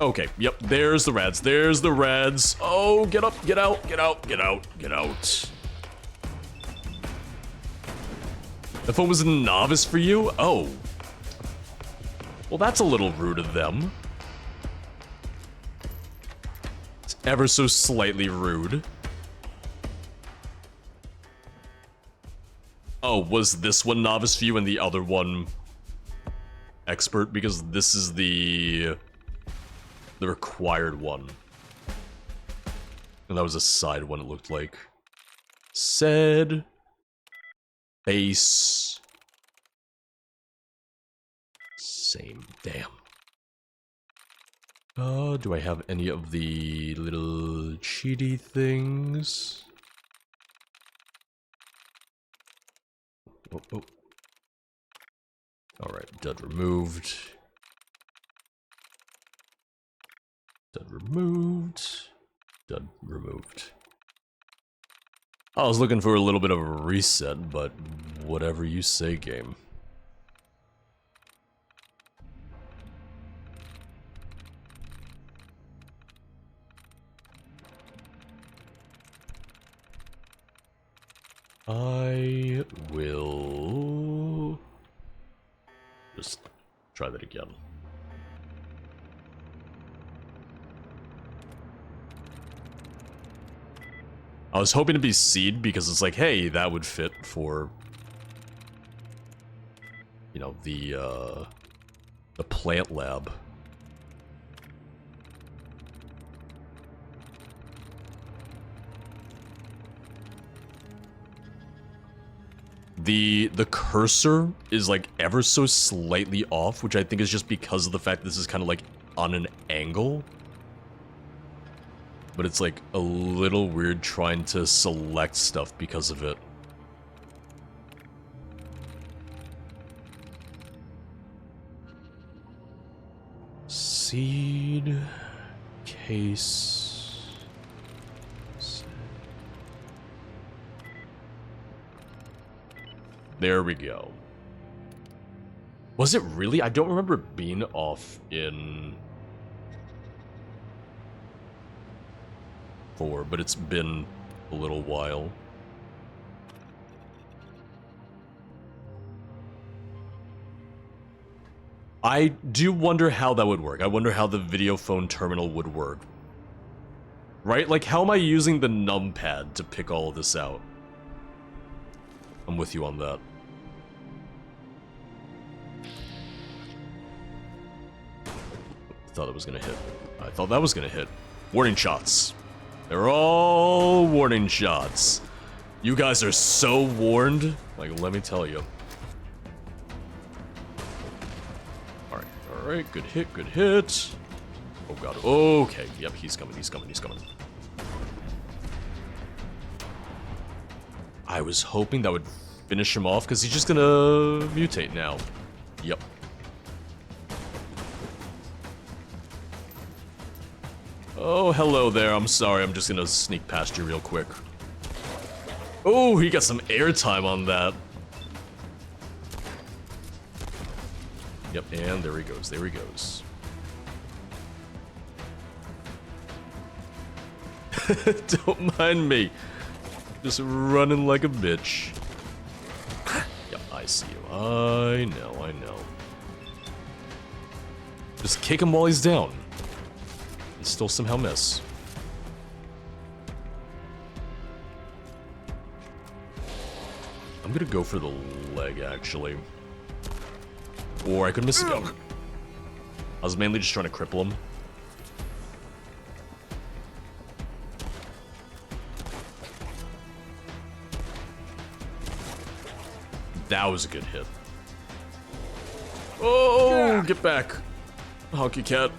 Okay, yep, there's the rads, there's the rads. Oh, get up, get out, get out, get out, get out. If it was a novice for you? Oh. Well, that's a little rude of them. It's ever so slightly rude. Oh, was this one novice for you and the other one expert? Because this is the required one. And that was a side one, it looked like. Said... Base... Same, damn. Do I have any of the little cheaty things? Oh. Alright, dud removed. Dud removed. Dud removed. I was looking for a little bit of a reset, but whatever you say, game. I will just try that again. I was hoping to be seed because it's like, hey, that would fit for, you know, the plant lab. The cursor is like ever so slightly off, which I think is just because of the fact this is kind of like on an angle. But it's like a little weird trying to select stuff because of it. Seed case. There we go. Was it really? I don't remember it being off in 4, but it's been a little while. I do wonder how that would work. I wonder how the video phone terminal would work. Right? Like, how am I using the numpad to pick all of this out? I'm with you on that. I thought it was gonna hit. I thought that was gonna hit. Warning shots. They're all warning shots. You guys are so warned. Like, let me tell you. Alright, good hit, good hit. Oh god, okay. Yep, he's coming, he's coming, he's coming. I was hoping that would finish him off, because he's just gonna mutate now. Yep. Oh, hello there. I'm sorry. I'm just gonna sneak past you real quick. Oh, he got some airtime on that. Yep, and there he goes. There he goes. Don't mind me. Just running like a bitch. Yep, I see you. I know, I know. Just kick him while he's down. And still somehow miss. I'm gonna go for the leg, actually. Or I could miss again. I was mainly just trying to cripple him. That was a good hit. Oh, get back. Honky cat.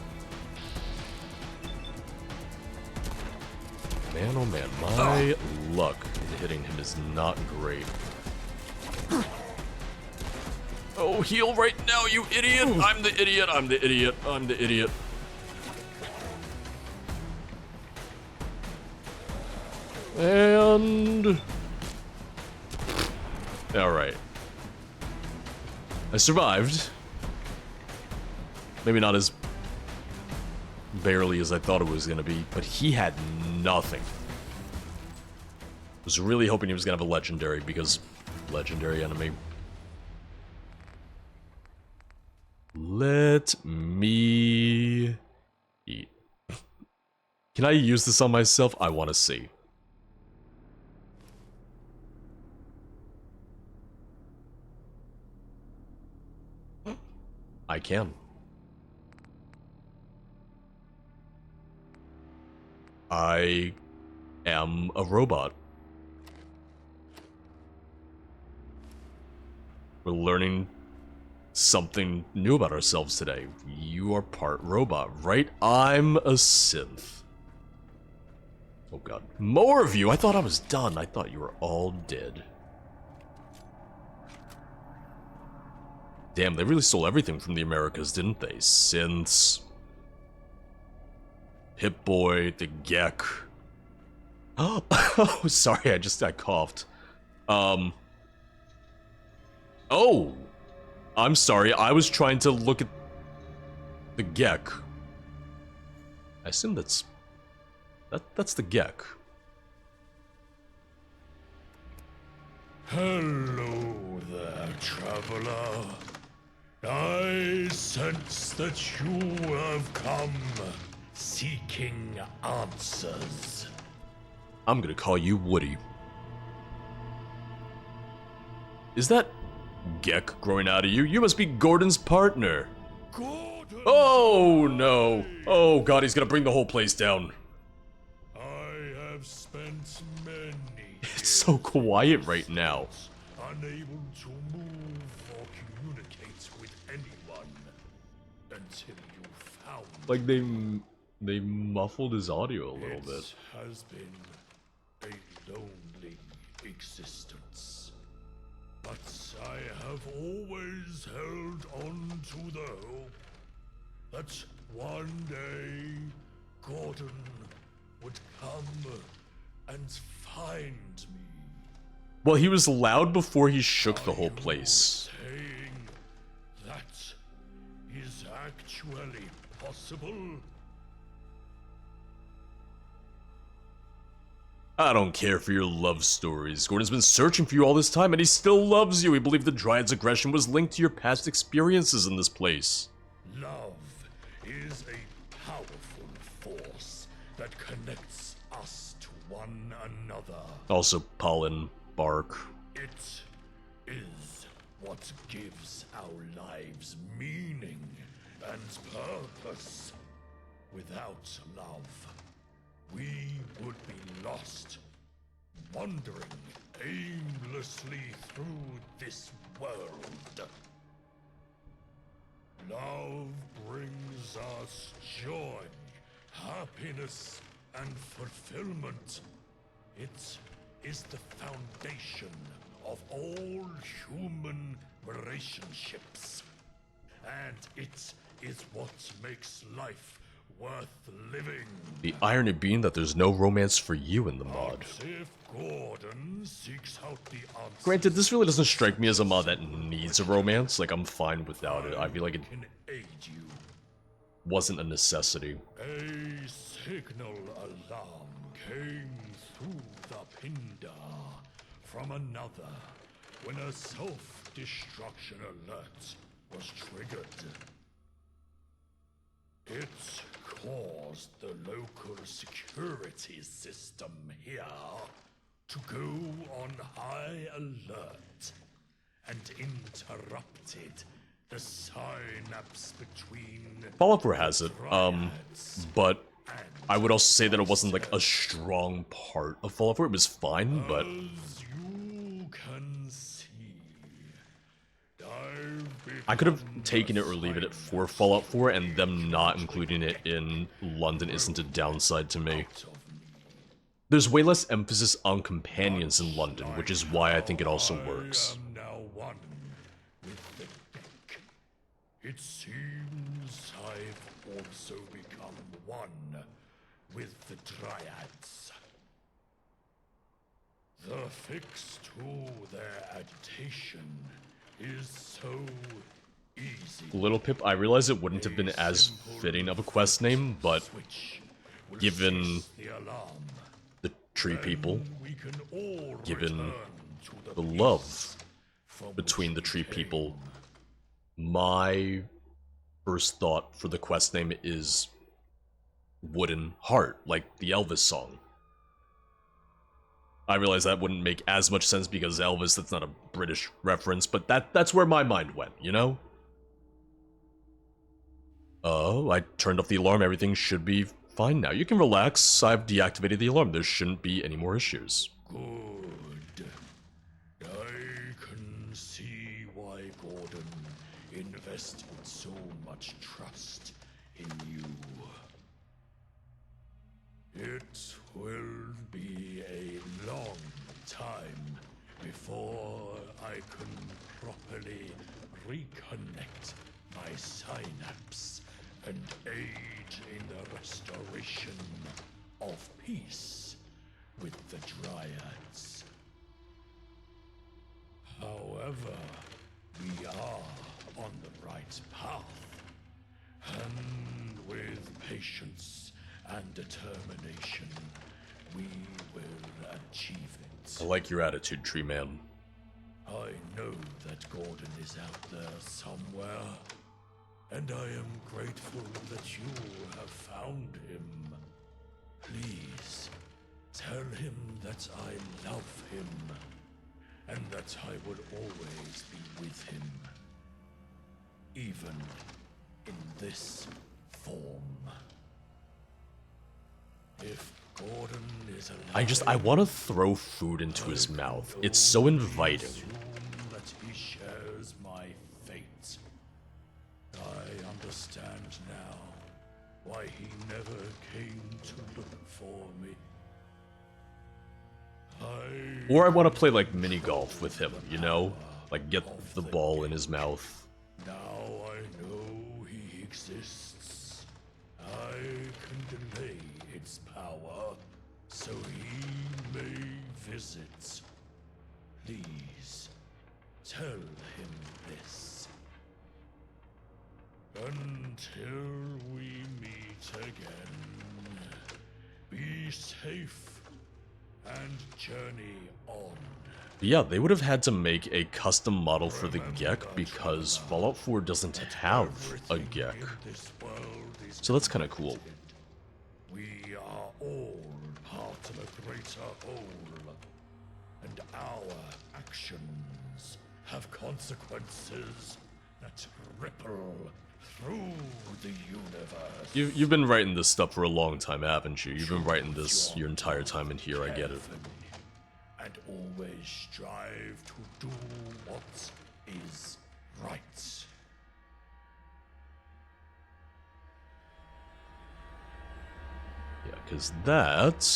Man, oh man, my luck in hitting him is not great. Oh, heal right now, you idiot! I'm the idiot, I'm the idiot, I'm the idiot. And... Alright. I survived. Maybe not as barely as I thought it was gonna be, but he had nothing. Was really hoping he was gonna have a legendary, because legendary enemy. Let me eat. Can I use this on myself? I want to see. I can. I am a robot. We're learning something new about ourselves today. You are part robot, right? I'm a synth. Oh god. More of you! I thought I was done. I thought you were all dead. Damn, they really stole everything from the Americas, didn't they? Synths. Pip-Boy, the Gek. Oh, sorry, I coughed. Oh! I'm sorry, I was trying to look at the Gek. I assume that's the Gek. Hello there, traveler. I sense that you have come seeking answers. I'm gonna call you Woody. Is that Gek growing out of you? You must be Gordon's partner. Gordon! Oh no. Oh god, he's gonna bring the whole place down. I have spent many It's so quiet right now. unable to move or communicate with anyone until you found Like they muffled his audio a little bit. It has been a lonely existence, but I have always held on to the hope that one day Gordon would come and find me. Well, he was loud before he shook the whole place. Saying that is actually possible. I don't care for your love stories. Gordon's been searching for you all this time and he still loves you. He believed the Dryad's aggression was linked to your past experiences in this place. Love is a powerful force that connects us to one another. Also, pollen, bark. It is what gives our lives meaning and purpose. Without love, we would be lost, wandering aimlessly through this world. Love brings us joy, happiness, and fulfillment. It is the foundation of all human relationships. And it is what makes life worth living. The irony being that there's no romance for you in the mod. If Gordon seeks out the answer, Granted, this really doesn't strike me as a mod that needs a romance. Like, I'm fine without it. I feel like it can aid you. wasn't a necessity. A signal alarm came through the Pindar from another when a self-destruction alert was triggered. It caused the local security system here to go on high alert and interrupted the synapse between Fallout 4 has it, but I would also say that it wasn't like a strong part of Fallout 4. It was fine, but As you can see, I could have taken it or leave it for Fallout 4, and them not including it in London isn't a downside to me. There's way less emphasis on companions in London, which is why I think it also works. I am now one with the deck. It seems I've also become one with the Dryads. The fix to their agitation is so easy. Little Pip, I realize it wouldn't have been as fitting of a quest name, but given the tree people, given the love between the tree people, my first thought for the quest name is Wooden Heart, like the Elvis song. I realize that wouldn't make as much sense because Elvis, that's not a British reference, but that's where my mind went, you know? Oh, I turned off the alarm, everything should be fine now. You can relax, I've deactivated the alarm, there shouldn't be any more issues. Good. I can see why Gordon invested so much trust in you. It will be a long time before I can properly reconnect my synapse and aid in the restoration of peace with the Dryads. However, we are on the right path, and with patience and determination, we will achieve it. I like your attitude, Tree Man. I know that Gordon is out there somewhere, and I am grateful that you have found him. Please, Tell him that I love him, and that I will always be with him, even in this form. If Gordon is alive, I want to throw food into his mouth. It's so inviting. that he shares my fate. I understand now why he never came to look for me. Or I want to play like mini golf with him, you know? Like get the ball in his mouth. Now I know he exists. I can delay its power, so he may visit. Please, tell him this. Until we meet again, be safe and journey on. Yeah, they would have had to make a custom model for the Gek because Fallout 4 doesn't have a Gek. So that's kind of cool. We are all part of a greater whole, and our actions have consequences that ripple through the universe. You've been writing this stuff for a long time, haven't you? You've been writing this your entire time in here, I get it. And always strive to do what is right. Yeah, because that...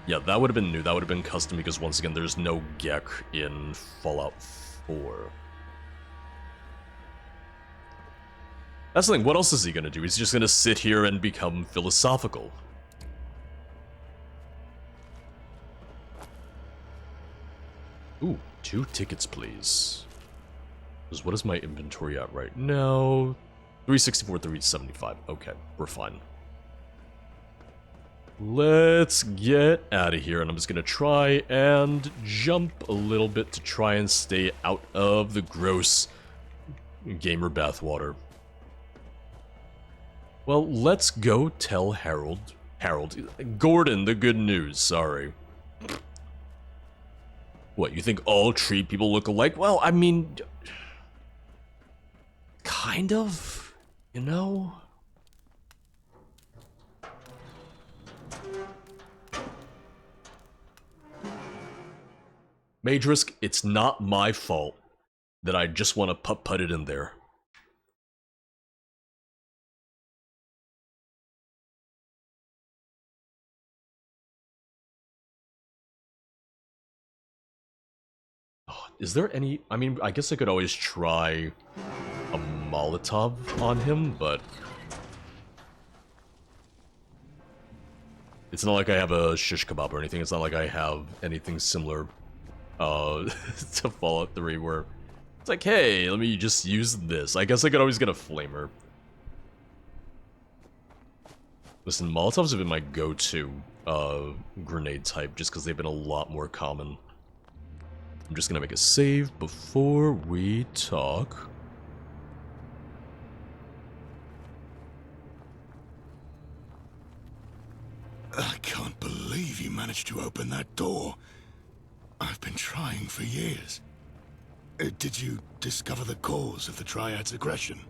Yeah, that would have been new. That would have been custom because, once again, there's no Gek in Fallout 4. That's the thing, what else is he gonna do? He's just gonna sit here and become philosophical. Ooh, 2 tickets, please. Because what is my inventory at right now? 364, 375. Okay, we're fine. Let's get out of here, and I'm just gonna try and jump a little bit to try and stay out of the gross gamer bathwater. Well, let's go tell Gordon the good news, sorry. What, you think all tree people look alike? Well, I mean... kind of, you know? Majorisk, it's not my fault that I just want to put it in there. Is there any... I mean, I guess I could always try a Molotov on him, but... it's not like I have a shish kebab or anything. It's not like I have anything similar to Fallout 3 where it's like, hey, let me just use this. I guess I could always get a flamer. Listen, Molotovs have been my go-to grenade type just because they've been a lot more common. I'm just gonna make a save before we talk. I can't believe you managed to open that door. I've been trying for years. Did you discover the cause of the Triad's aggression?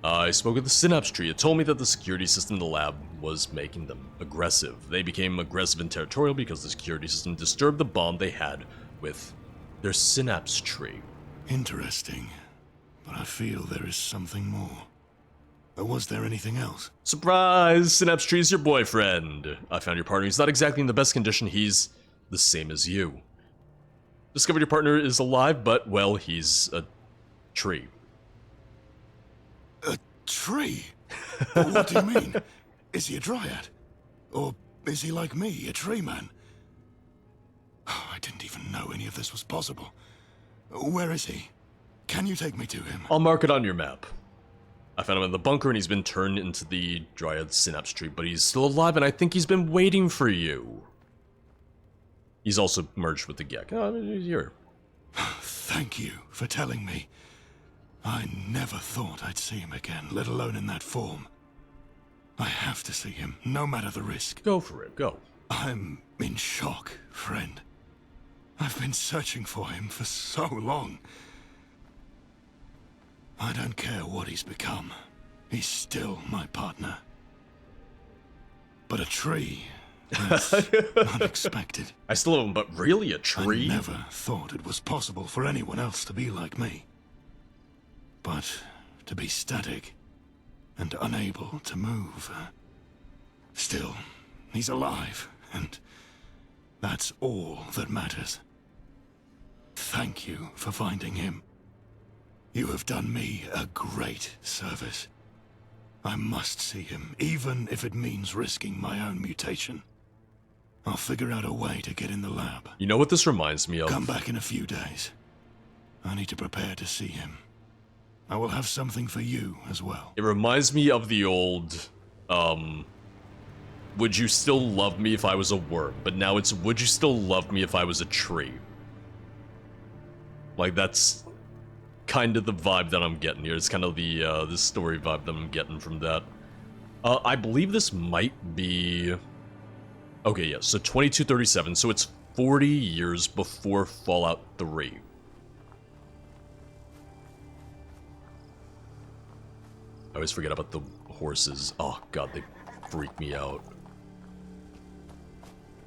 I spoke with the Synapse Tree. It told me that the security system in the lab was making them aggressive. They became aggressive and territorial because the security system disturbed the bond they had with their Synapse Tree. Interesting. But I feel there is something more. Was there anything else? Surprise! Synapse Tree's your boyfriend. I found your partner. He's not exactly in the best condition. He's the same as you. Discovered your partner is alive, but, well, he's a tree. A tree? What do you mean? Is he a Dryad? Or is he like me, a tree man? Oh, I didn't even know any of this was possible. Where is he? Can you take me to him? I'll mark it on your map. I found him in the bunker and he's been turned into the Dryad Synapse Tree, but he's still alive and I think he's been waiting for you. He's also merged with the Gek. Oh, he's here. Thank you for telling me. I never thought I'd see him again, let alone in that form. I have to see him, no matter the risk. Go for it, go. I'm in shock, friend. I've been searching for him for so long. I don't care what he's become. He's still my partner. But a tree is unexpected. I still love him, but really a tree? I never thought it was possible for anyone else to be like me. But to be static and unable to move. Still, he's alive, and that's all that matters. Thank you for finding him. You have done me a great service. I must see him, even if it means risking my own mutation. I'll figure out a way to get in the lab. You know what this reminds me of? Come back in a few days. I need to prepare to see him. I will have something for you as well. It reminds me of the old, would you still love me if I was a worm? But now it's, would you still love me if I was a tree? Like, that's kind of the vibe that I'm getting here. It's kind of the story vibe that I'm getting from that. I believe this might be... Okay, yeah, so 2237, so it's 40 years before Fallout 3. I always forget about the horses. Oh god, they freak me out.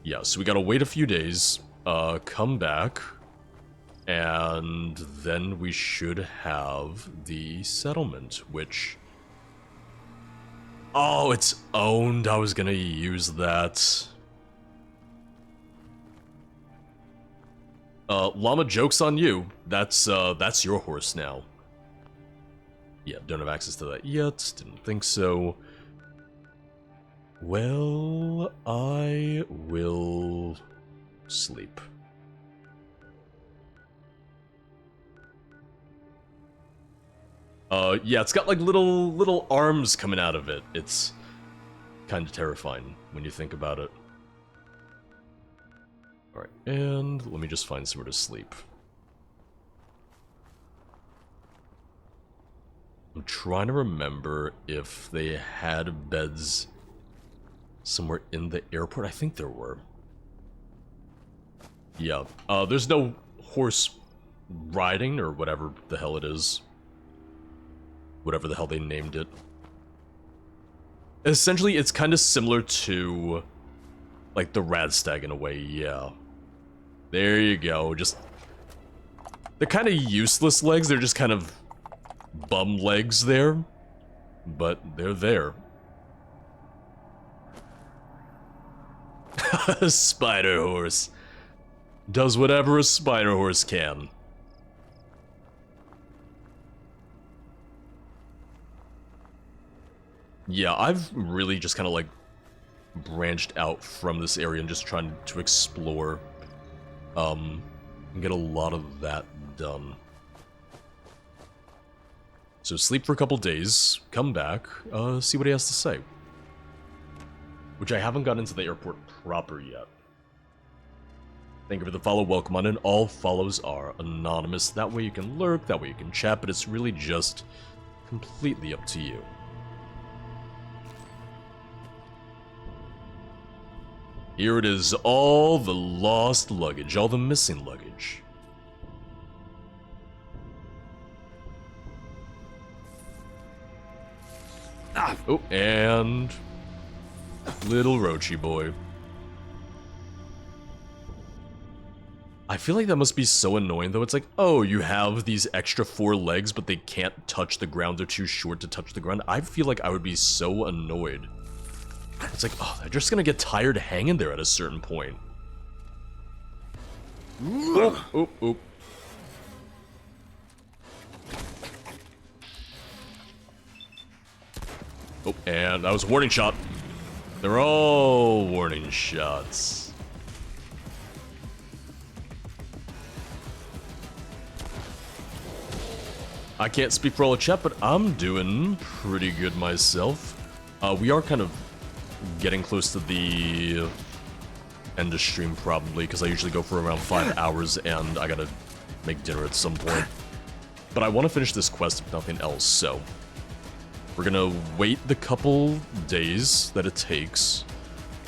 Yeah, so we gotta wait a few days, come back, and then we should have the settlement, which... Oh, it's owned. I was gonna use that. Llama, joke's on you. That's your horse now. Yeah, don't have access to that yet. Didn't think so. Well, I will sleep. Yeah, it's got like little arms coming out of it. It's kind of terrifying when you think about it. Alright, and let me just find somewhere to sleep. I'm trying to remember if they had beds somewhere in the airport. I think there were. Yeah, there's no horse riding or whatever the hell it is. Whatever the hell they named it. Essentially, it's kind of similar to, like, the Radstag in a way, yeah. There you go, just... They're kind of useless legs, they're just kind of bum legs there. But they're there. Spider horse. Does whatever a spider horse can. Yeah, I've really just kind of like branched out from this area and just trying to explore, and get a lot of that done. So sleep for a couple days, come back, see what he has to say. Which I haven't gotten into the airport proper yet. Thank you for the follow, welcome on in. All follows are anonymous. That way you can lurk, that way you can chat, but it's really just completely up to you. Here it is, all the lost luggage, all the missing luggage. Oh, and little Roachy boy. I feel like that must be so annoying though. It's like, oh, you have these extra 4 legs, but they can't touch the ground. They're too short to touch the ground. I feel like I would be so annoyed. It's like, oh, they're just gonna get tired hanging there at a certain point. Oh, oh, oh. Oh, and that was a warning shot. They're all warning shots. I can't speak for all the chat, but I'm doing pretty good myself. We are kind of getting close to the end of stream probably, because I usually go for around 5 hours and I gotta make dinner at some point. But I want to finish this quest if nothing else, so We're gonna wait the couple days that it takes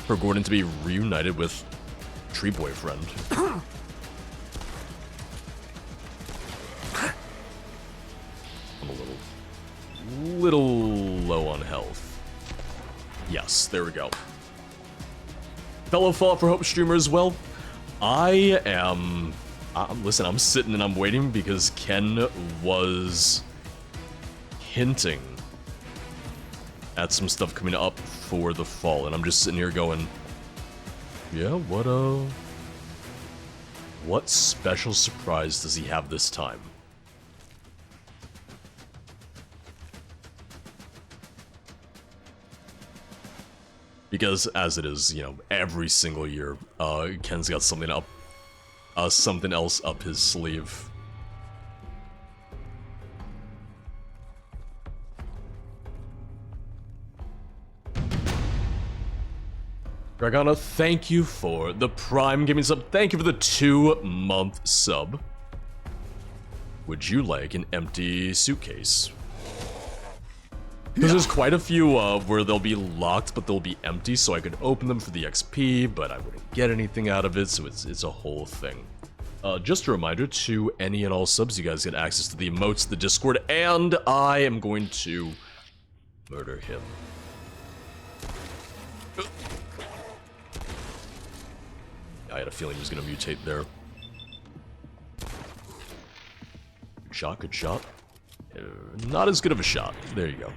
for Gordon to be reunited with Tree Boyfriend. I'm a little low on health. Yes, there we go. Fellow Fallout for Hope streamer as well. Listen, I'm sitting and I'm waiting because Ken was hinting at some stuff coming up for the fall, and I'm just sitting here going, yeah, what special surprise does he have this time? Because as it is, you know, every single year, Ken's got something else up his sleeve. Dragana, thank you for the Prime Gaming sub. Thank you for the 2-month sub. Would you like an empty suitcase? Because there's quite a few where they'll be locked, but they'll be empty, so I could open them for the XP, but I wouldn't get anything out of it, so it's a whole thing. Just a reminder to any and all subs, you guys get access to the emotes, the Discord, and I am going to murder him. I had a feeling he was going to mutate there. Good shot, good shot. Not as good of a shot. There you go.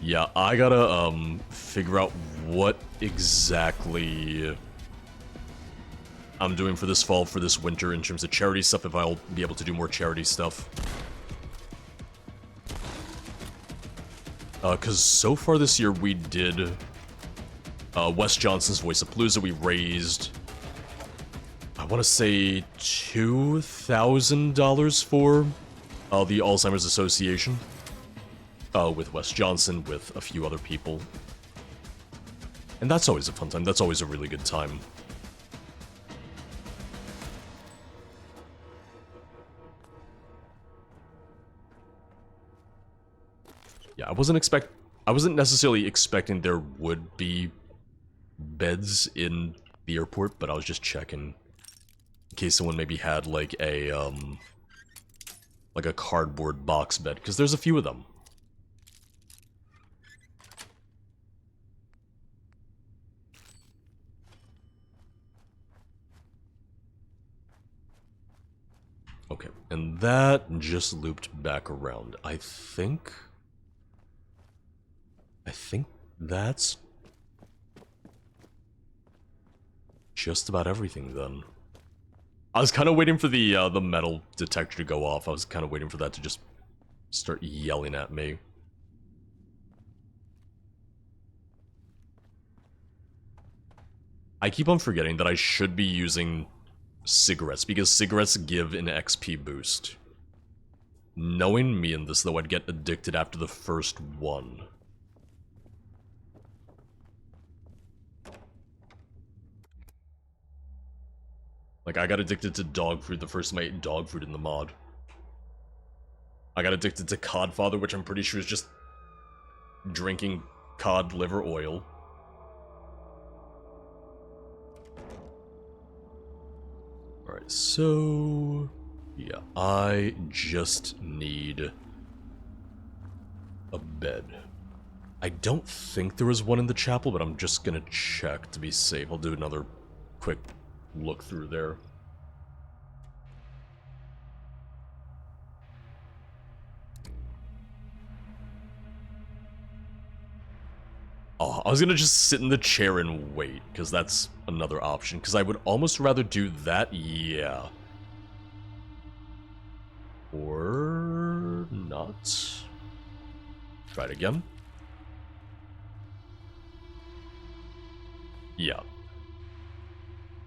Yeah, I gotta, figure out what exactly I'm doing for this fall, for this winter, in terms of charity stuff, if I'll be able to do more charity stuff. Because so far this year we did Wes Johnson's Voice of Palooza. We raised, I want to say, $2,000 for the Alzheimer's Association. With Wes Johnson, with a few other people. And that's always a fun time. That's always a really good time. Yeah, I wasn't necessarily expecting there would be beds in the airport, but I was just checking in case someone maybe had like a cardboard box bed, because there's a few of them. Okay, and that just looped back around. I think that's just about everything then. I was kind of waiting for the metal detector to go off. I was kind of waiting for that to just start yelling at me. I keep on forgetting that I should be using cigarettes, because cigarettes give an XP boost. Knowing me in this, though, I'd get addicted after the first one. Like, I got addicted to dog food the first time I ate dog food in the mod. I got addicted to Codfather, which I'm pretty sure is just drinking cod liver oil. Alright, so yeah, I just need a bed. I don't think there was one in the chapel, but I'm just gonna check to be safe. I'll do another quick look through there. Oh, I was gonna just sit in the chair and wait, because that's another option, because I would almost rather do that, yeah. Or not. Try it again. Yeah.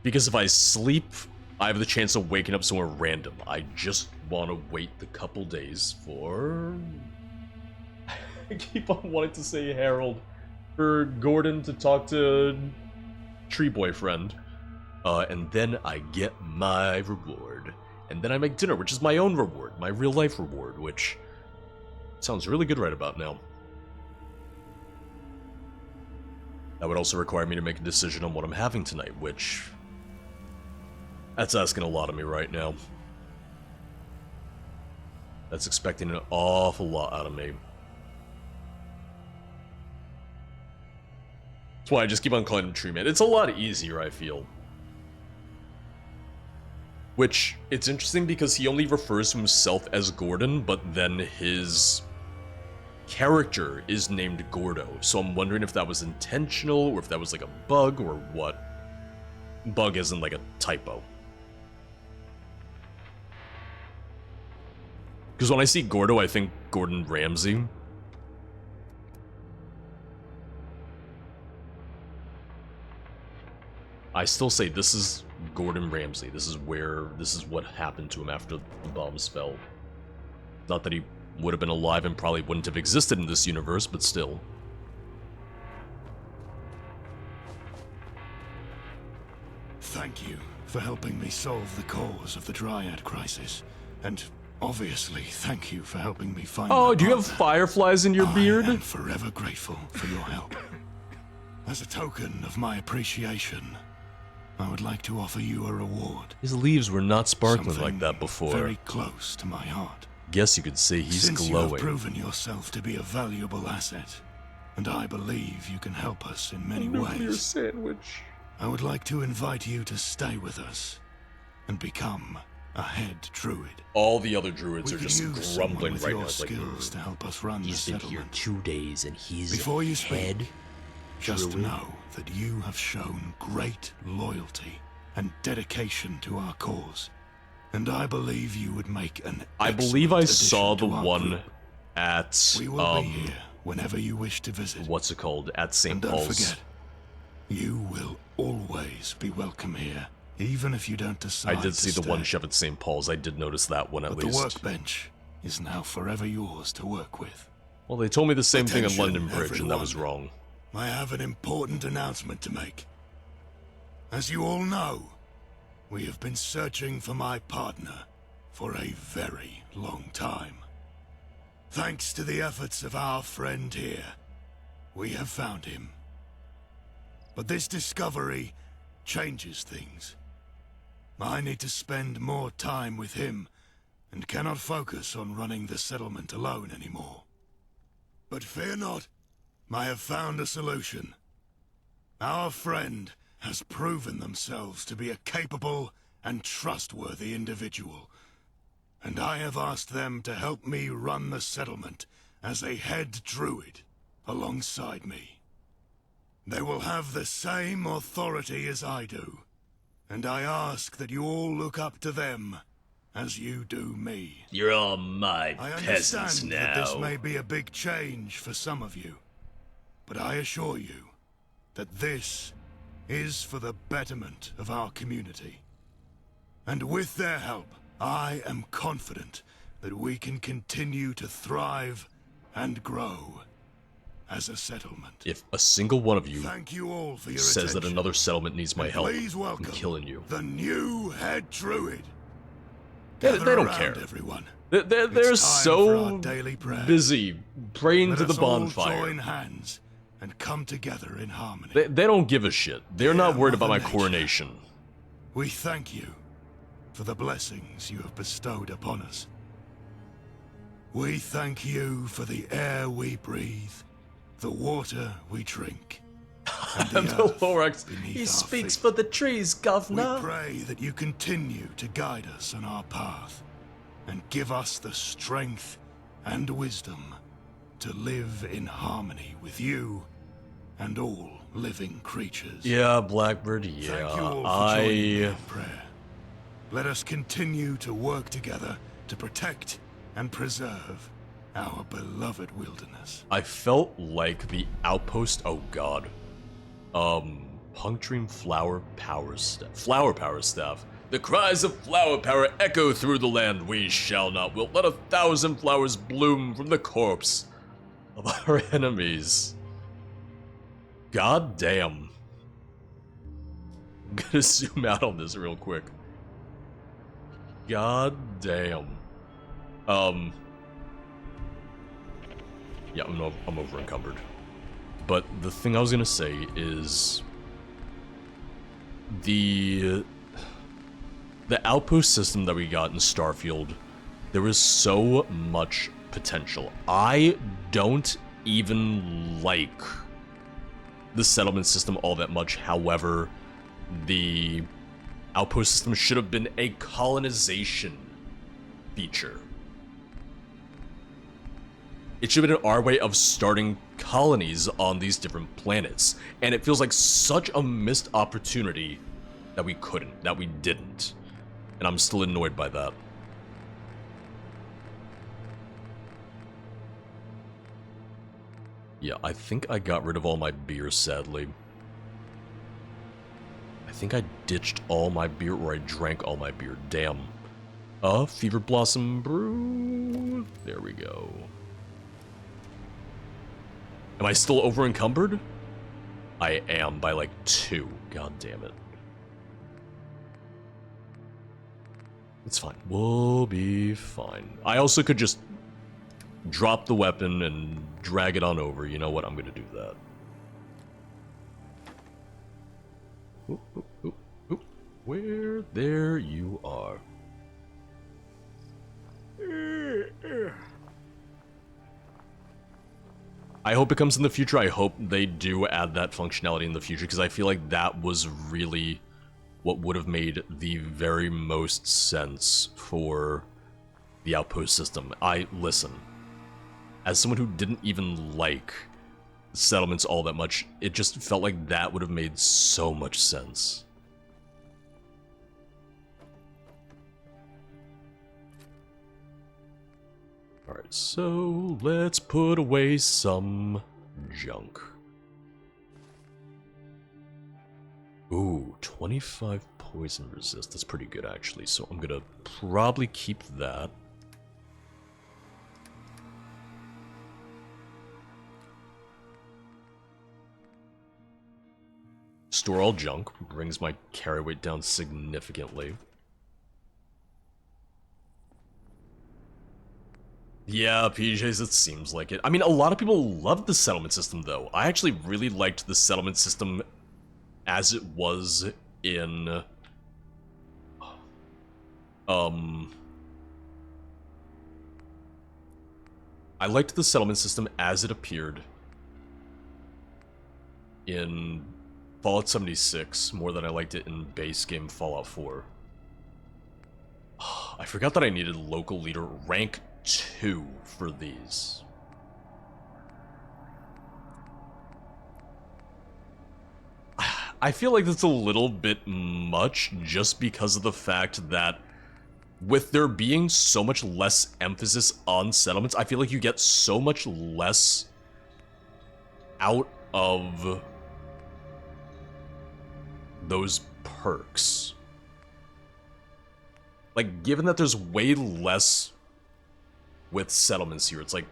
Because if I sleep, I have the chance of waking up somewhere random. I just want to wait the couple days for... I keep on wanting to say Harold. For Gordon to talk to Tree Boyfriend. And then I get my reward. And then I make dinner, which is my own reward, my real life reward, which sounds really good right about now. That would also require me to make a decision on what I'm having tonight, which... that's asking a lot of me right now. That's expecting an awful lot out of me. That's why I just keep on calling him Tree Man. It's a lot easier, I feel. Which, it's interesting because he only refers to himself as Gordon, but then his character is named Gordo. So I'm wondering if that was intentional, or if that was like a bug, or what. Bug isn't like a typo. Because when I see Gordo, I think Gordon Ramsay. I still say this is Gordon Ramsay. This is what happened to him after the bombs fell. Not that he would have been alive and probably wouldn't have existed in this universe, but still. Thank you for helping me solve the cause of the Dryad crisis. And obviously, thank you for helping me find Oh, my do you have partner. fireflies in your beard? I am forever grateful for your help. As a token of my appreciation, I would like to offer you a reward. His leaves were not sparkling Something like that before. very close to my heart. Guess you could say he's Since glowing. you have proven yourself to be a valuable asset, and I believe you can help us in many ways, sandwich. I would like to invite you to stay with us and become a head druid. All the other druids We are could just use someone grumbling with right your now. It's like, skills to help us run He's the been here settlement. 2 days and he's Before you speak, head just druid. know that you have shown great loyalty and dedication to our cause, and I believe you would make an I believe I excellent saw addition the to our one group. at We will be here whenever you wish to visit. what's it called? At St. And don't Paul's. forget, you will always be welcome here, even if you don't decide I did to see the stay. one chef at St. Paul's. I did notice that one at But least. the workbench is now forever yours to work with. Well, they told me the same thing in Attention, London Bridge, and that was everyone. wrong. I have an important announcement to make. As you all know, we have been searching for my partner for a very long time. Thanks to the efforts of our friend here, we have found him. But this discovery changes things. I need to spend more time with him and cannot focus on running the settlement alone anymore. But fear not, I have found a solution. Our friend has proven themselves to be a capable and trustworthy individual, and I have asked them to help me run the settlement as a head druid alongside me. They will have the same authority as I do, and I ask that you all look up to them as you do me. You're all my I peasants understand now. that this may be a big change for some of you, but I assure you that this is for the betterment of our community. And with their help, I am confident that we can continue to thrive and grow as a settlement. If a single one of you Thank you all for your says that attention. another settlement needs my And help, please I'm welcome killing you. the new head druid. They Gather don't around, care. everyone. They're It's time for our so daily prayer. busy praying Let to the us all bonfire. join hands and come together in harmony. They don't give a shit. They're not worried about my Mother Nature. coronation. We thank you for the blessings you have bestowed upon us. We thank you for the air we breathe, the water we drink, and the The earth Lorax, beneath he our speaks feet. for the trees, We governor. pray that you continue to guide us on our path and give us the strength and wisdom to live in harmony with you and all living creatures. Yeah, Blackbird, yeah. Thank you all for joining me in prayer. Let us continue to work together to protect and preserve our beloved wilderness. I felt like the outpost, oh god. Puncturing flower power staff. The cries of flower power echo through the land. We shall not wilt. Let 1,000 flowers bloom from the corpse of our enemies. God damn. I'm gonna zoom out on this real quick. God damn. Yeah, I'm over encumbered. But the thing I was gonna say is the outpost system that we got in Starfield, there was so much potential. I don't even like the settlement system all that much. However, the outpost system should have been a colonization feature. It should have been our way of starting colonies on these different planets. And it feels like such a missed opportunity that we couldn't, that we didn't. And I'm still annoyed by that. Yeah, I think I got rid of all my beer, sadly. I think I ditched all my beer, or I drank all my beer. Damn. Fever Blossom Brew. There we go. Am I still over encumbered? I am by like 2. God damn it. It's fine. We'll be fine. I also could just drop the weapon and drag it on over. You know what? I'm gonna do that. Oop, oop, oop, oop. Where? There you are. I hope it comes in the future. I hope they do add that functionality in the future, because I feel like that was really what would have made the very most sense for the outpost system. Listen, as someone who didn't even like settlements all that much, it just felt like that would have made so much sense. Alright, so let's put away some junk. Ooh, 25 poison resist. That's pretty good, actually. So I'm gonna probably keep that. Store all junk. Brings my carry weight down significantly. Yeah, PJs, it seems like it. I mean, a lot of people loved the settlement system, though. I actually really liked the settlement system as it was in... I liked the settlement system as it appeared in Fallout 76 more than I liked it in base game Fallout 4. I forgot that I needed local leader rank 2 for these. I feel like that's a little bit much just because of the fact that with there being so much less emphasis on settlements, I feel like you get so much less out of those perks. Like, given that there's way less with settlements here, it's like,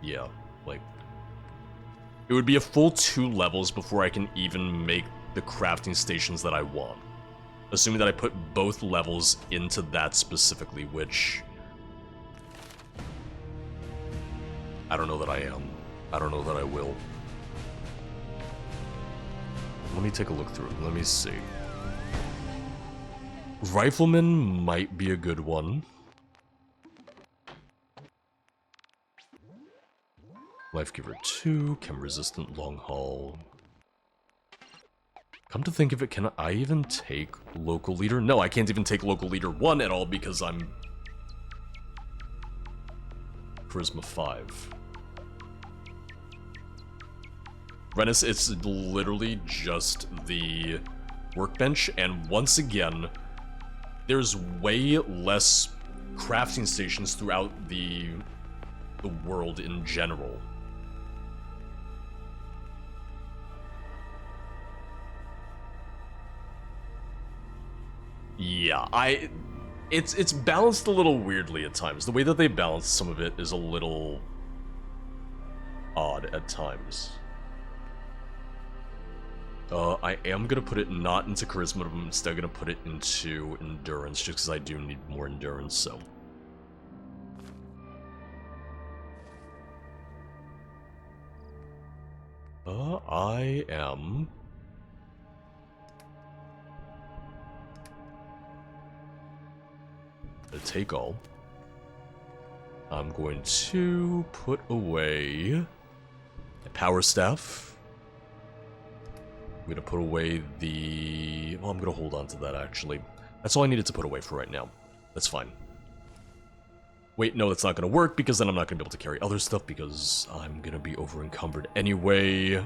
yeah, like, it would be a full 2 levels before I can even make the crafting stations that I want. Assuming that I put both levels into that specifically, which I don't know that I am. I don't know that I will. Let me take a look through it. Let me see. Rifleman might be a good one. Life Giver 2, Chem Resistant Long Haul. Come to think of it, can I even take Local Leader? No, I can't even take Local Leader 1 at all because I'm Charisma 5. Rennis, it's literally just the workbench, and once again, there's way less crafting stations throughout the world in general. Yeah, it's balanced a little weirdly at times. The way that they balance some of it is a little odd at times. I am gonna put it not into charisma, but I'm instead gonna put it into endurance, just because I do need more endurance, so. I am... gonna take all. I'm going to put away a power staff. I'm gonna put away the... well, I'm gonna hold on to that, actually. That's all I needed to put away for right now. That's fine. Wait, no, that's not gonna work, because then I'm not gonna be able to carry other stuff, because I'm gonna be over-encumbered anyway.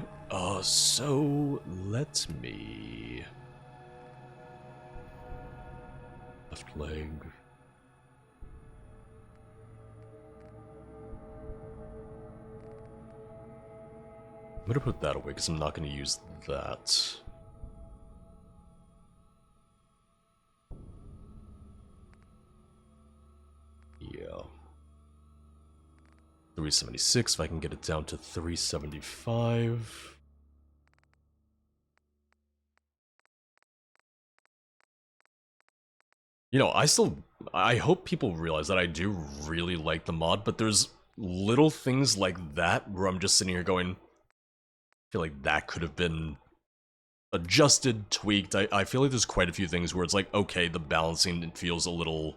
So... let me... left leg... I'm gonna put that away, because I'm not gonna use that. Yeah. 376, if I can get it down to 375. You know, I hope people realize that I do really like the mod, but there's little things like that where I'm just sitting here going, I feel like that could have been adjusted, tweaked. I feel like there's quite a few things where it's like, okay, the balancing feels a little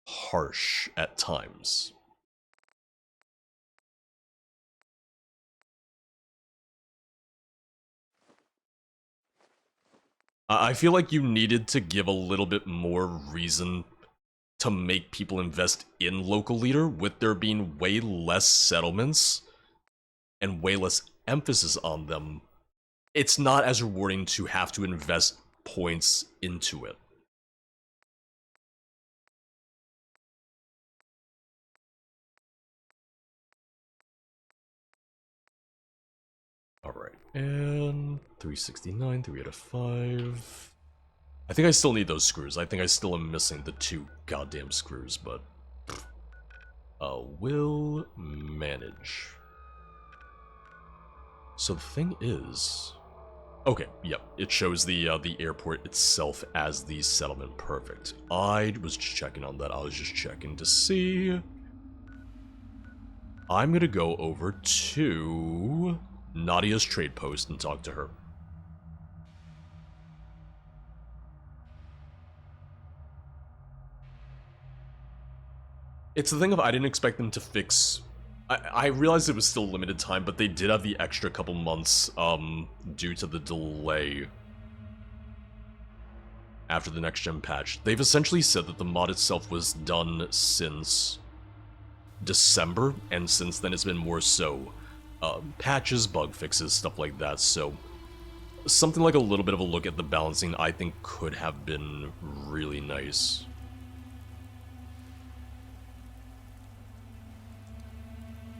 harsh at times. I feel like you needed to give a little bit more reason to make people invest in local leader, with there being way less settlements and way less emphasis on them. It's not as rewarding to have to invest points into it. Alright, and 369, 3 out of 5. I think I still need those screws. I think I still am missing the 2 goddamn screws, but... will manage. So the thing is... okay, yep, it shows the airport itself as the settlement. Perfect. I was just checking on that. I was just checking to see... I'm gonna go over to Nadia's trade post and talk to her. It's the thing of I didn't expect them to fix... I realized it was still limited time, but they did have the extra couple months, due to the delay after the next-gen patch. They've essentially said that the mod itself was done since December, and since then it's been more so patches, bug fixes, stuff like that, so something like a little bit of a look at the balancing I think could have been really nice.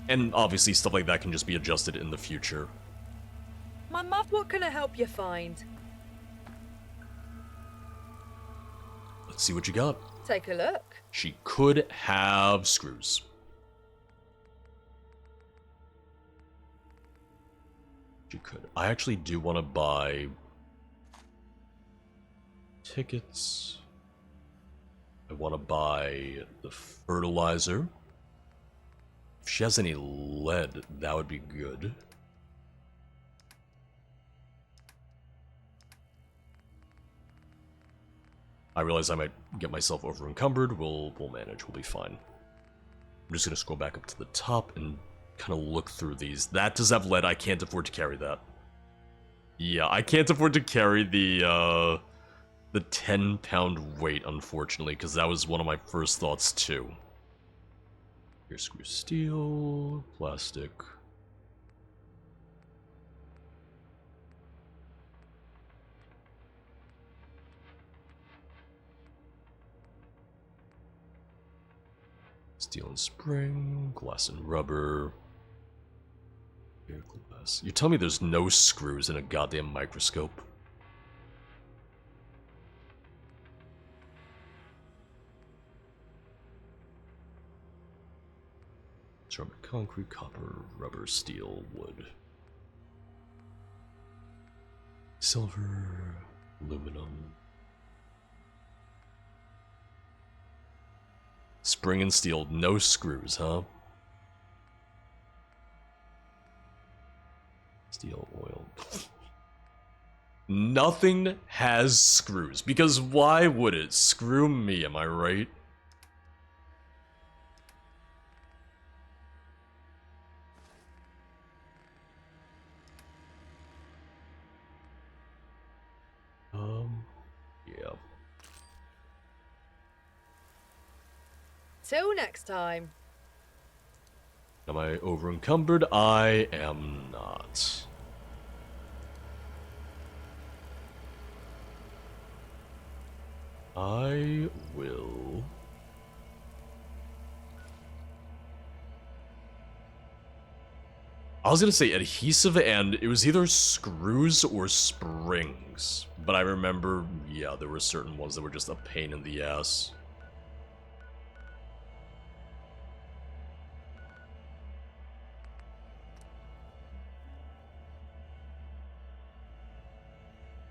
And obviously stuff like that can just be adjusted in the future. My muff, what can I help you find? Let's see what you got. Take a look. She could have screws. She could. I actually do want to buy tickets. I want to buy the fertilizer. If she has any lead, that would be good. I realize I might get myself over encumbered. We'll manage. We'll be fine. I'm just gonna scroll back up to the top and kind of look through these. That does have lead. I can't afford to carry that. Yeah, I can't afford to carry the 10-pound weight, unfortunately, because that was one of my first thoughts too. Here, screw steel, plastic. Steel and spring, glass and rubber. Glass. You tell me there's no screws in a goddamn microscope? Ceramic, concrete, copper, rubber, steel, wood. Silver, aluminum. Spring and steel, no screws, huh? Steel, oil. Nothing has screws, because why would it? Screw me, am I right? Yeah. Till next time. Am I over encumbered? I am not. I will... I was gonna say adhesive, and it was either screws or springs. But I remember, yeah, there were certain ones that were just a pain in the ass.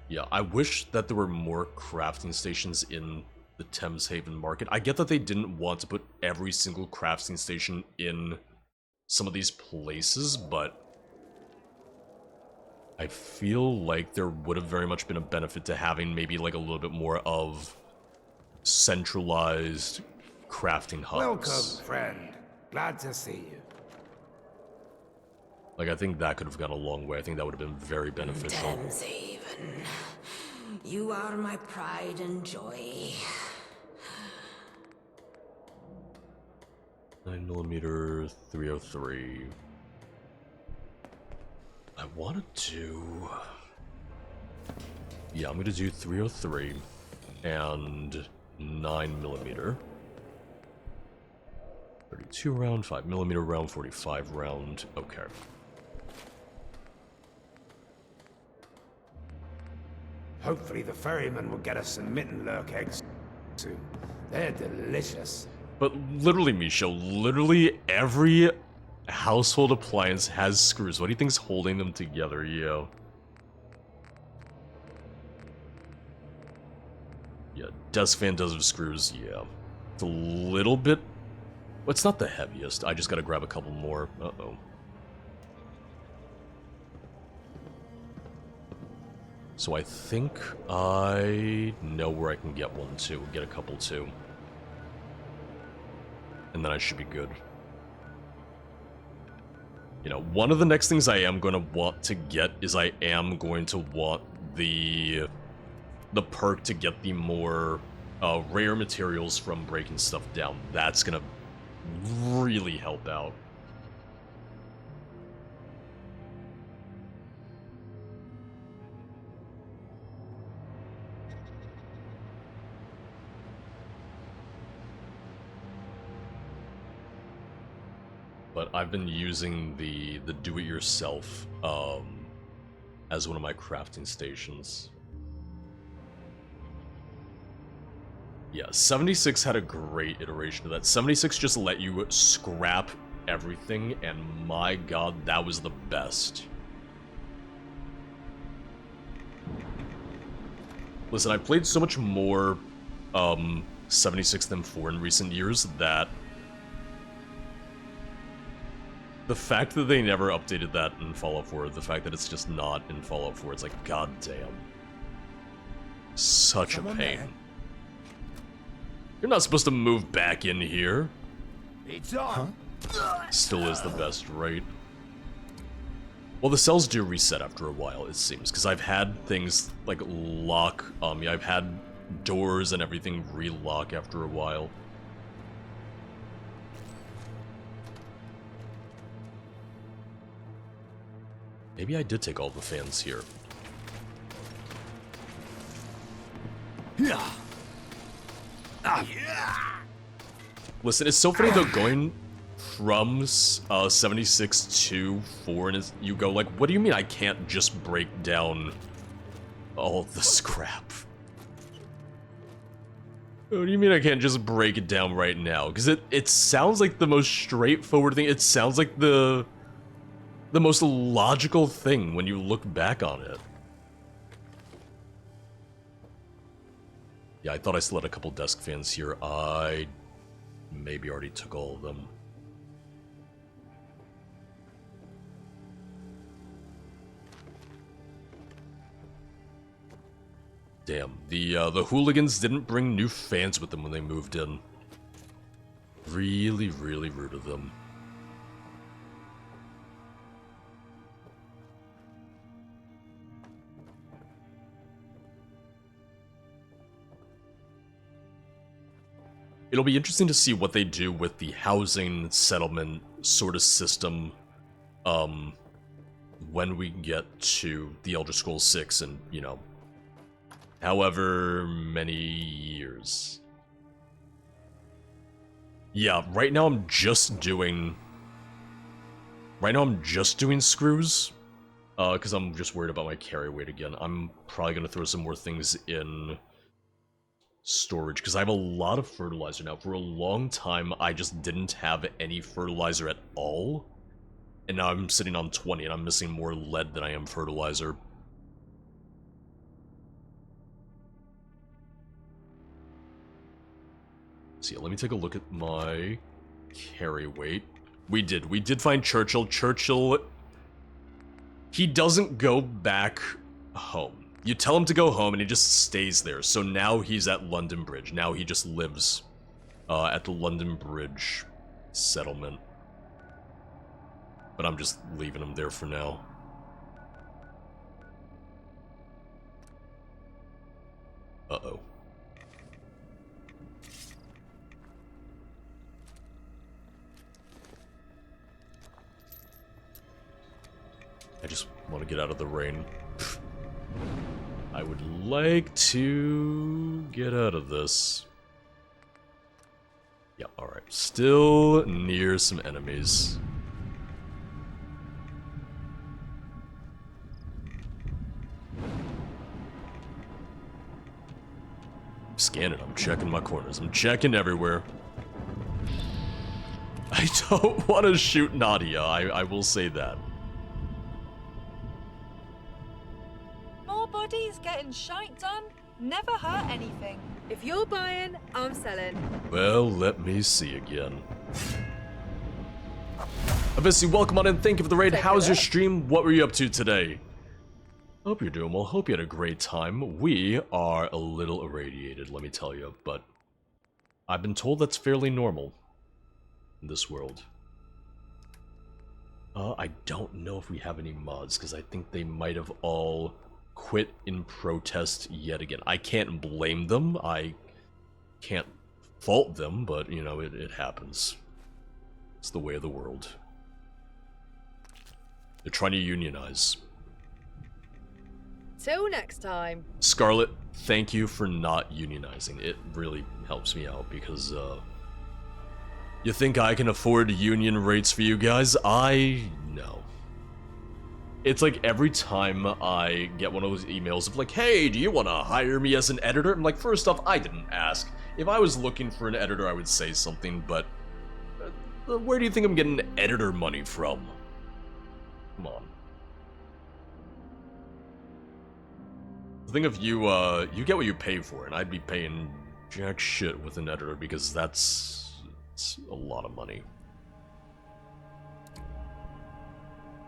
Yeah, I wish that there were more crafting stations in the Thames Haven market. I get that they didn't want to put every single crafting station in some of these places, but I feel like there would have very much been a benefit to having maybe like a little bit more of centralized crafting hubs. Welcome, friend. Glad to see you. Like, I think that could have gone a long way. I think that would have been very beneficial. Thames Haven. You are my pride and joy. 9mm 303. I want to do... Yeah, I'm going to do 303 and 9mm. 32 round, 5mm round, 45 round. Okay. Hopefully the ferryman will get us some mitten lurk eggs soon. They're delicious. But literally, Micho, literally every household appliance has screws. What do you think's holding them together, yo? Yeah, desk fan does have screws, yeah. It's a little bit... Well, it's not the heaviest. I just gotta grab a couple more. Uh-oh. So I think I know where I can get one, too. Get a couple, too. And then I should be good. You know, one of the next things I am going to want to get is I am going to want the perk to get the more rare materials from breaking stuff down. That's going to really help out. But I've been using the do-it-yourself as one of my crafting stations. Yeah, 76 had a great iteration of that. 76 just let you scrap everything, and my god, that was the best. Listen, I've played so much more 76 than 4 in recent years that the fact that they never updated that in Fallout 4, the fact that it's just not in Fallout 4, it's like, god damn. Such a pain. You're not supposed to move back in here. It's on. Still is the best, right? Well, the cells do reset after a while, it seems, because I've had things like lock, yeah, I've had doors and everything relock after a while. Maybe I did take all the fans here. Listen, it's so funny though, going from 76 to 4, and you go like, what do you mean I can't just break down all the scrap? What do you mean I can't just break it down right now? Because it sounds like the most straightforward thing. It sounds like the most logical thing when you look back on it. Yeah, I thought I still had a couple desk fans here. I maybe already took all of them. Damn, the hooligans didn't bring new fans with them when they moved in. Really, really rude of them. It'll be interesting to see what they do with the housing settlement sort of system, when we get to the Elder Scrolls 6 and, you know, however many years. Yeah, right now I'm just doing screws, because I'm just worried about my carry weight again. I'm probably gonna throw some more things in storage, because I have a lot of fertilizer now. For a long time, I just didn't have any fertilizer at all, and now I'm sitting on 20, and I'm missing more lead than I am fertilizer. See, let me take a look at my carry weight. We did find Churchill. Churchill, he doesn't go back home. You tell him to go home and he just stays there. So now he's at London Bridge. Now he just lives at the London Bridge settlement. But I'm just leaving him there for now. Uh-oh. I just want to get out of the rain. I would like to get out of this. Yeah, alright. Still near some enemies. I'm scanning, I'm checking my corners, I'm checking everywhere. I don't want to shoot Nadia, I will say that. Bodies getting shite done never hurt anything. If you're buying, I'm selling. Well, let me see again. Abyssi, welcome on in. Thank you for the raid. How's your stream? What were you up to today? Hope you're doing well. Hope you had a great time. We are a little irradiated, let me tell you, but I've been told that's fairly normal in this world. I don't know if we have any mods, because I think they might have all quit in protest yet again. I can't blame them, I can't fault them, but, you know, it happens. It's the way of the world. They're trying to unionize. Till next time. Scarlet, thank you for not unionizing. It really helps me out, because, you think I can afford union rates for you guys? No. It's like every time I get one of those emails of like, hey, do you want to hire me as an editor? I'm like, first off, I didn't ask. If I was looking for an editor, I would say something, but where do you think I'm getting editor money from? Come on. Think of you, you get what you pay for, and I'd be paying jack shit with an editor because it's a lot of money.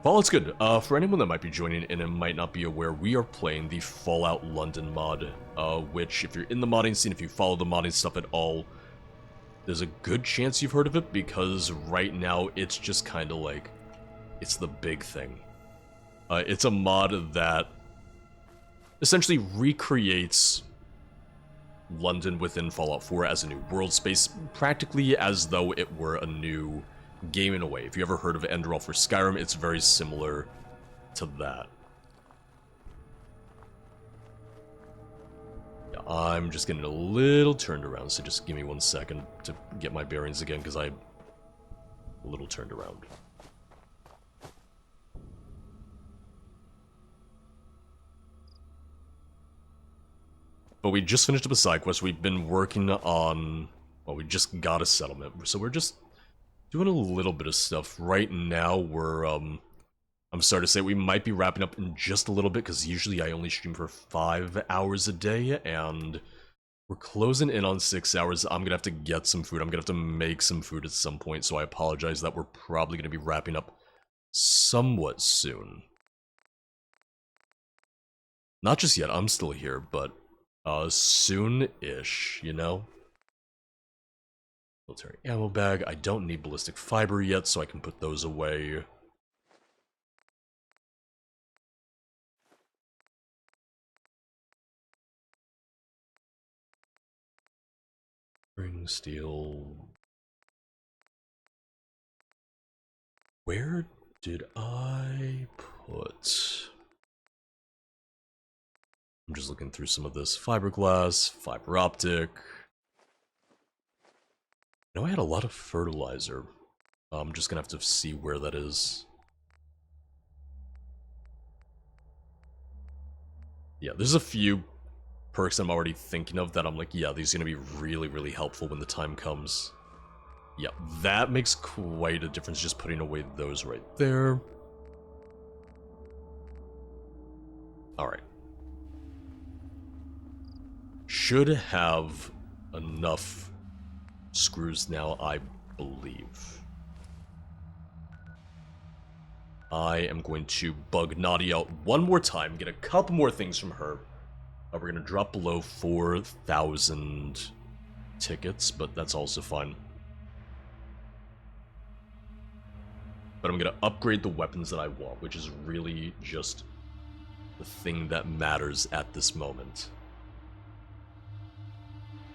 Fallout's good. For anyone that might be joining in and might not be aware, we are playing the Fallout London mod, which, if you're in the modding scene, if you follow the modding stuff at all, there's a good chance you've heard of it, because right now it's just kind of like, it's the big thing. It's a mod that essentially recreates London within Fallout 4 as a new world space, practically as though it were a new game in a way. If you ever heard of Enderal for Skyrim, it's very similar to that. Yeah, I'm just getting a little turned around, so just give me 1 second to get my bearings again, because I'm a little turned around. But we just finished up a side quest. We've been working on... well, we just got a settlement, so we're just doing a little bit of stuff. Right now, we're, I'm sorry to say, we might be wrapping up in just a little bit, because usually I only stream for 5 hours a day, and We're closing in on 6 hours. I'm gonna have to get some food. I'm gonna have to make some food at some point, so I apologize that we're probably gonna be wrapping up somewhat soon. Not just yet, I'm still here, but soon-ish, you know? Military ammo bag. I don't need ballistic fiber yet, so I can put those away. Spring steel. Where did I put... I'm just looking through some of this fiberglass, fiber optic. I know I had a lot of fertilizer. I'm just gonna have to see where that is. Yeah, there's a few perks I'm already thinking of that I'm like, yeah, these are gonna be really, really helpful when the time comes. Yeah, that makes quite a difference, just putting away those right there. Alright. Should have enough screws now, I believe. I am going to bug Nadia out one more time, get a couple more things from her. We're going to drop below 4,000 tickets, but that's also fine. But I'm going to upgrade the weapons that I want, which is really just the thing that matters at this moment.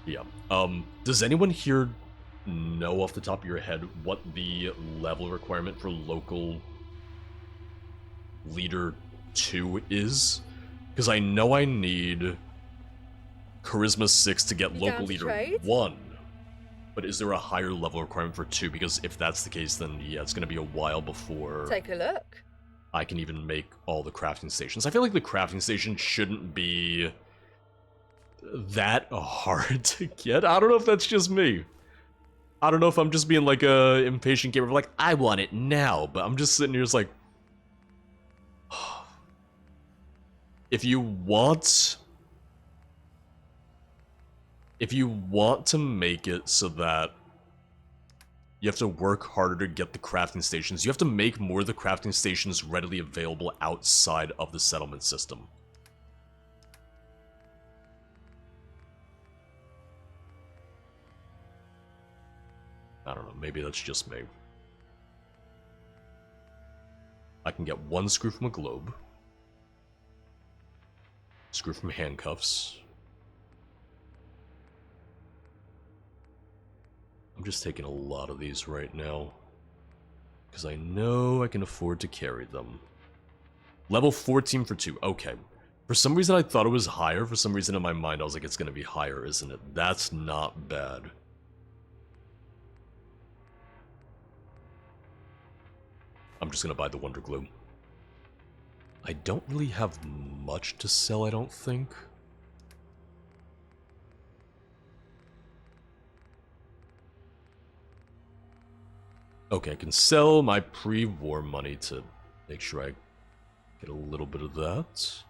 Yeah. Does anyone here know off the top of your head what the level requirement for local leader 2 is? Because I know I need charisma 6 to get local leader 1. But is there a higher level requirement for 2? Because if that's the case, then yeah, it's going to be a while before... Take a look. I can even make all the crafting stations. I feel like the crafting station shouldn't be that hard to get. I don't know if that's just me. I don't know if I'm just being like a impatient gamer, like, I want it now, but I'm just sitting here just like... If you want to make it so that you have to work harder to get the crafting stations, you have to make more of the crafting stations readily available outside of the settlement system. I don't know, maybe that's just me. I can get 1 screw from a globe. Screw from handcuffs. I'm just taking a lot of these right now, because I know I can afford to carry them. Level 14 for 2, okay. For some reason I thought it was higher, for some reason in my mind I was like, it's gonna be higher, isn't it? That's not bad. I'm just gonna buy the Wonder Glue. I don't really have much to sell, I don't think. Okay, I can sell my pre-war money to make sure I get a little bit of that.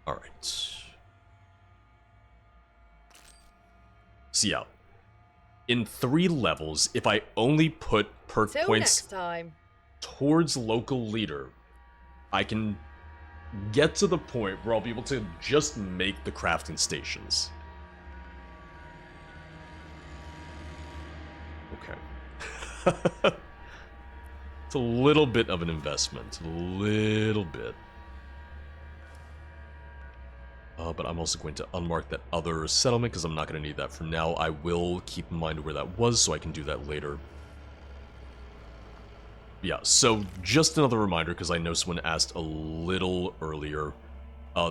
Alright. So yeah, in 3 levels, if I only put perk Till points next time. towards local leader, I can get to the point where I'll be able to just make the crafting stations. Okay. It's a little bit of an investment. A little bit. But I'm also going to unmark that other settlement because I'm not going to need that for now. I will keep in mind where that was so I can do that later. Yeah, so just another reminder, because I know someone asked a little earlier.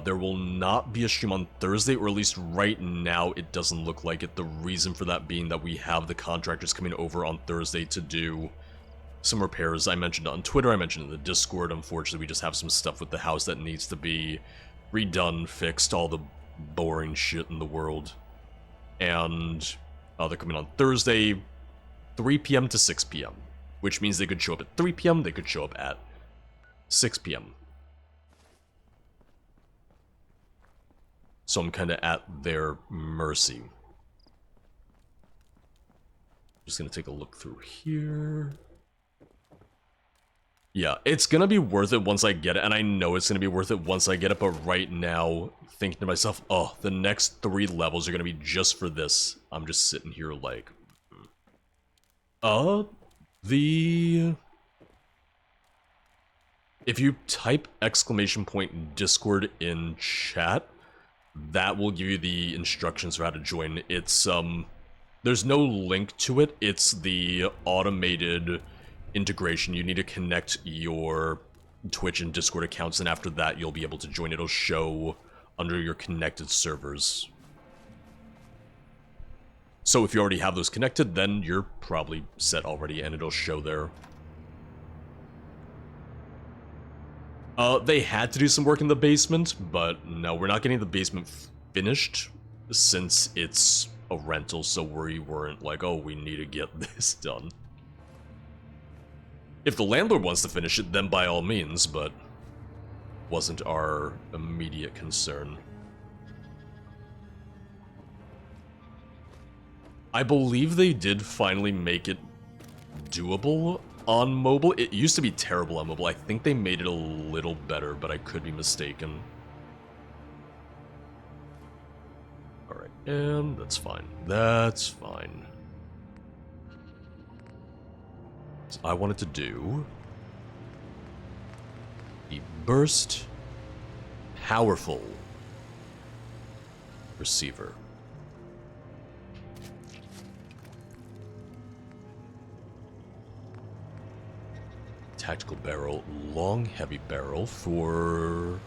There will not be a stream on Thursday, or at least right now it doesn't look like it. The reason for that being that we have the contractors coming over on Thursday to do some repairs. I mentioned on Twitter, I mentioned in the Discord. Unfortunately, we just have some stuff with the house that needs to be redone, fixed, all the boring shit in the world. And they're coming on Thursday, 3 p.m. to 6 p.m. Which means they could show up at 3 p.m., they could show up at 6 p.m. So I'm kind of at their mercy. Just gonna take a look through here. Yeah, it's gonna be worth it once I get it, and I know it's gonna be worth it once I get it, but right now, thinking to myself, oh, the next 3 levels are gonna be just for this. I'm just sitting here like... If you type !Discord in chat, that will give you the instructions for how to join. It's, there's no link to it, it's the automated integration. You need to connect your Twitch and Discord accounts, and after that you'll be able to join. It'll show under your connected servers. So if you already have those connected, then you're probably set already, and it'll show there. They had to do some work in the basement, but no, we're not getting the basement finished since it's a rental, so we weren't like, oh, we need to get this done. If the landlord wants to finish it, then by all means, but wasn't our immediate concern. I believe they did finally make it doable on mobile. It used to be terrible on mobile. I think they made it a little better, but I could be mistaken. Alright, and that's fine. That's fine. So I wanted to do the burst powerful receiver. Tactical barrel, long heavy barrel for...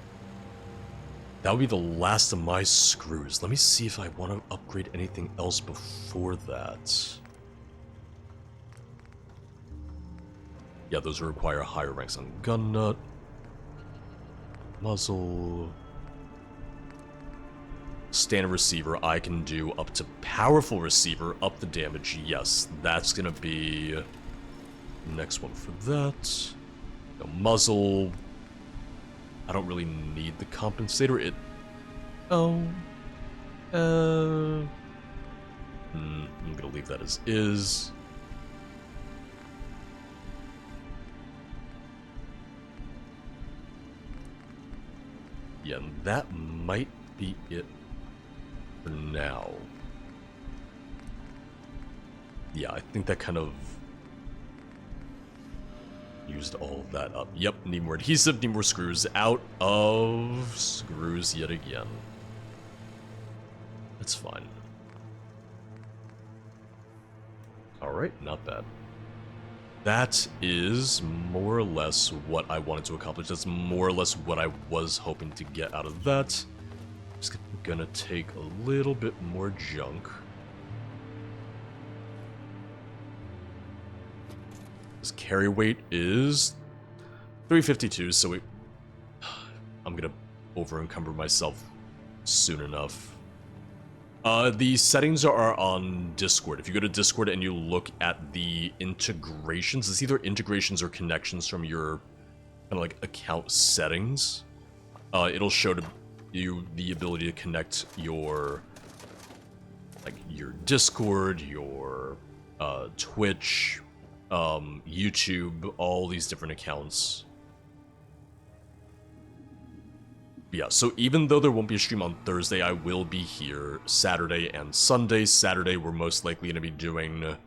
That would be the last of my screws. Let me see if I want to upgrade anything else before that. Yeah, those require higher ranks on gun nut. Muzzle. Standard receiver, I can do up to powerful receiver, up the damage. Yes, that's gonna be next one for that. No, muzzle. I don't really need the compensator. It. Oh. I'm gonna leave that as is. Yeah, and that might be it for now. Yeah, I think that kind of used all of that up. Yep, need more adhesive, need more screws. Out of screws yet again. That's fine. Alright, not bad. That is more or less what I wanted to accomplish. That's more or less what I was hoping to get out of that. Just gonna take a little bit more junk. This carry weight is 352, so I'm gonna over-encumber myself soon enough. The settings are on Discord. If you go to Discord and you look at the integrations, it's either integrations or connections from your kind of like account settings. It'll show to you the ability to connect your Discord, your Twitch, YouTube, all these different accounts. Yeah, so even though there won't be a stream on Thursday, I will be here Saturday and Sunday. Saturday, we're most likely going to be doing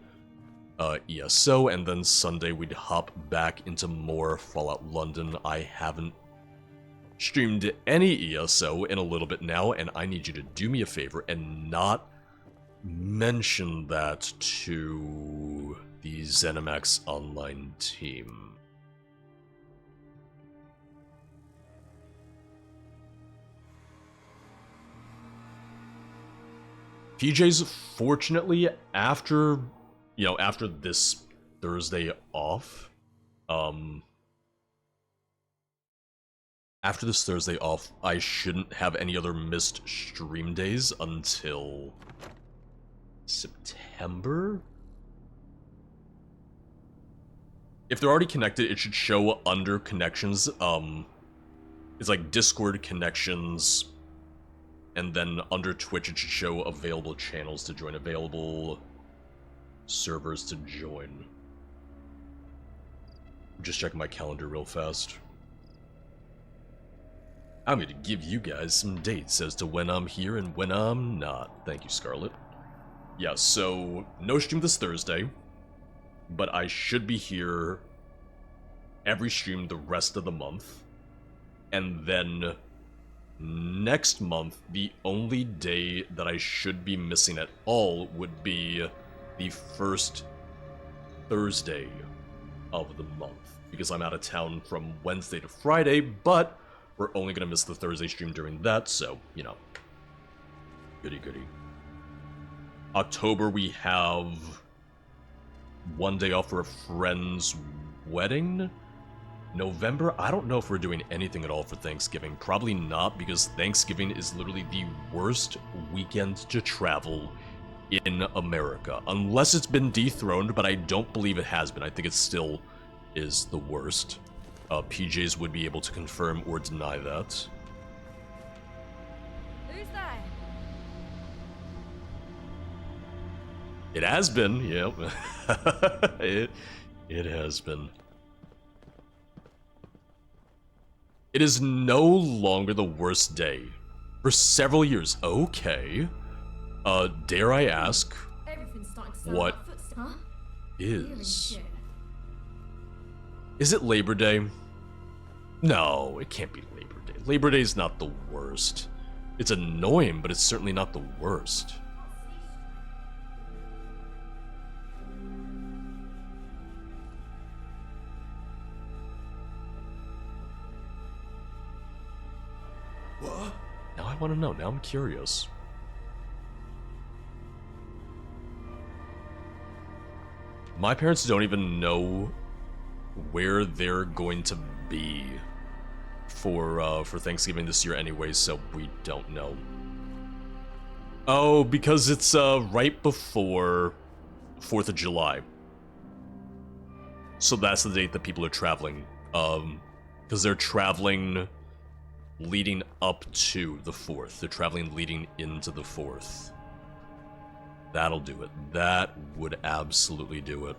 ESO, and then Sunday we'd hop back into more Fallout London. I haven't streamed any ESO in a little bit now, and I need you to do me a favor and not mention that to the ZeniMax Online team. PJ's fortunately after this Thursday off, after this Thursday off, I shouldn't have any other missed stream days until September. If they're already connected, it should show under connections. It's like Discord connections, And then under Twitch, it should show available channels to join, available servers to join. Just checking my calendar real fast. I'm going to give you guys some dates as to when I'm here and when I'm not. Thank you, Scarlet. Yeah, so no stream this Thursday, but I should be here every stream the rest of the month. And then next month, the only day that I should be missing at all would be the first Thursday of the month, because I'm out of town from Wednesday to Friday, but we're only gonna miss the Thursday stream during that, so, you know. Goody goody. October, we have one day off for a friend's wedding. November, I don't know if we're doing anything at all for Thanksgiving. Probably not, because Thanksgiving is literally the worst weekend to travel in America. Unless it's been dethroned, but I don't believe it has been. I think it still is the worst. PJs would be able to confirm or deny that. Who's there? It has been, yep. It has been. It is no longer the worst day. For several years. Okay. Dare I ask, what is... Is it Labor Day? No, it can't be Labor Day. Labor Day is not the worst. It's annoying, but it's certainly not the worst. What? Now I want to know. Now I'm curious. My parents don't even know where they're going to be for Thanksgiving this year anyway, so we don't know. Oh, because it's right before 4th of July. So that's the date that people are traveling. Because they're traveling leading up to the 4th. They're traveling leading into the 4th. That'll do it. That would absolutely do it.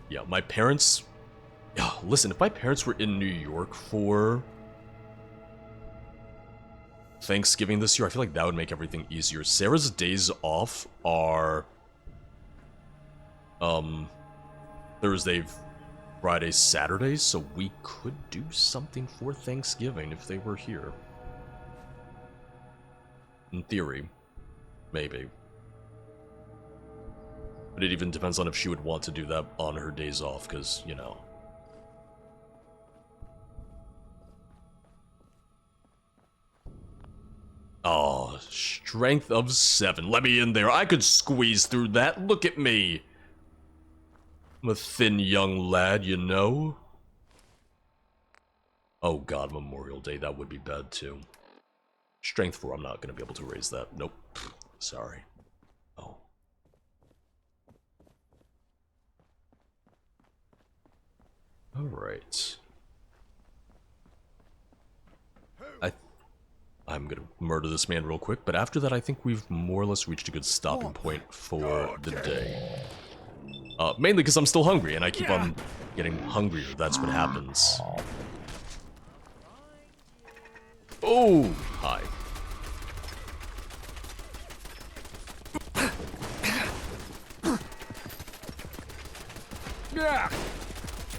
Yeah, my parents... Yeah, listen, if my parents were in New York for Thanksgiving this year, I feel like that would make everything easier. Sarah's days off are... Thursday, Friday, Saturday, so we could do something for Thanksgiving if they were here. In theory. Maybe. But it even depends on if she would want to do that on her days off, because, you know. Oh, strength of 7. Let me in there. I could squeeze through that. Look at me. I'm a thin young lad, you know. Oh god, Memorial Day. That would be bad, too. Strength 4, I'm not going to be able to raise that. Nope. Sorry. Oh. Alright. I'm gonna murder this man real quick, but after that I think we've more or less reached a good stopping point for the day. Mainly because I'm still hungry, and I keep on getting hungrier. That's what happens. Oh, hi.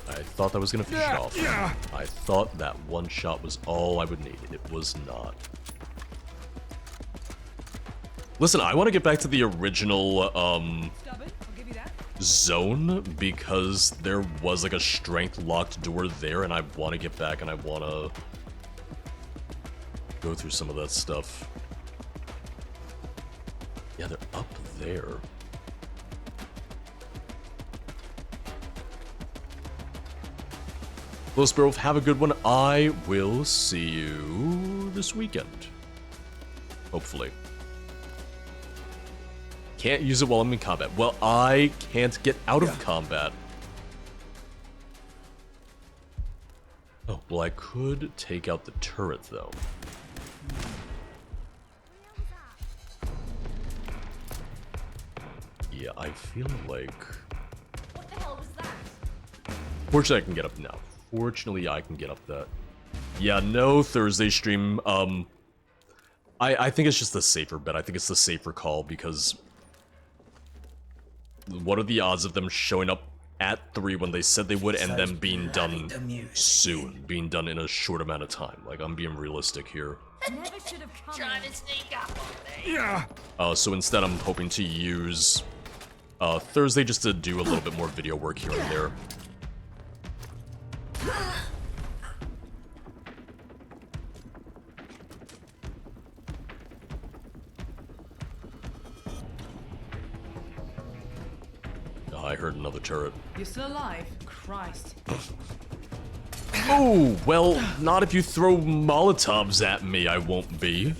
I thought that was gonna finish it off. I thought that one shot was all I would need. It was not. Listen, I want to get back to the original, zone, because there was like a strength locked door there, and I want to get back and I want to go through some of that stuff. Yeah, they're up there. Hello, Sparrow, have a good one. I will see you this weekend. Hopefully. Can't use it while I'm in combat. Well, I can't get out of combat. Oh, Well, I could take out the turret, though. Yeah, I feel like... What the hell was that? Fortunately, I can get up now. Fortunately, I can get up that. Yeah, no Thursday stream. I think it's just the safer bet. I think it's the safer call because... What are the odds of them showing up at 3 when they said they would and then being done soon? Being done in a short amount of time. Like, I'm being realistic here. Never should have come. Trying to sneak up on me. Yeah. So instead I'm hoping to use Thursday just to do a little bit more video work here and there. Oh, I heard another turret. You're still alive? Christ. Oh, well, not if you throw Molotovs at me, I won't be.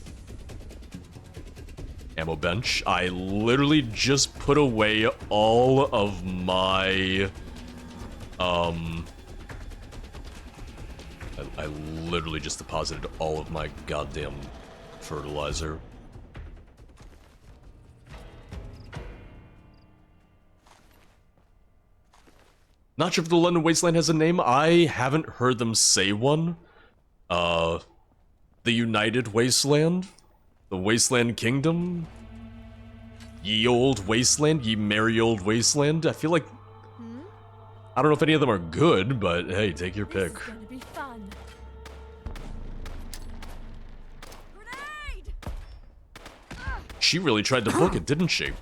Ammo bench. I literally just put away all of my... I literally just deposited all of my goddamn fertilizer. Not sure if the London Wasteland has a name. I haven't heard them say one. The United Wasteland? The Wasteland Kingdom? Ye Old Wasteland? Ye Merry Old Wasteland? I feel like... I don't know if any of them are good, but hey, take your pick. It's gonna be fun. Grenade! She really tried to book it, didn't she?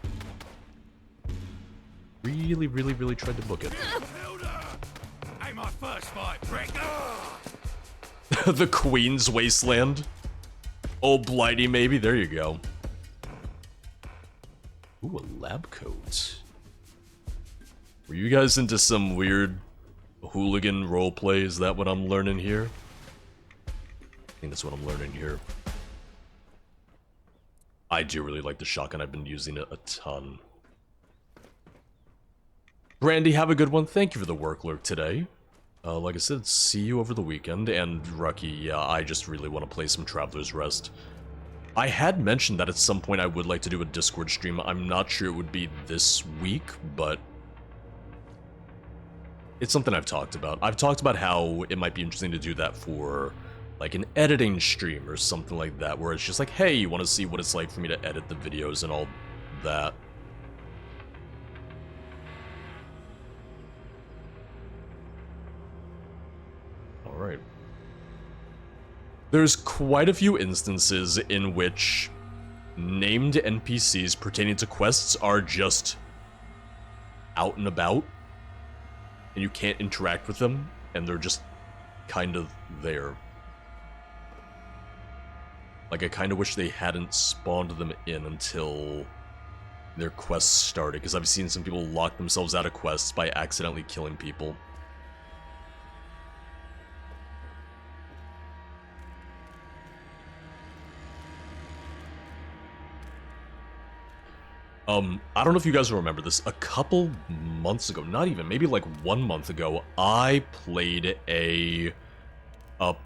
Really, really, really tried to book it. Ain't my first fight, prick. The Queen's Wasteland. Old Blighty, maybe. There you go. Ooh, a lab coat. Were you guys into some weird hooligan roleplay? Is that what I'm learning here? I think that's what I'm learning here. I do really like the shotgun. I've been using it a ton. Brandy, have a good one. Thank you for the work lurk today. Like I said, see you over the weekend. And Rucky, yeah, I just really want to play some Traveler's Rest. I had mentioned that at some point I would like to do a Discord stream. I'm not sure it would be this week, but it's something I've talked about. I've talked about how it might be interesting to do that for like an editing stream or something like that, where it's just like, hey, you want to see what it's like for me to edit the videos and all that. Alright. There's quite a few instances in which named NPCs pertaining to quests are just out and about, and you can't interact with them, and they're just kind of there. Like, I kind of wish they hadn't spawned them in until their quests started, because I've seen some people lock themselves out of quests by accidentally killing people. I don't know if you guys will remember this. A couple months ago, not even, maybe like 1 month ago, I played a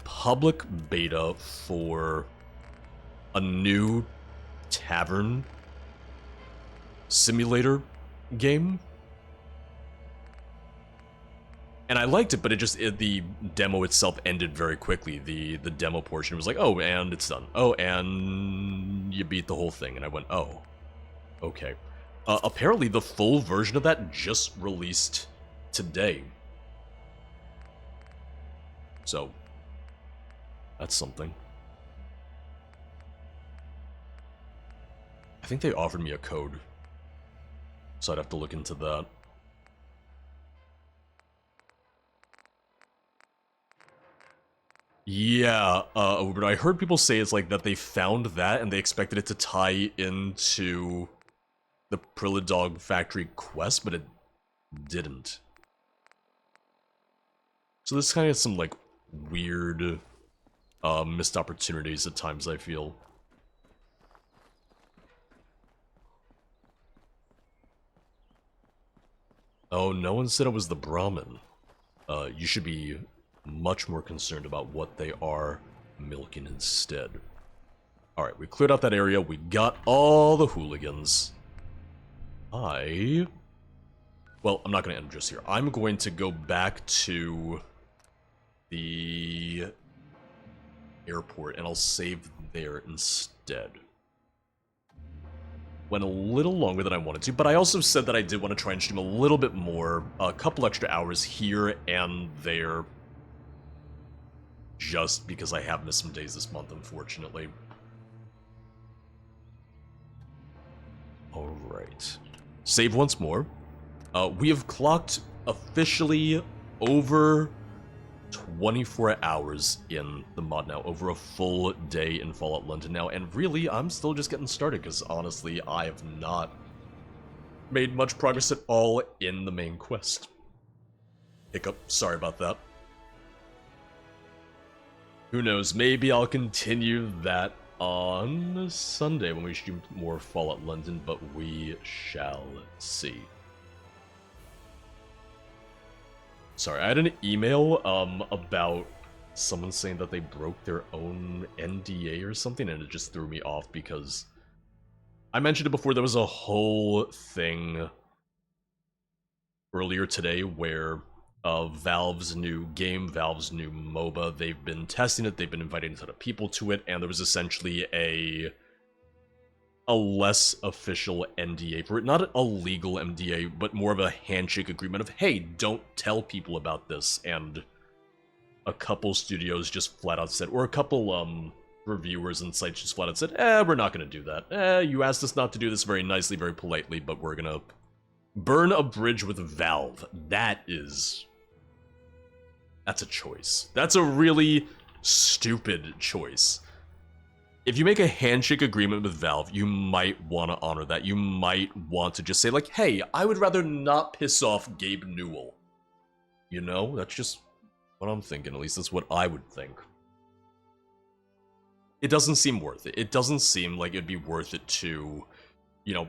public beta for a new tavern simulator game. And I liked it, but the demo itself ended very quickly. The demo portion was like, oh, and it's done. Oh, and you beat the whole thing. And I went, oh. Okay. Apparently the full version of that just released today. So, that's something. I think they offered me a code, so I'd have to look into that. Yeah, but I heard people say it's like that they found that and they expected it to tie into the Prilidog Factory quest, but it didn't. So there's kind of some, like, weird, missed opportunities at times, I feel. Oh, no one said it was the Brahmin. You should be much more concerned about what they are milking instead. Alright, we cleared out that area, we got all the hooligans. Well, I'm not going to end just here. I'm going to go back to the airport, and I'll save there instead. Went a little longer than I wanted to, but I also said that I did want to try and stream a little bit more, a couple extra hours here and there, just because I have missed some days this month, unfortunately. Alright. Save once more. We have clocked officially over 24 hours in the mod now, over a full day in Fallout London now, and really, I'm still just getting started, because honestly, I have not made much progress at all in the main quest. Hiccup, sorry about that. Who knows, maybe I'll continue that on Sunday when we stream more Fallout London, but we shall see. Sorry, I had an email about someone saying that they broke their own NDA or something, and it just threw me off because I mentioned it before. There was a whole thing earlier today where Valve's new game, Valve's new MOBA, they've been testing it, they've been inviting a ton of people to it, and there was essentially a less official NDA for it. Not a legal NDA, but more of a handshake agreement of, hey, don't tell people about this, and a couple studios just flat out said, or a couple reviewers and sites just flat out said, we're not gonna do that. You asked us not to do this very nicely, very politely, but we're gonna burn a bridge with Valve. That's a choice. That's a really stupid choice. If you make a handshake agreement with Valve, you might want to honor that. You might want to just say, like, hey, I would rather not piss off Gabe Newell. You know? That's just what I'm thinking. At least that's what I would think. It doesn't seem worth it. It doesn't seem like it'd be worth it to, you know,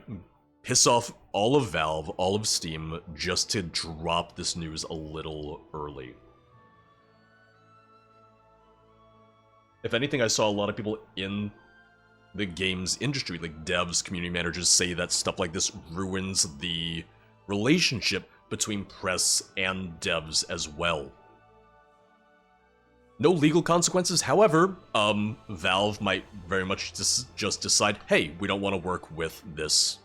piss off all of Valve, all of Steam, just to drop this news a little early. If anything, I saw a lot of people in the games industry, like devs, community managers, say that stuff like this ruins the relationship between press and devs as well. No legal consequences, however, Valve might very much just decide, hey, we don't want to work with this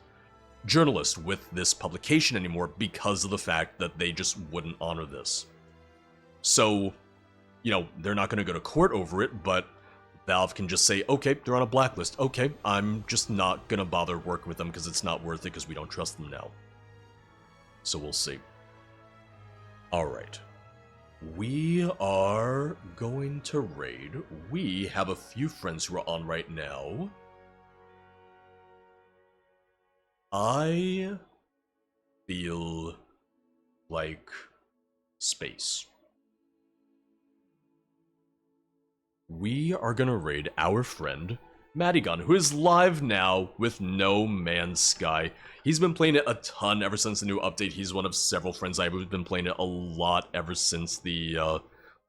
journalist, with this publication anymore, because of the fact that they just wouldn't honor this. So, you know, they're not going to go to court over it, but Valve can just say, okay, they're on a blacklist. Okay, I'm just not going to bother working with them because it's not worth it because we don't trust them now. So we'll see. Alright. We are going to raid. We have a few friends who are on right now. I feel like space. We are gonna raid our friend, Madigan, who is live now with No Man's Sky. He's been playing it a ton ever since the new update. He's one of several friends I've been playing it a lot ever since the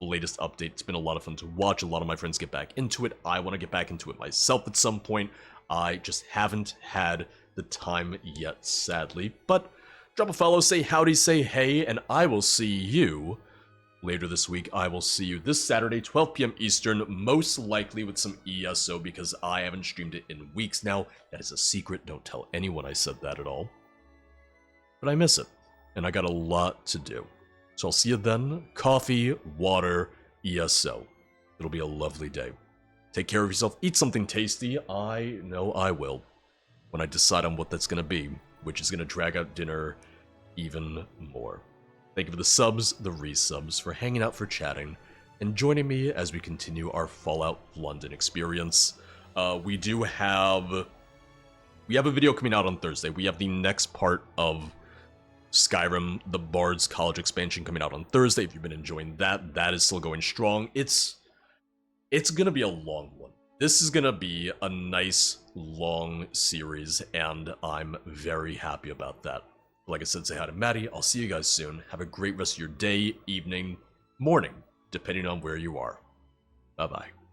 latest update. It's been a lot of fun to watch. A lot of my friends get back into it. I want to get back into it myself at some point. I just haven't had the time yet, sadly. But drop a follow, say howdy, say hey, and I will see you later this week. I will see you this Saturday, 12 p.m. Eastern, most likely with some ESO because I haven't streamed it in weeks now. That is a secret. Don't tell anyone I said that at all. But I miss it, and I got a lot to do. So I'll see you then. Coffee, water, ESO. It'll be a lovely day. Take care of yourself. Eat something tasty. I know I will. When I decide on what that's going to be, which is going to drag out dinner even more. Thank you for the subs, the resubs, for hanging out, for chatting, and joining me as we continue our Fallout London experience. We have a video coming out on Thursday. We have the next part of Skyrim, the Bard's College expansion, coming out on Thursday. If you've been enjoying that, that is still going strong. It's gonna be a long one. This is gonna be a nice, long series, and I'm very happy about that. Like I said, say hi to Maddie. I'll see you guys soon. Have a great rest of your day, evening, morning, depending on where you are. Bye-bye.